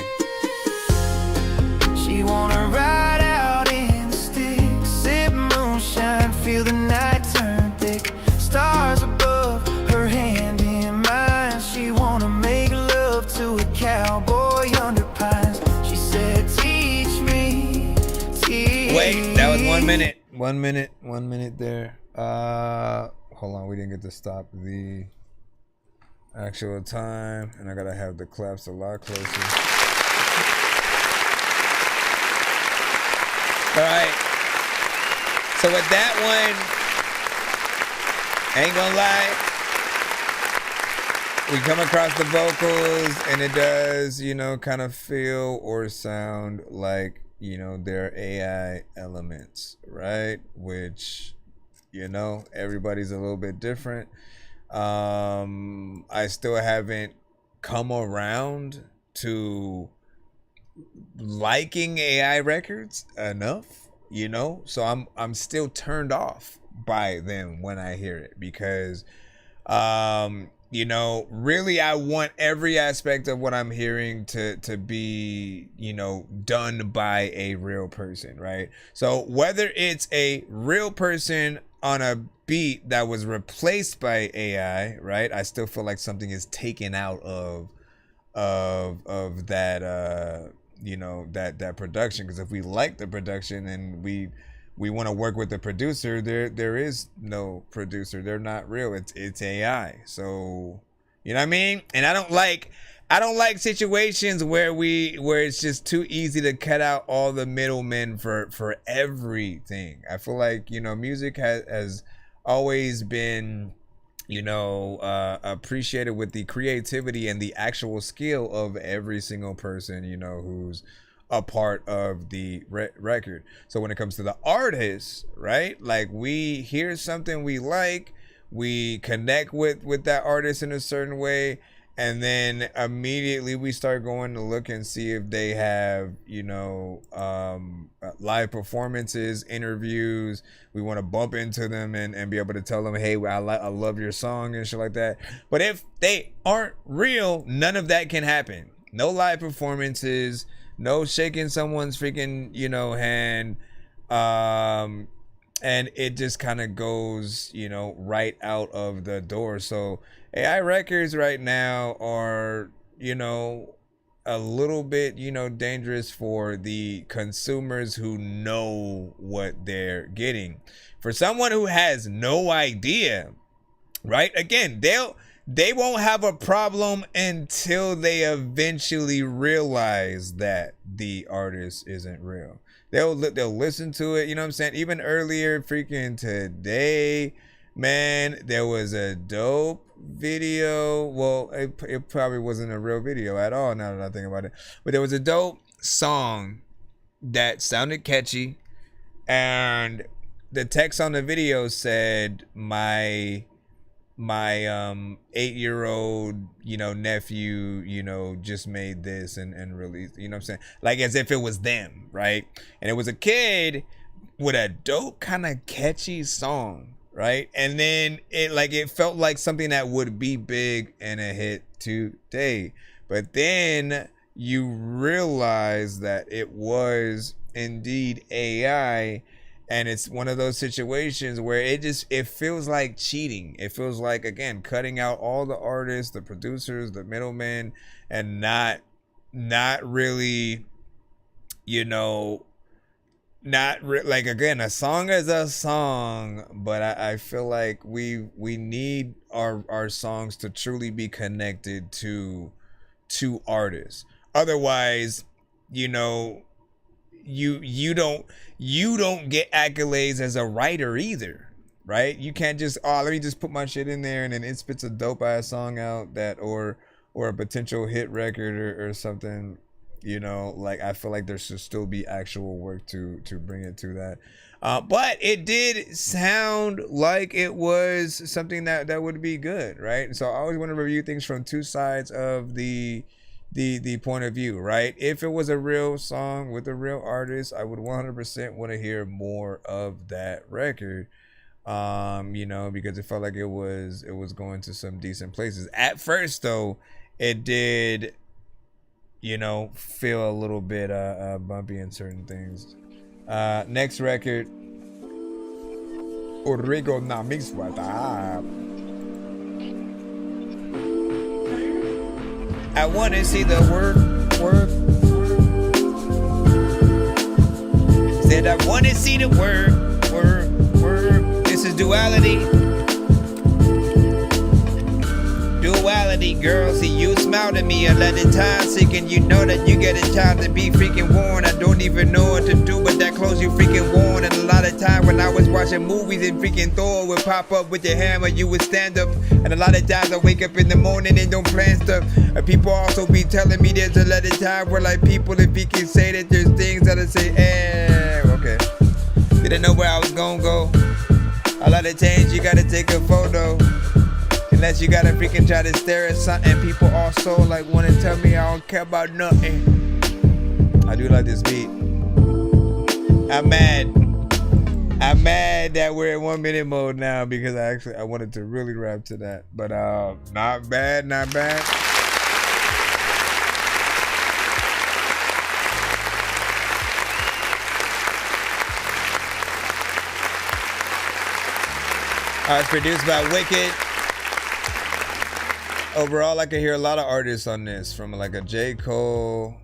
She wanna ride out in the sticks, sip moonshine, feel the night turn thick. Stars above, her hand in mine. She wanna make love to a cowboy under pines. She said, teach me, teach. Wait, that was 1 minute. 1 minute. 1 minute there. Hold on, we didn't get to stop the actual time, and I gotta have the claps a lot closer. All right. So with that one, ain't gonna lie, we come across the vocals, and it does, you know, kind of feel or sound like, you know, they're AI elements, right? Which, you know, everybody's a little bit different. I still haven't come around to liking AI records enough, you know, so I'm still turned off by them when I hear it, because you know, really I want every aspect of what I'm hearing to be, you know, done by a real person, right? So whether it's a real person on a beat that was replaced by AI, right? I still feel like something is taken out of that you know, that production, because if we like the production and we want to work with the producer, there is no producer. They're not real. It's AI. So, you know what I mean? And I don't like situations where it's just too easy to cut out all the middlemen for everything. I feel like, you know, music has always been, you know, appreciated with the creativity and the actual skill of every single person, you know, who's a part of the record. So when it comes to the artists, right, like we hear something we like, we connect with that artist in a certain way, and then immediately we start going to look and see if they have, you know, live performances, interviews. We want to bump into them and be able to tell them, hey, I love your song and shit like that. But if they aren't real, none of that can happen. No live performances, no shaking someone's freaking, you know, hand. And it just kind of goes, you know, right out of the door. So AI records right now are, you know, a little bit, you know, dangerous for the consumers who know what they're getting. For someone who has no idea, right? Again, they won't have a problem until they eventually realize that the artist isn't real. They'll listen to it, you know what I'm saying? Even earlier, freaking today, man, there was a dope video. Well, it probably wasn't a real video at all now that I think about it. But there was a dope song that sounded catchy, and the text on the video said, my 8-year-old, you know, nephew, you know, just made this and released, you know what I'm saying? Like as if it was them, right? And it was a kid with a dope kind of catchy song, right? And then it felt like something that would be big and a hit today. But then you realize that it was indeed AI. And it's one of those situations where it feels like cheating. It feels like, again, cutting out all the artists, the producers, the middlemen, and not really, you know, like, again, a song is a song, but I feel like we need our songs to truly be connected to artists. Otherwise, you know, you don't get accolades as a writer either, right? You can't just, let me just put my shit in there and then it spits a dope ass song out that or a potential hit record or something, you know. Like I feel like there should still be actual work to bring it to that. But it did sound like it was something that would be good, right? So I always want to review things from two sides of the point of view, right? If it was a real song with a real artist, I would 100% want to hear more of that record, you know, because it felt like it was going to some decent places. At first, though, it did, you know, feel a little bit bumpy in certain things. Next record, Origo na Mixwata. I want to see the work. Said I want to see the work. This is duality. Duality, girl. See, you smiled at me a lot of times, and you know that you get a time to be freaking worn. I don't even know what to do, but that clothes you freaking worn. And a lot of time when I was watching movies and freaking Thor would pop up with your hammer, you would stand up. And a lot of times I wake up in the morning and don't plan stuff. And people also be telling me there's a lot of time where like people, if you can say that there's things that I say, okay. Didn't know where I was gonna go. A lot of times you gotta take a photo. Unless you gotta freaking try to stare at something, and people also like want to tell me I don't care about nothing. I do like this beat. I'm mad that we're in 1 minute mode now because I wanted to really rap to that. But not bad. It's produced by Wicked. Overall, I can hear a lot of artists on this, from like a J. Cole,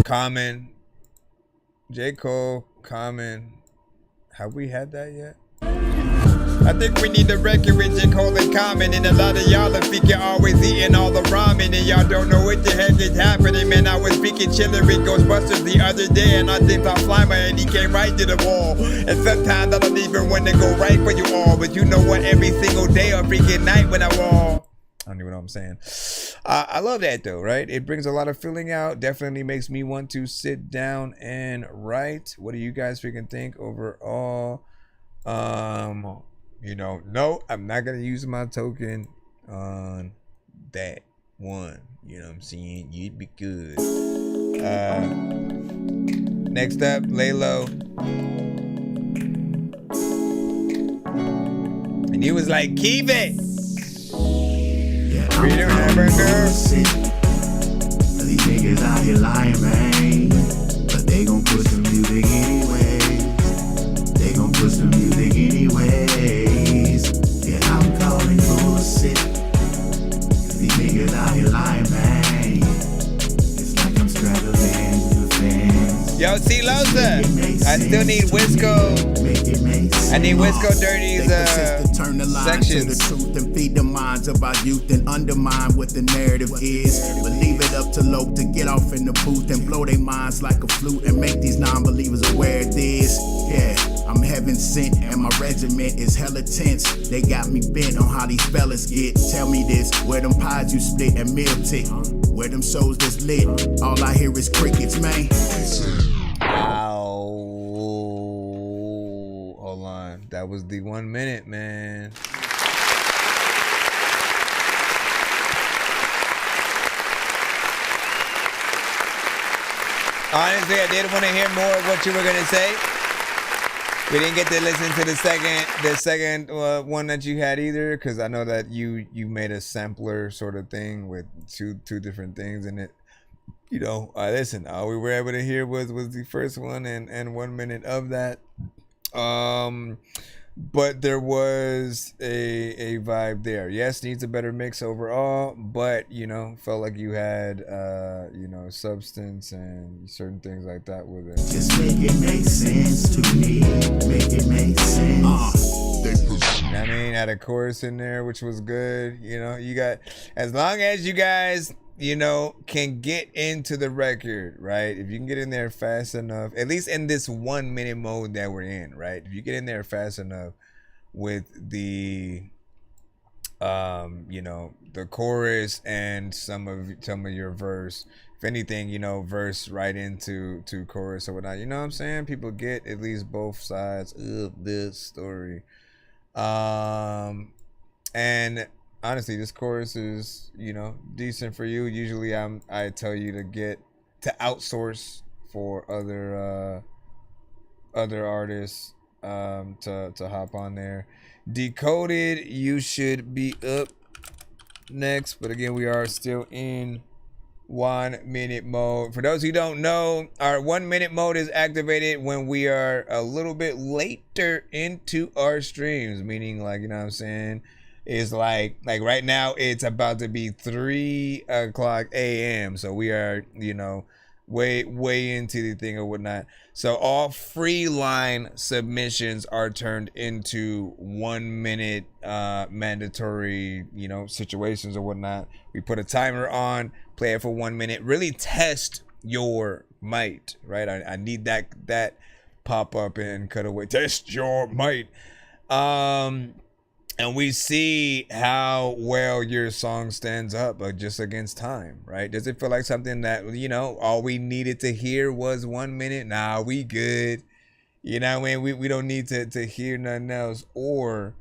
Common, J. Cole, Common. Have we had that yet? I think we need a record with J. Cole and Common. And a lot of y'all are speaking always eating all the ramen. And y'all don't know what the heck is happening. Man, I was speaking chilling with Ghostbusters the other day. And I think I fly my and he came right to the wall. And sometimes I don't even want to go right for you all. But you know what? Every single day or freaking night when I walk. I don't even know what I'm saying. I love that though, right? It brings a lot of feeling out. Definitely makes me want to sit down and write. What do you guys freaking think overall? You know, no, I'm not gonna use my token on that one. You know what I'm saying? You'd be good. Next up, Lay Low. And he was like, keep it. We don't have a girl. These niggas out here lying, man. But they gon' push some music anyways. They gon' push some music anyways. Yeah, I'm calling bullshit. These niggas out here lying, man. It's like I'm straddling the fence. Yo, T. Loza, I still need Wisco. I need Wisco Dirty's turn the line sections. to the truth and feed the minds of our youth and undermine what the narrative is. But leave it up to Loke to get off in the booth and blow their minds like a flute and make these non-believers aware of this. Yeah, I'm heaven sent and my regiment is hella tense. They got me bent on how these fellas get. Tell me this, where them pies you split and meal tick? Where them shows that's lit? All I hear is crickets, man. Ow. Hold on. That was the 1 minute, man. Honestly, I did want to hear more of what you were going to say. We didn't get to listen to the second one that you had either, because I know that you made a sampler sort of thing with two different things in it. You know, listen, all we were able to hear was the first one and 1 minute of that. But there was a vibe there. Yes, needs a better mix overall, but you know, felt like you had you know, substance and certain things like that with it. Just make it make sense to me. Make it make sense. I mean, had a chorus in there, which was good. You know, you got, as long as you guys, you know, can get into the record, right? If you can get in there fast enough, at least in this 1 minute mode that we're in, right? If you get in there fast enough with the, you know, the chorus and some of your verse, if anything, you know, verse right into chorus or whatnot, you know what I'm saying? People get at least both sides of this story. And honestly, this chorus is, you know, decent for you. Usually I tell you to outsource for other artists to hop on there. Decoded, you should be up next, but again, we are still in 1 minute mode. For those who don't know, our 1 minute mode is activated when we are a little bit later into our streams, meaning, like, you know what I'm saying, is like right now it's about to be 3 o'clock a.m. So we are, you know, way into the thing or whatnot. So all free line submissions are turned into 1 minute mandatory, you know, situations or whatnot. We put a timer on, play it for 1 minute, really test your might, right? I need that pop up and cut away. Test your might. And we see how well your song stands up just against time, right? Does it feel like something that, you know, all we needed to hear was 1 minute? Nah, we good. You know what I mean? We don't need to hear nothing else. Or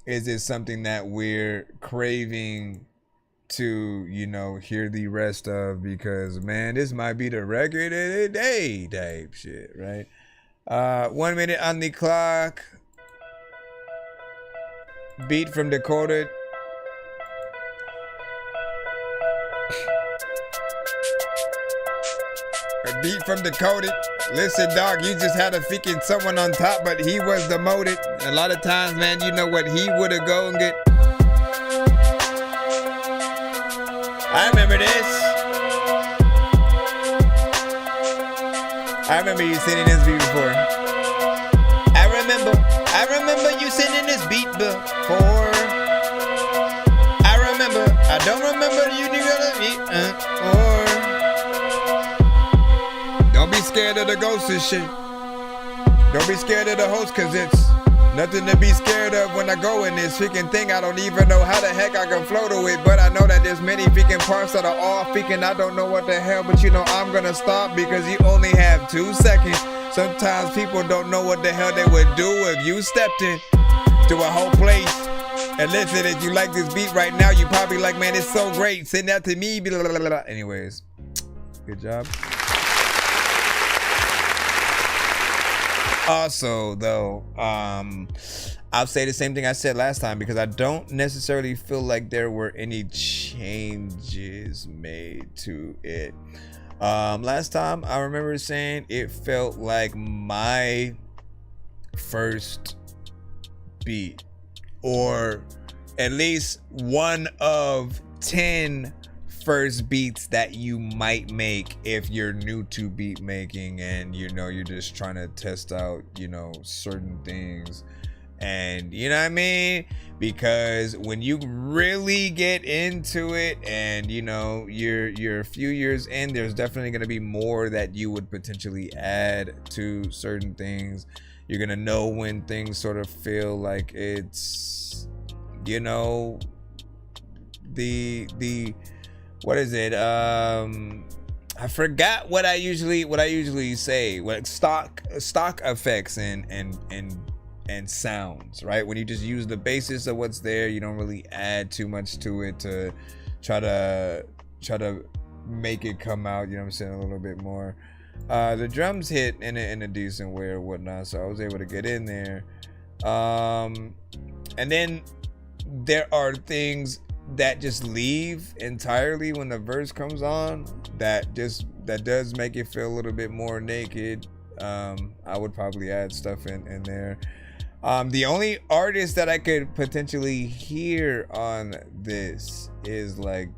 is it something that we're craving to, you know, hear the rest of? Because, man, this might be the record of the day type shit, right? 1 minute on the clock. Beat from Decoded. A beat from Decoded. Listen, dog, you just had a freaking someone on top, but he was demoted. A lot of times, man, you know what he would have go and get. I remember this. I remember you singing this beat before. I remember before. I remember, I don't remember you or don't be scared of the ghosts and shit. Don't be scared of the host, cause it's nothing to be scared of when I go in this freaking thing. I don't even know how the heck I can flow to it, but I know that there's many freaking parts that are all freaking. I don't know what the hell, but you know I'm gonna stop because you only have 2 seconds. Sometimes people don't know what the hell they would do if you stepped in to a whole place. And listen, if you like this beat right now, you probably like, man, it's so great. Send that to me. Blah, blah, blah, blah. Anyways, good job. Also, though, I'll say the same thing I said last time because I don't necessarily feel like there were any changes made to it. Last time I remember saying it felt like my first beat, or at least one of 10 first beats that you might make if you're new to beat making and you know you're just trying to test out, you know, certain things. And you know what I mean? Because when you really get into it and you know you're a few years in, there's definitely going to be more that you would potentially add to certain things. You're going to know when things sort of feel like it's, you know, the what is it? I forgot what I usually say. What stock effects and sounds, right? When you just use the basis of what's there, you don't really add too much to it to try to make it come out, you know what I'm saying, a little bit more. The drums hit in a decent way or whatnot, so I was able to get in there. And then there are things that just leave entirely when the verse comes on that does make it feel a little bit more naked. I would probably add stuff in there. The only artist that I could potentially hear on this is like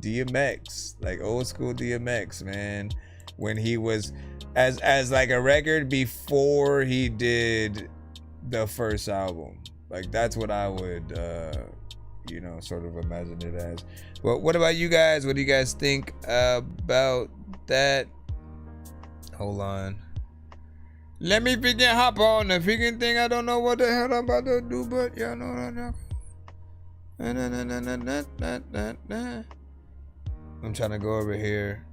DMX, like old school DMX, man, when he was as like a record before he did the first album. Like that's what I would you know, sort of imagine it as. But what about you guys? What do you guys think about that? Hold on. Let me freaking hop on the freaking thing. I don't know what the hell I'm about to do, but y'all know what I'm trying to go over here.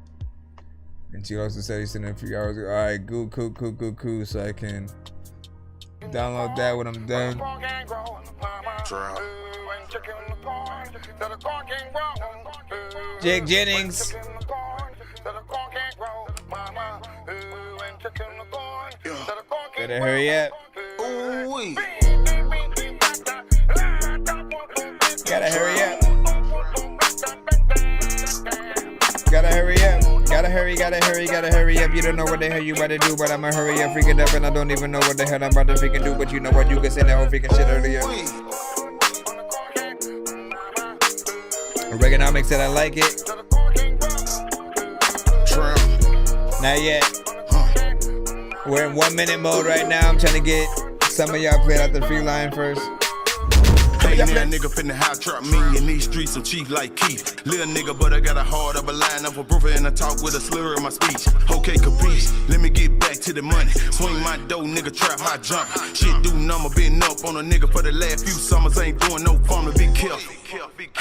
And she also said he's in a few hours. Alright, cool, so I can download that when I'm done. Jake Jennings. Better hurry up. Gotta hurry up. Gotta hurry up. You don't know what the hell you about to do, but I'ma hurry up, freaking up, and I don't even know what the hell I'm about to freaking do, but you know what, you can say that whole freaking shit earlier. Reaganomics said I like it. Not yet. We're in 1 minute mode right now. I'm trying to get some of y'all playing out the free line first. Hey, that nigga finna hot trap me in these streets, I'm cheap like Keith. Little nigga, but I got a heart of a line of a brother and I talk with a slur in my speech. Okay, capiche, let me get back to the money. Swing my dough, nigga, trap high jump. Shit do number, been up on a nigga for the last few summers. Ain't doing no fun to be careful.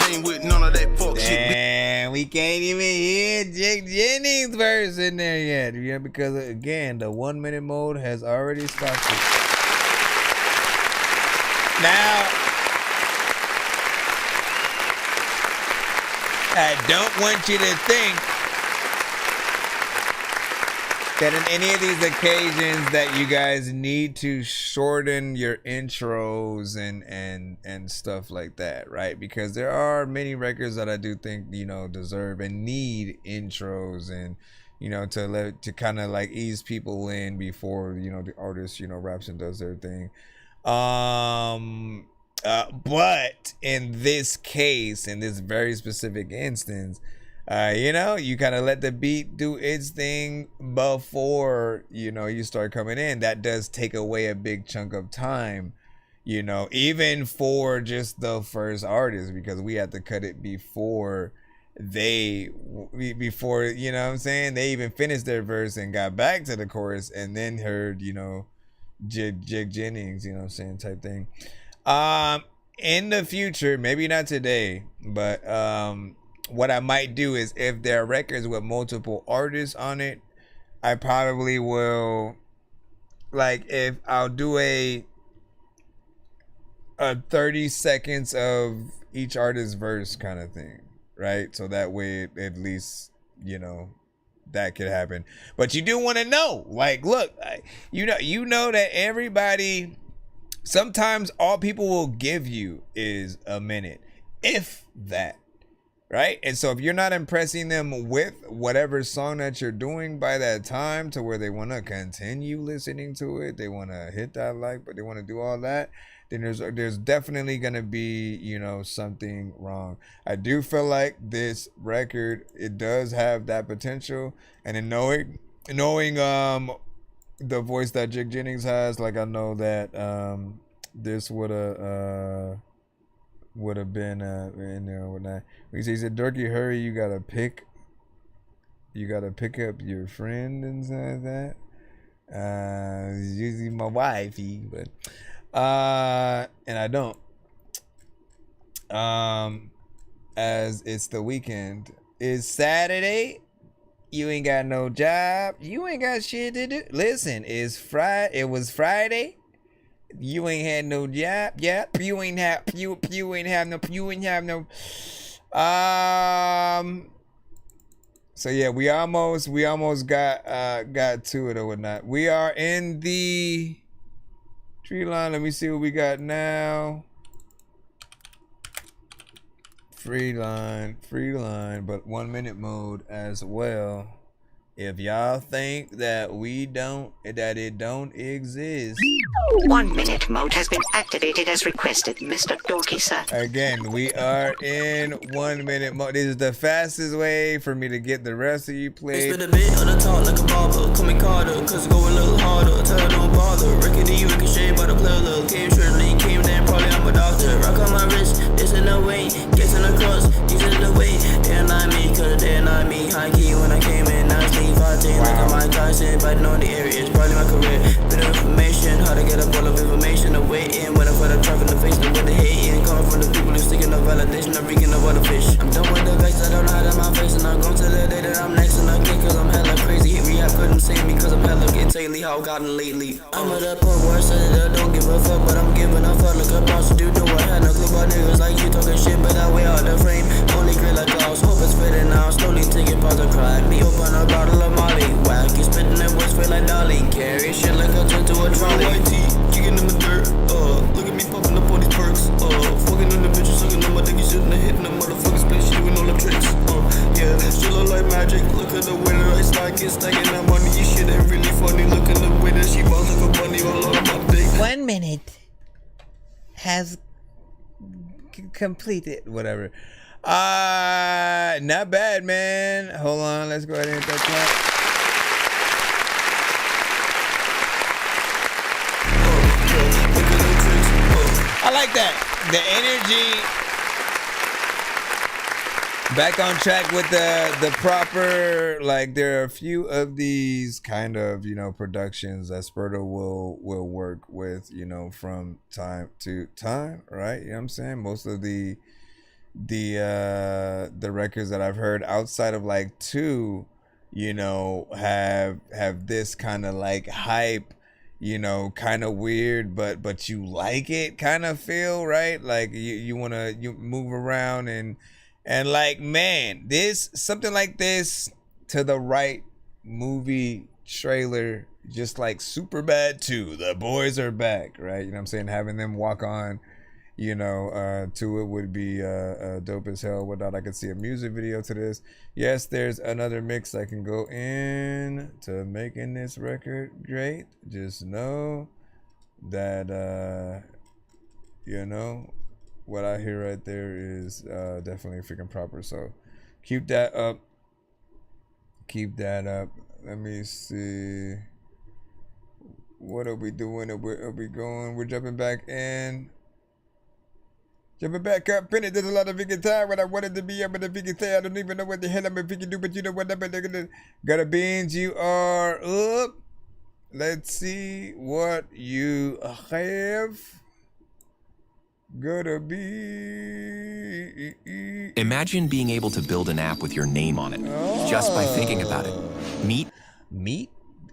Ain't with none of that fuck shit. Damn, we can't even hear Jake Jennings' verse in there yet. Yeah, because again, the 1 minute mode has already started. Now, I don't want you to think that in any of these occasions that you guys need to shorten your intros and stuff like that, right? Because there are many records that I do think, you know, deserve and need intros and, you know, to kind of like ease people in before, you know, the artist, you know, raps and does their thing. But in this case, in this very specific instance, you know, you kind of let the beat do its thing before, you know, you start coming in. That does take away a big chunk of time, you know, even for just the first artist, because we had to cut it before you know what I'm saying, they even finished their verse and got back to the chorus and then heard, you know, Jig Jennings, you know what I'm saying, type thing. In the future, maybe not today, but what I might do is, if there are records with multiple artists on it, I probably will, like, if I'll do a 30 seconds of each artist's verse kind of thing, right? So that way, at least, you know, that could happen. But you do want to know, like, look, you know that everybody, sometimes all people will give you is a minute, if that. Right? And so if you're not impressing them with whatever song that you're doing by that time, to where they want to continue listening to it, they want to hit that like, but they want to do all that, then there's definitely going to be, you know, something wrong. I do feel like this record, it does have that potential. And in knowing the voice that Jig Jennings has, like, I know that this would have been in there whatnot. He said, Dorky, hurry, you gotta pick up your friend and stuff like that. It's usually my wifey, but and I don't. As it's the weekend. It's Saturday. You ain't got no job. You ain't got shit to do. Listen, it's Friday. It was Friday. You ain't had no job. Yep. You ain't have no. So yeah, we almost got to it or whatnot. We are in the tree line. Let me see what we got now. Free line, but 1 minute mode as well. If y'all think that it don't exist. 1 minute mode has been activated as requested, Mr. Dorky, sir. Again, we are in 1 minute mode. This is the fastest way for me to get the rest of you played. Spit a bit of the talk like a barber. Call me Carter, cause it go a little harder. Tell her don't bother. Rickety, ricochet, by the player look. Came shortly, came then probably I'm a doctor. Rock on my wrist, this in the way. Gets in the cross, these in the way. They're not me, cause they're not me. High key when I came in, now it's fighting like a Mike Tyson, biting on the area. It's probably my career. Bit of information, how to get a ball of information. The waiting, when I put a truck in the face, the way they hating. Coming from the people who sticking the validation, I'm reeking of other fish. I'm done with the vex, I don't hide in my face. And I'm going to the day that I'm next and I get, cause I'm hella crazy. Hit me up, couldn't save me, cause I'm hella insanely how I've gotten lately. I'm at that point where I said that I don't give a fuck, but I'm giving a fuck. Look up, prostitute, do I had no clue about niggas like you talking shit, but I way out the frame. Only grill like Klaus, hope it's fitting now. Slowly taking pause of crack. Me open a bottle of Molly. Whack, you spitting that words feel like Dolly. Carry shit like I turn to a trolley. White tee, kicking in the dirt. Look at me popping up all these perks. Fucking on the bitches, sucking on my dick, you shooting the hitting the motherfuckers, bitch, she doing all the tricks. Yeah, she look like magic. Look at the way that I stack it, stacking that money. You shit ain't really funny. Look at the way that she bounce like a bunny all on my dick. 1 minute has completed. Whatever. Not bad, man. Hold on, let's go ahead and hit that clap. I like that. The energy. Back on track with the proper, like, there are a few of these kind of, you know, productions that Spurto will work with, you know, from time to time, right? You know what I'm saying? Most of the records that I've heard outside of like two, you know, have this kind of like hype, you know, kind of weird, but you like it kind of feel, right? Like you move around and like, man, this something like this to the right movie trailer, just like Superbad 2, the boys are back, right? You know what I'm saying? Having them walk on, you know, to it would be dope as hell. Without, I could see a music video to this. Yes, there's another mix I can go in to making this record great. Just know that you know, what I hear right there is definitely freaking proper. So keep that up. Keep that up. Let me see What are we doing? Where are we going? We're jumping back in. Jumping back up in it. There's a lot of vegan time when I wanted to be able to vegan say I don't even know what the hell I'm a vegan do, but you know what? Gotta beans, you are up. Let's see what you have. Gotta be. Imagine being able to build an app with your name on it, just by thinking about it. Meet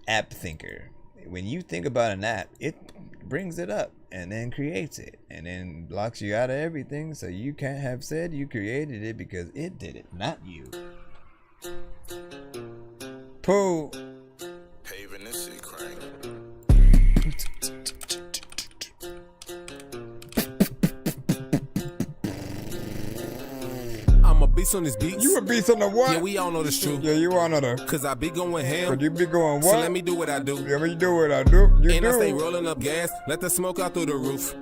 App Thinker. When you think about an app, it brings it up and then creates it and then blocks you out of everything, so you can't have said you created it because it did it, not you. Pooh. Paving this shit crank. I'm a beast on this beat. You a beast on the what? Yeah, we all know this true. Yeah, you all know that. Cause I be going ham. Could you be going what? So let me do what I do. Let me do what I do. You and do. I stay rolling up gas, let the smoke out through the roof.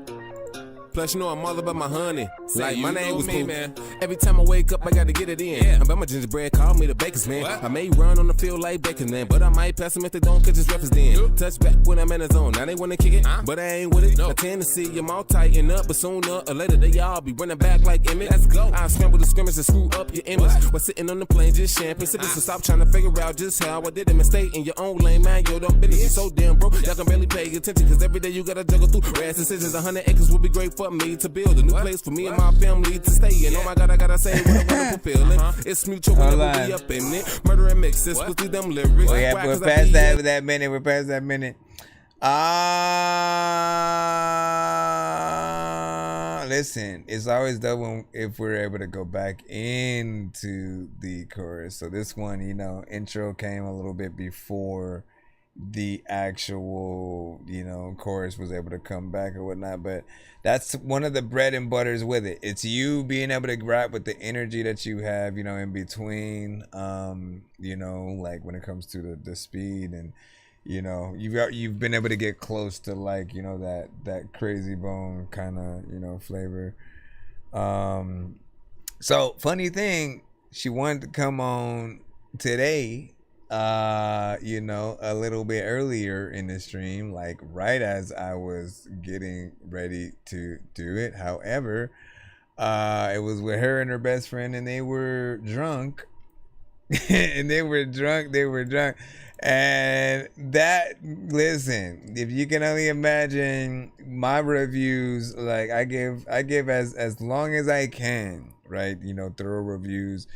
Plus, you know I'm all about my honey. Like, my name was Pooh. Man. Every time I wake up, I gotta get it in. Yeah. I'm about my gingerbread, call me the baker's man. What? I may run on the field like bacon man, but I might pass them if they don't catch his reference then. Touch back when I'm in the zone. Now they wanna kick it, but I ain't with it. No. I tend to see them all tighten up, but sooner or later they all be running back like Emmett. Let's go. I scramble the scrimmage and screw up your image. While sitting on the plane, just champagne sipping. So stop trying to figure out just how I did it. Mistake in your own lane, man. Yo, don't business. You so damn broke, y'all can barely pay attention. Cause every day you gotta juggle through rats and scissors. 100 acres would be great for me to build. A new place for me and my family to stay in. Oh my God, I gotta say what I wanna fulfill. It's mutual whenever we up in it. Murder and mixes, with them lyrics. Oh yeah, we're past that minute. We're past that minute. Listen, it's always dope if we're able to go back into the chorus. So this one, you know, intro came a little bit before the actual, you know, chorus was able to come back or whatnot, but that's one of the bread and butters with it. It's you being able to grab with the energy that you have, you know, in between, you know, like when it comes to the speed, and you know, you've been able to get close to, like, you know, that crazy bone kind of, you know, flavor. So funny thing, she wanted to come on today, you know, a little bit earlier in the stream, like right as I was getting ready to do it. However, it was with her and her best friend, and they were drunk. And they were drunk. And that, listen, if you can only imagine my reviews, like I give as long as I can, right? You know, thorough reviews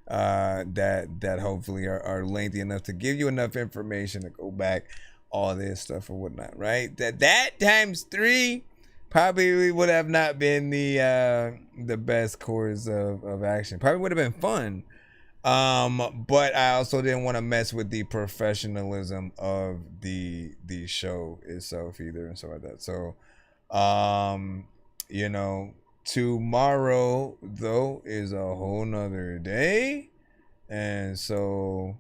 that hopefully are lengthy enough to give you enough information to go back all this stuff or whatnot, right? That times 3 probably would have not been the best course of action. Probably would have been fun, but I also didn't want to mess with the professionalism of the show itself either, and stuff like that. So you know, tomorrow though is a whole nother day, and so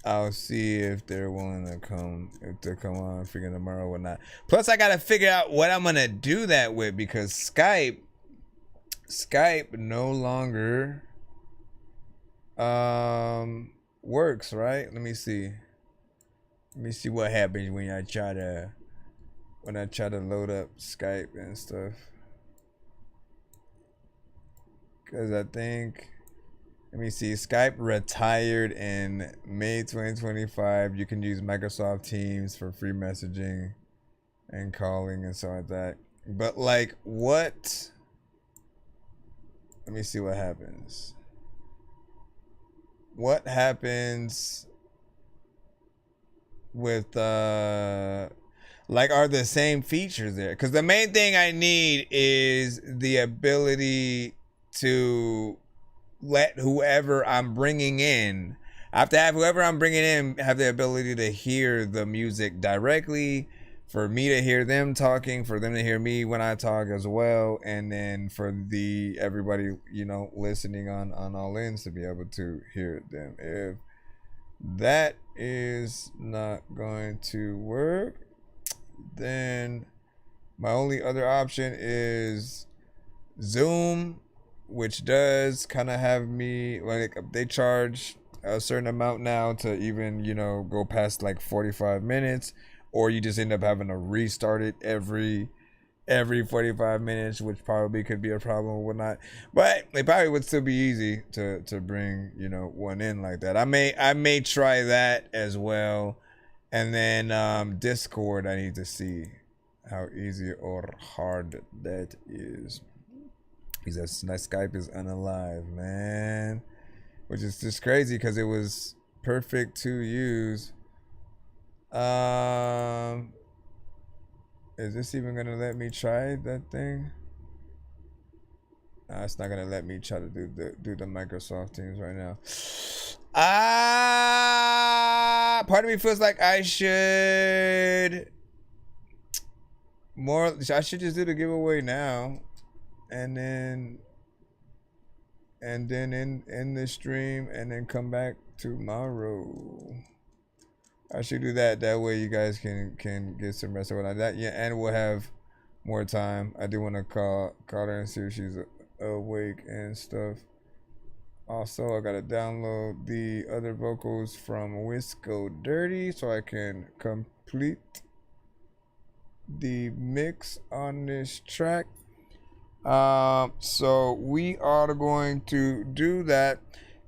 I'll see if they're willing to come on freaking tomorrow or not. Plus I gotta figure out what I'm gonna do that with, because Skype no longer works, right? Let me see what happens when I try to load up Skype and stuff. Because I think, let me see, Skype retired in May 2025. You can use Microsoft Teams for free messaging and calling and stuff like that. But like, what? Let me see what happens. What happens with like, are the same features there? Because the main thing I need is the ability to let whoever I'm bringing in, I have to have whoever I'm bringing in have the ability to hear the music directly, for me to hear them talking, for them to hear me when I talk as well, and then for everybody, you know, listening on all ends to be able to hear them. If that is not going to work, then my only other option is Zoom, which does kind of have me, like, they charge a certain amount now to even, you know, go past like 45 minutes, or you just end up having to restart it every 45 minutes, which probably could be a problem or whatnot. But it probably would still be easy to bring, you know, one in like that. I may try that as well. And then Discord, I need to see how easy or hard that is. Because Skype is unalive, man. Which is just crazy because it was perfect to use. Is this even gonna let me try that thing? No, it's not gonna let me try to do the Microsoft Teams right now. Part of me feels like I should just do the giveaway now, and then end the stream, and then come back tomorrow. I should do that. That way you guys can get some rest or whatnot. That, yeah, and we'll have more time. I do want to call her and see if she's awake and stuff. Also, I gotta download the other vocals from Wisco Dirty so I can complete the mix on this track. So we are going to do that.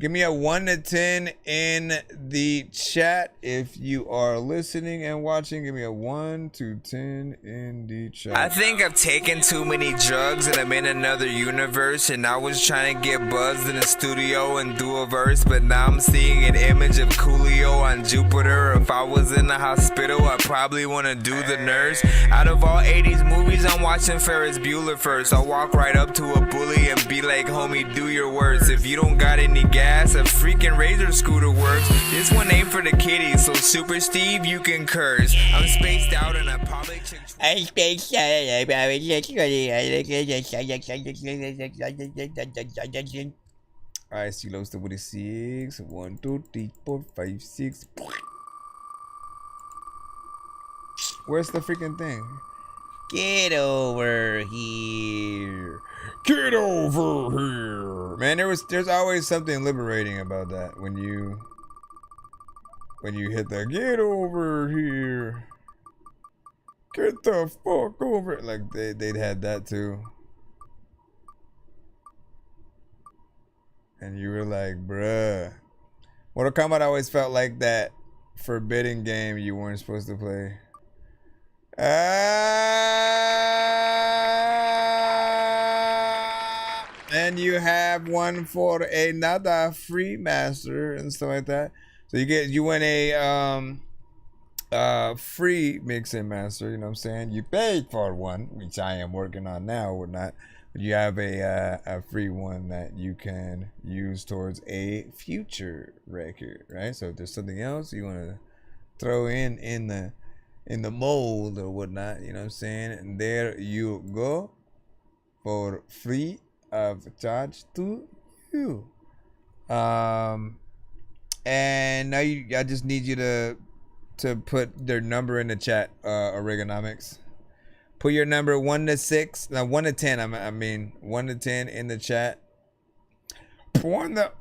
Give me a 1 to 10 in the chat if you are listening and watching. Give me a 1 to 10 in the chat. I think I've taken too many drugs and I'm in another universe, and I was trying to get buzzed in the studio and do a verse, but now I'm seeing an image of Coolio on Jupiter. If I was in the hospital, I'd probably want to do the nurse. Out of all 80s movies, I'm watching Ferris Bueller first. I'll walk right up to a bully and be like, homie, do your worst. If you don't got any gas, a freaking razor scooter works. This one ain't for the kiddies, so Super Steve, you can curse. I'm spaced out and I probably I spaced out and I probably Alright, Silos with a 6. 1, 2, 3, 4, 5, 6. Where's the freaking thing? Get over here. Get over here. Man, there's always something liberating about that when you hit the get over here. Get the fuck over it. Like they'd had that too. And you were like, bruh. Mortal Kombat always felt like that forbidden game you weren't supposed to play. And you have one for another free master and stuff like that. So you win a free mixing master, you know what I'm saying? You paid for one, which I am working on now or not. But you have a free one that you can use towards a future record, right? So if there's something else you want to throw in the mold or whatnot, you know what I'm saying? And there you go, for free of charge to you. And now I just need you to put their number in the chat, Oregonomics. Put your number 1 to 6, now 1 to 10. I mean 1 to 10 in the chat. 1 to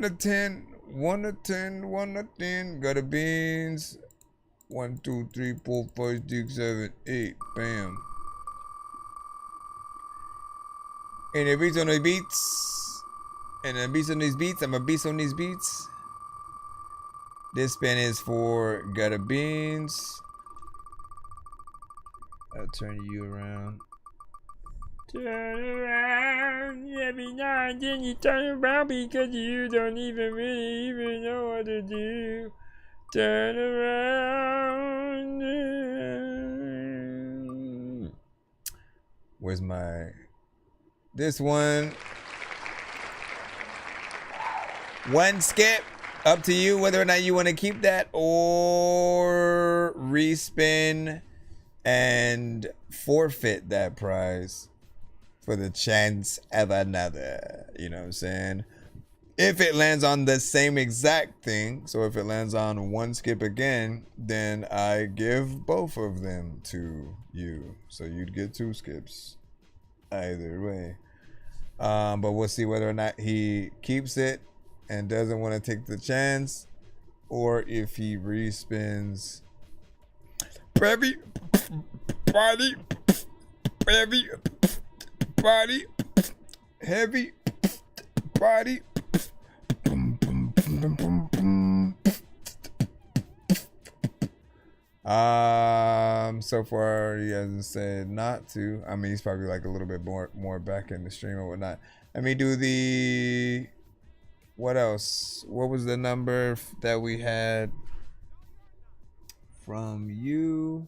10, 1 to 10, 1 to 10. Got a beans. 1, 2, 3, 4, 5, 6, 7, 8. Bam. And the beats on these beats. And the beats on these beats. I'm a beast on these beats. This spin is for Gutter Beans. I'll turn you around. Turn around. Every now and then you turn around because you don't even know what to do. Turn around. Where's my... This one. One skip. Up to you whether or not you want to keep that or respin and forfeit that prize for the chance of another. You know what I'm saying? If it lands on the same exact thing, so if it lands on one skip again, then I give both of them to you. So you'd get 2 skips either way. But we'll see whether or not he keeps it and doesn't want to take the chance, or if he respins Everybody, heavy body. So far he hasn't said not to. I mean, he's probably like a little bit more back in the stream or whatnot. Let me do the, what else? What was the number that we had from you?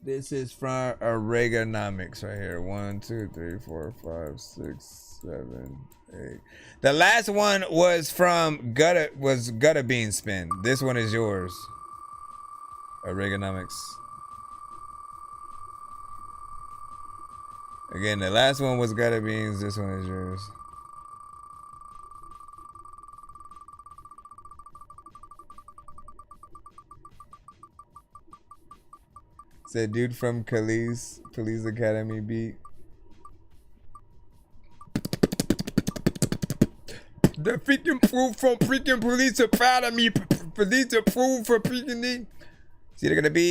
This is from Oregonomics right here. 1, 2, 3, 4, 5, 6, 7, 8. The last one was from Gutta Bean Spin. This one is yours. Oregonomics. Again, the last one was Gutta Beans. This one is yours. Said dude from Police Academy beat. The freaking proof from freaking Police Academy. Police approved for freaking. It's either gonna be,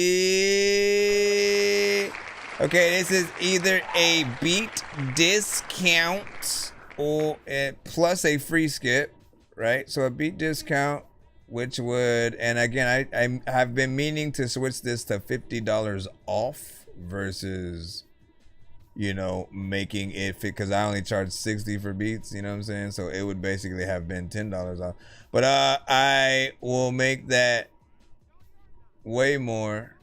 okay, this is either a beat discount or plus a free skip, right? So a beat discount, which would, and again, I have been meaning to switch this to $50 off versus, you know, making it fit, because I only charge $60 for beats, you know what I'm saying? So it would basically have been $10 off. But I will make that way more,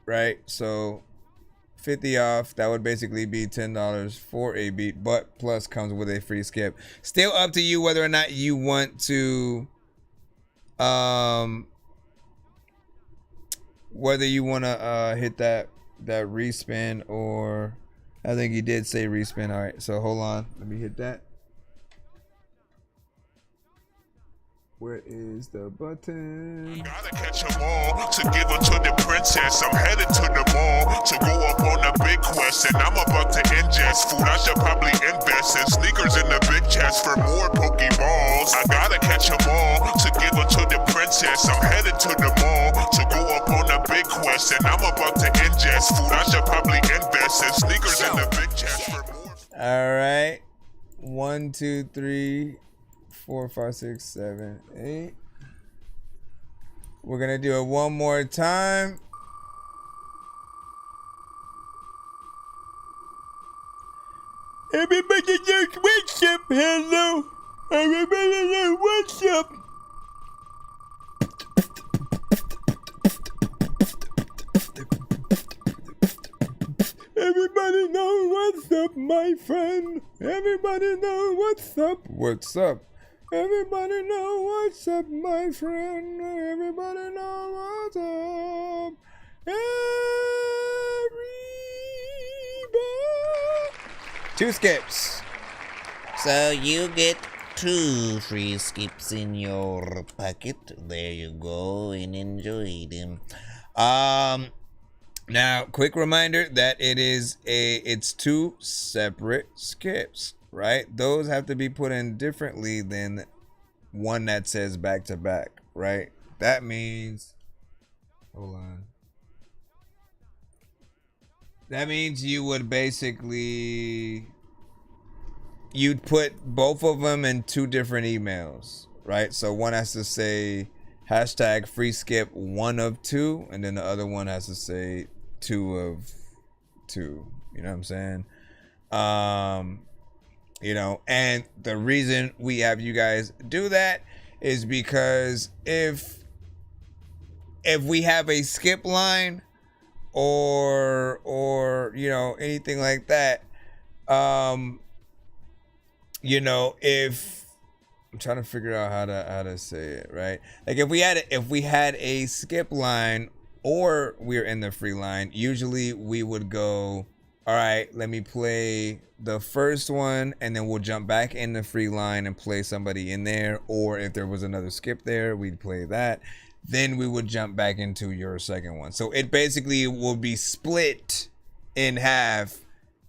right? So 50 off, that would basically be $10 for a beat, but plus comes with a free skip. Still up to you whether or not you want to whether you want to hit that respin, or I think he did say respin. All right, so hold on, let me hit that. Where is the button? Gotta catch 'em all to give her to the princess. I'm headed to the mall to go up on a big quest, and I'm about to ingest food. I should probably invest in sneakers in the big chest for more Pokeballs. I gotta catch 'em all to give her to the princess. I'm headed to the mall to go up on a big quest, and I'm about to ingest food. I should probably invest in sneakers in the big chest for more. All right, 1, 2, 3, 4, 5, 6, 7, 8. We're gonna do it one more time. Everybody knows what's up. Hello. Everybody knows what's up. Everybody knows what's up, my friend. Everybody knows what's up. What's up? Everybody know what's up, my friend. Everybody know what's up. Everybody. 2 skips. So you get 2 free skips in your pocket. There you go, and enjoy them. Now, quick reminder that it's 2 separate skips. Right? Those have to be put in differently than one that says back to back, right? That means, hold on. That means you would basically, you'd put both of them in 2 different emails, right? So one has to say hashtag free skip 1 of 2, and then the other one has to say 2 of 2. You know what I'm saying? You know, and the reason we have you guys do that is because if we have a skip line or you know, anything like that, you know, if I'm trying to figure out how to say it, right? Like if we had a skip line or we're in the free line, usually we would go, all right, let me play the first one and then we'll jump back in the free line and play somebody in there. Or if there was another skip there, we'd play that. Then we would jump back into your second one. So it basically will be split in half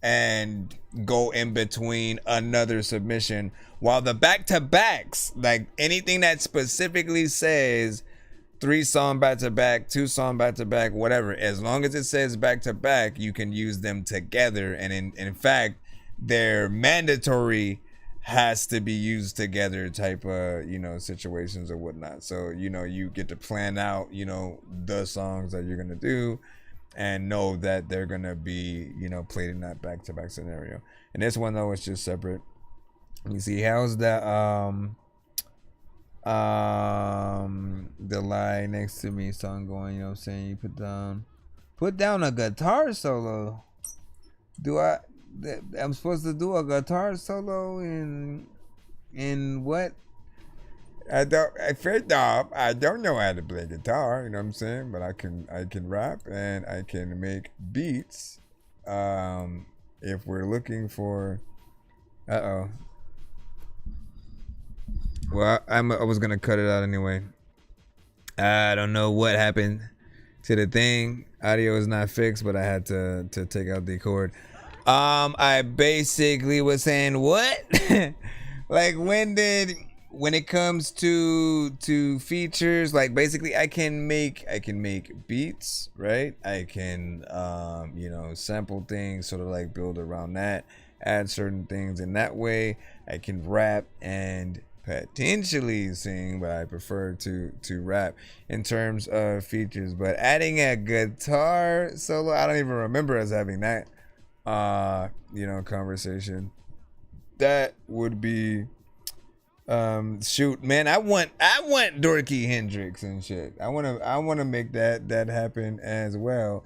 and go in between another submission. While the back-to-backs, like anything that specifically says 3 song back to back, 2 song back to back, whatever. As long as it says back to back, you can use them together. And in fact, they're mandatory, has to be used together type of, you know, situations or whatnot. So, you know, you get to plan out, you know, the songs that you're gonna do and know that they're gonna be, you know, played in that back to back scenario. And this one though, it's just separate. Let me see, how's that the Lie Next to Me song going? You know what I'm saying? You put down a guitar solo. I'm supposed to do a guitar solo in what? First off, I don't know how to play guitar, you know what I'm saying? But I can rap and I can make beats. If we're looking for well, I was gonna cut it out anyway. I don't know what happened to the thing. Audio is not fixed, but I had to take out the cord. I basically was saying what? Like when it comes to features, like basically I can make beats, right? I can you know, sample things, sort of like build around that, add certain things in that way. I can rap and potentially sing, but I prefer to rap in terms of features. But adding a guitar solo, I don't even remember us having that you know, conversation. That would be shoot, man, I want Dorky Hendrix and shit. I wanna make that happen as well.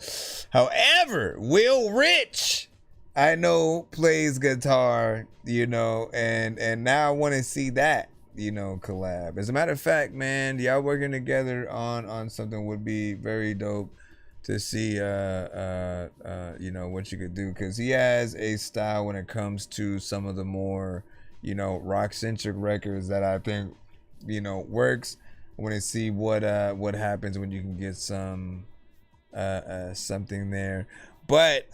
However, Will Rich, I know, plays guitar, you know, and now I want to see that, you know, collab. As a matter of fact, man, y'all working together on something would be very dope to see, you know, what you could do, because he has a style when it comes to some of the more, you know, rock-centric records that I think, you know, works. I want to see what happens when you can get some something there. But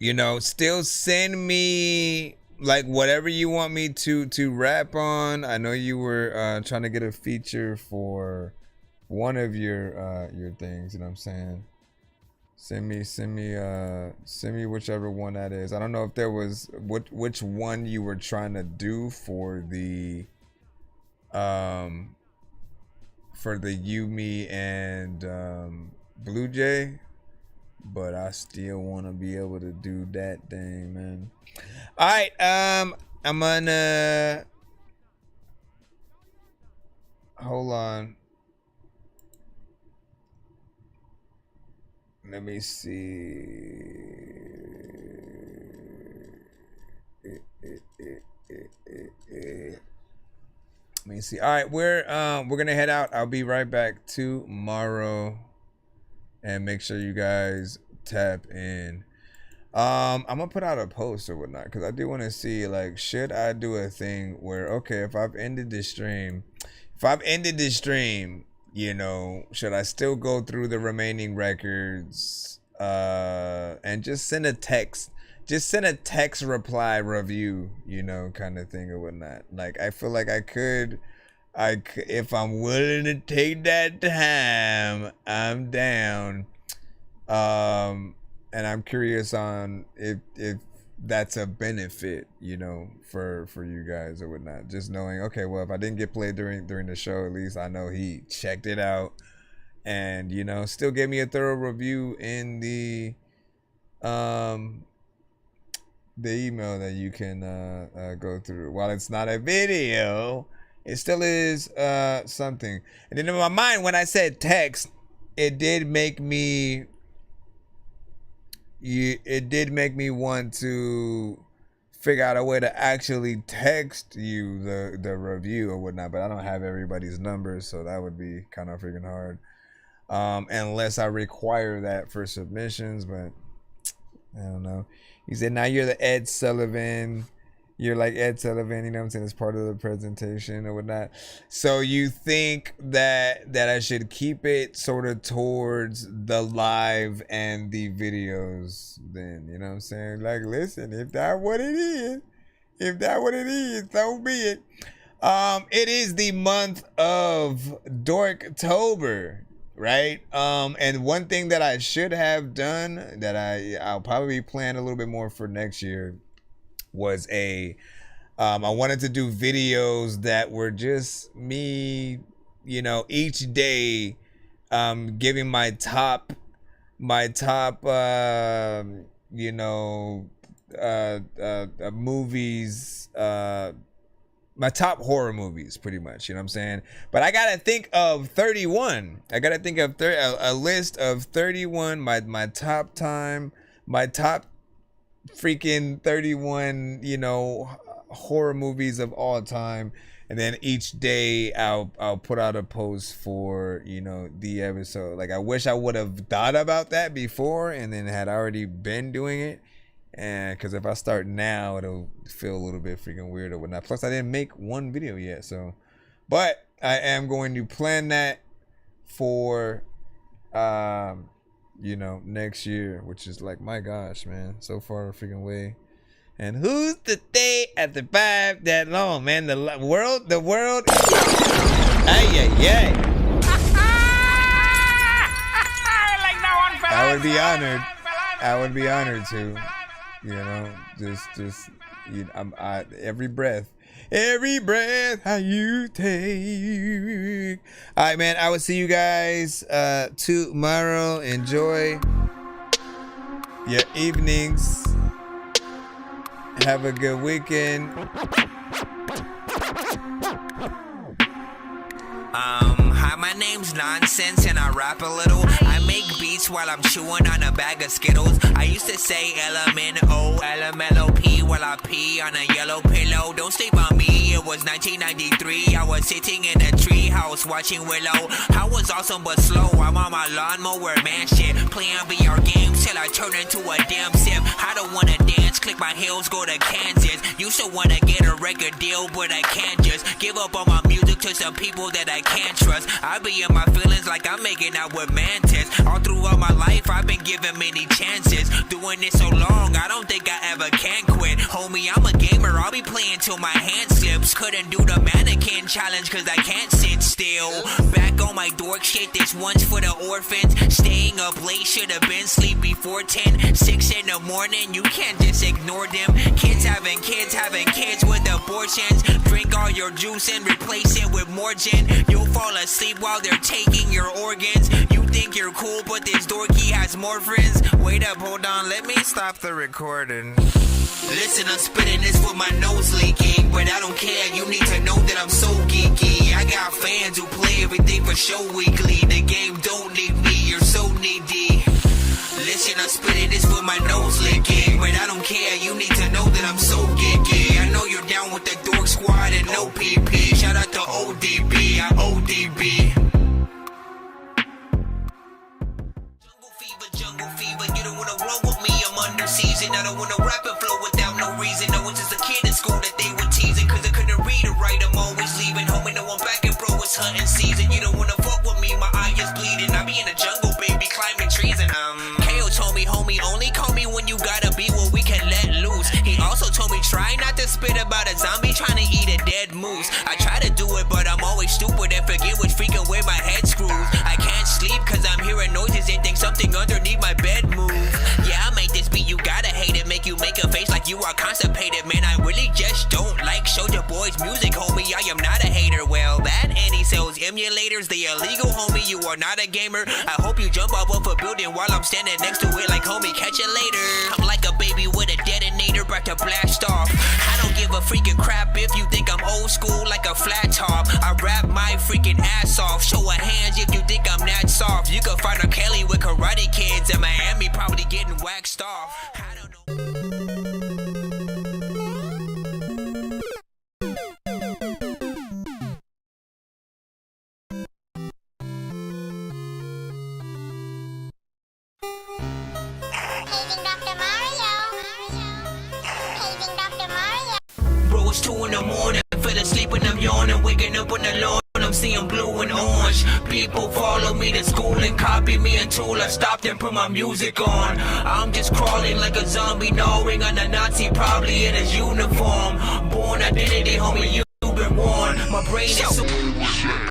you know, still send me like whatever you want me to rap on. I know you were trying to get a feature for one of your things, you know what I'm saying? Send me whichever one that is. I don't know if there was which one you were trying to do for the Yumi and Blue Jay, but I still want to be able to do that thing, man. All right, I'm gonna hold on. Let me see. Let me see. All right, we're gonna head out. I'll be right back tomorrow, and make sure you guys tap in. I'm gonna put out a post or whatnot, because I do want to see, like, should I do a thing where, okay, if I've ended the stream, you know, should I still go through the remaining records and just send a text reply review, you know, kind of thing or whatnot. Like, I feel like I could, if I'm willing to take that time, I'm down. And I'm curious on if that's a benefit, you know, for you guys or whatnot. Just knowing, okay, well, if I didn't get played during the show, at least I know he checked it out, and, you know, still give me a thorough review in the email that you can go through. While it's not a video, it still is something. And then in my mind, when I said text, it did make me want to figure out a way to actually text you the review or whatnot, but I don't have everybody's numbers, so that would be kind of freaking hard, unless I require that for submissions. But I don't know. He said, now you're the Ed Sullivan. You're like Ed Sullivan, you know what I'm saying? It's part of the presentation or whatnot. So you think that I should keep it sort of towards the live and the videos then, you know what I'm saying? Like, listen, if that what it is, so be it. It is the month of Dorktober, right? And one thing that I should have done that I'll probably plan a little bit more for next year was I wanted to do videos that were just me, you know, each day giving my top you know, movies, my top horror movies, pretty much, you know what I'm saying? But I gotta think of 31. I gotta think of a list of 31, my top freaking 31, you know, horror movies of all time. And then each day I'll put out a post for, you know, the episode. Like, I wish I would have thought about that before and then had already been doing it. And because if I start now, it'll feel a little bit freaking weird or whatnot. Plus, I didn't make one video yet, so. But I am going to plan that for, you know, next year, which is like, my gosh, man, so far a freaking way. And who's to stay at the vibe that long, man? The world. Ay. I would be honored to. You know, just you know, every breath how you take. All right, man. I will see you guys tomorrow. Enjoy your evenings. Have a good weekend. Hi, my name's Nonsense and I rap a little. I make beats while I'm chewing on a bag of Skittles. I used to say LMNO, LMLOP while I pee on a yellow pillow. Don't sleep on me, it was 1993. I was sitting in a tree house watching Willow. I was awesome but slow, I'm on my lawnmower, man shit. Playing VR games till I turn into a damn sip. I don't wanna dance, click my heels, go to Kansas. Used to wanna get a record deal, but I can't just give up on my music to some people that I can't trust. I be in my feelings like I'm making out with mantis. All throughout my life, I've been given many chances. Doing this so long, I don't think I ever can quit. Homie, I'm a gamer, I'll be playing till my hand slips. Couldn't do the mannequin challenge cause I can't sit still. Back on my dork shit, this one's for the orphans. Staying up late, should've been sleep before 10. 6 in the morning, you can't just ignore them. Kids having kids with abortions. Drink all your juice and replace it with more gin. You'll fall asleep while they're taking your organs. You think you're cool, but this dorky has more friends. Wait up, hold on, let me stop the recording. Listen, I'm spitting this with my nose leaking, but I don't care, you need to know that I'm so geeky. I got fans who play everything for show weekly. The game don't need me, you're so needy. Listen, I'm spitting this with my nose licking, but I don't care, you need to know that I'm so geeky. I know you're down with the dork squad and no PP. Shout out to ODB, I ODB. Jungle fever, you don't wanna roll with me, I'm under season. I don't wanna rap and flow without no reason. I was just a kid in school that they were teasing, cause I couldn't read or write, I'm always leaving. Homie, no, I'm back and bro, it's hunting season. You don't wanna fuck with me, my eye is bleeding. I be in the jungle, baby, climbing trees and KO told me, homie, only call me when you gotta be where we can let loose. He also told me, try not to spit about a zombie trying to eat a dead moose. I try to do it, but I'm always stupid and forget which freaking way my head screws. I can't sleep cause I'm hearing noises and think something underneath my bed move. Yeah, I make this beat, you gotta hate it. Make you make a face like you are constipated. Man, I really just don't like Soldier Boy's music, homie. I am not a hater. Well, that and he sells emulators. They illegal, homie. You are not a gamer. I hope you jump off of a building while I'm standing next to it like, homie, catch you later. I'm like a baby with a detonator about to blast off. I don't give a freaking crap if you think I'm old school like a flat top. I rap my freaking ass off. Show of hands if you think I'm that soft. You can find a Kelly with Karate Kids in Miami probably getting waxed off. I don't know. Bro, it's 2 in the morning, fell asleep and I'm yawning, waking up on the lawn, I'm seeing blue and orange. People follow me to school and copy me until I stopped and put my music on. I'm just crawling like a zombie, gnawing on a Nazi, probably in his uniform. Born identity, homie, you been warned. My brain is so